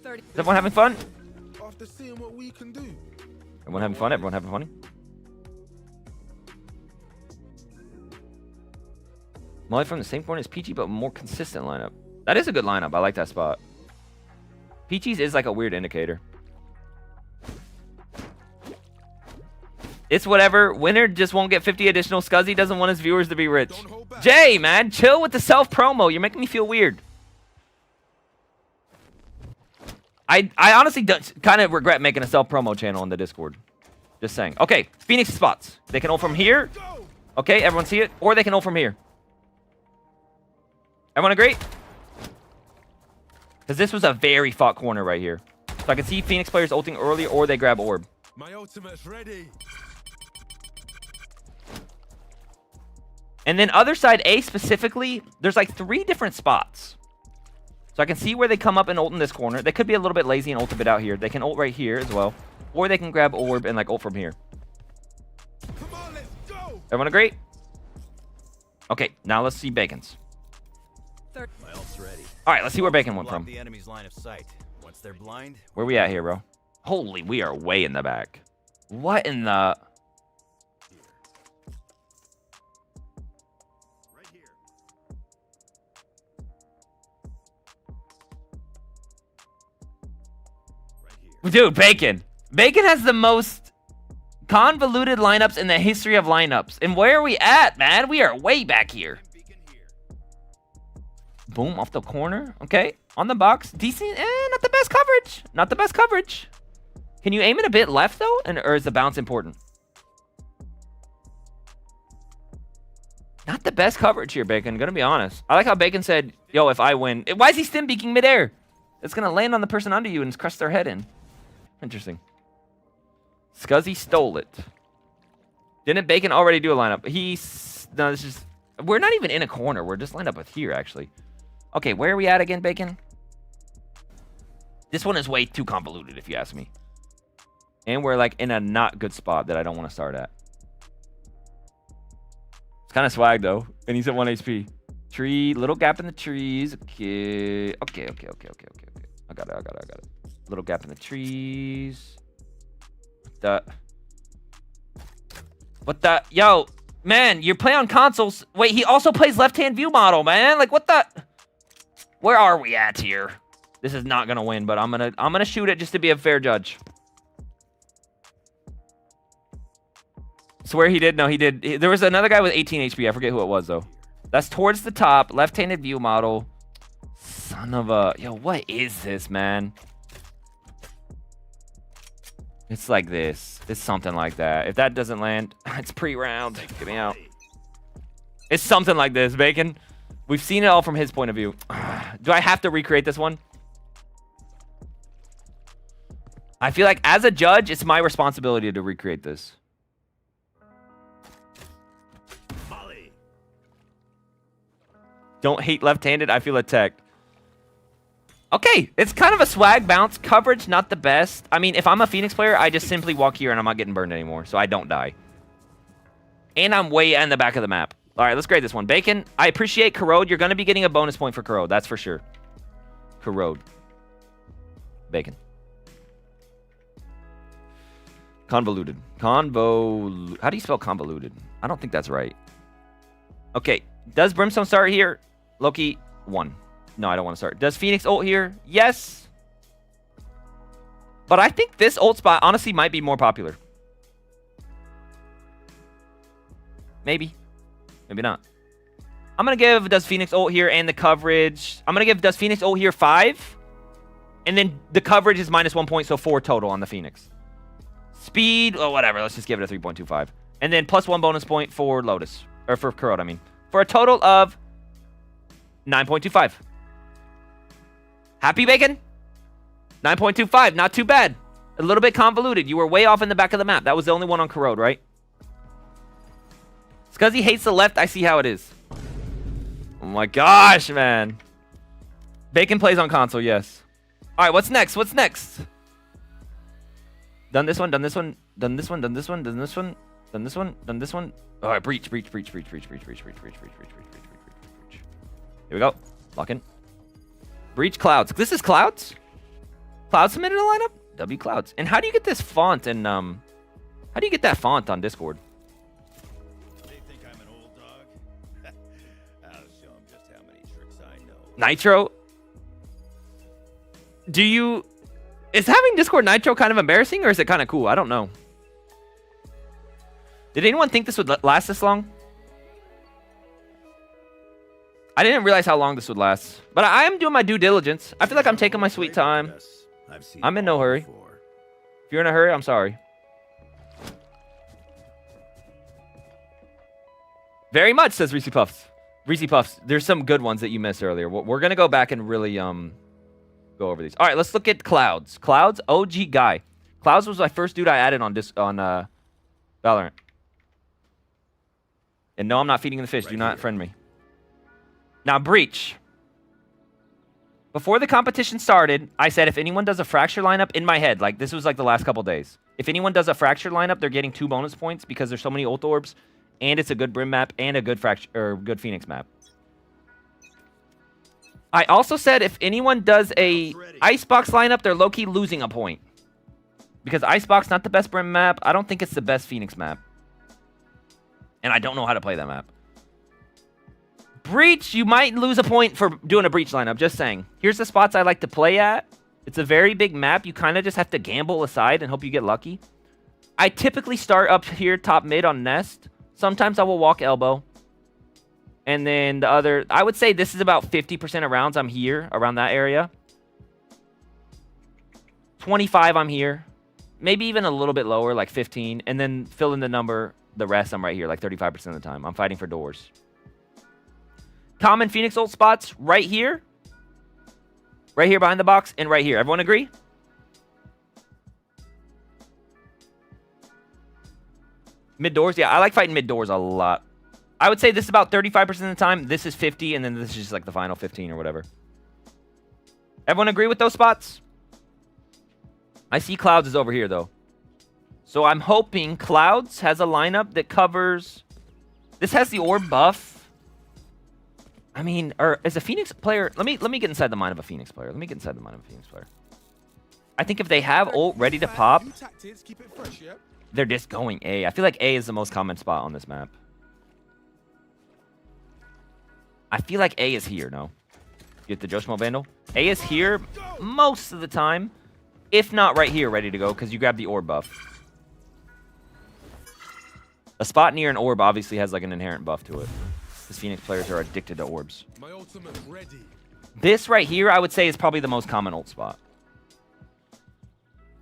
Is everyone having fun? After seeing what we can do. Everyone having fun? Everyone having fun? Molly from the same corner as Peachy, but more consistent lineup. That is a good lineup. I like that spot. Peachy's is like a weird indicator. It's whatever. Winner just won't get 50 additional. Scuzzy doesn't want his viewers to be rich. Jay, man, chill with the self-promo. You're making me feel weird. I honestly kind of regret making a self-promo channel on the Discord. Just saying. Okay, Phoenix spots. They can ult from here. Okay, everyone see it? Or they can ult from here. Everyone agree? Because this was a very fought corner right here. So I can see Phoenix players ulting early or they grab orb. My ultimate's ready. And then other side A specifically, there's like 3 different spots. So I can see where they come up and ult in this corner. They could be a little bit lazy and ult a bit out here. They can ult right here as well. Or they can grab orb and like ult from here. Come on, let's go. Everyone agree? Okay, now let's see Bacon's. My ult's ready. All right, let's see where Bacon went Block from. the enemy's line of sight. Once they're blind, Where we at here, bro? Holy, we are way in the back. What in the... right here. Right here. Dude, Bacon. Bacon has the most convoluted lineups in the history of lineups. And where are we at, man? We are way back here. Beacon here. Boom, off the corner. Okay, on the box. Decent. Not the best coverage. Not the best coverage. Can you aim it a bit left, though? Or is the bounce important? Not the best coverage here, Bacon. Gonna be honest. I like how Bacon said, yo, if I win... Why is he stim beaking midair? It's gonna land on the person under you and crush their head in. Interesting. Scuzzy stole it. Didn't Bacon already do a lineup? No, this is... We're not even in a corner. We're just lined up with here, actually. Okay, where are we at again, Bacon? This one is way too convoluted, if you ask me. And we're, like, in a not good spot that I don't want to start at. It's kind of swag, though. And he's at 1 HP. Tree, little gap in the trees. Okay. Okay. I got it. Little gap in the trees. What the? Yo, man, you play on consoles. Wait, he also plays left-hand view model, man. Like, what the? Where are we at here? This is not gonna win, but I'm gonna shoot it just to be a fair judge. Swear he did. No, he did. There was another guy with 18 HP. I forget who it was, though. That's towards the top. Left-handed view model. Son of a... Yo, what is this, man? It's like this. It's something like that. If that doesn't land, it's pre-round. Get me out. It's something like this, Bacon. We've seen it all from his point of view. Do I have to recreate this one? I feel like as a judge, it's my responsibility to recreate this. Don't hate left-handed. I feel attacked. Okay, it's kind of a swag bounce. Coverage, not the best. I mean, if I'm a Phoenix player, I just simply walk here and I'm not getting burned anymore, so I don't die. And I'm way in the back of the map. All right, let's grade this one. Bacon, I appreciate Corrode. You're going to be getting a bonus point for Corrode. That's for sure. Corrode. Bacon. Convoluted. How do you spell convoluted? I don't think that's right. Okay, does Brimstone start here? Loki, 1. No, I don't want to start. Does Phoenix ult here? Yes. But I think this ult spot honestly might be more popular. Maybe. Maybe not. I'm going to give does Phoenix ult here and the coverage. I'm going to give does Phoenix ult here 5. And then the coverage is -1 point, so 4 total on the Phoenix. Speed, oh, whatever. Let's just give it a 3.25. And then +1 bonus point for Lotus. Or for Corrode, I mean. For a total of 9.25. Happy, Bacon? 9.25. Not too bad. A little bit convoluted. You were way off in the back of the map. That was the only one on Corrode, right? Scuzzy hates the left. I see how it is. Oh my gosh, man. Bacon plays on console, yes. All right, what's next? What's next? Done this one, done this one, done this one, done this one, done this one, done this one, done this one. All right, breach. Here we go. Lock in. Breach clouds. This is clouds? Clouds submitted a lineup? W clouds. And how do you get this font and how do you get that font on Discord? They think I'm an old dog. I'll show them just how many tricks I know. Nitro? Is having Discord Nitro kind of embarrassing or is it kind of cool? I don't know. Did anyone think this would last this long? I didn't realize how long this would last. But I am doing my due diligence. I feel like I'm taking my sweet time. I'm in no hurry. If you're in a hurry, I'm sorry. Very much, says Reese Puffs. Reese Puffs, there's some good ones that you missed earlier. We're going to go back and really go over these. All right, let's look at Clouds. Clouds, OG guy. Clouds was my first dude I added on Valorant. And no, I'm not feeding the fish. Do not friend me. Now, Breach. Before the competition started, I said if anyone does a Fracture lineup in my head, like this was like the last couple days. If anyone does a Fracture lineup, they're getting 2 bonus points because there's so many ult orbs, and it's a good Brim map and a good Fracture or good Phoenix map. I also said if anyone does a Icebox lineup, they're low-key losing a point. Because Icebox, not the best Brim map. I don't think it's the best Phoenix map. And I don't know how to play that map. Breach, you might lose a point for doing a Breach lineup. Just saying. Here's the spots I like to play at. It's a very big map. You kind of just have to gamble aside and hope you get lucky. I typically start up here top mid on Nest. Sometimes I will walk elbow. And then the other... I would say this is about 50% of rounds I'm here, around that area. 25 I'm here. maybe even a little bit lower, like 15, and then fill in the number. The rest, I'm right here, like 35% of the time. I'm fighting for doors. Common Phoenix ult spots right here. Right here behind the box, and right here. Everyone agree? Mid doors? Yeah, I like fighting mid doors a lot. I would say this is about 35% of the time. This is 50, and then this is just like the final 15 or whatever. Everyone agree with those spots? I see Clouds is over here, though. So I'm hoping Clouds has a lineup that covers... This has the orb buff. I mean, or as a Phoenix player... Let me get inside the mind of a Phoenix player. I think if they have ult ready to pop, New tactics, keep it fresh, yeah? they're just going A. I feel like A is the most common spot on this map. I feel like A is here, no? Get the Joshmo Vandal. A is here most of the time. If not right here, ready to go, because you grab the orb buff. A spot near an orb obviously has like an inherent buff to it. Because Phoenix players are addicted to orbs. My ultimate ready. This right here, I would say, is probably the most common ult spot.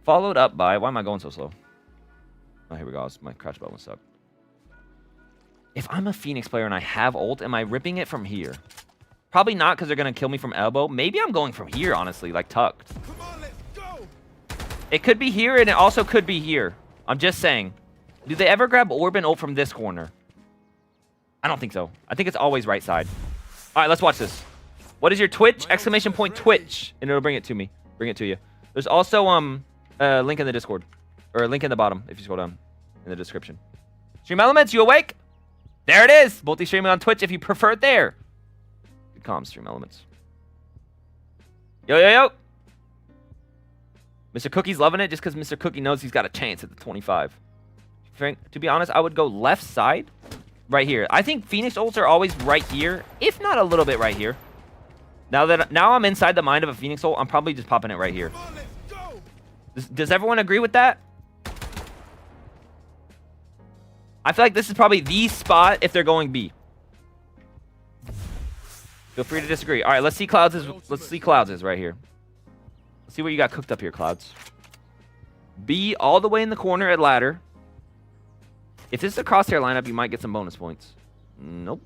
Followed up by... Why am I going so slow? Oh, here we go. My crouch button was stuck. If I'm a Phoenix player and I have ult, am I ripping it from here? Probably not, because they're going to kill me from elbow. Maybe I'm going from here, honestly, like tucked. Come on, let's go. It could be here, and it also could be here. I'm just saying. Do they ever grab orb and ult from this corner? I don't think so. I think it's always right side. All right, let's watch this. What is your Twitch? Exclamation point Twitch. And it'll bring it to me. Bring it to you. There's also a link in the Discord. Or a link in the bottom if you scroll down in the description. Stream Elements, you awake? There it is. Multi-streaming on Twitch if you prefer it there. Good comms, Stream Elements. Yo, yo, yo. Mr. Cookie's loving it just because Mr. Cookie knows he's got a chance at the 25. Frank, to be honest, I would go left side right here. I think Phoenix ults are always right here, if not a little bit right here. Now I'm inside the mind of a Phoenix ult, I'm probably just popping it right here. Come on, let's go. Does everyone agree with that? I feel like this is probably the spot if they're going B. Feel free to disagree. All right, let's see Clouds is right here. Let's see what you got cooked up here, Clouds. B all the way in the corner at ladder. If this is a crosshair lineup, you might get some bonus points. Nope.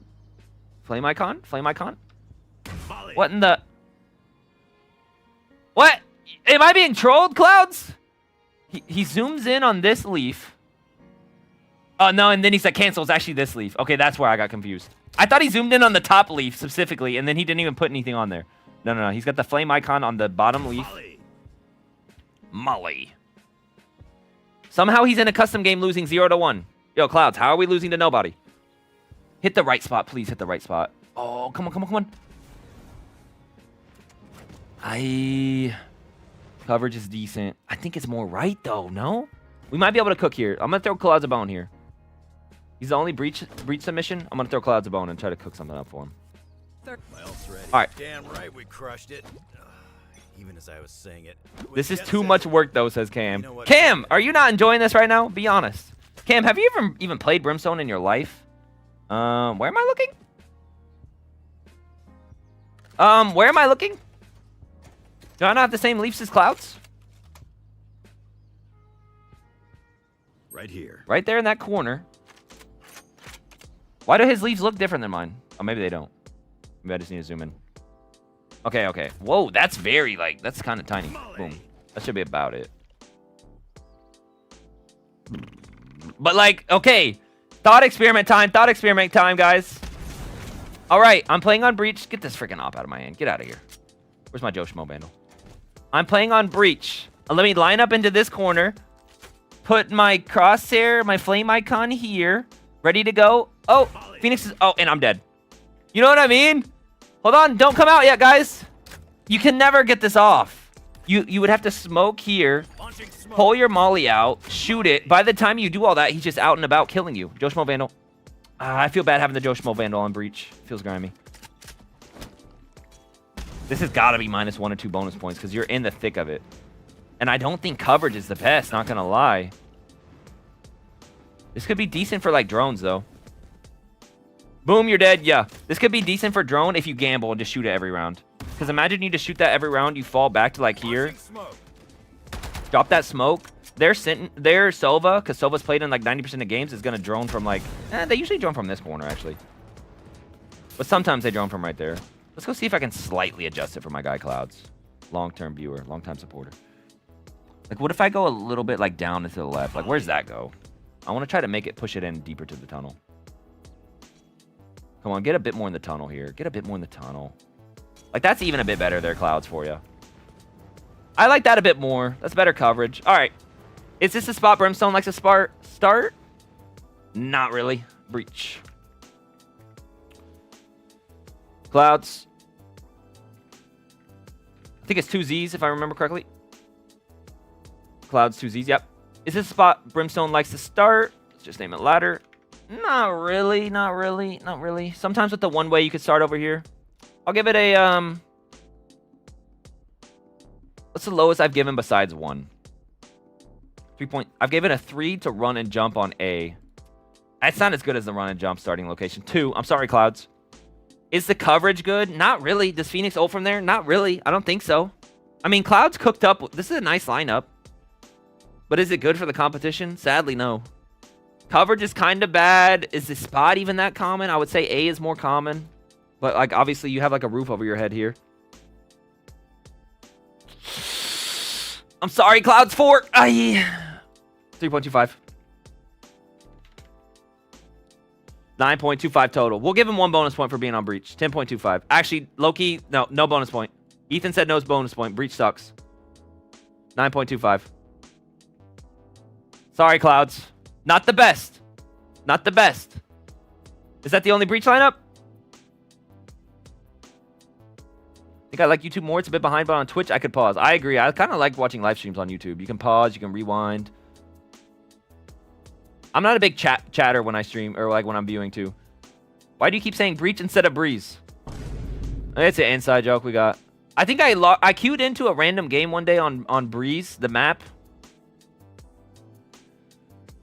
Flame icon? Flame icon? Volley. What in the... What? Am I being trolled, Clouds? He zooms in on this leaf. Oh, no, and then he said cancel. It's actually this leaf. Okay, that's where I got confused. I thought he zoomed in on the top leaf specifically, and then he didn't even put anything on there. No. He's got the flame icon on the bottom leaf. Volley. Molly. Somehow he's in a custom game losing 0-1. Yo, Clouds, how are we losing to nobody? Hit the right spot. Please hit the right spot. Oh, come on. Coverage is decent. I think it's more right, though, no? We might be able to cook here. I'm going to throw Clouds a bone here. He's the only breach submission. I'm going to throw Clouds a bone and try to cook something up for him. My ult's ready. All right. Damn right we crushed it. Even as I was saying it. This is too much work, though, says Cam. You know what? Cam, are you not enjoying this right now? Be honest. Cam, have you ever even played Brimstone in your life? Where am I looking? Where am I looking? Do I not have the same leaves as Clouds? Right here. Right there in that corner. Why do his leaves look different than mine? Oh, maybe they don't. Maybe I just need to zoom in. Okay. Whoa, that's very, like, that's kind of tiny. Boom. That should be about it. But, like, okay. Thought experiment time, guys. All right, I'm playing on Breach. Get this freaking op out of my hand. Get out of here. Where's my Joshmo Vandal? I'm playing on Breach. Let me line up into this corner. Put my crosshair, my flame icon here. Ready to go. Oh, Phoenix is... Oh, and I'm dead. You know what I mean? Hold on. Don't come out yet, guys. You can never get this off. You would have to smoke here. Pull your molly out. Shoot it. By the time you do all that, he's just out and about killing you. Joshmo Vandal. I feel bad having the Joshmo Vandal on Breach. Feels grimy. This has got to be -1 or 2 bonus points because you're in the thick of it. And I don't think coverage is the best, not going to lie. This could be decent for, like, drones, though. Boom, you're dead. Yeah. This could be decent for drone if you gamble and just shoot it every round. Because imagine you just shoot that every round, you fall back to, like, here. Drop that smoke. their Sova, because Sova's played in like 90% of games, is gonna drone from like. They usually drone from this corner actually, but sometimes they drone from right there. Let's go see if I can slightly adjust it for my guy Clouds. Long-term viewer, long-time supporter. Like, what if I go a little bit like down and to the left? Like, where's that go? I want to try to make it push it in deeper to the tunnel. Come on, get a bit more in the tunnel here. Get a bit more in the tunnel. Like, that's even a bit better there, Clouds, for you. I like that a bit more. That's better coverage. All right. Is this a spot Brimstone likes to start? Not really. Breach. Clouds. I think it's 2 Zs, if I remember correctly. Clouds, 2 Zs, yep. Is this a spot Brimstone likes to start? Let's just name it ladder. Not really, not really, not really. Sometimes with the one way you could start over here. I'll give it a, what's the lowest I've given besides 1? 3 point. I've given it a 3 to run and jump on A. That's not as good as the run and jump starting location. 2. I'm sorry, Clouds. Is the coverage good? Not really. Does Phoenix ult from there? Not really. I don't think so. I mean, Clouds cooked up. This is a nice lineup. But is it good for the competition? Sadly, no. Coverage is kind of bad. Is the spot even that common? I would say A is more common. But, like, obviously, you have, like, a roof over your head here. I'm sorry, Clouds 4. 3.25. 9.25 total. We'll give him 1 bonus point for being on Breach. 10.25. Actually, low-key, no bonus point. Ethan said no bonus point. Breach sucks. 9.25. Sorry, Clouds. Not the best. Not the best. Is that the only Breach lineup? I think I like YouTube more. It's a bit behind, but on Twitch, I could pause. I agree. I kind of like watching live streams on YouTube. You can pause. You can rewind. I'm not a big chatter when I stream or like when I'm viewing too. Why do you keep saying Breach instead of Breeze? It's an inside joke we got. I think I queued into a random game one day on Breeze, the map.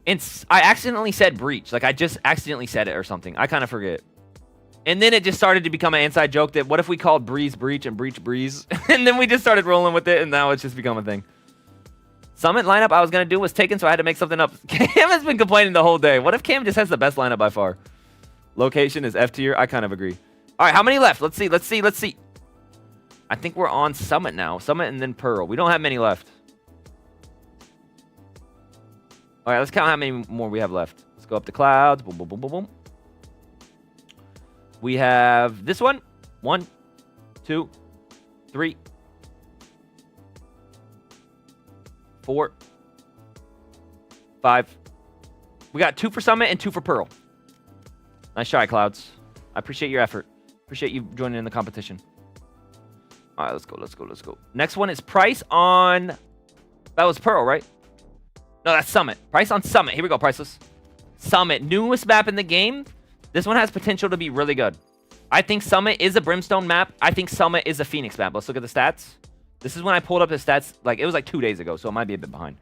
And I accidentally said Breach. Like I just accidentally said it or something. I kind of forget. And then it just started to become an inside joke that what if we called Breeze Breach and Breach Breeze? And then we just started rolling with it and now it's just become a thing. Summit lineup I was going to do was taken, so I had to make something up. Cam has been complaining the whole day. What if Cam just has the best lineup by far? Location is F tier. I kind of agree. All right, how many left? Let's see. I think we're on Summit now. Summit and then Pearl. We don't have many left. All right, let's count how many more we have left. Let's go up to Clouds. Boom, boom, boom, boom, boom. We have this one. 1, 2, 3. 4, 5. We got 2 for Summit and 2 for Pearl. Nice try, Clouds. I appreciate your effort. Appreciate you joining in the competition. All right, let's go. Next one is price on... That was Pearl, right? No, that's Summit. Price on Summit. Here we go, Priceless. Summit. Newest map in the game. This one has potential to be really good. I think Summit is a Brimstone map. I think Summit is a Phoenix map. Let's look at the stats. This is when I pulled up the stats. Like, it was like 2 days ago, so it might be a bit behind.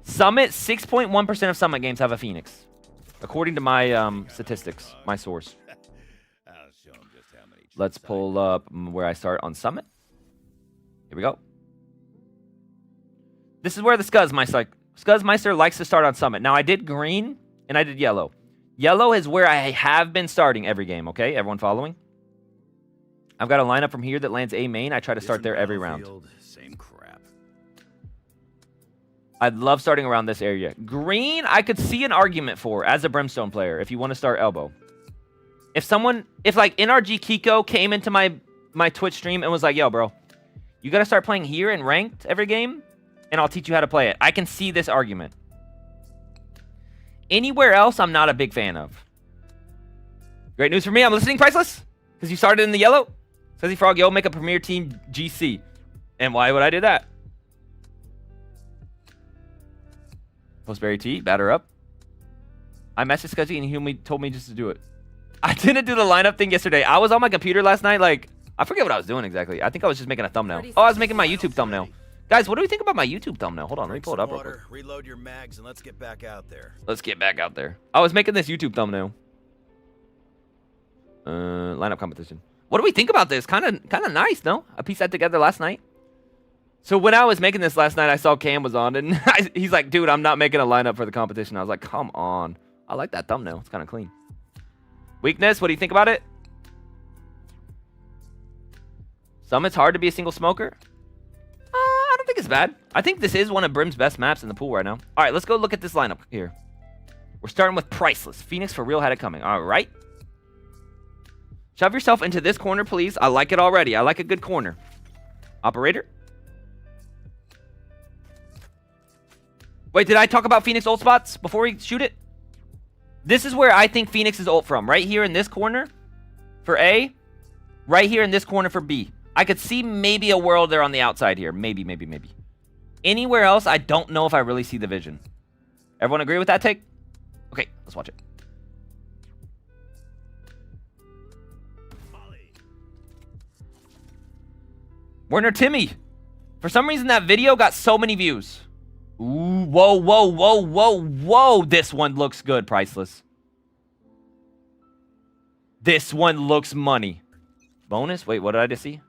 Summit, 6.1% of Summit games have a Phoenix. According to my statistics, my source. Let's pull up where I start on Summit. Here we go. This is where the Scuzzmeister likes to start on Summit. Now, I did green and I did yellow. Yellow is where I have been starting every game, okay? Everyone following? I've got a lineup from here that lands A main. I try to start there every round. Same crap. I'd love starting around this area. Green, I could see an argument for as a Brimstone player if you want to start elbow. If like NRG Kiko came into my Twitch stream and was like, yo, bro, you got to start playing here in ranked every game and I'll teach you how to play it. I can see this argument. Anywhere else, I'm not a big fan of. Great news for me. I'm listening, Priceless, because you started in the yellow. Scuzzyfrog, yo, make a Premier Team GC. And why would I do that? Postberry T, batter up. I messaged Scuzzy and he told me just to do it. I didn't do the lineup thing yesterday. I was on my computer last night. Like, I forget what I was doing exactly. I think I was just making a thumbnail. Oh, I was making my YouTube thumbnail. Guys, what do we think about my YouTube thumbnail? Hold on, let me pull it up real quick. Reload your mags and let's get back out there. Let's get back out there. I was making this YouTube thumbnail. Lineup competition. What do we think about this? Kind of nice, no? I pieced that together last night. So when I was making this last night, I saw Cam was on, and he's like, dude, I'm not making a lineup for the competition. I was like, come on. I like that thumbnail. It's kind of clean. Weakness, what do you think about it? Summit's hard to be a single smoker. I don't think it's bad. I think this is one of Brim's best maps in the pool right now. All right, let's go look at this lineup here. We're starting with Priceless. Phoenix for real had it coming. All right. Shove yourself into this corner, please. I like it already. I like a good corner. Operator. Wait, did I talk about Phoenix ult spots before we shoot it? This is where I think Phoenix is ult from. Right here in this corner for A. Right here in this corner for B. I could see maybe a world there on the outside here. Maybe. Anywhere else, I don't know if I really see the vision. Everyone agree with that take? Okay, let's watch it. Werner Timmy. For some reason, that video got so many views. Ooh, whoa. This one looks good, Priceless. This one looks money. Bonus? Wait, what did I just see?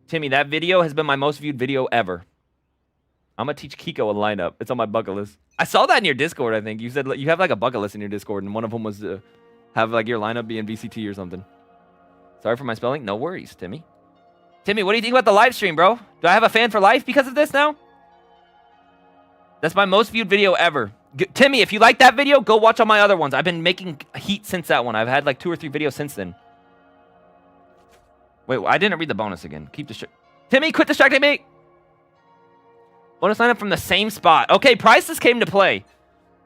Timmy, that video has been my most viewed video ever. I'm going to teach Kiko a lineup. It's on my bucket list. I saw that in your Discord, I think. You said you have like a bucket list in your Discord, and one of them was to have like your lineup be in VCT or something. Sorry for my spelling. No worries, Timmy. Timmy, what do you think about the live stream, bro? Do I have a fan for life because of this now? That's my most viewed video ever. Timmy, if you like that video, go watch all my other ones. I've been making heat since that one. I've had like 2 or 3 videos since then. Wait, I didn't read the bonus again. Keep Timmy, quit distracting me. Bonus lineup from the same spot. Okay, Priceless came to play.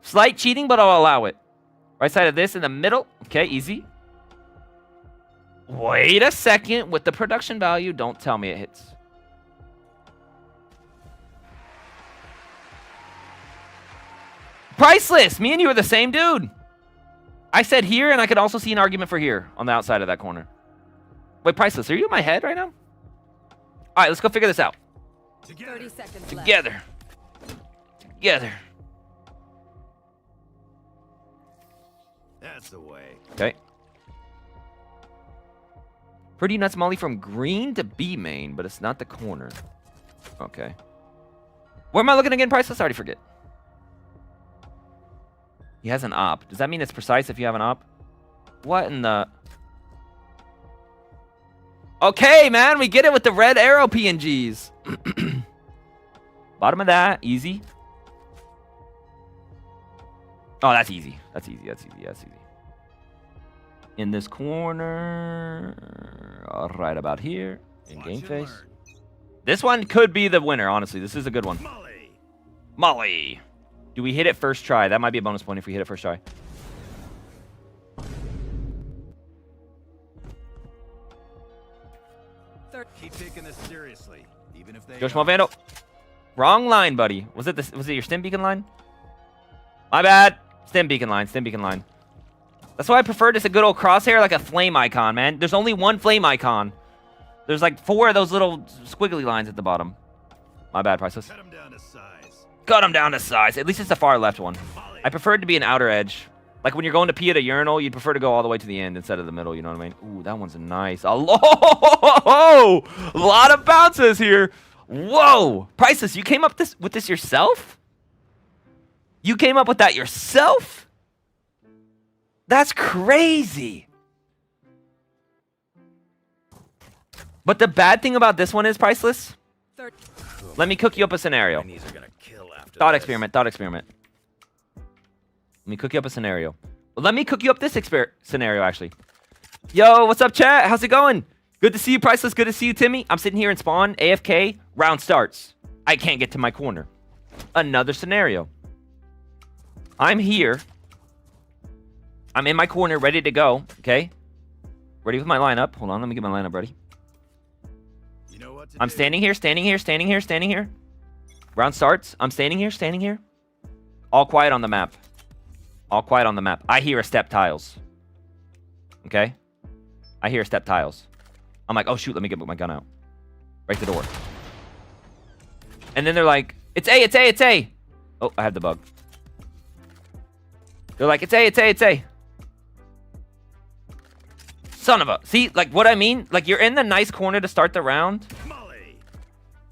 Slight cheating, but I'll allow it. Right side of this in the middle. Okay, easy. Wait a second. With the production value, don't tell me it hits. Priceless! Me and you are the same dude. I said here, and I could also see an argument for here on the outside of that corner. Wait, Priceless, are you in my head right now? All right, let's go figure this out. 30 seconds Together. That's the way. Okay. Pretty nuts Molly from green to B main, but it's not the corner. Okay. Where am I looking again, Priceless? I already forget. He has an op. Does that mean it's precise if you have an op? What in the... Okay, man, we get it with the red arrow PNGs. Bottom of that, easy. Oh, that's easy. That's easy. In this corner, right about here, in game face. This one could be the winner, honestly. This is a good one. Molly. Do we hit it first try? That might be a bonus point if we hit it first try. Keep taking this seriously, even if they. Josh Vandal. Wrong line, buddy. Was it your stim beacon line? My bad. Stim beacon line. That's why I prefer just a good old crosshair, like a flame icon, man. There's only one flame icon. There's like 4 of those little squiggly lines at the bottom. My bad, Priceless. Cut him down to size. Cut him down to size. At least it's the far left one. I prefer it to be an outer edge. Like when you're going to pee at a urinal, you'd prefer to go all the way to the end instead of the middle, you know what I mean? Ooh, that one's nice. A lot of bounces here. Whoa. Priceless, you came up with this yourself? You came up with that yourself? That's crazy. But the bad thing about this one is, Priceless. Let me cook you up a scenario. My knees are gonna kill after Thought this. experiment. Let me cook you up a scenario. Let me cook you up this scenario, actually. Yo, what's up, chat? How's it going? Good to see you, Priceless. Good to see you, Timmy. I'm sitting here in spawn, AFK. Round starts. I can't get to my corner. Another scenario. I'm here. I'm in my corner, ready to go. Okay? Ready with my lineup. Hold on, let me get my lineup ready. You know what to I'm do. standing here. Round starts. I'm standing here. All quiet on the map. I hear a step tiles. Okay? I hear a step tiles. I'm like, oh shoot, let me get my gun out. Break the door. And then they're like, it's A. Oh, I have the bug. They're like, it's A. Son of a... See, like what I mean? Like you're in the nice corner to start the round. Molly.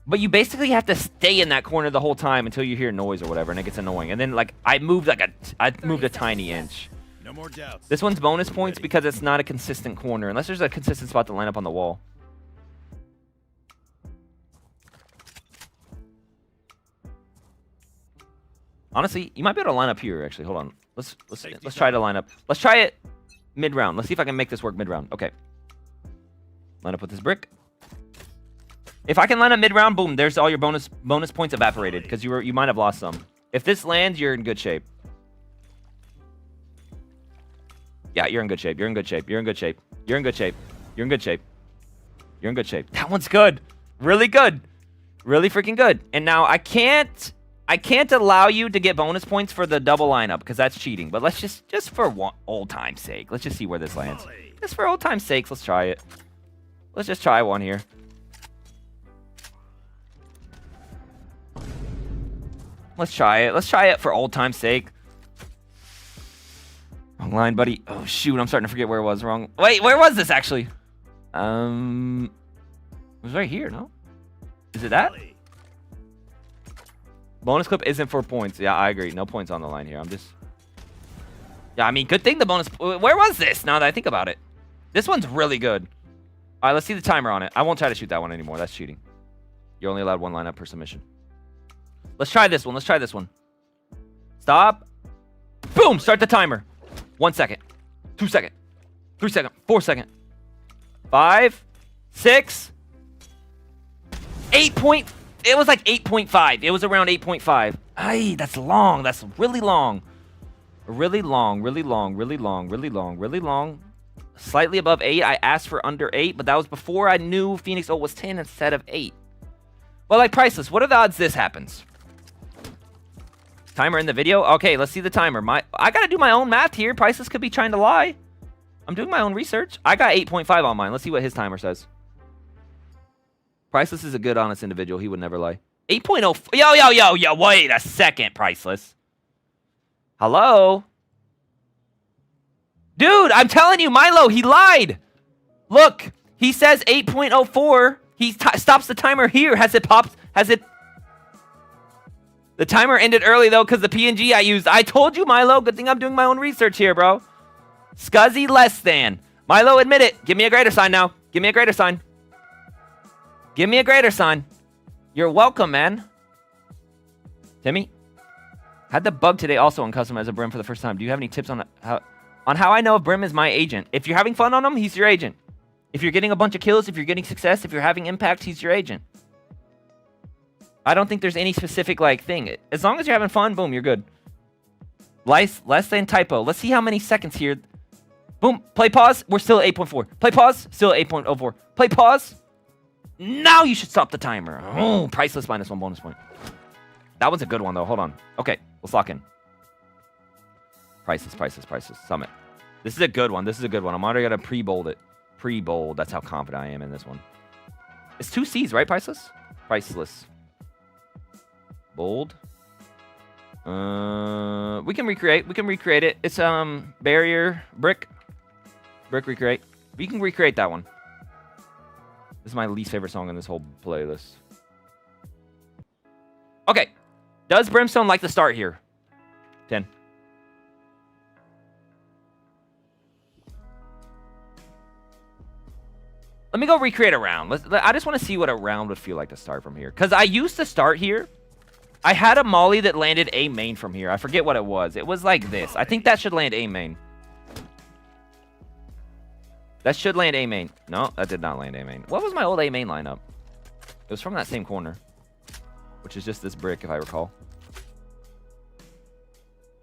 But you basically have to stay in that corner the whole time until you hear noise or whatever, and it gets annoying. And then like I moved a tiny inch. No more doubts. This one's bonus points because it's not a consistent corner, unless there's a consistent spot to line up on the wall. Honestly, you might be able to line up here. Actually, hold on. Let's try to line up. Let's try it mid round. Let's see if I can make this work mid round. Okay. Line up with this brick. If I can line up mid round, boom. There's all your bonus points evaporated because you might have lost some. If this lands, you're in good shape. Yeah, you're in good shape. You're in good shape. You're in good shape. You're in good shape. You're in good shape. You're in good shape. That one's good. Really good. Really freaking good. And now I can't allow you to get bonus points for the double lineup because that's cheating. But let's just for old time's sake, let's just see where this lands. Just for old time's sake, let's try it. Let's just try one here. Let's try it. Let's try it for old time's sake. Wrong line, buddy. Oh shoot, I'm starting to forget where it was. Wrong. Wait, where was this actually? It was right here, no? Is it that? Bonus clip isn't for points. Yeah, I agree. No points on the line here. Yeah, I mean, good thing the bonus... Where was this, now that I think about it? This one's really good. All right, let's see the timer on it. I won't try to shoot that one anymore. That's cheating. You're only allowed one lineup per submission. Let's try this one. Let's try this one. Stop. Boom! Start the timer. 1 second. 2 second. 3 second. 4 second. 5. 6. 8 point... It was like 8.5. It was around 8.5. Ay, that's long. That's really long. Really long, really long, really long, really long, really long. Slightly above 8. I asked for under 8, but that was before I knew Phoenix was 10 instead of 8. Well, like Priceless, what are the odds this happens? Timer in the video? Okay, let's see the timer. I gotta do my own math here. Priceless could be trying to lie. I'm doing my own research. I got 8.5 on mine. Let's see what his timer says. Priceless is a good, honest individual. He would never lie. 8.0. Yo. Wait a second, Priceless. Hello? Dude, I'm telling you, Milo, he lied. Look, he says 8.04. He stops the timer here. Has it popped? Has it... The timer ended early, though, because the PNG I used. I told you, Milo. Good thing I'm doing my own research here, bro. Scuzzy less than. Milo, admit it. Give me a greater sign now. Give me a greater sign. Give me a greater sign. You're welcome, man. Timmy? Had the bug today also on custom as a Brim for the first time. Do you have any tips on how I know if Brim is my agent? If you're having fun on him, he's your agent. If you're getting a bunch of kills, if you're getting success, if you're having impact, he's your agent. I don't think there's any specific like thing. As long as you're having fun, boom, you're good. Less than typo. Let's see how many seconds here. Boom. Play pause. We're still at 8.4. Play pause. Still at 8.04. Play pause. Now you should stop the timer. Oh, Priceless -1 bonus point. That was a good one, though. Hold on. Okay, let's lock in. Priceless. Summit. This is a good one. I'm already going to pre-bold it. Pre-bold. That's how confident I am in this one. It's 2 C's, right, Priceless? Priceless. Bold. We can recreate it. It's barrier brick recreate. We can recreate that one. This is my least favorite song in this whole playlist. Okay. Does Brimstone like to start here? 10. Let me go recreate a round. I just want to see what a round would feel like to start from here. Because I used to start here. I had a molly that landed A main from here. I forget what it was. It was like this. I think that should land A main. That should land A main. No, that did not land A main. What was my old A main lineup? It was from that same corner. Which is just this brick, if I recall.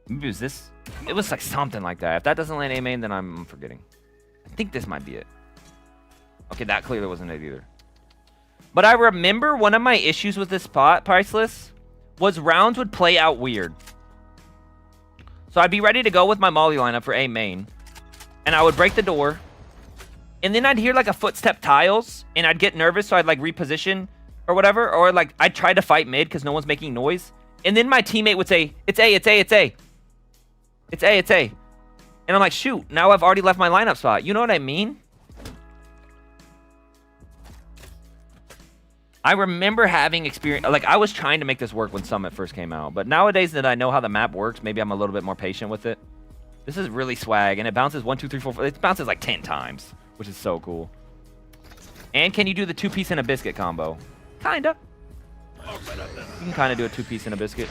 Maybe it was this. It was like something like that. If that doesn't land A main, then I'm forgetting. I think this might be it. Okay, that clearly wasn't it either. But I remember one of my issues with this spot, Priceless, was rounds would play out weird. So I'd be ready to go with my molly lineup for A main. And I would break the door. And then I'd hear like a footstep tiles. And I'd get nervous, so I'd like reposition or whatever. Or like I'd try to fight mid because no one's making noise. And then my teammate would say, it's A, it's A, it's A. It's A, it's A. And I'm like, shoot, now I've already left my lineup spot. You know what I mean? I remember having experience, like I was trying to make this work when Summit first came out, but nowadays that I know how the map works, maybe I'm a little bit more patient with it. This is really swag, and it bounces 1, 2, 3, 4, 4. It bounces like 10 times, which is so cool. And can you do the 2-piece and a biscuit combo? Kinda. You can kind of do a 2-piece and a biscuit.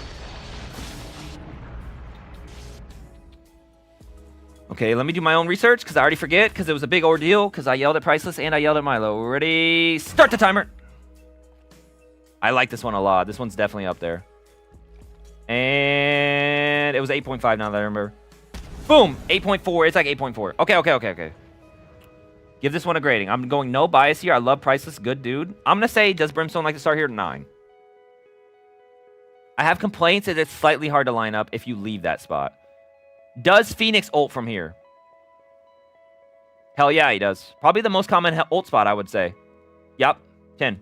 Okay, let me do my own research, because I already forget, because it was a big ordeal, because I yelled at Priceless and I yelled at Milo. Ready? Start the timer! I like this one a lot. This one's definitely up there. And it was 8.5 now that I remember. Boom! 8.4. It's like 8.4. Okay. Give this one a grading. I'm going no bias here. I love Priceless. Good dude. I'm going to say, does Brimstone like to start here? 9. I have complaints that it's slightly hard to line up if you leave that spot. Does Phoenix ult from here? Hell yeah, he does. Probably the most common ult spot, I would say. Yup. 10.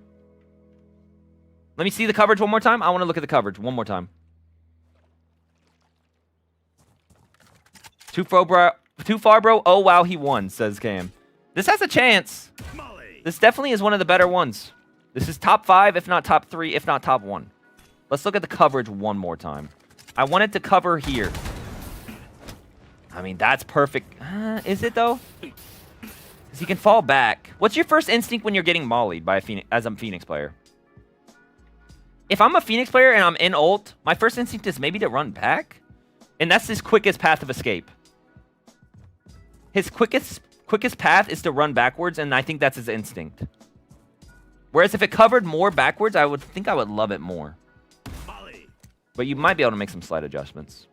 Let me see the coverage one more time. I want to look at the coverage one more time. Too far, bro. Oh, wow, he won, says Cam. This has a chance. This definitely is one of the better ones. This is top 5, if not top 3, if not top 1. Let's look at the coverage one more time. I want it to cover here. I mean, that's perfect. Is it, though? Because he can fall back. What's your first instinct when you're getting mollied by as a Phoenix player? If I'm a Phoenix player and I'm in ult, my first instinct is maybe to run back. And that's his quickest path of escape. His quickest path is to run backwards, and I think that's his instinct. Whereas if it covered more backwards, I would think I would love it more. But you might be able to make some slight adjustments.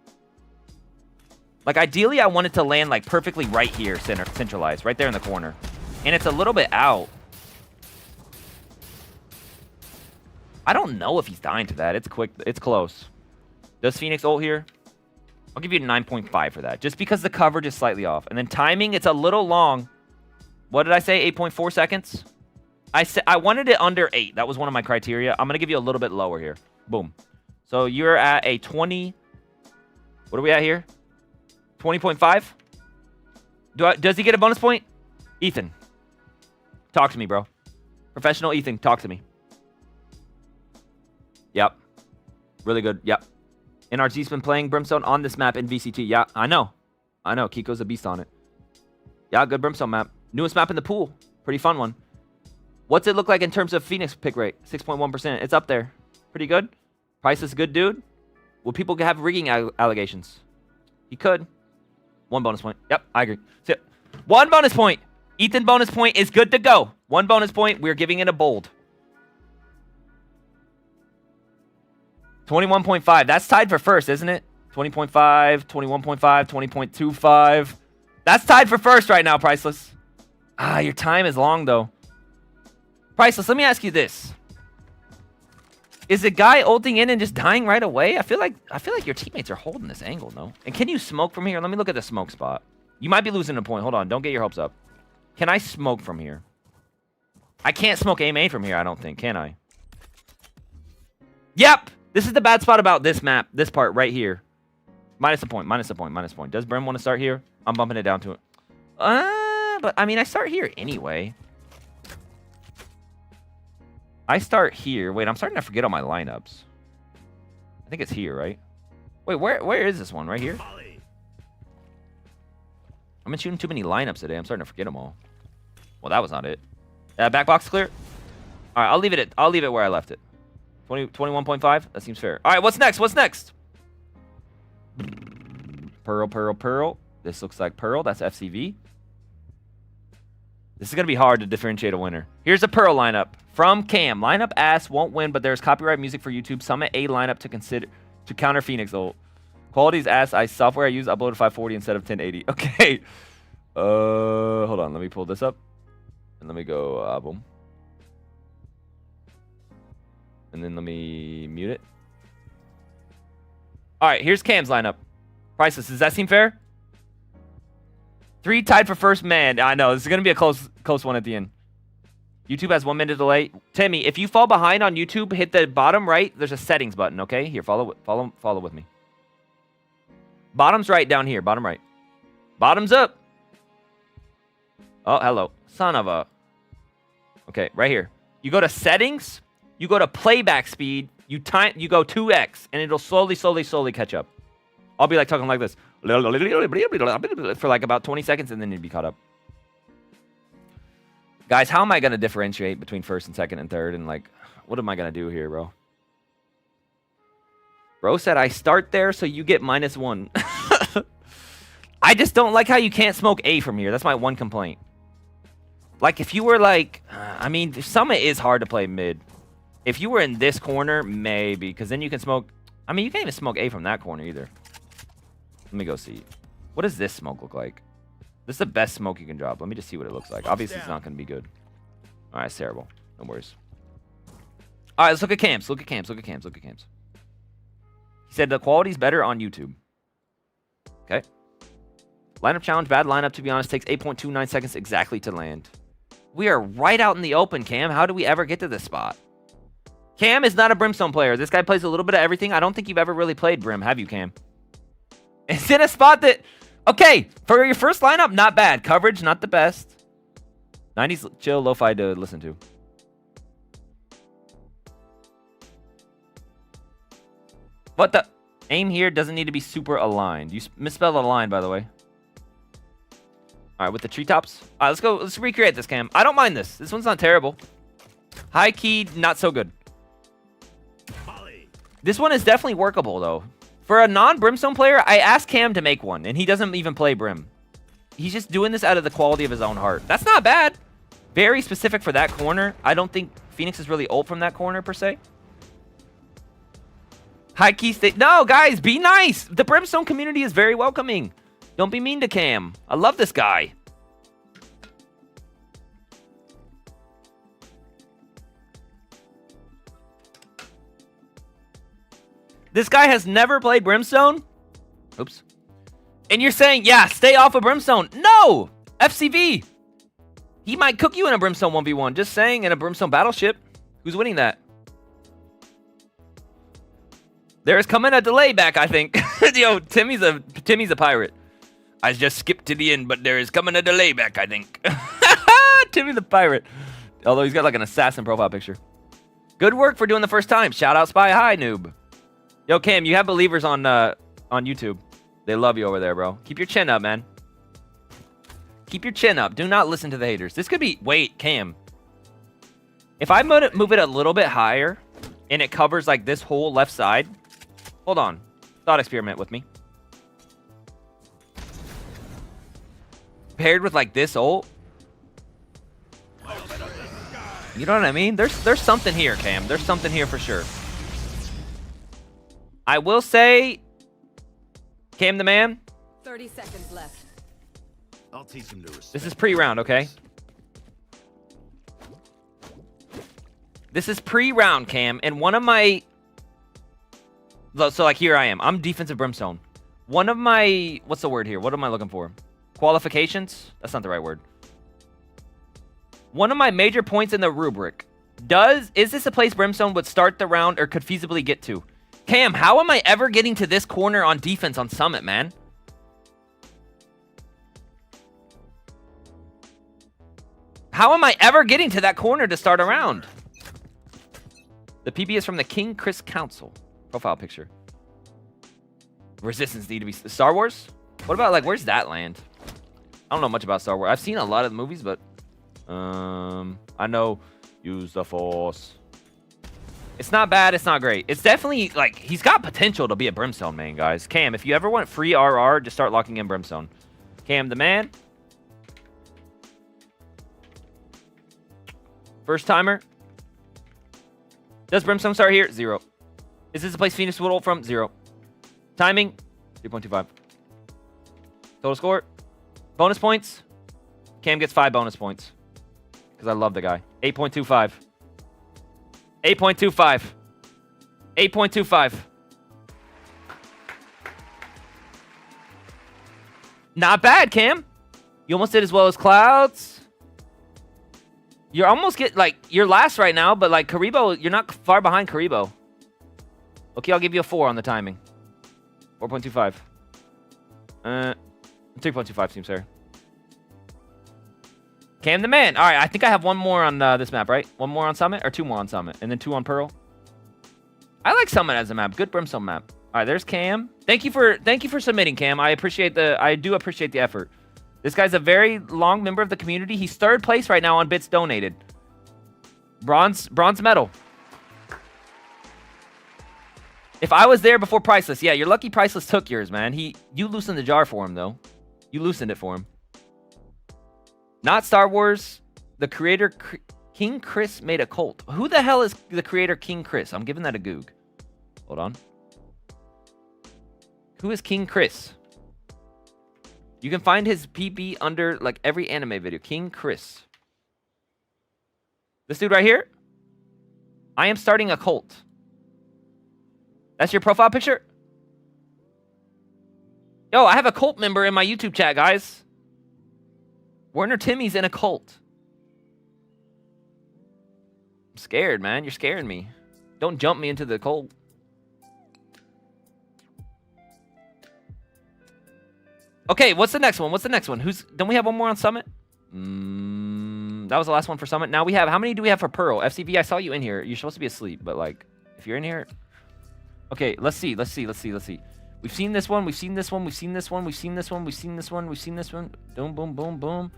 Like, ideally, I want it to land, like, perfectly right here, centralized, right there in the corner. And it's a little bit out. I don't know if he's dying to that. It's quick. It's close. Does Phoenix ult here? I'll give you a 9.5 for that, just because the coverage is slightly off. And then timing, it's a little long. What did I say? 8.4 seconds? I wanted it under 8. That was one of my criteria. I'm going to give you a little bit lower here. Boom. So you're at a 20. What are we at here? 20.5? Does he get a bonus point? Ethan. Talk to me, bro. Professional Ethan, talk to me. Yep. Really good. Yep. NRG's been playing Brimstone on this map in VCT. Yeah, I know. Kiko's a beast on it. Yeah, good Brimstone map. Newest map in the pool. Pretty fun one. What's it look like in terms of Phoenix pick rate? 6.1%. It's up there. Pretty good. Price is good, dude. Will people have rigging allegations? He could. 1 bonus point. Yep, I agree. 1 bonus point. Ethan bonus point is good to go. 1 bonus point. We're giving it a bold. 21.5. That's tied for first, isn't it? 20.5, 21.5, 20.25. That's tied for first right now, Priceless. Your time is long, though. Priceless, let me ask you this. Is a guy ulting in and just dying right away? I feel like your teammates are holding this angle, no? And can you smoke from here? Let me look at the smoke spot. You might be losing a point. Hold on. Don't get your hopes up. Can I smoke from here? I can't smoke aim A from here, I don't think. Can I? Yep! This is the bad spot about this map. This part right here. Minus a point. Does Brim want to start here? I'm bumping it down to it. But I mean, I start here anyway. I start here. Wait, I'm starting to forget all my lineups. I think it's here, right? Wait, where is this one? Right here? I've been shooting too many lineups today. I'm starting to forget them all. Well, that was not it. Back box clear? All right, I'll leave it where I left it. 21.5? That seems fair. All right, what's next? Pearl. This looks like Pearl. That's FCV. This is going to be hard to differentiate a winner. Here's a Pearl lineup from Cam. Lineup ass won't win, but there's copyright music for YouTube. Summit A lineup to counter Phoenix ult. Quality's ass. Software I use uploaded 540 instead of 1080. Okay. Hold on. Let me pull this up. And let me go boom. And then let me mute it. All right, here's Cam's lineup. Priceless, does that seem fair? 3 tied for first. Man, I know. This is going to be a close one at the end. YouTube has 1 minute delay. Timmy, if you fall behind on YouTube, hit the bottom right. There's a settings button, okay? Here, follow with me. Bottom's right down here. Bottom right. Bottom's up. Oh, hello. Son of a... Okay, right here. You go to settings... You go to playback speed. You go 2x, and it'll slowly catch up. I'll be like talking like this for like about 20 seconds, and then you'd be caught up. Guys, how am I gonna differentiate between first and second and third? And like, what am I gonna do here, bro? Bro said I start there, so you get -1. I just don't like how you can't smoke A from here. That's my one complaint. Like, if you were like, I mean, Summit is hard to play mid. If you were in this corner, maybe, because then you can smoke. I mean, you can't even smoke A from that corner either. Let me go see. What does this smoke look like? This is the best smoke you can drop. Let me just see what it looks like. Obviously, it's not going to be good. All right, it's terrible. No worries. All right, let's look at camps. Look at camps. Look at camps. Look at camps. He said the quality's better on YouTube. Okay. Lineup challenge, bad lineup, to be honest, takes 8.29 seconds exactly to land. We are right out in the open, Cam. How do we ever get to this spot? Cam is not a Brimstone player. This guy plays a little bit of everything. I don't think you've ever really played Brim, have you, Cam? It's in a spot that... Okay, for your first lineup, not bad. Coverage, not the best. 90s chill, lo-fi to listen to. What the... Aim here doesn't need to be super aligned. You misspelled aligned, by the way. All right, with the treetops. All right, let's go. Let's recreate this, Cam. I don't mind this. This one's not terrible. High key, not so good. This one is definitely workable, though. For a non-Brimstone player, I asked Cam to make one, and he doesn't even play Brim. He's just doing this out of the quality of his own heart. That's not bad. Very specific for that corner. I don't think Phoenix is really ult from that corner, per se. High key state. No, guys, be nice. The Brimstone community is very welcoming. Don't be mean to Cam. I love this guy. This guy has never played Brimstone? Oops. And you're saying, yeah, stay off of Brimstone. No! FCV. He might cook you in a Brimstone 1v1. Just saying, in a Brimstone battleship. Who's winning that? There is coming a delay back, I think. Yo, Timmy's a pirate. I just skipped to the end, but there is coming a delay back, I think. Timmy the pirate. Although he's got like an assassin profile picture. Good work for doing the first time. Shout out Spy High, noob. Yo, Cam, you have believers on YouTube. They love you over there, bro. Keep your chin up, man. Keep your chin up. Do not listen to the haters. This could be... Wait, Cam. If I move it a little bit higher and it covers like this whole left side... Hold on. Thought experiment with me. Paired with like this ult. You know what I mean? There's something here, Cam. There's something here for sure. I will say, Cam the man. 30 seconds left. I'll teach him to respect. This is pre-round, okay? This is pre-round, Cam, and one of my... So, like, here I am. I'm defensive Brimstone. One of my... What's the word here? What am I looking for? Qualifications? That's not the right word. One of my major points in the rubric. Is this a place Brimstone would start the round or could feasibly get to? Cam, how am I ever getting to this corner on defense on Summit, man? How am I ever getting to that corner to start a round? The PB is from the King Chris Council. Profile picture. Resistance need to be... Star Wars? What about, like, where's that land? I don't know much about Star Wars. I've seen a lot of the movies, but... I know... Use the Force. It's not bad. It's not great. It's definitely, like... He's got potential to be a Brimstone main, guys. Cam, if you ever want free RR, just start locking in Brimstone. Cam the man. First timer. Does Brimstone start here? 0. Is this a place Phoenix would ult from? 0. Timing? 3.25. Total score? Bonus points? Cam gets 5 bonus points. Because I love the guy. 8.25. 8.25. 8.25. Not bad, Cam. You almost did as well as Clouds. You're almost you're last right now, but like Karibo, you're not far behind Karibo. Okay, I'll give you a 4 on the timing. 4.25. 3.25 seems fair. Cam the man. All right, I think I have one more on this map, right? One more on Summit, or two more on Summit, and then two on Pearl. I like Summit as a map. Good Brimstone map. All right, there's Cam. Thank you for submitting, Cam. I do appreciate the effort. This guy's a very long member of the community. He's 3rd place right now on bits donated. Bronze medal. If I was there before Priceless, yeah, you're lucky Priceless took yours, man. You loosened the jar for him though. You loosened it for him. Not Star Wars. The creator King Chris made a cult. Who the hell is the creator King Chris? I'm giving that a goog. Hold on. Who is King Chris? You can find his PB under like every anime video. King Chris. This dude right here. I am starting a cult. That's your profile picture? Yo, I have a cult member in my YouTube chat, guys. Werner Timmy's in a cult. I'm scared, man. You're scaring me. Don't jump me into the cult. Okay, what's the next one? Don't we have one more on Summit? That was the last one for Summit. Now we have, how many do we have for Pearl? FCV, I saw you in here. You're supposed to be asleep, but like, if you're in here. Okay, let's see. We've seen this one. Boom, boom, boom, boom.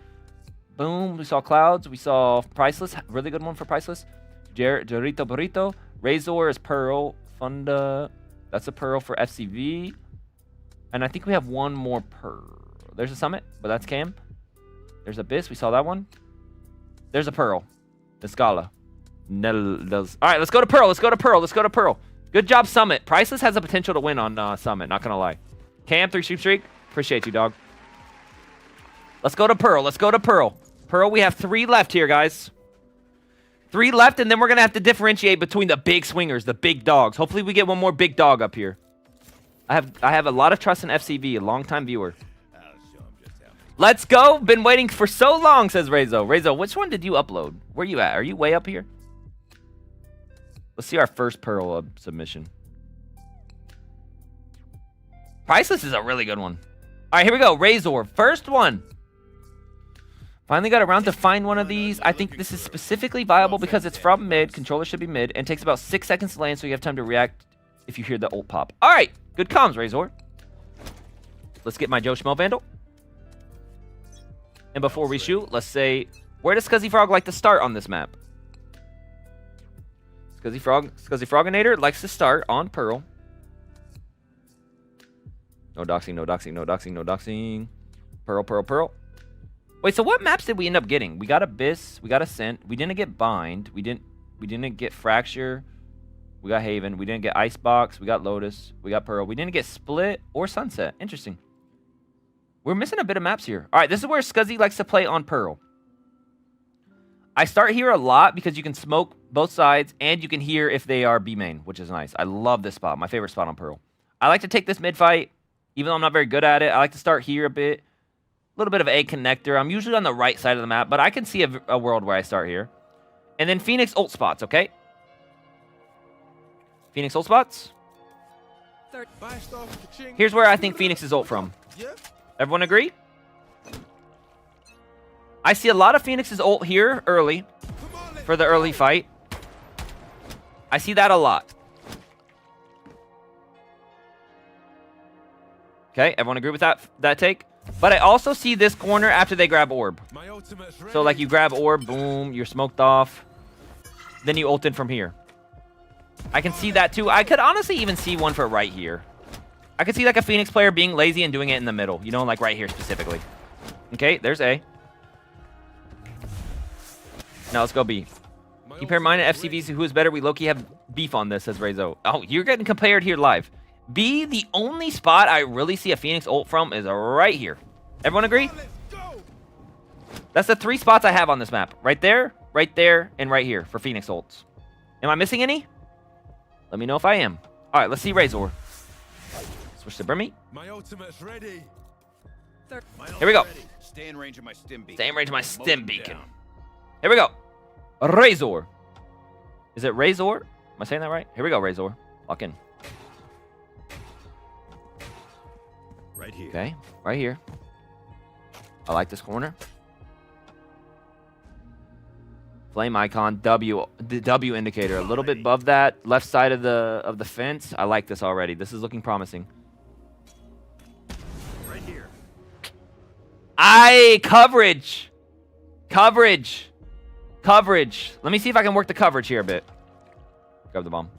Boom. We saw Clouds. We saw Priceless. Really good one for Priceless. Dorito Burrito. Razor is Pearl. Funda. That's a Pearl for FCV. And I think we have one more Pearl. There's a Summit, but that's Cam. There's Abyss. We saw that one. There's a Pearl. The Scala. All right, let's go to Pearl. Good job, Summit. Priceless has the potential to win on Summit, not gonna lie. Cam, 3 stream streak. Appreciate you, dog. Let's go to Pearl. Pearl, we have 3 left here, guys. 3 left, and then we're gonna have to differentiate between the big swingers, the big dogs. Hopefully we get one more big dog up here. I have a lot of trust in FCV, a long-time viewer. Let's go. Been waiting for so long, says Rezo. Rezo, which one did you upload? Where you at? Are you way up here? Let's see our first Pearl submission. Priceless is a really good one. All right, here we go. Razor, first one. Finally got around to find one of these. I think this is specifically viable because it's from mid. Controller should be mid. And takes about 6 seconds to land, so you have time to react if you hear the ult pop. All right. Good comms, Razor. Let's get my Joe Schmo Vandal. And before we shoot, let's say, where does Scuzzyfrog like to start on this map? Scuzzyfroginator likes to start on Pearl. No doxing. Pearl. Wait, so what maps did we end up getting? We got Abyss, we got Ascent, we didn't get Bind, we didn't get Fracture, we got Haven, we didn't get Icebox, we got Lotus, we got Pearl, we didn't get Split or Sunset. Interesting. We're missing a bit of maps here. All right, this is where Scuzzy likes to play on Pearl. I start here a lot because you can smoke both sides and you can hear if they are B main, which is nice. I love this spot, my favorite spot on Pearl. I like to take this mid fight, even though I'm not very good at it. I like to start here a bit. A little bit of A connector. I'm usually on the right side of the map, but I can see a world where I start here. And then Phoenix ult spots, okay? Phoenix ult spots. Here's where I think Phoenix is ult from. Everyone agree? I see a lot of Phoenix's ult here early for the early fight. I see that a lot. Okay, everyone agree with that take? But I also see this corner after they grab orb. So like you grab orb, boom, you're smoked off. Then you ult in from here. I can see that too. I could honestly even see one for right here. I could see like a Phoenix player being lazy and doing it in the middle. You know, like right here specifically. Okay, there's A. Now let's go B. Keep in mind at FCVs who is better. We low-key have beef on this, says Rezo. Oh, you're getting compared here live. B, the only spot I really see a Phoenix ult from is right here. Everyone agree? That's the 3 spots I have on this map. Right there, and right here for Phoenix ults. Am I missing any? Let me know if I am. All right, let's see Razor. Switch to Brimmy. My ultimate's ready. Here we go. Stay in range of my stim beacon. Stay in range of my stim beacon. Here we go. Razor. Is it Razor? Am I saying that right? Here we go, Razor. Lock in. Right here. Okay, right here. I like this corner. Flame icon, W, the W indicator, a little bit above that, left side of the fence. I like this already. This is looking promising. Right here. Coverage. Coverage. Coverage. Let me see if I can work the coverage here a bit. Grab the bomb.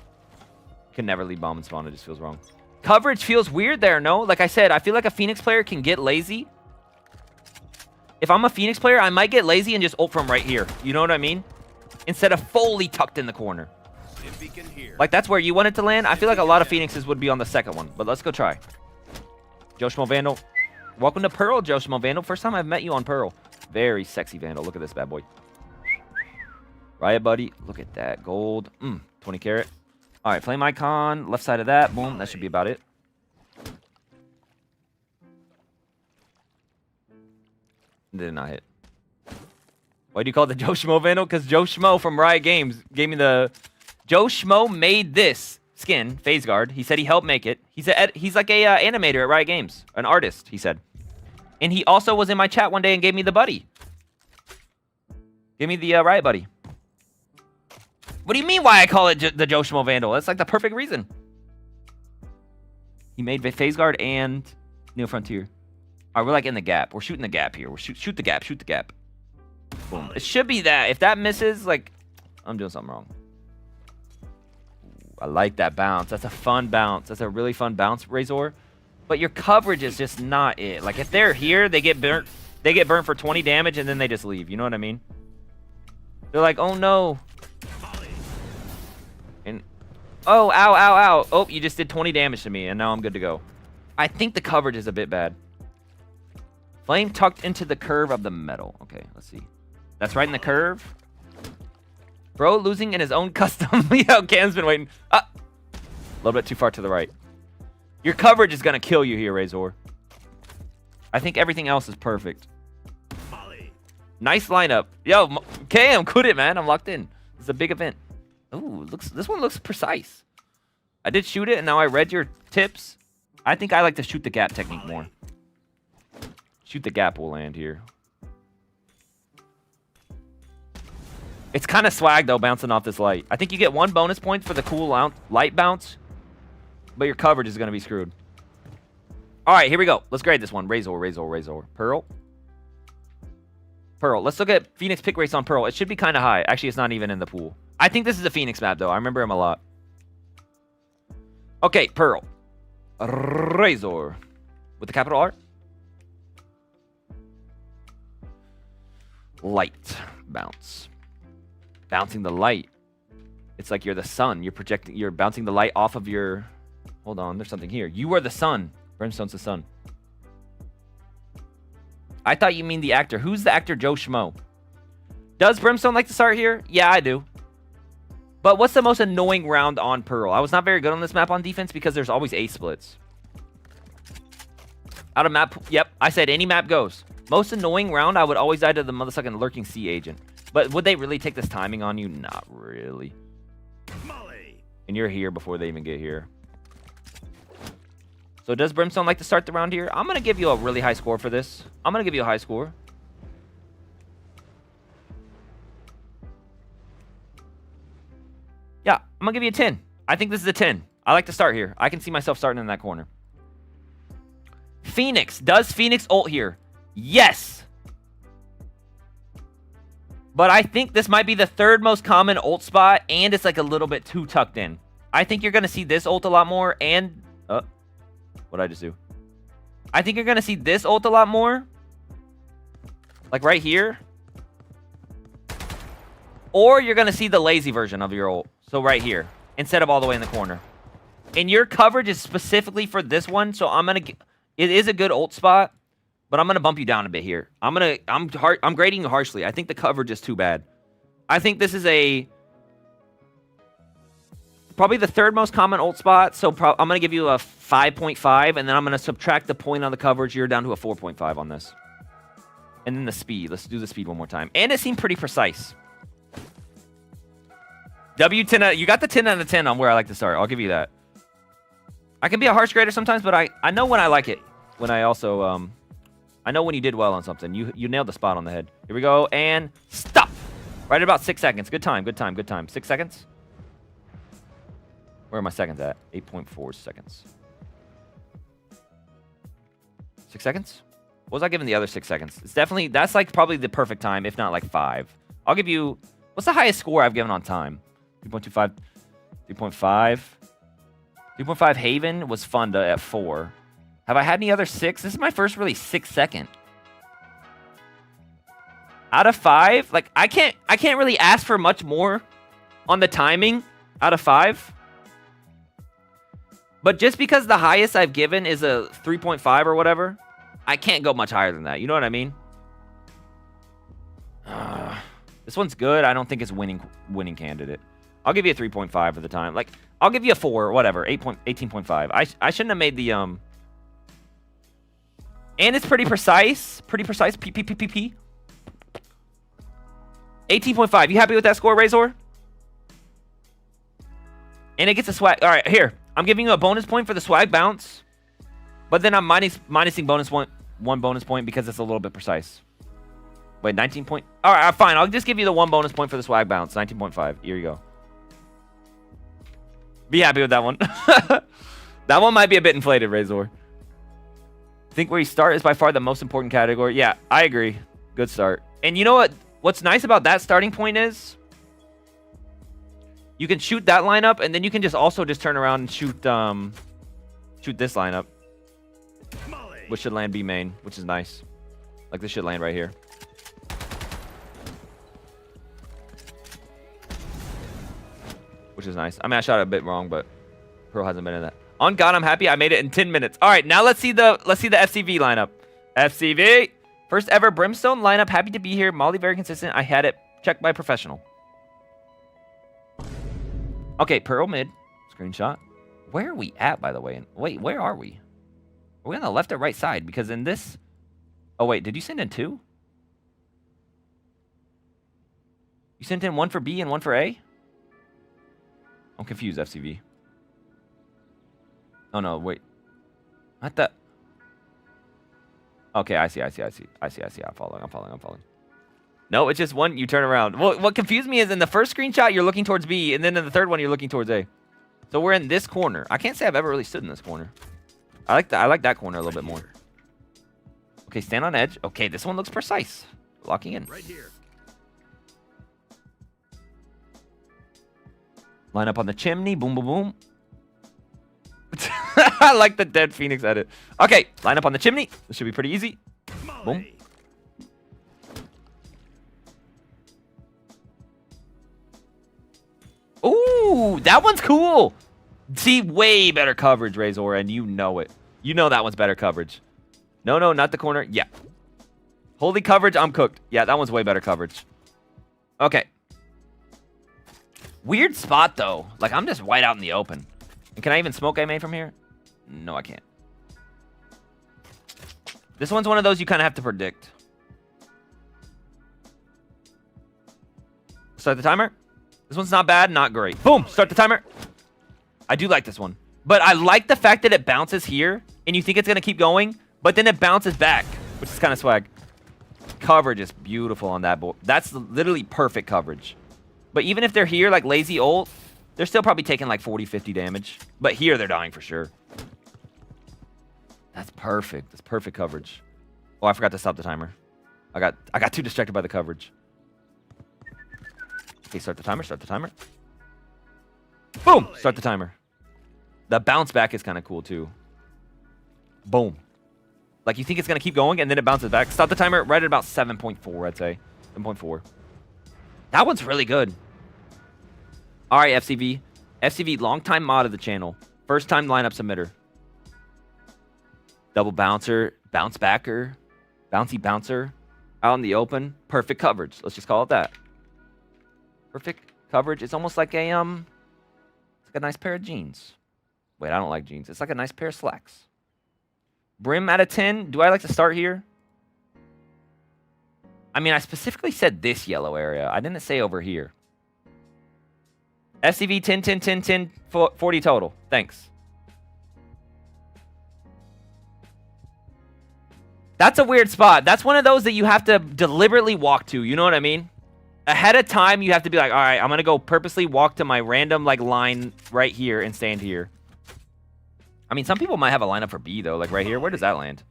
Can never leave bomb and spawn. It just feels wrong. Coverage feels weird there, no? Like I said, I feel like a Phoenix player can get lazy. If I'm a Phoenix player, I might get lazy and just ult from right here. You know what I mean? Instead of fully tucked in the corner. Like, that's where you want it to land. I feel like a lot of Phoenixes would be on the second one. But let's go try. Joe Schmo Vandal. Welcome to Pearl, Joe Schmo Vandal. First time I've met you on Pearl. Very sexy Vandal. Look at this bad boy. Riot buddy. Look at that. Gold. 20 carat. All right, flame icon. Left side of that. Boom. That should be about it. Did not hit. Why do you call it the Joe Schmo Vandal? Because Joe Schmo from Riot Games gave me the... Joe Schmo made this skin, Phase Guard. He said he helped make it. He's like a animator at Riot Games. An artist, he said. And he also was in my chat one day and gave me the buddy. Gave me the Riot buddy. What do you mean why I call it the Joe Schmo Vandal? That's like the perfect reason. He made Phase Guard and Neo Frontier. All right, we're like in the gap. We're shooting the gap here. We're shoot the gap. Shoot the gap. Boom. It should be that. If that misses, like, I'm doing something wrong. I like that bounce. That's a fun bounce. That's a really fun bounce, Razor. But your coverage is just not it. Like, if they're here, they get burnt. They get burnt for 20 damage, and then they just leave. You know what I mean? They're like, oh, no. And, oh, ow, ow, ow. Oh, you just did 20 damage to me, and now I'm good to go. I think the coverage is a bit bad. Flame tucked into the curve of the metal. Okay, let's see. That's right in the curve. Bro losing in his own custom. Leo Cam's been waiting. A little bit too far to the right. Your coverage is going to kill you here, Razor. I think everything else is perfect. Nice lineup. Yo, Cam, quit it, man. I'm locked in. It's a big event. Ooh, this one looks precise. I did shoot it, and now I read your tips. I think I like to shoot the gap technique more. Shoot the gap will land here. It's kind of swag, though, bouncing off this light. I think you get 1 bonus point for the cool light bounce, but your coverage is going to be screwed. All right, here we go. Let's grade this one. Razor, Razor, Razor. Pearl. Pearl. Let's look at Phoenix pick race on Pearl. It should be kind of high. Actually, it's not even in the pool. I think this is a Phoenix map, though. I remember him a lot. Okay, Pearl. Razor. With the capital R. Light bounce. Bouncing the light. It's like you're the sun. You're projecting. You're bouncing the light off of your... Hold on. There's something here. You are the sun. Brimstone's the sun. I thought you mean the actor. Who's the actor? Joe Schmo. Does Brimstone like to start here? Yeah, I do. But what's the most annoying round on Pearl? I was not very good on this map on defense because there's always A splits. Out of map... Yep. I said any map goes. Most annoying round, I would always die to the motherfucking lurking sea agent. But would they really take this timing on you? Not really. And you're here before they even get here. So does Brimstone like to start the round here? I'm going to give you a really high score for this. I'm going to give you a high score. Yeah, I'm going to give you a 10. I think this is a 10. I like to start here. I can see myself starting in that corner. Phoenix. Does Phoenix ult here? Yes. But I think this might be the 3rd most common ult spot, and it's like a little bit too tucked in. I think you're going to see this ult a lot more, and... what did I just do? I think you're going to see this ult a lot more. Like right here. Or you're going to see the lazy version of your ult. So right here. Instead of all the way in the corner. And your coverage is specifically for this one, so I'm going to... It is a good ult spot. But I'm going to bump you down a bit here. I'm grading you harshly. I think the coverage is too bad. I think this is probably the 3rd most common ult spot. So I'm going to give you a 5.5. And then I'm going to subtract the point on the coverage. You're down to a 4.5 on this. And then the speed. Let's do the speed one more time. And it seemed pretty precise. W10. You got the 10 out of 10 on where I like to start. I'll give you that. I can be a harsh grader sometimes. But I know when I like it. When I also... I know when you did well on something. You nailed the spot on the head. Here we go. And stop. Right at about 6 seconds. Good time, good time, good time. 6 seconds? Where are my seconds at? 8.4 seconds. 6 seconds? What was I giving the other 6 seconds? It's definitely, that's like probably the perfect time, if not like 5. I'll give you, what's the highest score I've given on time? 3.25, 3.5. 3.5 Haven was fun at 4. Have I had any other 6? This is my first really 6 second. Out of 5, like I can't really ask for much more on the timing out of 5. But just because the highest I've given is a 3.5 or whatever, I can't go much higher than that. You know what I mean? This one's good. I don't think it's winning candidate. I'll give you a 3.5 for the time. Like, I'll give you a 4 or whatever. 18.5. I shouldn't have made the And it's pretty precise. Pretty precise. P. 18.5. You happy with that score, Razor? And it gets a swag. All right, here. I'm giving you a bonus point for the swag bounce. But then I'm minusing one bonus point because it's a little bit precise. Wait, 19 point. All right, fine. I'll just give you the 1 bonus point for the swag bounce. 19.5. Here you go. Be happy with that one. That one might be a bit inflated, Razor. I think where you start is by far the most important category. Yeah, I agree. Good start. And you know what? What's nice about that starting point is you can shoot that lineup, and then you can just also just turn around and shoot this lineup, which should land B main, which is nice. Like this should land right here. Which is nice. I mean, I shot it a bit wrong, but Pearl hasn't been in that. On God, I'm happy I made it in 10 minutes. All right, now let's see the FCV lineup. FCV, first ever Brimstone lineup. Happy to be here. Molly very consistent. I had it checked by professional. Okay, Pearl mid. Screenshot. Where are we at, by the way? Wait, where are we? Are we on the left or right side? Because in this... Oh, wait, did you send in 2? You sent in 1 for B and 1 for A? I'm confused, FCV. Oh, no, wait. Not that... Okay, I see. I'm following. No, it's just one, you turn around. Well, what confused me is in the first screenshot, you're looking towards B, and then in the third one, you're looking towards A. So we're in this corner. I can't say I've ever really stood in this corner. I like that corner a little bit more. Okay, stand on edge. Okay, this one looks precise. Locking in. Right here. Line up on the chimney. Boom, boom, boom. I like the dead Phoenix edit. Okay, line up on the chimney. This should be pretty easy. Boom. Ooh, that one's cool. See, way better coverage, Razor, and you know it. You know that one's better coverage. No, not the corner. Yeah. Holy coverage, I'm cooked. Yeah, that one's way better coverage. Okay. Weird spot, though. Like, I'm just wide out in the open. And can I even smoke A main from here? No, I can't. This one's one of those you kind of have to predict. Start the timer. This one's not bad, not great. Boom, start the timer. I do like this one. But I like the fact that it bounces here, and you think it's going to keep going, but then it bounces back, which is kind of swag. Coverage is beautiful on that board. That's literally perfect coverage. But even if they're here, like lazy ult, they're still probably taking like 40, 50 damage. But here, they're dying for sure. That's perfect. That's perfect coverage. Oh, I forgot to stop the timer. I got too distracted by the coverage. Okay, start the timer. Boom! Start the timer. The bounce back is kind of cool, too. Boom. Like, you think it's going to keep going, and then it bounces back. Stop the timer right at about 7.4, I'd say. 7.4. That one's really good. All right, FCV. FCV, long-time mod of the channel. First-time lineup submitter. Double bouncer, bounce backer, bouncy bouncer. Out in the open. Perfect coverage. Let's just call it that. Perfect coverage. It's almost like a nice pair of jeans. Wait, I don't like jeans. It's like a nice pair of slacks. Brim out of 10. Do I like to start here? I mean, I specifically said this yellow area. I didn't say over here. SCV 10, 10, 10, 10, 40 total. Thanks. That's a weird spot. That's one of those that you have to deliberately walk to. You know what I mean? Ahead of time, you have to be like, all right, I'm going to go purposely walk to my random like line right here and stand here. I mean, some people might have a lineup for B, though. Like right here. Where does that land?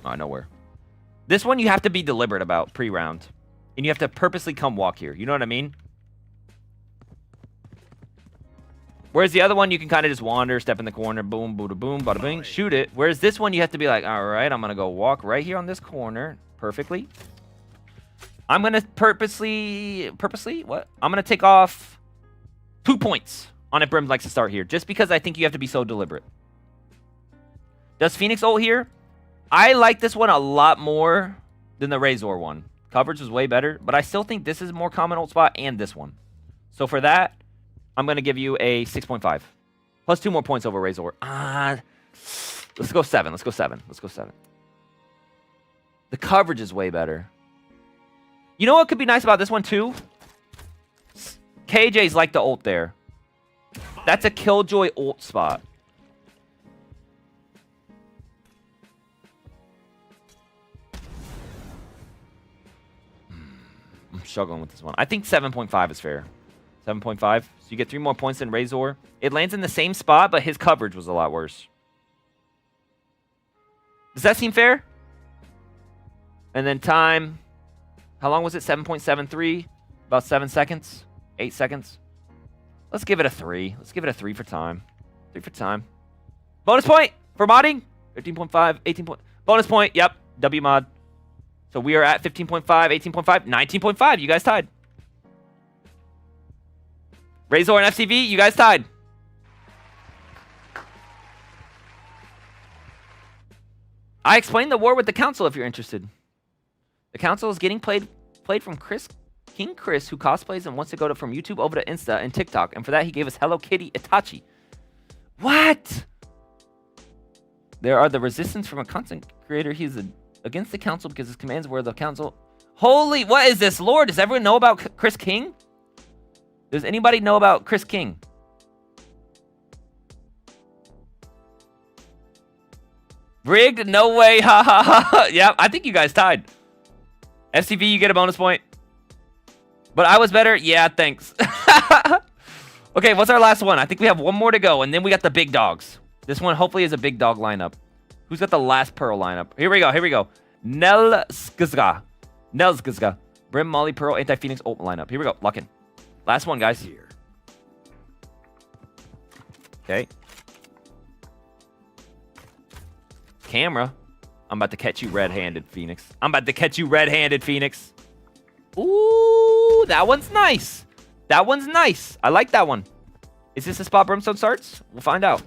Oh, nowhere. This one you have to be deliberate about pre-round. And you have to purposely come walk here. You know what I mean? Whereas the other one, you can kind of just wander, step in the corner, boom, bada boom, bada bing, shoot it. Whereas this one, you have to be like, all right, I'm going to go walk right here on this corner perfectly. I'm going to purposely, what? I'm going to take off 2 points on if Brim likes to start here, just because I think you have to be so deliberate. Does Phoenix ult here? I like this one a lot more than the Razor one. Coverage was way better, but I still think this is a more common ult spot and this one. So for that, I'm going to give you a 6.5. Plus 2 more points over Razor. Let's go 7. Let's go 7. Let's go 7. The coverage is way better. You know what could be nice about this one too? KJ's like the ult there. That's a Killjoy ult spot. I'm struggling with this one. I think 7.5 is fair. 7.5. So you get 3 more points than Razor. It lands in the same spot, but his coverage was a lot worse. Does that seem fair? And then time. How long was it? 7.73. About 7 seconds. 8 seconds. Let's give it a 3. Let's give it a 3 for time. 3 for time. Bonus point for modding. 15.5. 18 point. Bonus point. Yep. W mod. So we are at 15.5, 18.5, 19.5. You guys tied. Razor and FCV, you guys tied. I explained the war with the council if you're interested. The council is getting played from King Chris, who cosplays and wants to go from YouTube over to Insta and TikTok. And for that, he gave us Hello Kitty Itachi. What? There are the resistance from a content creator. He's against the council because his commands were the council. Holy, what is this, Lord? Does everyone know about Chris King? Does anybody know about Chris King? Rigged? No way. Ha ha ha. Yeah, I think you guys tied. FCV, you get a bonus point. But I was better? Yeah, thanks. Okay, what's our last one? I think we have one more to go, and then we got the big dogs. This one hopefully is a big dog lineup. Who's got the last Pearl lineup? Here we go. Here we go. Scuzzyfrog. Brim, Molly, Pearl, Anti-Phoenix ult lineup. Here we go. Lock in. Last one, guys. Here. Okay. Camera. I'm about to catch you red-handed, Phoenix. I'm about to catch you red-handed, Phoenix. Ooh, that one's nice. That one's nice. I like that one. Is this the spot Brimstone starts? We'll find out.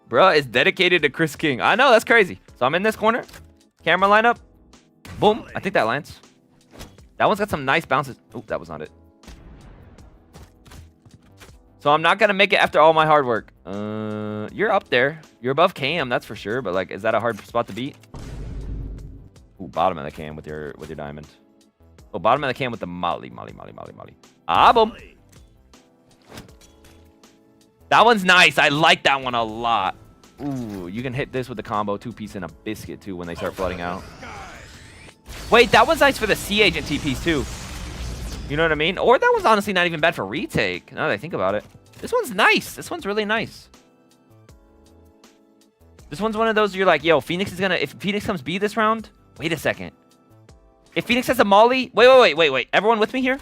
Bruh is dedicated to Chris King. I know, that's crazy. So I'm in this corner. Camera lineup. Boom. I think that lands. That one's got some nice bounces. Oh, that was not it. So I'm not going to make it after all my hard work. You're up there. You're above Cam, that's for sure. But, like, is that a hard spot to beat? Ooh, bottom of the cam with your diamond. Oh, bottom of the cam with the Molly. Ah, boom. That one's nice. I like that one a lot. Ooh, you can hit this with the combo 2-piece and a biscuit, too, when they start flooding out. Wait, that one's nice for the Sea Agent TPs, too. You know what I mean? Or that one's honestly not even bad for retake, now that I think about it. This one's nice. This one's really nice. This one's one of those you're like, yo, Phoenix is gonna... If Phoenix comes B this round... Wait a second. If Phoenix has a Molly... Wait. Everyone with me here?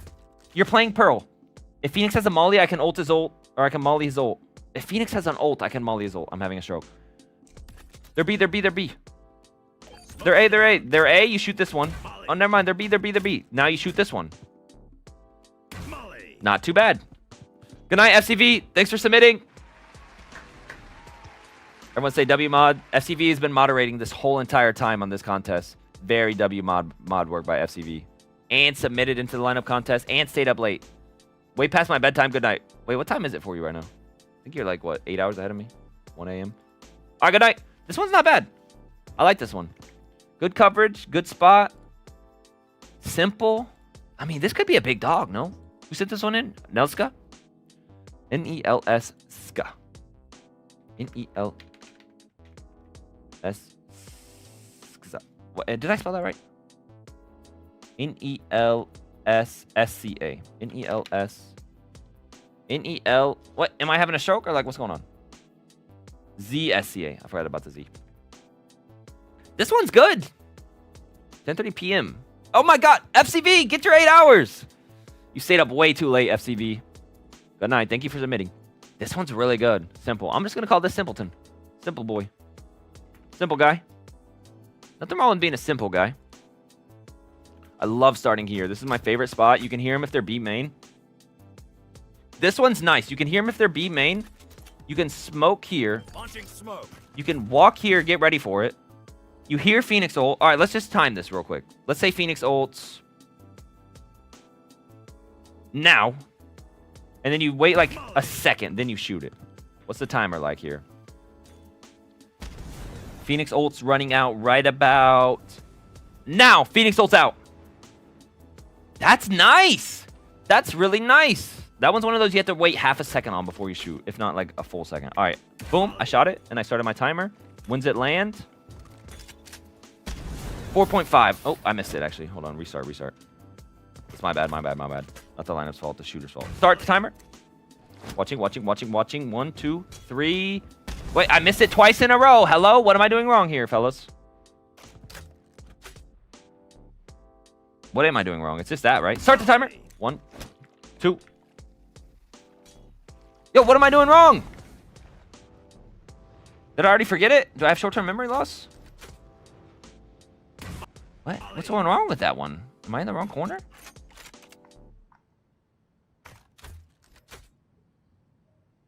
You're playing Pearl. If Phoenix has a Molly, I can ult his ult. Or I can Molly his ult. If Phoenix has an ult, I can Molly his ult. I'm having a stroke. They're B. They're A. You shoot this one. Oh, never mind. They're B. Now you shoot this one. Not too bad. Good night, FCV. Thanks for submitting. Everyone say W mod. FCV has been moderating this whole entire time on this contest. Very W mod work by FCV. And submitted into the lineup contest and stayed up late. Way past my bedtime. Good night. Wait, what time is it for you right now? I think you're like, what, 8 hours ahead of me? 1 a.m. All right, good night. This one's not bad. I like this one. Good coverage. Good spot. Simple. I mean, this could be a big dog, no? Who sent this one in? Nelska? N-E-L-S Ska. N-E-L-S. What, did I spell that right? N-E-L-S-S-C-A. N-E-L-S. N-E-L. What? Am I having a stroke or like what's going on? Z-S-C-A. I forgot about the Z. This one's good. 10:30 p.m. Oh my god. FCV, get your 8 hours. You stayed up way too late, FCV. Good night. Thank you for submitting. This one's really good. Simple. I'm just going to call this Simpleton. Simple boy. Simple guy. Nothing wrong with being a simple guy. I love starting here. This is my favorite spot. You can hear them if they're B main. This one's nice. You can hear them if they're B main. You can smoke here. Launching smoke. You can walk here, get ready for it. You hear Phoenix ult. All right, let's just time this real quick. Let's say Phoenix ults now. And then you wait like a second, then you shoot it. What's the timer like here? Phoenix ult's running out right about now. Phoenix ult's out. That's nice. That's really nice. That one's one of those you have to wait half a second on before you shoot, if not like a full second. All right, boom, I shot it, and I started my timer. When's it land? 4.5. Oh, I missed it, actually. Hold on, restart. It's my bad. Not the lineup's fault, the shooter's fault. Start the timer. Watching. 1, 2, 3. Wait, I missed it twice in a row. Hello? What am I doing wrong here, fellas? What am I doing wrong? It's just that, right? Start the timer. 1, 2. Yo, what am I doing wrong? Did I already forget it? Do I have short-term memory loss? What? What's going wrong with that one? Am I in the wrong corner?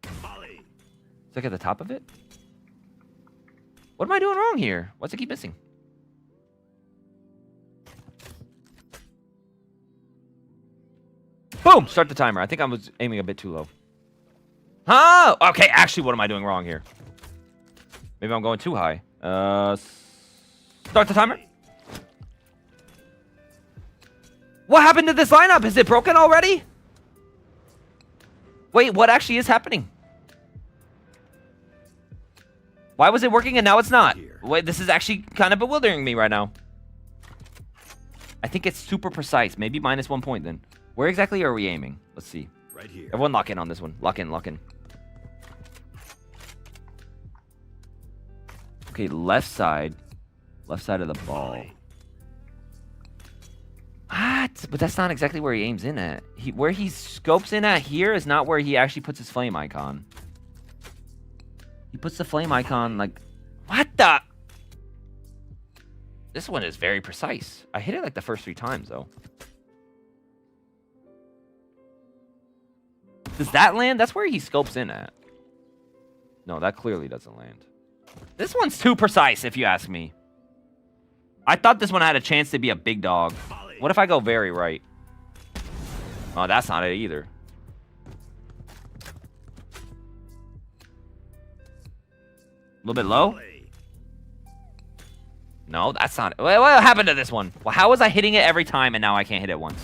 It's like at the top of it? What am I doing wrong here? Why's it keep missing? Boom! Start the timer. I think I was aiming a bit too low. Huh? Okay, actually, what am I doing wrong here? Maybe I'm going too high. Start the timer. What happened to this lineup? Is it broken already? Wait, what actually is happening? Why was it working and now it's not? Wait, this is actually kind of bewildering me right now. I think it's super precise. Maybe minus 1 point then. Where exactly are we aiming? Let's see. Right here. Everyone lock in on this one. Lock in. Okay, left side. Left side of the ball. What? But that's not exactly where he aims in at. Where he scopes in at here is not where he actually puts his flame icon. He puts the flame icon like... What the... This one is very precise. I hit it like the first 3 times, though. Does that land? That's where he scopes in at. No, that clearly doesn't land. This one's too precise, if you ask me. I thought this one had a chance to be a big dog. What if I go very right? Oh, that's not it either. A little bit low? No, that's not it. What happened to this one? Well, how was I hitting it every time and now I can't hit it once?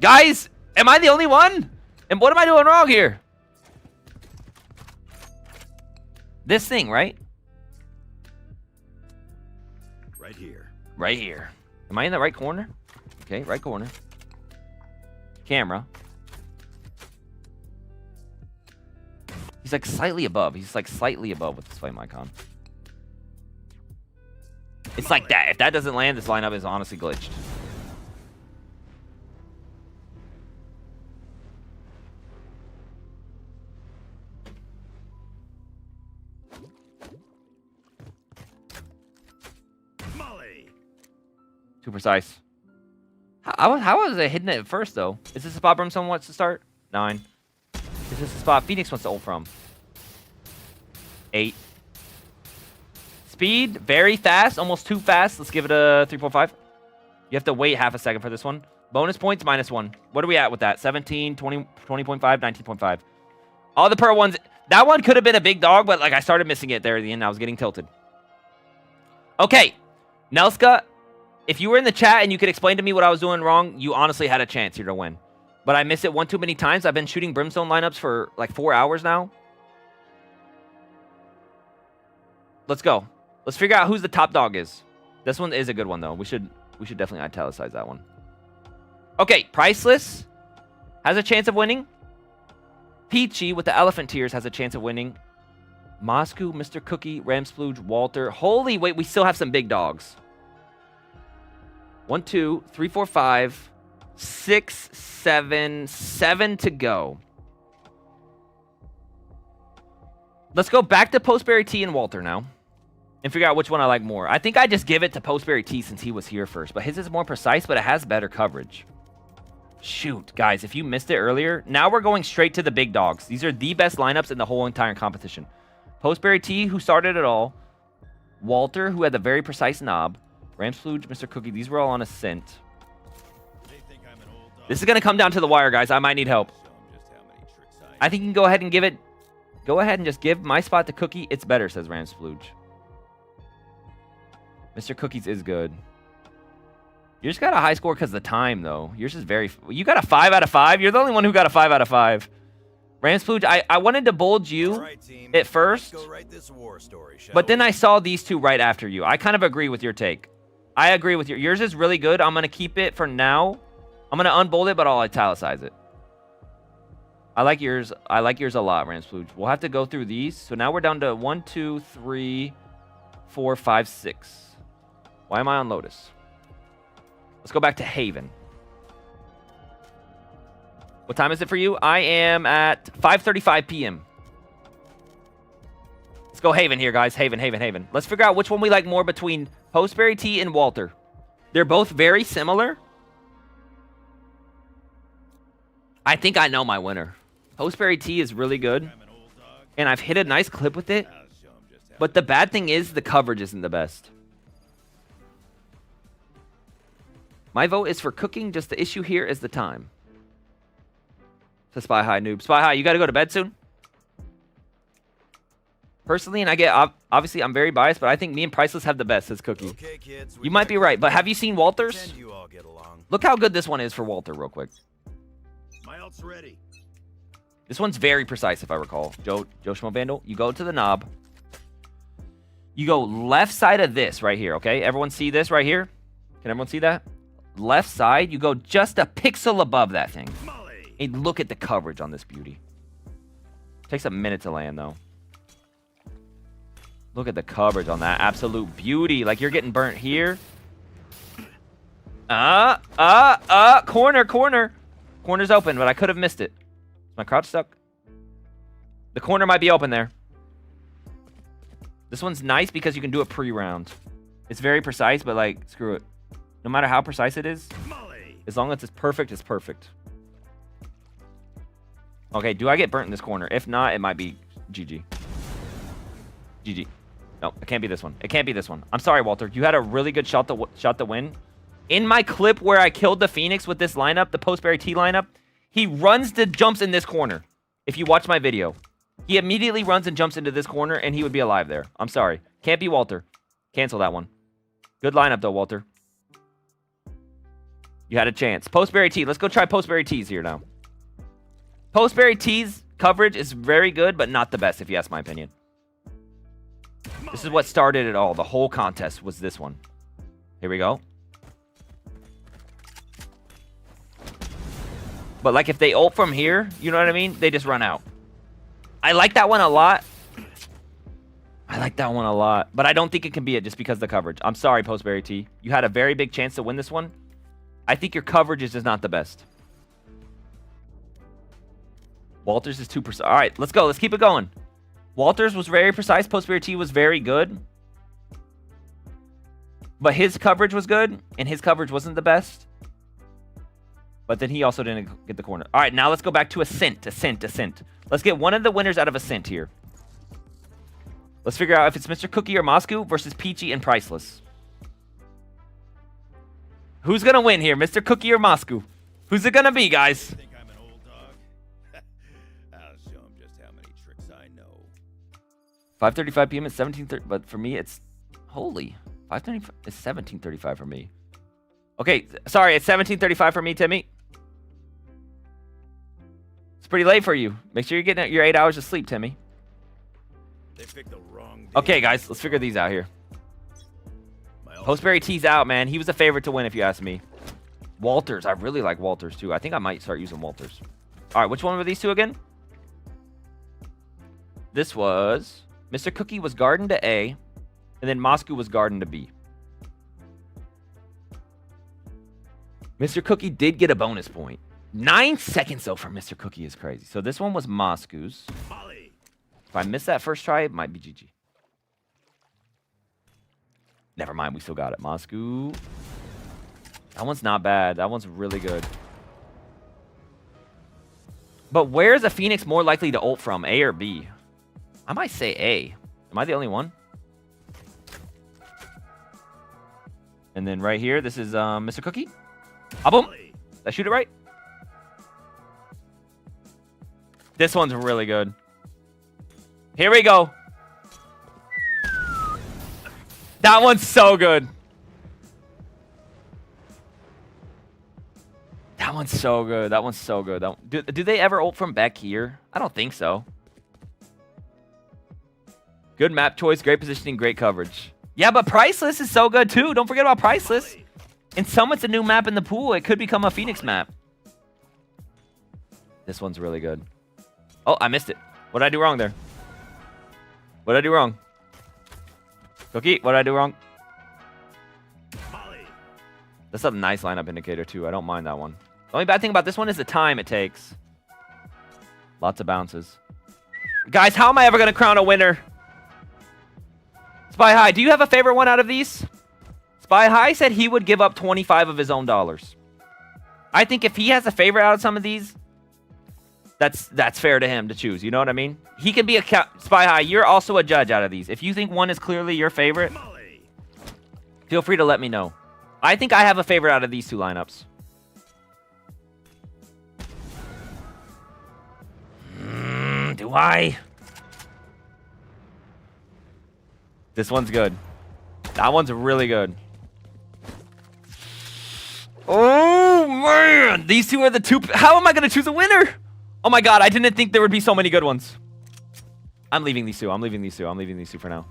Guys, am I the only one? And what am I doing wrong here? This thing, right? Right here. Right here. Am I in the right corner? Okay, right corner. Camera. He's like slightly above. He's like slightly above with this flame icon. It's like that. If that doesn't land, this lineup is honestly glitched. Too precise. How was it hitting it at first, though? Is this a spot Brimstone wants to start? 9. Is this a spot Phoenix wants to ult from? 8. Speed, very fast. Almost too fast. Let's give it a 3.5. You have to wait half a second for this one. Bonus points, -1. What are we at with that? 17, 20, 20.5, 19.5. All the pearl ones. That one could have been a big dog, but like I started missing it there at the end. I was getting tilted. Okay. Nelska. If you were in the chat and you could explain to me what I was doing wrong, you honestly had a chance here to win. But I missed it one too many times. I've been shooting Brimstone lineups for like 4 hours now. Let's go. Let's figure out who's the top dog is. This one is a good one, though. We should definitely italicize that one. Okay, Priceless has a chance of winning. Peachy with the elephant tears has a chance of winning. Moscow, Mr. Cookie, Ramsplooge, Walter. Holy, wait, we still have some big dogs. 1, 2, 3, 4, 5, 6, 7, 7 to go. Let's go back to Postberry T and Walter now and figure out which one I like more. I think I just give it to Postberry T since he was here first, but his is more precise, but it has better coverage. Shoot, guys, if you missed it earlier, now we're going straight to the big dogs. These are the best lineups in the whole entire competition. Postberry T, who started it all. Walter, who had the very precise knob. Ramsplooge, Mr. Cookie, these were all on a scent. This is going to come down to the wire, guys. I might need help. I think you can go ahead and give it... Go ahead and just give my spot to Cookie. It's better, says Ramsplooge. Mr. Cookies is good. You just got a high score because of the time, though. Yours is very... You got a 5 out of 5? You're the only one who got a 5 out of 5. Ramsplooge, I wanted to bulge you at first, but then I saw these two right after you. I kind of agree with your take. I agree with yours is really good. I'm going to keep it for now. I'm going to unbold it, but I'll italicize it. I like yours. I like yours a lot, Ramsplooge. We'll have to go through these. So now we're down to 1, 2, 3, 4, 5, 6. Why am I on Lotus? Let's go back to Haven. What time is it for you? I am at 5:35 p.m. Let's go Haven here, guys. Haven, Haven, Haven. Let's figure out which one we like more between Postberry T and Walter. They're both very similar. I think I know my winner. Postberry T is really good, and I've hit a nice clip with it, but the bad thing is the coverage isn't the best. My vote is for Cooking, just the issue here is the time. To Spy High Noob. Spy High, you got to go to bed soon? Personally, and I get, obviously, I'm very biased, but I think me and Priceless have the best, says Cookie. Okay, kids, You might be right, but have you seen Walter's? Pretend you all get along. Look how good this one is for Walter, real quick. My ult's ready. This one's very precise, if I recall. Joe Schmo Vandal, you go to the knob. You go left side of this right here, okay? Everyone see this right here? Can everyone see that? Left side, you go just a pixel above that thing. Molly. And look at the coverage on this beauty. Takes a minute to land, though. Look at the coverage on that absolute beauty. Like, you're getting burnt here. Corner, corner. Corner's open, but I could have missed it. Is my crouch stuck? The corner might be open there. This one's nice because you can do it pre-round. It's very precise, but, like, screw it. No matter how precise it is, Molly. as long as it's perfect, it's perfect. Okay, do I get burnt in this corner? If not, it might be GG. GG. No, it can't be this one. It can't be this one. I'm sorry, Walter. You had a really good shot to win. In my clip where I killed the Phoenix with this lineup, the Postberry T lineup, he runs to jumps in this corner. If you watch my video, he immediately runs and jumps into this corner, and he would be alive there. I'm sorry. Can't be Walter. Cancel that one. Good lineup, though, Walter. You had a chance. Postberry T. Let's go try Postberry T's here now. Postberry T's coverage is very good, but not the best, if you ask my opinion. This is what started it all. The whole contest was this one. Here we go. But, like, if they ult from here, you know what I mean? They just run out. I like that one a lot. I like that one a lot. But I don't think it can be it just because of the coverage. I'm sorry, Postberry T. You had a very big chance to win this one. I think your coverage is just not the best. Walters is 2%. All right, let's go. Let's keep it going. Walters was very precise. Postberry T was very good. But his coverage was good, and his coverage wasn't the best. But then he also didn't get the corner. All right, now let's go back to Ascent. Let's get one of the winners out of Ascent here. Let's figure out if it's Mr. Cookie or Moscow versus Peachy and Priceless. Who's going to win here, Mr. Cookie or Moscow? Who's it going to be, guys? Think I'm an old dog? I'll show him just how many tricks I know. 5:35 p.m. It's 17:30, but for me, it's... Holy. 5:35. It's 17:35 for me. Okay, sorry, it's 17:35 for me, Timmy. It's pretty late for you. Make sure you're getting your 8 hours of sleep, Timmy. They picked the wrong day. Okay, guys, let's figure these out here. Postberry T's out, man. He was a favorite to win if you ask me. Walters. I really like Walters, too. I think I might start using Walters. All right, which one were these two again? This was... Mr. Cookie was Garden to A, and then Moscow was Garden to B. Mr. Cookie did get a bonus point. 9 seconds, though, for Mr. Cookie is crazy. So this one was Moscow's. If I miss that first try, it might be GG. Never mind, we still got it. Moscow. That one's not bad. That one's really good. But where is a Phoenix more likely to ult from, A or B? I might say A. Am I the only one? And then right here, this is Mr. Cookie. Ah, boom. Did I shoot it right? This one's really good. Here we go. That one's so good. That one's so good. That one's so good. Do they ever ult from back here? I don't think so. Good map choice, great positioning, great coverage. Yeah, but Priceless is so good too. Don't forget about Priceless. And Summit's a new map in the pool. It could become a Phoenix map. This one's really good. Oh, I missed it. What did I do wrong there? What did I do wrong? Cookie, what did I do wrong? That's a nice lineup indicator too. I don't mind that one. The only bad thing about this one is the time it takes. Lots of bounces. Guys, how am I ever going to crown a winner? Spy High, do you have a favorite one out of these? Spy High said he would give up 25 of his own dollars. I think if he has a favorite out of some of these, that's fair to him to choose. You know what I mean? He can be a Spy High. You're also a judge out of these. If you think one is clearly your favorite, feel free to let me know. I think I have a favorite out of these two lineups. Do I? This one's good. That one's really good. Oh, man. These two are the two. How am I going to choose a winner? Oh, my God. I didn't think there would be so many good ones. I'm leaving these two. I'm leaving these two. I'm leaving these two for now.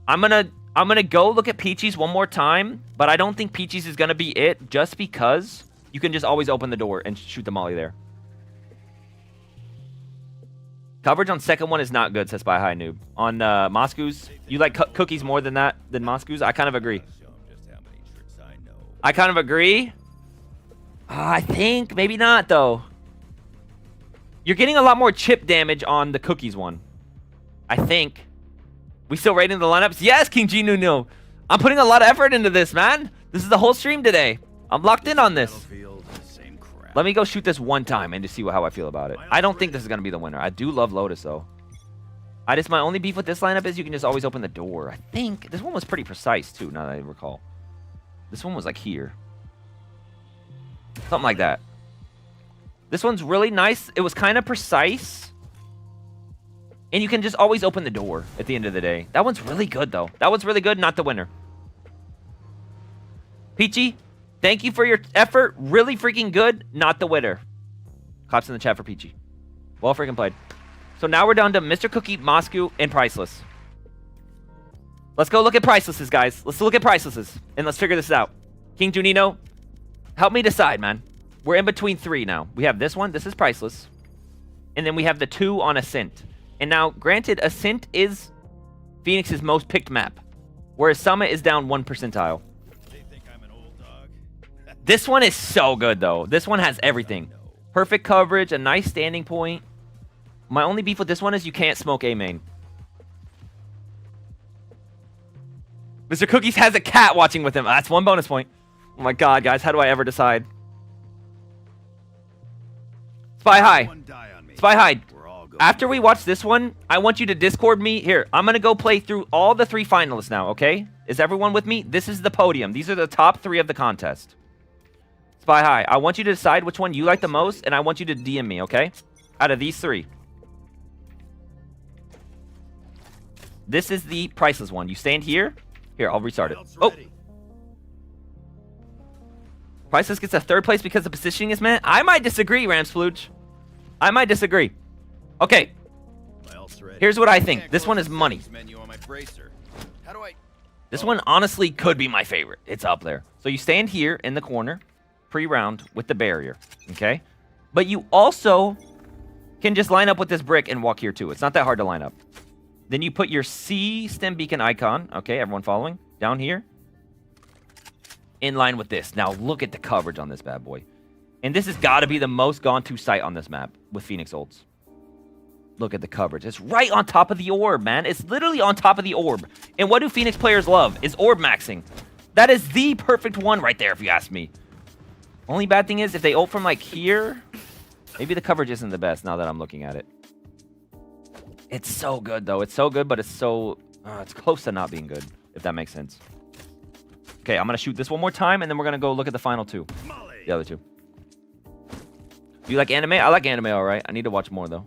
I'm gonna go look at Peachy's one more time, but I don't think Peachy's is going to be it just because you can just always open the door and shoot the molly there. Coverage on second one is not good, says Spy High Noob. On Moscow's, you like Cookies more than that, than Moscow's? I kind of agree. I kind of agree. I think, maybe not, though. You're getting a lot more chip damage on the Cookies one. I think. We still rating the lineups? Yes, King G Nuno. I'm putting a lot of effort into this, man. This is the whole stream today. I'm locked in on this. Let me go shoot this one time and just see how I feel about it. I don't think this is going to be the winner. I do love Lotus, though. My only beef with this lineup is you can just always open the door. I think this one was pretty precise, too, now that I recall. This one was like here. Something like that. This one's really nice. It was kind of precise. And you can just always open the door at the end of the day. That one's really good, though. That one's really good, not the winner. Peachy, thank you for your effort. Really freaking good, not the winner. Claps in the chat for Peachy. Well freaking played. So now we're down to Mr. Cookie, Moscow, and Priceless. Let's go look at Priceless's, guys. Let's look at Priceless's, and let's figure this out. King Junino, help me decide, man. We're in between three now. We have this one. This is Priceless. And then we have the two on Ascent. And now, granted, Ascent is Phoenix's most picked map, whereas Summit is down 1 percentile. They think I'm an old dog. This one is so good, though. This one has everything. Perfect coverage, a nice standing point. My only beef with this one is you can't smoke A main. Mr. Cookies has a cat watching with him. That's one bonus point. Oh my God, guys. How do I ever decide? Spy High. Spy High. After we watch this one, I want you to Discord me. Here, I'm going to go play through all the 3 finalists now, okay? Is everyone with me? This is the podium. These are the top 3 of the contest. Spy High, I want you to decide which one you like the most, and I want you to DM me, okay? Out of these 3. This is the Priceless one. You stand here. Here, I'll restart it. Oh! Priceless gets a 3rd place because the positioning is man. I might disagree, Ramsplooge. I might disagree. Okay. Here's what I think. This one is money. How do I? This one honestly could be my favorite. It's up there. So you stand here in the corner, pre-round with the barrier, okay? But you also can just line up with this brick and walk here too. It's not that hard to line up. Then you put your C stem beacon icon, okay, everyone following? Down here. In line with this. Now look at the coverage on this bad boy. And this has got to be the most gone to site on this map with Phoenix ults. Look at the coverage. It's right on top of the orb, man. It's literally on top of the orb. And what do Phoenix players love? Is orb maxing. That is the perfect one right there, if you ask me. Only bad thing is, if they ult from, like, here, maybe the coverage isn't the best now that I'm looking at it. It's so good, though. It's so good, but it's so... it's close to not being good, if that makes sense. Okay, I'm going to shoot this one more time, and then we're going to go look at the final two. The other two. Do you like anime? I like anime, all right. I need to watch more, though.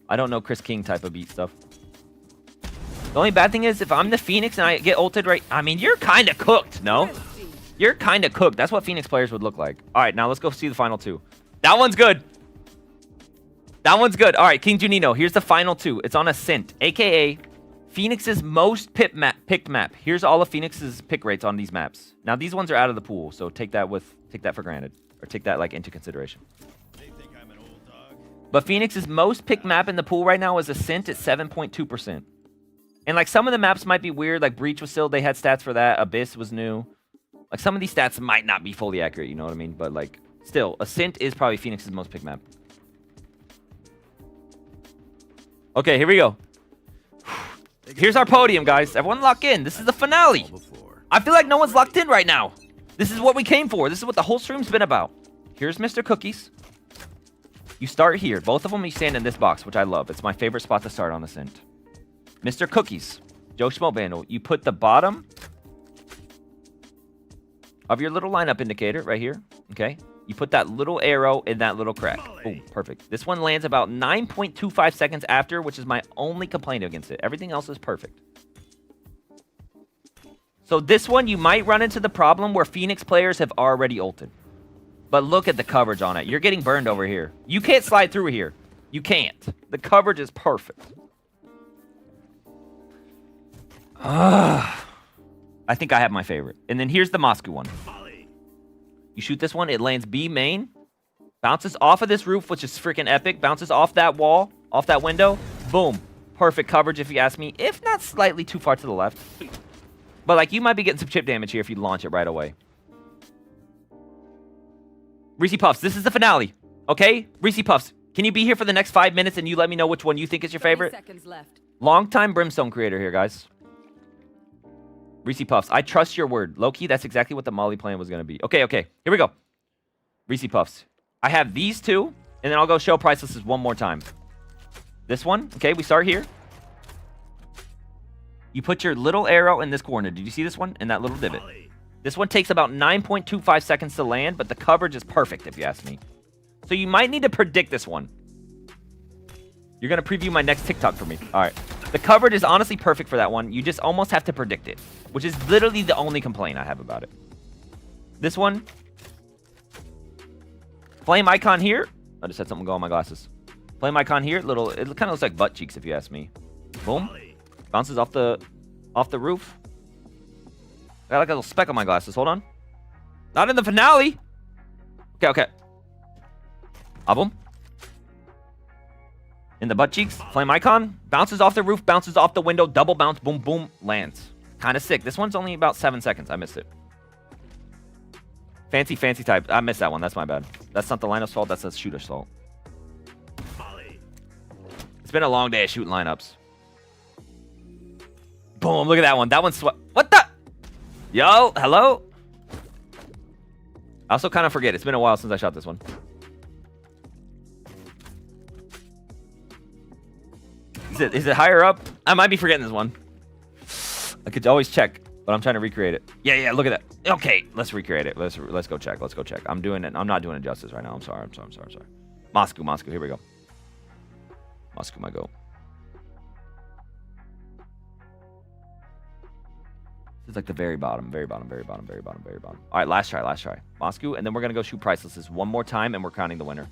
I don't know Chris King type of beat stuff. The only bad thing is, if I'm the Phoenix and I get ulted right... I mean, you're kind of cooked, no? You're kind of cooked. That's what Phoenix players would look like. All right, now let's go see the final two. That one's good. That one's good. All right, King Junino, here's the final two. It's on Ascent, a.k.a. Phoenix's most picked map. Here's all of Phoenix's pick rates on these maps. Now, these ones are out of the pool, so take that for granted. Or take that, like, into consideration. But Phoenix's most picked map in the pool right now is Ascent at 7.2%. And, like, some of the maps might be weird. Like, Breach was still, they had stats for that. Abyss was new. Like, some of these stats might not be fully accurate, you know what I mean? But, like, still, Ascent is probably Phoenix's most picked map. Okay, here we go. Here's our podium, guys. Everyone lock in. This is the finale. I feel like no one's locked in right now. This is what we came for. This is what the whole stream's been about. Here's Mr. Cookies. You start here. Both of them, you stand in this box, which I love. It's my favorite spot to start on Ascent. Mr. Cookies. Joe Schmo Vandal. You put the bottom of your little lineup indicator right here. Okay? You put that little arrow in that little crack. Boom. Perfect. This one lands about 9.25 seconds after, which is my only complaint against it. Everything else is perfect. So this one, you might run into the problem where Phoenix players have already ulted. But look at the coverage on it. You're getting burned over here. You can't slide through here. You can't. The coverage is perfect. I think I have my favorite. And then here's the Moscow one. You shoot this one. It lands B main. Bounces off of this roof, which is freaking epic. Bounces off that wall, off that window. Boom. Perfect coverage, if you ask me. If not slightly too far to the left. But, like, you might be getting some chip damage here if you launch it right away. Reese Puffs, this is the finale. Okay? Reese Puffs, can you be here for the next 5 minutes and you let me know which one you think is your favorite? Seconds left. Long-time Brimstone creator here, guys. Reese Puffs, I trust your word. Low-key, that's exactly what the Molly plan was going to be. Okay, here we go. Reese Puffs. I have these two, and then I'll go show pricelesses one more time. This one, okay, we start here. You put your little arrow in this corner. Did you see this one? In that little divot. This one takes about 9.25 seconds to land, but the coverage is perfect, if you ask me. So you might need to predict this one. You're going to preview my next TikTok for me. All right. The coverage is honestly perfect for that one. You just almost have to predict it, which is literally the only complaint I have about it. This one. Flame icon here. I just had something go on my glasses. Flame icon here. It kind of looks like butt cheeks, if you ask me. Boom. Bounces off the roof. I got like a little speck on my glasses. Hold on. Not in the finale. Okay. Boom. In the butt cheeks. Flame icon. Bounces off the roof. Bounces off the window. Double bounce. Boom, boom. Lands. Kind of sick. This one's only about 7 seconds. I missed it. Fancy type. I missed that one. That's my bad. That's not the lineup's fault. That's the shooter's fault. It's been a long day of shooting lineups. Boom. Look at that one. That one's what the? Yo, hello? I also kind of forget. It's been a while since I shot this one. Is it higher up? I might be forgetting this one. I could always check, but I'm trying to recreate it. Yeah, look at that. Okay, let's recreate it. Let's go check. I'm doing it. I'm not doing it justice right now. I'm sorry. Moscow, here we go. Moscow, my go. This is like the very bottom. All right, last try. Moscow, and then we're going to go shoot pricelesses one more time, and we're counting the winner.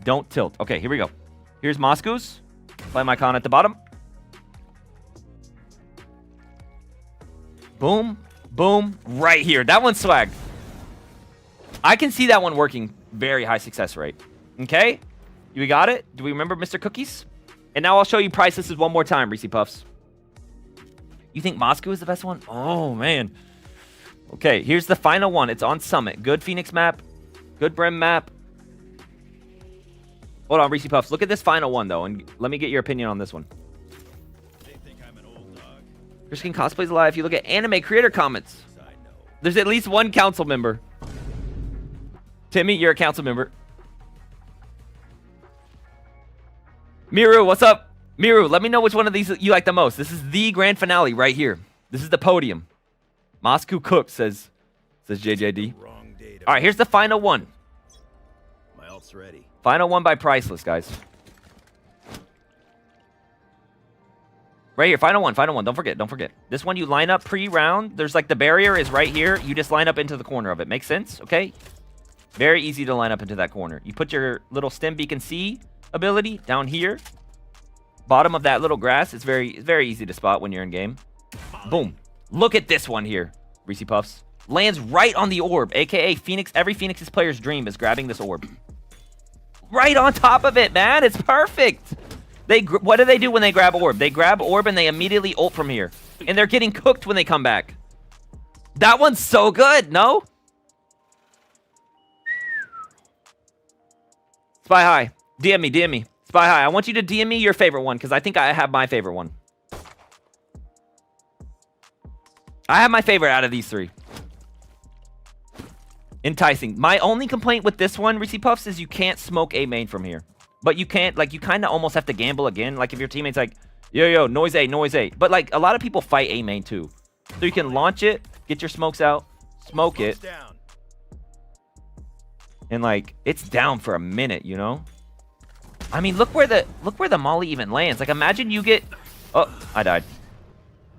Don't tilt. Okay, here we go. Here's Moscow's. Flame icon at the bottom. Boom, boom, right here. That one's swag. I can see that one working. Very high success rate. Okay? We got it? Do we remember Mr. Cookies? And now I'll show you price lists one more time, Reese Puffs. You think Moscow is the best one? Oh, man. Okay, here's the final one. It's on Summit. Good Phoenix map. Good Brim map. Hold on, Reese Puffs. Look at this final one, though, and let me get your opinion on this one. They think I'm an old dog. Christian Cosplays Alive. If you look at anime creator comments, I know. there's at least one council member. Timmy, you're a council member. Miru, what's up? Miru, let me know which one of these you like the most. This is the grand finale right here. This is the podium. Moscow Cook says JJD. Wrong date. All right, here's the final one. My ult's ready. Final one by Priceless, guys. Right here, final one. Don't forget. This one you line up pre-round. There's like the barrier is right here. You just line up into the corner of it. Makes sense? Okay. Very easy to line up into that corner. You put your little stem beacon C ability down here. Bottom of that little grass. It's very easy to spot when you're in game. Boom. Look at this one here, Reese Puffs. Lands right on the orb, aka Phoenix. Every Phoenix's player's dream is grabbing this orb. Right on top of it, man. It's perfect. What do they do when they grab orb? They grab orb and they immediately ult from here. And they're getting cooked when they come back. That one's so good, no? Spy High. DM me. Spy High, I want you to DM me your favorite one, because I think I have my favorite one. I have my favorite out of these three. Enticing. My only complaint with this one, Reese Puffs, is you can't smoke A main from here. But you can't, like, you kind of almost have to gamble again. Like, if your teammate's like, yo, noise A. But, like, a lot of people fight A main, too. So you can launch it, get your smokes out, smoke it. Down. And, like, it's down for a minute, you know? I mean, look where the molly even lands. Like, imagine you get... Oh, I died.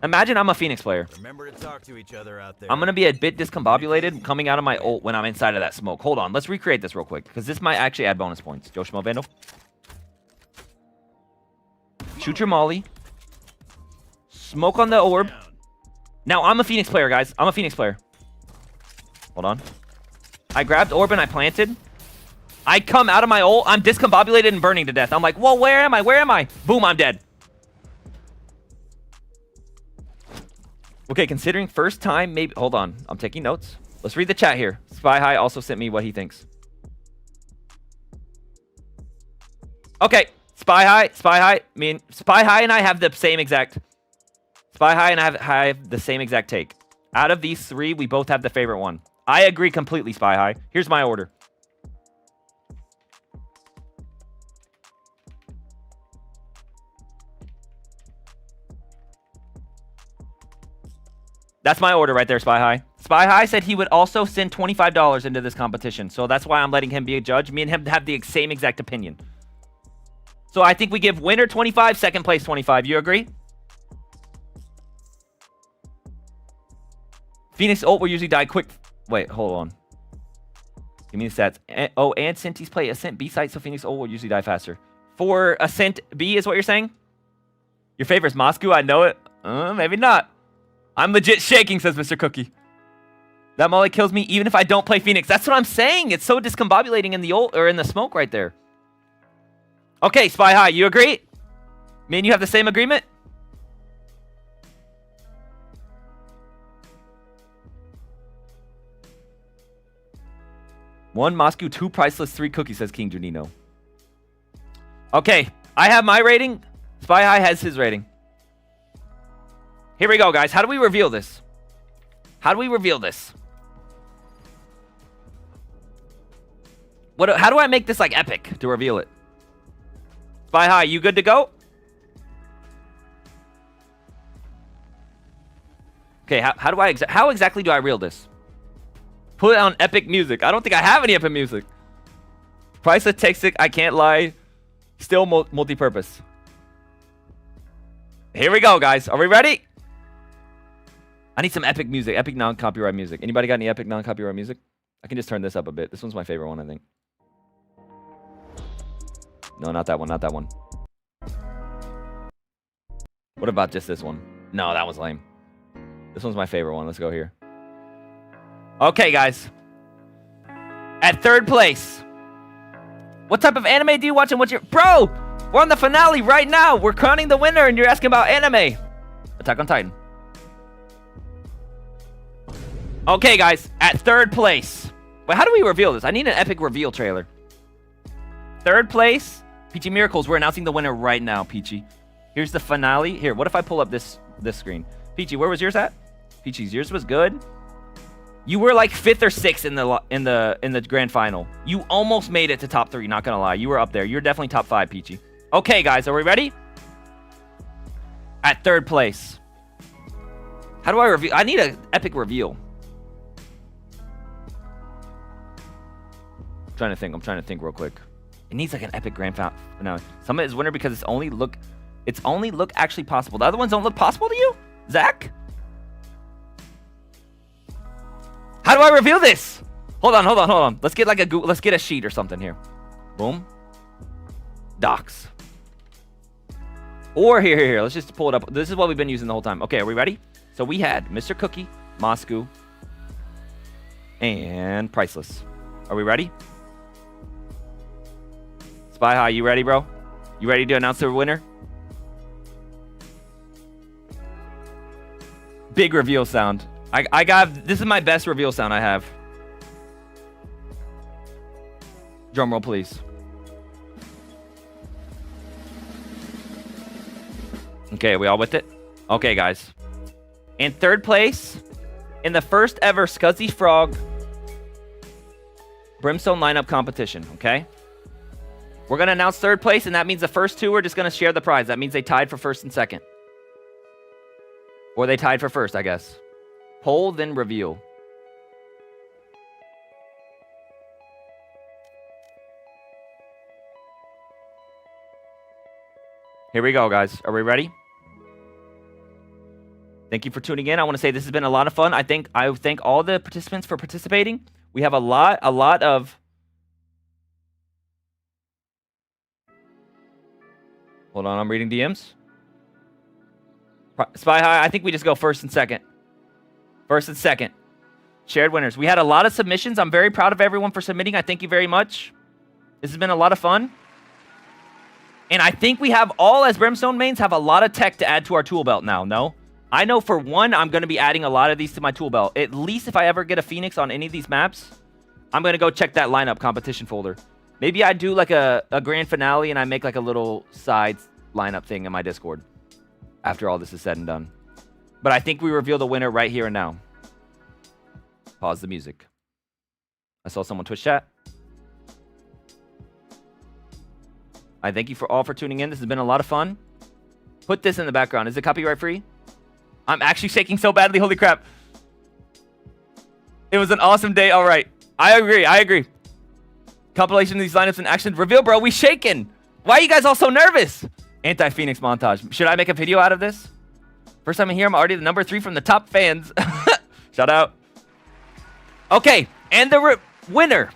Imagine I'm a Phoenix player. Remember to talk to each other out there. I'm going to be a bit discombobulated coming out of my ult when I'm inside of that smoke. Hold on. Let's recreate this real quick, because this might actually add bonus points. Joshimo Vandal. Shoot your molly. Smoke on the orb. Now, I'm a Phoenix player, guys. I'm a Phoenix player. Hold on. I grabbed orb and I planted. I come out of my ult. I'm discombobulated and burning to death. I'm like, whoa, where am I? Boom, I'm dead. Okay, considering first time, maybe... Hold on. I'm taking notes. Let's read the chat here. Spy High also sent me what he thinks. Okay. Spy High. Spy High and I have the same exact... Spy High and I have the same exact take. Out of these three, we both have the favorite one. I agree completely, Spy High. Here's my order. That's my order right there, Spy High. Spy High said he would also send $25 into this competition. So that's why I'm letting him be a judge. Me and him have the same exact opinion. So I think we give winner 25, second place 25. You agree? Phoenix ult will usually die quick. Wait, hold on. Give me the stats. And Senti's play Ascent B site, so Phoenix ult will usually die faster. For Ascent B is what you're saying? Your favorite is Moscow? I know it. Maybe not. I'm legit shaking, says Mr. Cookie. That molly kills me even if I don't play Phoenix. That's what I'm saying. It's so discombobulating in the ult or in the smoke right there. Okay, Spy High, you agree? Me and you have the same agreement? One Moscow, two priceless, three cookies, says King Junino. Okay, I have my rating. Spy High has his rating. Here we go, guys. How do we reveal this? How do we reveal this? How do I make this like epic to reveal it? Spy High, you good to go? Okay, how exactly do I reel this? Put on epic music. I don't think I have any epic music. Price of Texic, I can't lie. Still multi-purpose. Here we go, guys. Are we ready? I need some epic music. Epic non-copyright music. Anybody got any epic non-copyright music? I can just turn this up a bit. This one's my favorite one, I think. No, not that one. Not that one. What about just this one? No, that was lame. This one's my favorite one. Let's go here. Okay, guys. At third place. What type of anime do you watch and what's your... Bro! We're on the finale right now. We're crowning the winner and you're asking about anime. Attack on Titan. Okay, guys. At third place. Wait, how do we reveal this? I need an epic reveal trailer. Third place. Peachy Miracles. We're announcing the winner right now, Peachy. Here's the finale. Here, what if I pull up this screen? Peachy, where was yours at? Peachy's, yours was good. You were like 5th or 6th in the grand final. You almost made it to top 3, not gonna lie. You were up there. You're definitely top 5, Peachy. Okay, guys, are we ready? At third place. How do I reveal? I need an epic reveal. I'm trying to think real quick. It needs like an epic grand finale. Some of it is winner because it's only look actually possible. The other ones don't look possible to you, Zach? How do I reveal this? Hold on. Let's get like let's get a sheet or something here. Boom. Docs. Or here. Let's just pull it up. This is what we've been using the whole time. Okay, are we ready? So we had Mr. Cookie, Moscow, and Priceless. Are we ready? Spy High, you ready, bro? You ready to announce the winner? Big reveal sound. I got, this is my best reveal sound I have. Drum roll, please. Okay, are we all with it? Okay, guys. In third place, in the first ever Scuzzyfrog Brimstone lineup competition, okay? We're going to announce third place, and that means the first two are just going to share the prize. That means they tied for first and second. Or they tied for first, I guess. Poll, then reveal. Here we go, guys. Are we ready? Thank you for tuning in. I want to say this has been a lot of fun. I thank all the participants for participating. We have a lot of... Hold on, I'm reading DMs. Spy High, I think we just go first and second. First and second. Shared winners. We had a lot of submissions. I'm very proud of everyone for submitting. I thank you very much. This has been a lot of fun. And I think we have all, as Brimstone mains, have a lot of tech to add to our tool belt now, no? I know for one, I'm going to be adding a lot of these to my tool belt. At least if I ever get a Phoenix on any of these maps, I'm going to go check that lineup competition folder. Maybe I do like a grand finale and I make like a little side lineup thing in my Discord after all this is said and done. But I think we reveal the winner right here and now. Pause the music. I saw someone Twitch chat. I thank you all for tuning in. This has been a lot of fun. Put this in the background. Is it copyright free? I'm actually shaking so badly. Holy crap. It was an awesome day. All right. I agree. Compilation of these lineups in action. Reveal, bro. We shaking. Why are you guys all so nervous? Anti-Phoenix montage. Should I make a video out of this? First time in here, I'm already the number 3 from the top fans. Shout out. Okay. And the winner.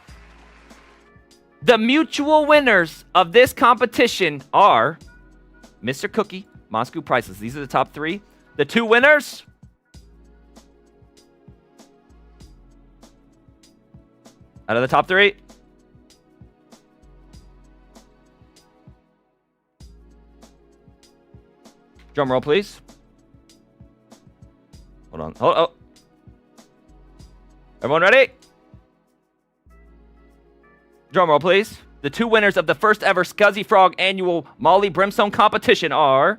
The mutual winners of this competition are Mr. Cookie, Moscow, Priceless. These are the top 3. The 2 winners. Out of the top 3. Drum roll, please. Hold on. Oh. Everyone ready? Drum roll, please. The 2 winners of the first ever Scuzzyfrog annual Molly Brimstone competition are...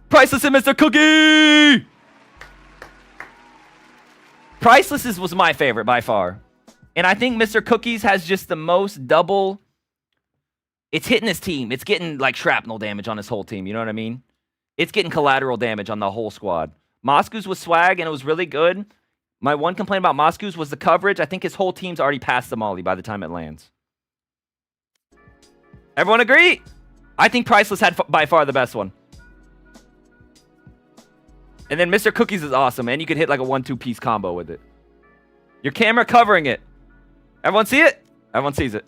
Priceless and Mr. Cookie! Priceless was my favorite by far. And I think Mr. Cookies has just the most double... It's hitting his team. It's getting like shrapnel damage on his whole team. You know what I mean? It's getting collateral damage on the whole squad. Moscow's was swag and it was really good. My one complaint about Moscow's was the coverage. I think his whole team's already past the Molly by the time it lands. Everyone agree? I think Priceless had by far the best one. And then Mr. Cookies is awesome, and you could hit like a 1-2 piece combo with it. Your camera covering it. Everyone see it? Everyone sees it.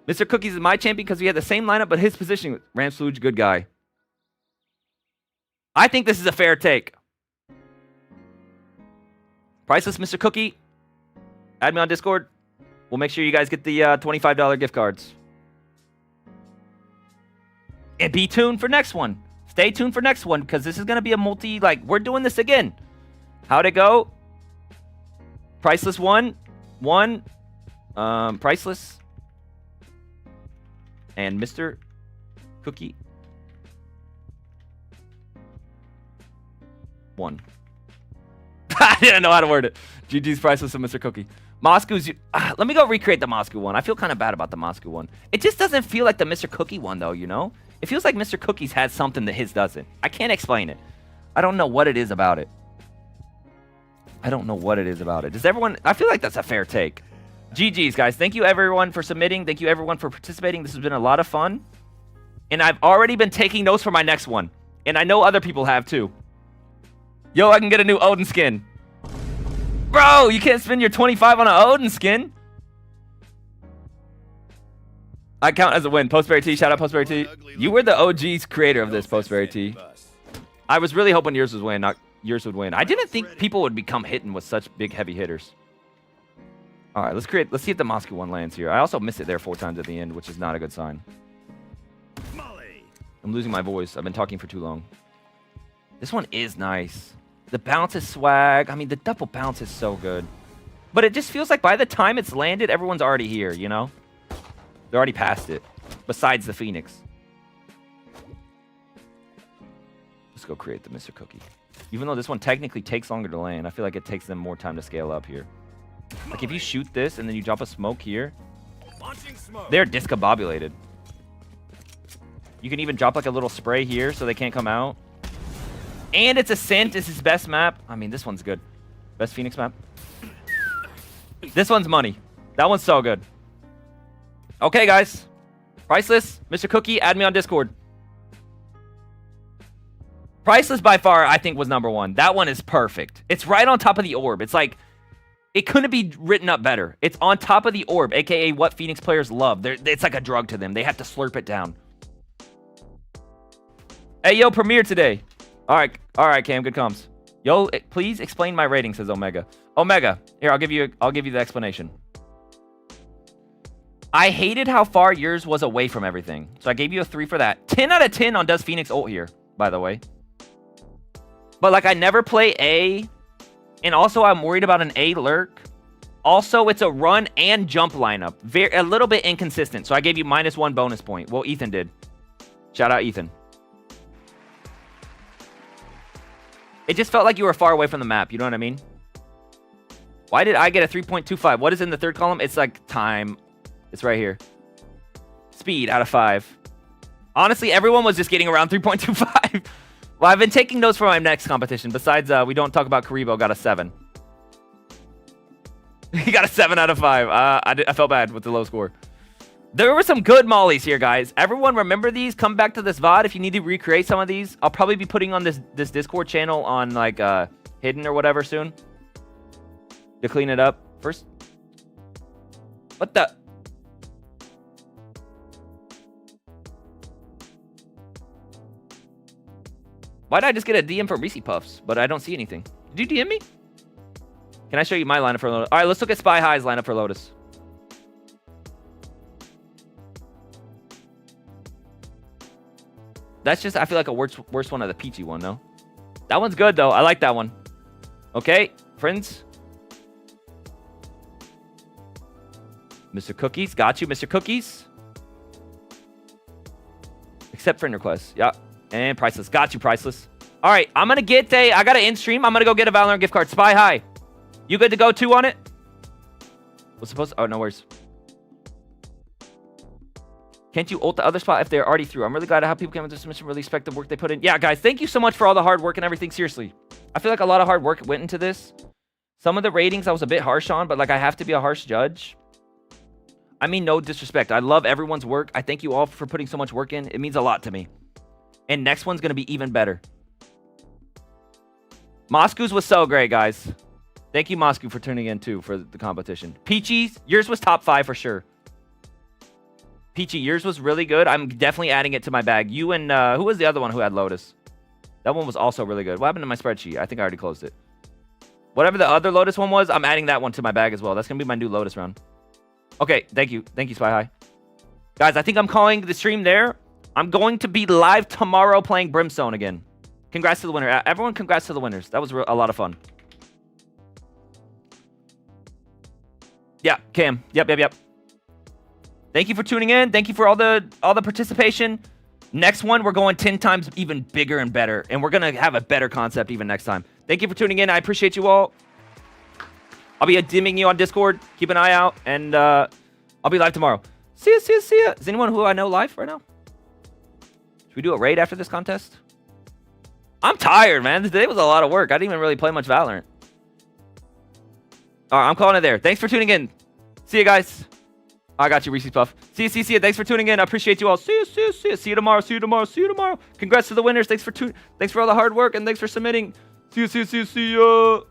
Mr. Cookies is my champion because we had the same lineup, but his positioning. Ramsluge, good guy. I think this is a fair take. Priceless Mr. Cookie. Add me on Discord. We'll make sure you guys get the $25 gift cards. And be tuned for next one. Stay tuned for next one because this is going to be a multi... Like, we're doing this again. How'd it go? Priceless one. Priceless. And Mr. Cookie. 1. I didn't know how to word it. GG's Priceless and Mr. Cookie. Moscow's... let me go recreate the Moscow one. I feel kind of bad about the Moscow one. It just doesn't feel like the Mr. Cookie one, though, you know? It feels like Mr. Cookies has something that his doesn't. I can't explain it. I don't know what it is about it. Does everyone... I feel like that's a fair take. GG's, guys. Thank you, everyone, for submitting. Thank you, everyone, for participating. This has been a lot of fun. And I've already been taking notes for my next one. And I know other people have, too. Yo, I can get a new Odin skin. Bro, you can't spend your 25 on an Odin skin. I count as a win. Postberry T, shout out Postberry T. You were the OG's creator of this, Postberry T. I was really hoping yours would win. I didn't think people would become hitting with such big heavy hitters. All right, let's see if the Moscow one lands here. I also missed it there 4 times at the end, which is not a good sign. I'm losing my voice. I've been talking for too long. This one is nice. The bounce is swag. I mean, the double bounce is so good. But it just feels like by the time it's landed, everyone's already here, you know? They're already past it. Besides the Phoenix. Let's go create the Mr. Cookie. Even though this one technically takes longer to land, I feel like it takes them more time to scale up here. Like if you shoot this and then you drop a smoke here, they're discombobulated. You can even drop like a little spray here so they can't come out. And it's Ascent is his best map. I mean, this one's good. Best Phoenix map. This one's money. That one's so good. Okay, guys. Priceless, Mr. Cookie, add me on Discord. Priceless by far, I think, was number 1. That one is perfect. It's right on top of the orb. It's like, it couldn't be written up better. It's on top of the orb, aka what Phoenix players love. It's like a drug to them. They have to slurp it down. Hey, yo, premiere today. All right, Cam, good comms. Yo, please explain my rating, says Omega. Omega, here, I'll give you the explanation. I hated how far yours was away from everything. So I gave you a 3 for that. 10 out of 10 on does Phoenix ult here, by the way. But like I never play A. And also I'm worried about an A lurk. Also, it's a run and jump lineup. A little bit inconsistent. So I gave you -1 bonus point. Well, Ethan did. Shout out Ethan. It just felt like you were far away from the map. You know what I mean? Why did I get a 3.25? What is in the third column? It's like time. It's right here. Speed out of 5. Honestly, everyone was just getting around 3.25. Well, I've been taking notes for my next competition. Besides, we don't talk about Karibo. Got a 7. He got a 7 out of 5. I felt bad with the low score. There were some good mollies here, guys. Everyone remember these. Come back to this VOD if you need to recreate some of these. I'll probably be putting on this Discord channel on like hidden or whatever soon to clean it up. First, what the? Why did I just get a DM from Reese Puffs, but I don't see anything? Did you DM me? Can I show you my lineup for Lotus? All right, let's look at Spy High's lineup for Lotus. That's just, I feel like a worse one of the peachy one, no? That one's good, though. I like that one. Okay, friends. Mr. Cookies. Got you, Mr. Cookies. Accept friend request. Yeah. And Priceless. Got you, Priceless. All right, I'm going to get I got an in stream. I'm going to go get a Valorant gift card. Spy High. You good to go, 2 on it? What's supposed to... Oh, no worries. Can't you ult the other spot if they're already through? I'm really glad how people came with this submission. Really respect the work they put in. Yeah, guys, thank you so much for all the hard work and everything. Seriously. I feel like a lot of hard work went into this. Some of the ratings I was a bit harsh on, but like I have to be a harsh judge. I mean, no disrespect. I love everyone's work. I thank you all for putting so much work in. It means a lot to me. And next one's going to be even better. Moscow's was so great, guys. Thank you, Moscow, for tuning in, too, for the competition. Peachy's, yours was top 5 for sure. Peachy, yours was really good. I'm definitely adding it to my bag. You and who was the other one who had Lotus? That one was also really good. What happened to my spreadsheet? I think I already closed it. Whatever the other Lotus one was, I'm adding that one to my bag as well. That's going to be my new Lotus round. Okay, thank you. Thank you, Spy High. Guys, I think I'm calling the stream there. I'm going to be live tomorrow playing Brimstone again. Congrats to the winner. Everyone, congrats to the winners. That was a lot of fun. Yeah, Cam. Yep. Thank you for tuning in. Thank you for all the participation. Next one, we're going 10 times even bigger and better. And we're going to have a better concept even next time. Thank you for tuning in. I appreciate you all. I'll be DMing you on Discord. Keep an eye out. And I'll be live tomorrow. See ya. Is anyone who I know live right now? Should we do a raid after this contest? I'm tired, man. Today was a lot of work. I didn't even really play much Valorant. All right, I'm calling it there. Thanks for tuning in. See you guys. I got you, Reese's Puff. See you. Thanks for tuning in. I appreciate you all. See you. See you tomorrow. Congrats to the winners. Thanks for all the hard work and thanks for submitting. See you.